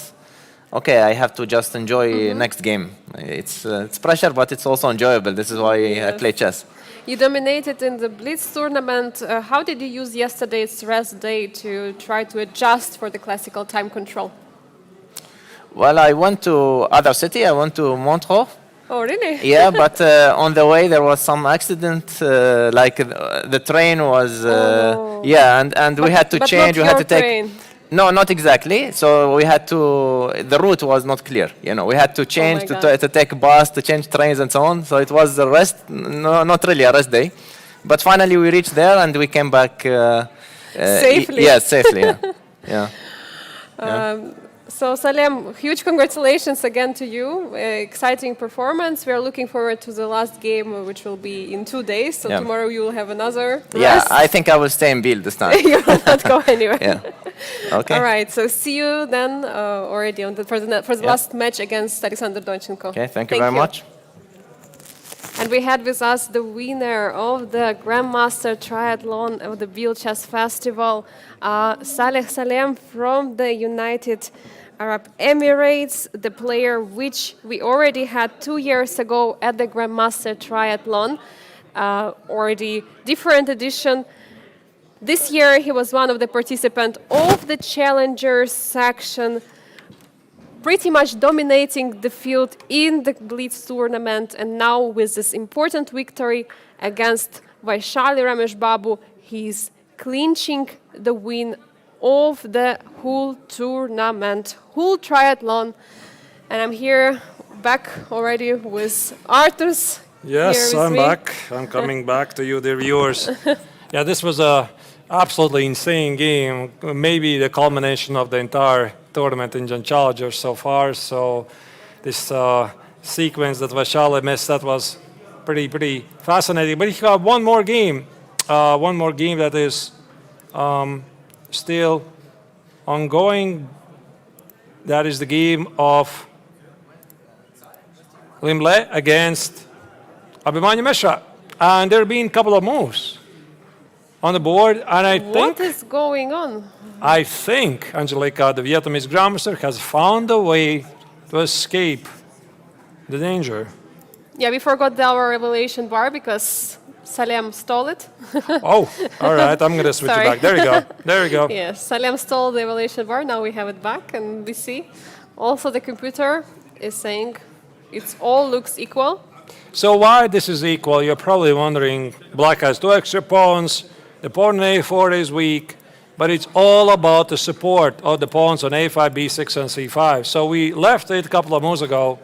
okay, I have to just enjoy next game. It's pressure, but it's also enjoyable. This is why I play chess. You dominated in the Blitz tournament. How did you use yesterday's rest day to try to adjust for the classical time control? Well, I went to other city. I went to Montreux. Oh, really? Yeah, but on the way there was some accident. Like the train was. And we had to change. Not we had to take. train. No, not exactly. So we had to. The route was not clear. We had to change to take bus, to change trains, and so on. So it was a rest. No, not really a rest day, but finally we reached there and we came back safely. Yes, safely. Yeah. So Salem, huge congratulations again to you. Exciting performance. We are looking forward to the last game, which will be in 2 days. So tomorrow you will have another rest. Yeah, I think I will stay in Biel this time. You will not go anywhere. Yeah. Okay. All right. So see you then already for the last match against Alexander Donchenko. Okay. Thank you very much. And we had with us the winner of the Grandmaster Triathlon of the Biel Chess Festival, Salem from the United Arab Emirates, the player which we already had 2 years ago at the Grandmaster Triathlon, already different edition. This year he was one of the participants of the Challengers section, pretty much dominating the field in the Blitz tournament, and now with this important victory against Vaishali Ramesh Babu, he's clinching the win of the whole tournament, whole triathlon. And I'm here back already with Artus. Yes, I'm back. I'm coming back to you, dear viewers. Yeah, this was a absolutely insane game. Maybe the culmination of the entire tournament in John Challengers so far. So this sequence that Vaishali missed, that was pretty fascinating. But he got one more game that is still ongoing. That is the game of Liem against Abhimanyu Mishra. And there have been a couple of moves on the board, and I think... What is going on? I think, Angelica, the Vietnamese Grandmaster, has found a way to escape the danger. Yeah, we forgot our revelation bar because Salem stole it. Oh, all right, I'm going to switch it back. There you go. There you go. Yes, Salem stole the revelation bar. Now we have it back, and we see. Also, the computer is saying it all looks equal. So why this is equal? You're probably wondering, Black has 2 extra pawns, the pawn on a4 is weak, but it's all about the support of the pawns on a5, b6, and c5. So we left it a couple of moves ago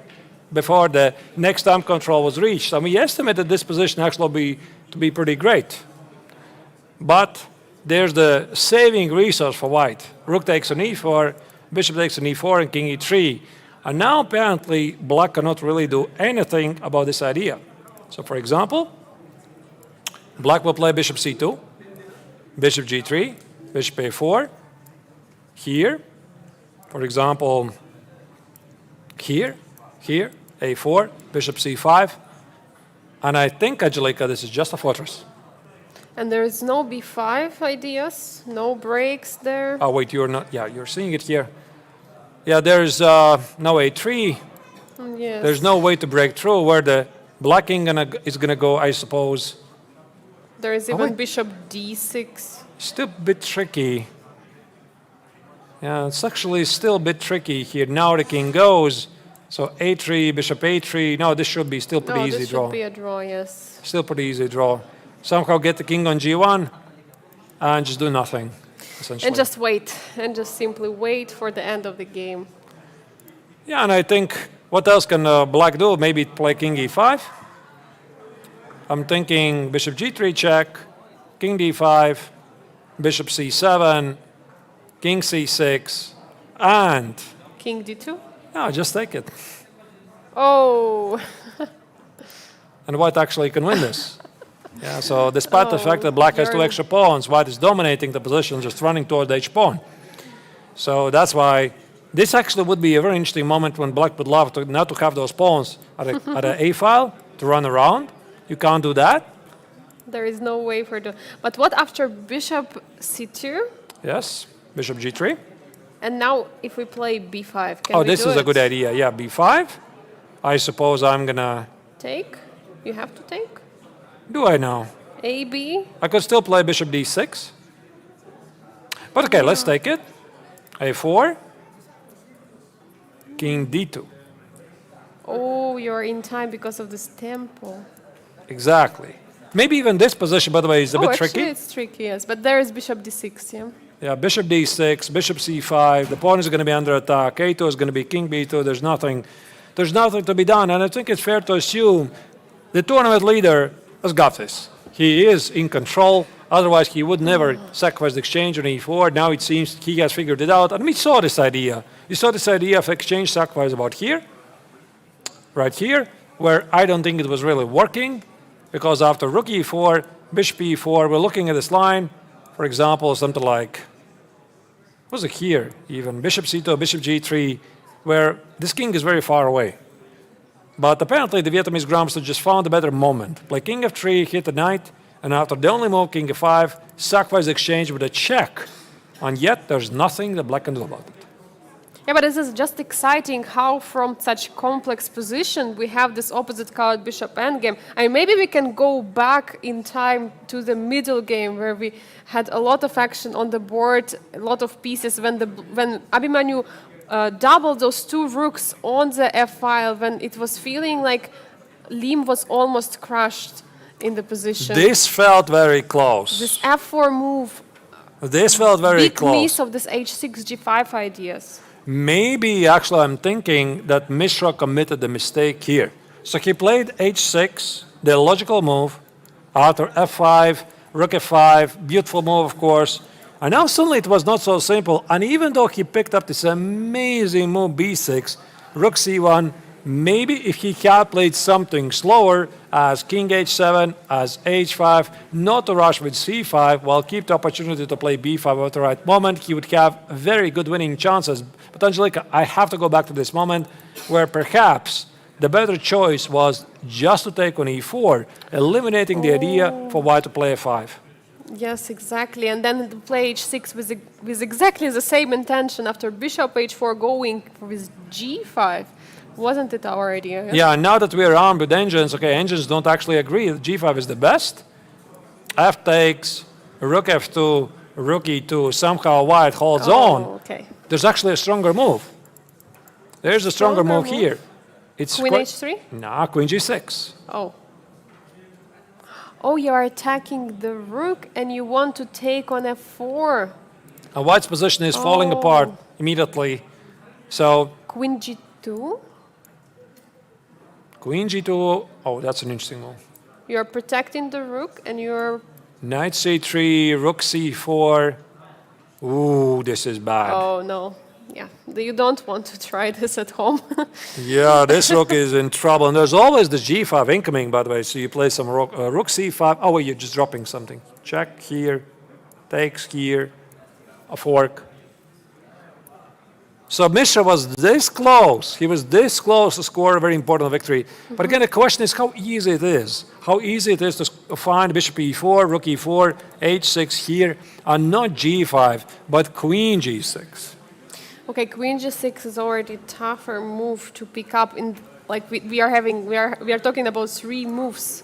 before the next time control was reached. And we estimated this position actually to be pretty great. But there's the saving resource for white. Rook takes on e4, bishop takes on e4, and king e3. And now apparently Black cannot really do anything about this idea. So for example, Black will play bishop c2, bishop g3, bishop a4, here, for example, here, a4, bishop c5, and I think, Angelica, this is just a fortress. And there is no b5 ideas, no breaks there. Oh, wait, you're not, yeah, you're seeing it here. Yeah, there's no a3. Yes. There's no way to break through where the black king is going to go, I suppose. There is even bishop d6. Still a bit tricky. Yeah, it's actually still a bit tricky here. Now the king goes. So a3, bishop a3. No, this should be still pretty easy this draw. should be a draw, yes. Still pretty easy draw. Somehow get the king on g1 and just do nothing, essentially. And just wait. And just simply wait for the end of the game. Yeah, and I think, what else can black do? Maybe play king e5. I'm thinking bishop g3 check, king d5, bishop c7, king c6, and... King d2? No, just take it. Oh! And white actually can win this. Yeah, so despite the fact that black has two extra pawns, white is dominating the position, just running toward the h-pawn. So that's why this actually would be a very interesting moment when black would love to not to have those pawns at a a-file to run around. You can't do that. There is no way for the... But what after bishop c2? Yes, bishop g3. And now if we play b5, can Oh, we this do is a it? good idea. Yeah, b5. I suppose I'm going to... Take? You have to take? Do I now? A, B? I could still play bishop d6. But okay, let's take it. a4. King d2. Oh, you're in time because of this tempo. Exactly. Maybe even this position, by the way, is a bit actually tricky. It's tricky, yes. But there is bishop d6, yeah? Yeah, bishop d6, bishop c5. The pawn is going to be under attack. a2 is going to be king b2. There's nothing to be done. And I think it's fair to assume the tournament leader has got this. He is in control. Otherwise, he would never sacrifice the exchange on e4. Now it seems he has figured it out. And we saw this idea. You saw this idea of exchange sacrifice about here, right here, where I don't think it was really working. Because after rook e4, bishop e4, we're looking at this line, for example, something like, what was it here even? Bishop c2, bishop g3, where this king is very far away. But apparently the Vietnamese grandmaster just found a better moment. Play king f3, hit the knight, and after the only move, king f5, sacrifice the exchange with a check. And yet there's nothing that black can do about it. Yeah, but this is just exciting how from such complex position we have this opposite colored bishop endgame. I mean, maybe we can go back in time to the middle game where we had a lot of action on the board, a lot of pieces when Abhimanyu doubled those two rooks on the f-file, when it was feeling like Liem was almost crushed in the position. This felt very close. This f4 move. This felt very big close. miss of this h6, g5 ideas. Maybe, actually, I'm thinking that Mishra committed the mistake here. So he played h6, the logical move, after f5, rook f5, beautiful move, of course. And now suddenly it was not so simple. And even though he picked up this amazing move, b6, rook c1, maybe if he had played something slower, as king h7, as h5, not to rush with c5, while keep the opportunity to play b5 at the right moment, he would have very good winning chances. But Angelica, I have to go back to this moment where perhaps the better choice was just to take on e4, eliminating the idea for white to play f5. Yes, exactly. And then to play h6 with exactly the same intention after bishop h4 going with g5. Wasn't it our idea? Yeah, now that we're armed with engines, okay, engines don't actually agree that g5 is the best. F takes, rook f2, rook e2, somehow white holds on. Okay. There's actually a stronger move. There's a stronger move here. It's Queen h3? Nah, queen g6. Oh. Oh, you are attacking the rook and you want to take on f4. And white's position is falling apart immediately. So Queen g2? queen g2, oh, that's an interesting move. You're protecting the rook and you're... Knight c3, rook c4. Ooh, this is bad. Oh, no. Yeah, you don't want to try this at home. Yeah, this rook is in trouble. And there's always the g5 incoming, by the way. So you play some rook c5. Oh, wait, you're just dropping something. Check here, takes here, a fork. So Mishra was this close. He was this close to score a very important victory. But again, the question is how easy it is. How easy it is to find bishop e4, rook e4, h6 here, and not g5, but queen g6. Okay, queen g6 is already a tougher move to pick up. In like we are talking about 3 moves.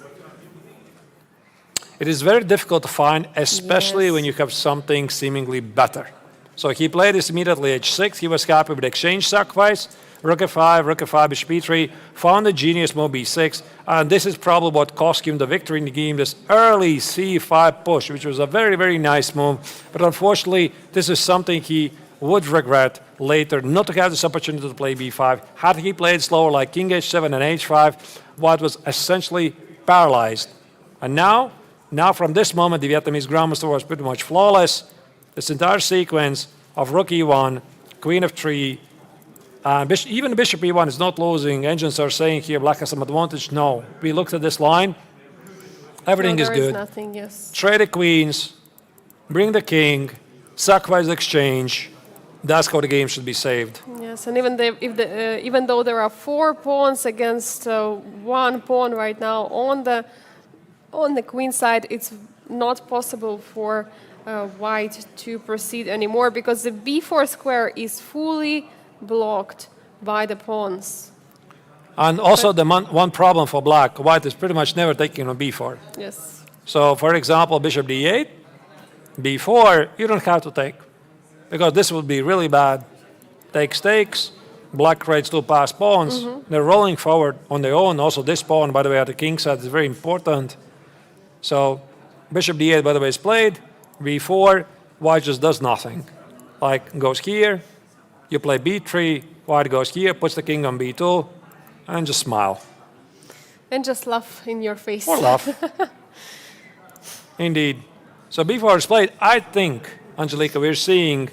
It is very difficult to find, especially Yes. when you have something seemingly better. So he played this immediately h6. He was happy with exchange sacrifice. Rook f5, bishop e3, found a genius move b6, and this is probably what cost him the victory in the game, this early c5 push, which was a very, very nice move. But unfortunately, this is something he would regret later, not to have this opportunity to play b5. Had he played slower like king h7 and h5, White was essentially paralyzed. And now from this moment, the Vietnamese grandmaster was pretty much flawless. This entire sequence of rook e1, queen f3, even bishop e1 is not losing. Engines are saying here black has some advantage. No, we looked at this line. Everything is There good. is nothing, yes. Trade the queens, bring the king, sacrifice the exchange. That's how the game should be saved. Yes, and even though there are 4 pawns against 1 pawn right now on the queen side, it's not possible for White to proceed anymore because the b4 square is fully blocked by the pawns. And also one problem for black, White is pretty much never taking on b4. Yes. So for example, bishop d8, b4, you don't have to take, because this would be really bad. Takes, black creates 2 passed pawns. They're rolling forward on their own. Also this pawn, by the way, at the king side is very important. So bishop d8, by the way, is played. b4, White just does nothing. Like goes here, you play b3, White goes here, puts the king on b2, and just smile. And just laugh in your face. Or laugh. Indeed. So b4 is played. I think, Angelika, we're seeing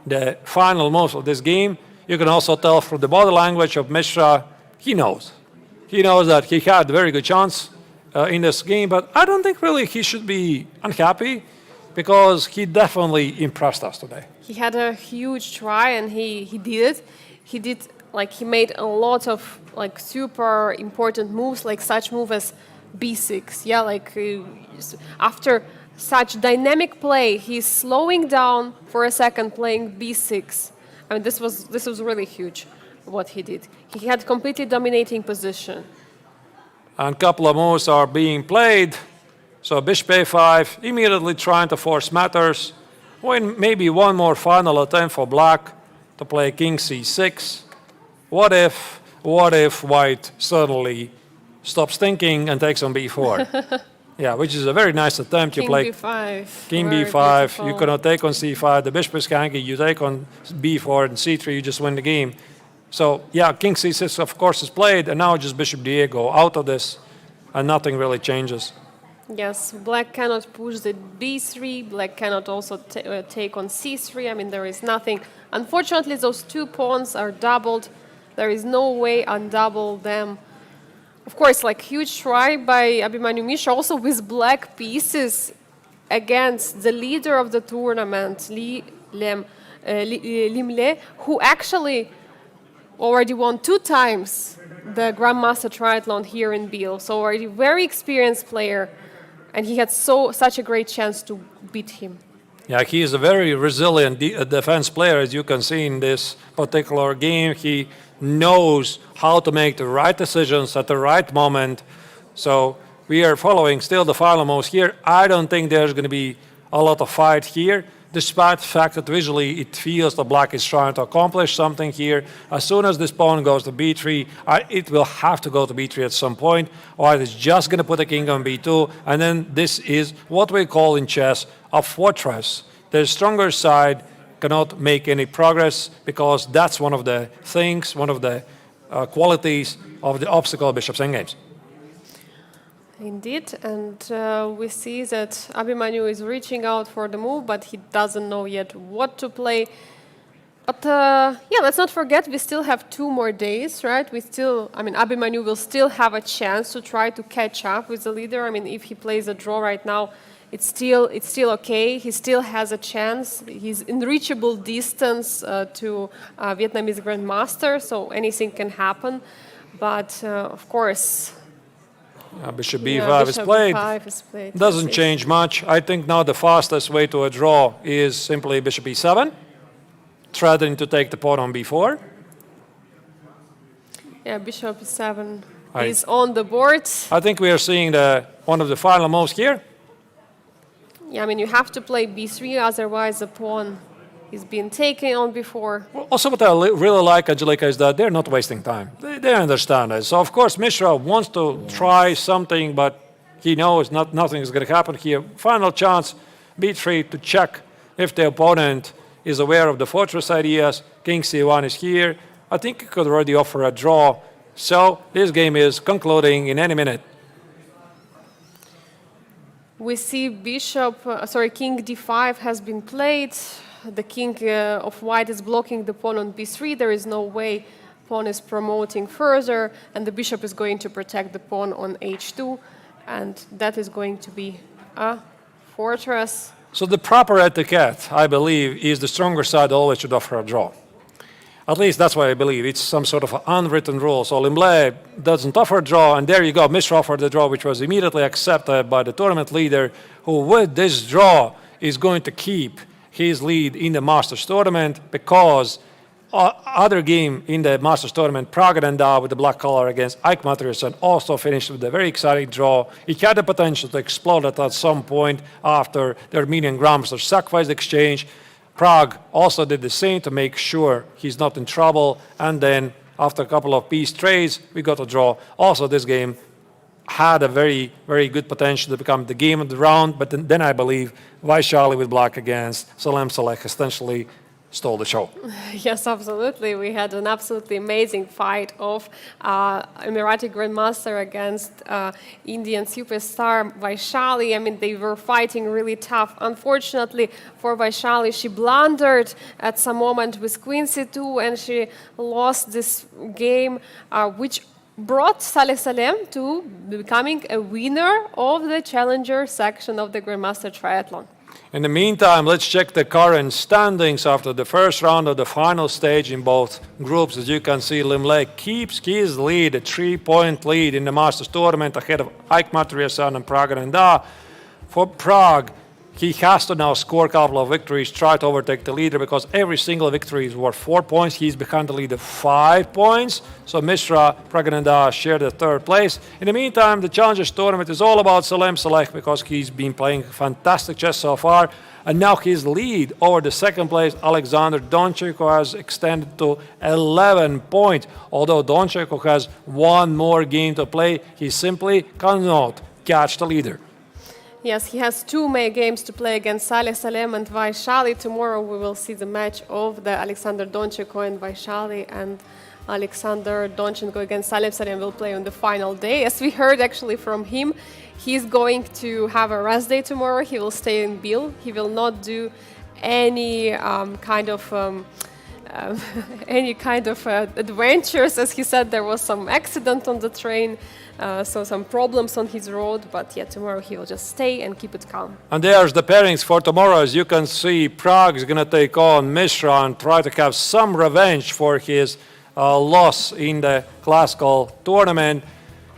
the final moves of this game. You can also tell from the body language of Mishra, he knows. He knows that he had a very good chance in this game, but I don't think really he should be unhappy because he definitely impressed us today. He had a huge try and he did it. He made a lot of super important moves, like such move as b6. Yeah, after such dynamic play, he's slowing down for a second, playing b6. I mean, this was really huge, what he did. He had completely dominating position. And a couple of moves are being played. So bishop a5, immediately trying to force matters. When maybe one more final attempt for black to play king c6. What if White suddenly stops thinking and takes on b4? Yeah, which is a very nice attempt. King You play b5. king Very b5, beautiful. you cannot take on c5, the bishop is hanky, you take on b4 and c3, you just win the game. So yeah, king c6 of course is played, and now just bishop d8 go out of this, and nothing really changes. Yes, black cannot push the b3, black cannot also take on c3. I mean, there is nothing. Unfortunately, those 2 pawns are doubled. There is no way undouble them. Of course, huge try by Abhimanyu Mishra, also with black pieces against the leader of the tournament, Liem, who actually already won 2 times the Grandmaster Triathlon here in Biel. So already very experienced player, and he had such a great chance to beat him. Yeah, he is a very resilient defense player, as you can see in this particular game. He knows how to make the right decisions at the right moment. So we are following still the final moves here. I don't think there's going to be a lot of fight here, despite the fact that visually it feels that black is trying to accomplish something here. As soon as this pawn goes to b3, it will have to go to b3 at some point. White is just going to put the king on b2, and then this is what we call in chess a fortress. The stronger side cannot make any progress because that's one of the things, one of the qualities of the obstacle bishop's endgames. Indeed, and we see that Abhimanyu is reaching out for the move, but he doesn't know yet what to play. But yeah, let's not forget we still have 2 more days, right? Abhimanyu will still have a chance to try to catch up with the leader. I mean, if he plays a draw right now, it's still okay. He still has a chance. He's in reachable distance to Vietnamese grandmaster, so anything can happen. But of course, Bishop B5 is played. Doesn't change much. I think now the fastest way to a draw is simply Bishop E7, threatening to take the pawn on B4. Yeah, Bishop E7 is on the board. I think we are seeing one of the final moves here. Yeah, I mean, you have to play B3, otherwise the pawn is being taken on before. Also, what I really like, Angelika, is that they're not wasting time. They understand it. So, of course, Mishra wants to try something, but he knows nothing is going to happen here. Final chance, B3 to check if the opponent is aware of the fortress ideas. King C1 is here. I think he could already offer a draw. So this game is concluding in any minute. We see King D5 has been played. The king of white is blocking the pawn on B3. There is no way pawn is promoting further, and the bishop is going to protect the pawn on H2, and that is going to be a fortress. So the proper etiquette, I believe, is the stronger side always should offer a draw. At least that's what I believe. It's some sort of an unwritten rule. So Liem doesn't offer a draw, and there you go. Mishra offered the draw, which was immediately accepted by the tournament leader, who with this draw is going to keep his lead in the Masters tournament, because other game in the Masters tournament, Praggnanandhaa with the black color against Ike Mathiasson, also finished with a very exciting draw. It had the potential to explode at some point after the Armenian Grandmaster sacrificed exchange. Pragg also did the same to make sure he's not in trouble, and then after a couple of piece trades, we got a draw. Also, this game had a very, very good potential to become the game of the round, but then I believe Vaishali with black against Salem essentially stole the show. Yes, absolutely. We had an absolutely amazing fight of Emirati Grandmaster against Indian superstar Vaishali. I mean, they were fighting really tough. Unfortunately for Vaishali, she blundered at some moment with Queen C2, and she lost this game, which brought Salem to becoming a winner of the challenger section of the Grandmaster Triathlon. In the meantime, let's check the current standings after the first round of the final stage in both groups. As you can see, Liem keeps his lead, a 3-point lead in the Masters tournament ahead of Ike Mathiasson and Praggnanandhaa. For Pragg, he has to now score a couple of victories, try to overtake the leader, because every single victory is worth 4 points. He's behind the leader 5 points. So Mishra, Praggnanandhaa share the third place. In the meantime, the Challengers tournament is all about Salem because he's been playing fantastic chess so far. And now his lead over the second place, Alexander Donchenko, has extended to 11 points. Although Donchenko has one more game to play, he simply cannot catch the leader. Yes, he has 2 May games to play against Salem and Vaishali. Tomorrow we will see the match of the Alexander Donchenko and Vaishali, and Alexander Donchenko against Salem will play on the final day. As we heard actually from him, he's going to have a rest day tomorrow. He will stay in Biel. He will not do any kind of adventures. As he said, there was some accident on the train. So some problems on his road, but yeah, tomorrow he will just stay and keep it calm. And there's the pairings for tomorrow. As you can see, Pragg is going to take on Mishra and try to have some revenge for his loss in the classical tournament.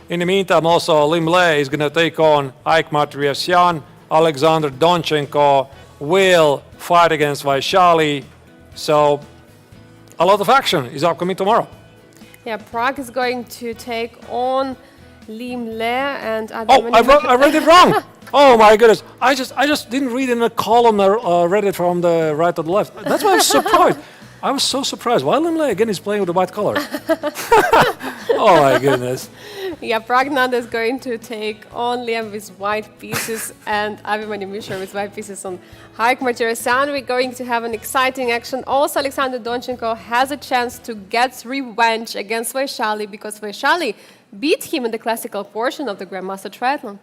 In the meantime, also Liem is going to take on Ike Mathiasson. Alexander Donchenko will fight against Vaishali. So a lot of action is upcoming tomorrow. Yeah, Pragg is going to take on Liem and I read it wrong. Oh my goodness! I just didn't read in the column. Read it from the right to the left. That's why I'm surprised. I was so surprised. Why Liem again is playing with the white color? Oh my goodness! Yeah, Praggnanandhaa is going to take on Liem with white pieces and Abhimanyu Mishra with white pieces on Ike Mathiasson. We're going to have an exciting action. Also, Alexander Donchenko has a chance to get revenge against Vaishali, because Vaishali beat him in the classical portion of the Grandmaster Triathlon.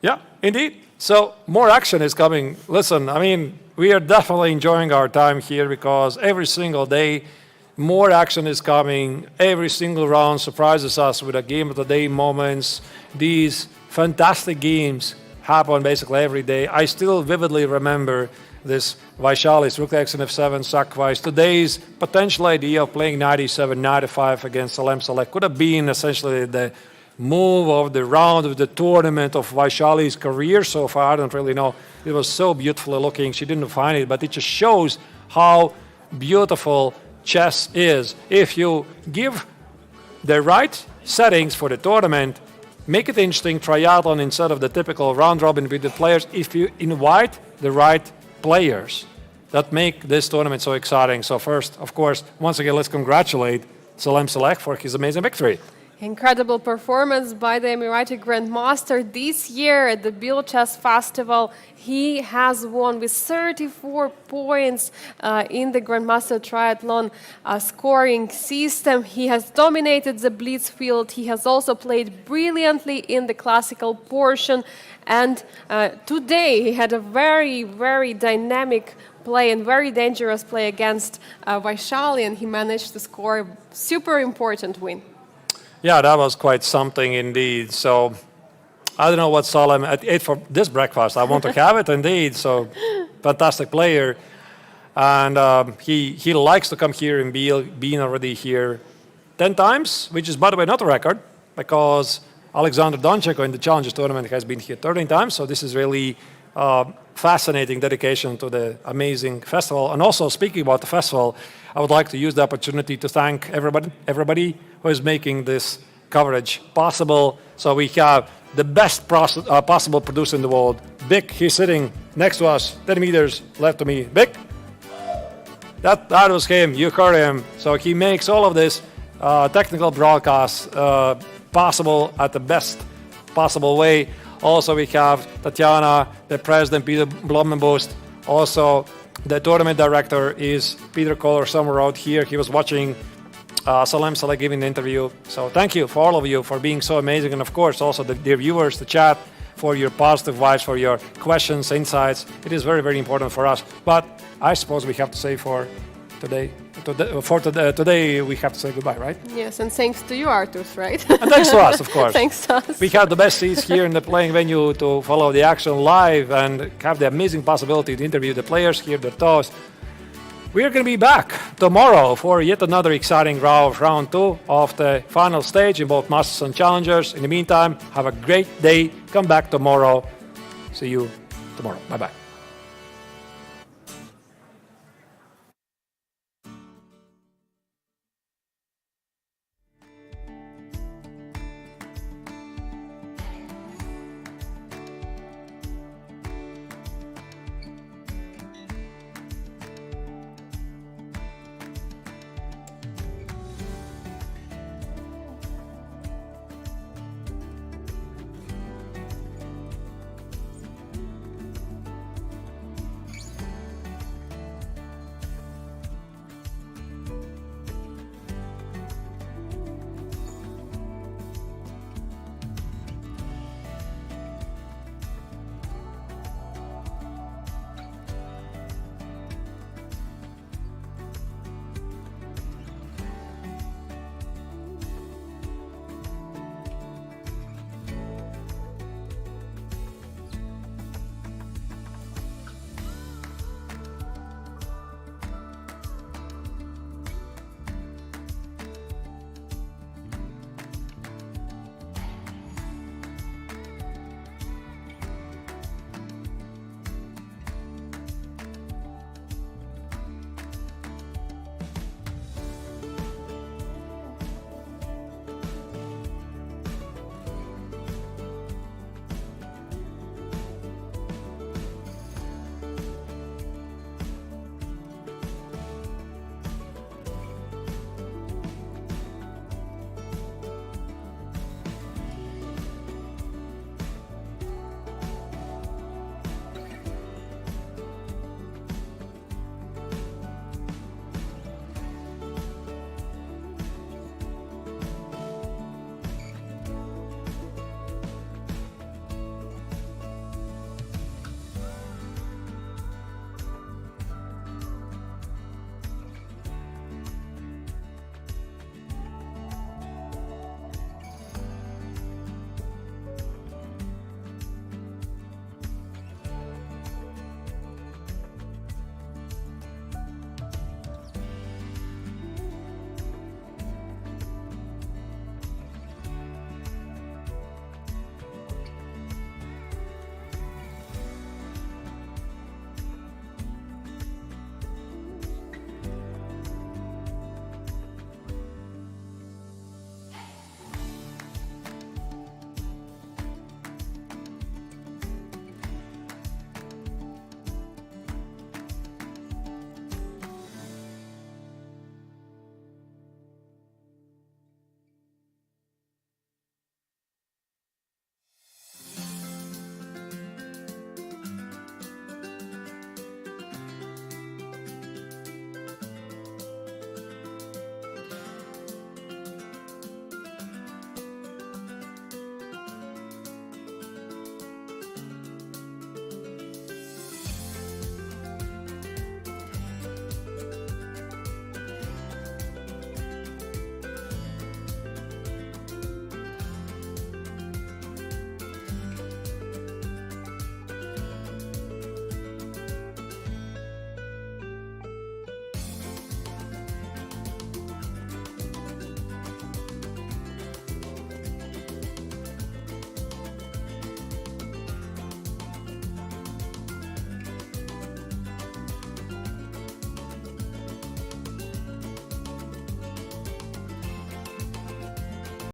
Yeah, indeed. So more action is coming. Listen, I mean, we are definitely enjoying our time here because every single day more action is coming. Every single round surprises us with a game of the day moments. These fantastic games happen basically every day. I still vividly remember this Vaishali's Rook X and F7 sacrifice. Today's potential idea of playing 97-95 against Salem Select could have been essentially the move of the round of the tournament of Vaishali's career so far. I don't really know. It was so beautifully looking. She didn't find it, but it just shows how beautiful chess is. If you give the right settings for the tournament, make it interesting triathlon instead of the typical round robin with the players. If you invite the right players, that make this tournament so exciting. So first, of course, once again, let's congratulate Salem Select for his amazing victory. Incredible performance by the Emirati Grandmaster this year at the Biel Chess Festival. He has won with 34 points in the Grandmaster Triathlon scoring system. He has dominated the blitz field. He has also played brilliantly in the classical portion. And today he had a very, very dynamic play and very dangerous play against Vaishali, and he managed to score a super important win. Yeah, that was quite something indeed. So I don't know what Salem ate for this breakfast. I want to have it indeed. So fantastic player. And he likes to come here in Biel, been already here 10 times, which is, by the way, not a record, because Alexander Donchenko in the Challengers tournament has been here 13 times. So this is really fascinating dedication to the amazing festival. And also, speaking about the festival, I would like to use the opportunity to thank everybody who is making this coverage possible. So we have the best possible producer in the world, Vic. He's sitting next to us, 10 meters left to me. Vic, that was him. You heard him. So he makes all of this technical broadcasts possible at the best possible way. Also, we have Tatiana, the president, Peter Blumenboost. Also, the tournament director is Peter Kohler, somewhere out here. He was watching Salem Select giving the interview. So thank you for all of you for being so amazing. And of course, also the viewers, the chat, for your positive vibes, for your questions, insights. It is very, very important for us. But I suppose we have to say for today, today we have to say goodbye, right? Yes, and thanks to you, Artus, right? And thanks to us, of course. Thanks to us. We have the best seats here in the playing venue to follow the action live and have the amazing possibility to interview the players, hear their thoughts. We are going to be back tomorrow for yet another exciting round 2 of the final stage in both Masters and Challengers. In the meantime, have a great day. Come back tomorrow. See you tomorrow. Bye-bye.